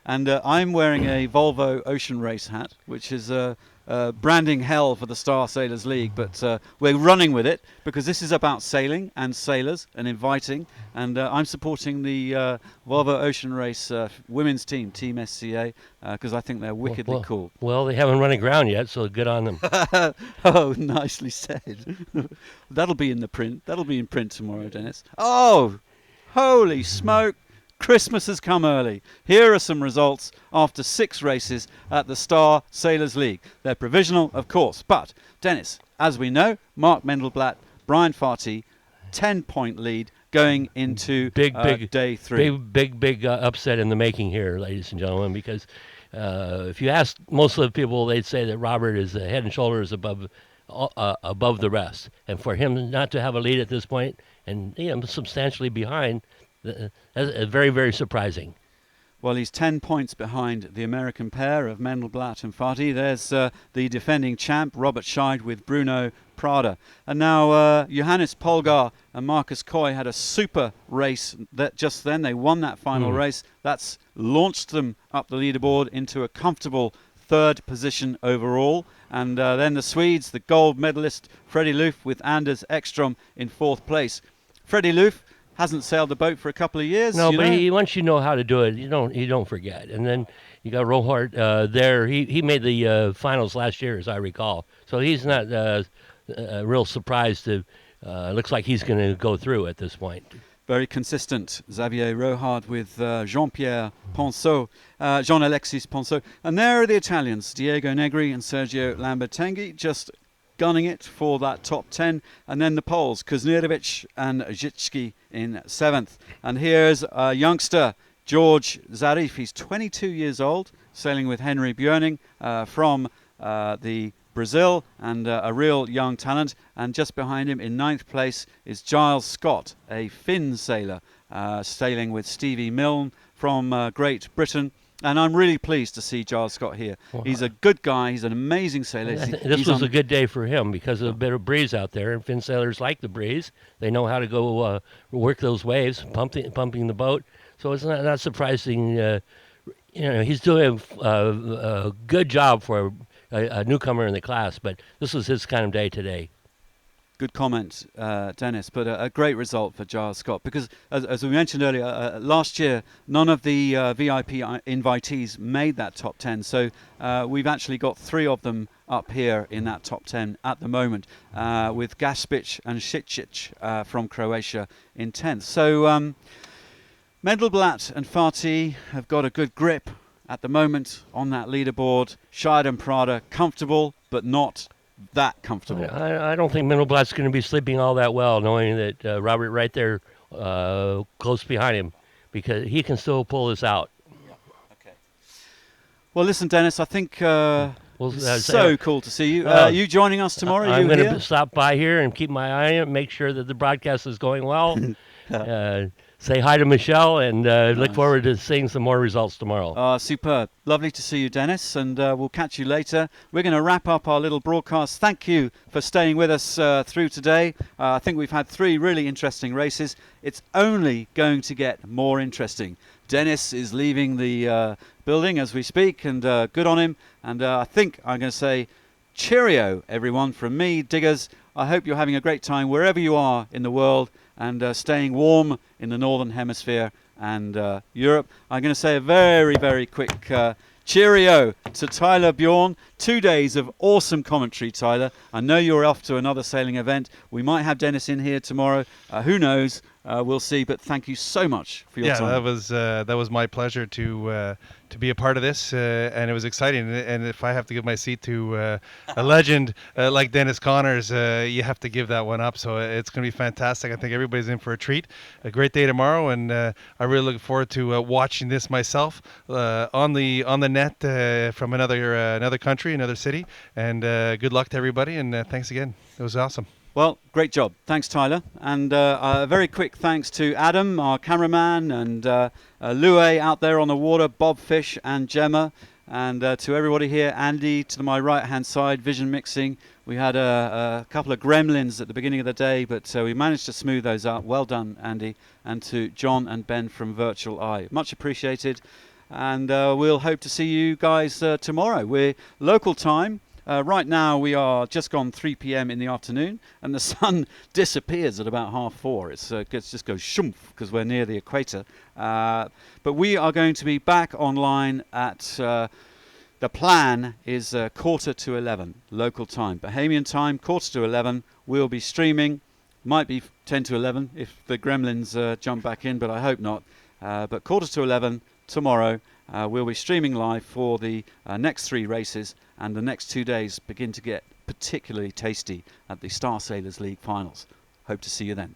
[SPEAKER 1] and I'm wearing a Volvo Ocean Race hat, which is branding hell for the Star Sailors League, but we're running with it because this is about sailing and sailors and inviting, and I'm supporting the Volvo Ocean Race women's team, Team SCA, because I think they're wickedly cool.
[SPEAKER 10] Well, they haven't run aground yet, so good on them.
[SPEAKER 1] Oh, nicely said. That'll be in the print. That'll be in print tomorrow, Dennis. Oh, holy smoke. Christmas has come early. Here are some results after 6 races at the Star Sailors League. They're provisional, of course, but, Dennis, as we know, Mark Mendelblatt, Brian Farty, 10-point lead going into day 3.
[SPEAKER 10] Big upset in the making here, ladies and gentlemen, because if you ask most of the people, they'd say that Robert is head and shoulders above the rest. And for him not to have a lead at this point and substantially behind, That's very, very surprising.
[SPEAKER 1] Well, he's 10 points behind the American pair of Mendelblatt and Fati. There's the defending champ, Robert Scheid, with Bruno Prada. And now Johannes Polgar and Marcus Coy had a super race that just then. They won that final race. That's launched them up the leaderboard into a comfortable third position overall. And then the Swedes, the gold medalist Freddie Loof with Anders Ekstrom in fourth place. Freddie Loof hasn't sailed the boat for a couple of years.
[SPEAKER 10] No, but once you know how to do it, you don't forget. And then you got Rohart there. He made the finals last year, as I recall. So he's not real surprised to. Looks like he's going to go through at this point.
[SPEAKER 1] Very consistent, Xavier Rohart with Jean-Pierre Ponceau, Jean-Alexis Ponceau. And there are the Italians, Diego Negri and Sergio Lambertenghi, just gunning it for that top 10. And then the Poles, Kuznirovic and Zicki in 7th. And here's a youngster, George Zarif. He's 22 years old, sailing with Henry Björning from the Brazil, and a real young talent. And just behind him in 9th place is Giles Scott, a Finn sailor, sailing with Stevie Milne from Great Britain. And I'm really pleased to see Giles Scott here.
[SPEAKER 10] Well,
[SPEAKER 1] he's a good guy. He's an amazing sailor.
[SPEAKER 10] This was a good day for him because of a bit of breeze out there, and Finn sailors like the breeze. They know how to go work those waves, pumping the boat. So it's not surprising. He's doing a good job for a newcomer in the class, but this was his kind of day today.
[SPEAKER 1] Good comment, Dennis, but a great result for Giles Scott because, as we mentioned earlier, last year none of the VIP invitees made that top 10, so we've actually got 3 of them up here in that top 10 at the moment, with Gaspic and Šicic from Croatia in 10th. So Mendelblatt and Fati have got a good grip at the moment on that leaderboard. Scheid and Prada comfortable, but not that comfortable.
[SPEAKER 10] I don't think Mendelblatt's going to be sleeping all that well, knowing that Robert right there close behind him, because he can still pull this out.
[SPEAKER 1] Yeah. Okay. Well, listen, Dennis, I think it's so cool to see you. You joining us tomorrow?
[SPEAKER 10] I'm going to stop by here and keep my eye on it, make sure that the broadcast is going well. Say hi to Michelle, and look forward to seeing some more results tomorrow.
[SPEAKER 1] Superb. Lovely to see you, Dennis, and we'll catch you later. We're going to wrap up our little broadcast. Thank you for staying with us through today. I think we've had 3 really interesting races. It's only going to get more interesting. Dennis is leaving the building as we speak, and good on him. And I think I'm going to say cheerio, everyone, from me, Diggers. I hope you're having a great time wherever you are in the world, and staying warm in the Northern Hemisphere and Europe. I'm going to say a very, very quick cheerio to Tyler Bjorn. 2 days of awesome commentary, Tyler. I know you're off to another sailing event. We might have Dennis in here tomorrow. Who knows? We'll see. But thank you so much for your time.
[SPEAKER 2] Yeah, that was my pleasure to be a part of this, and it was exciting. And if I have to give my seat to a legend like Dennis Connors, you have to give that one up. So it's going to be fantastic. I think everybody's in for a treat. A great day tomorrow, and I really look forward to watching this myself on the net from another country, another city. And good luck to everybody, and thanks again. It was awesome.
[SPEAKER 1] Well, great job. Thanks, Tyler. And a very quick thanks to Adam, our cameraman, and Lue out there on the water, Bob Fish and Gemma, and to everybody here, Andy to my right-hand side, Vision Mixing. We had a couple of gremlins at the beginning of the day, but we managed to smooth those out. Well done, Andy. And to John and Ben from Virtual Eye. Much appreciated. And we'll hope to see you guys tomorrow. We're local time. Right now we are just gone 3 p.m. in the afternoon, and the sun disappears at about 4:30. It just goes shump because we're near the equator. But we are going to be back online at, the plan is 11:45 local time. Bahamian time, 11:45. We'll be streaming. Might be 10 to 11 if the gremlins jump back in, but I hope not. But 11:45 tomorrow. We'll be streaming live for the next 3 races, and the next 2 days begin to get particularly tasty at the Star Sailors League finals. Hope to see you then.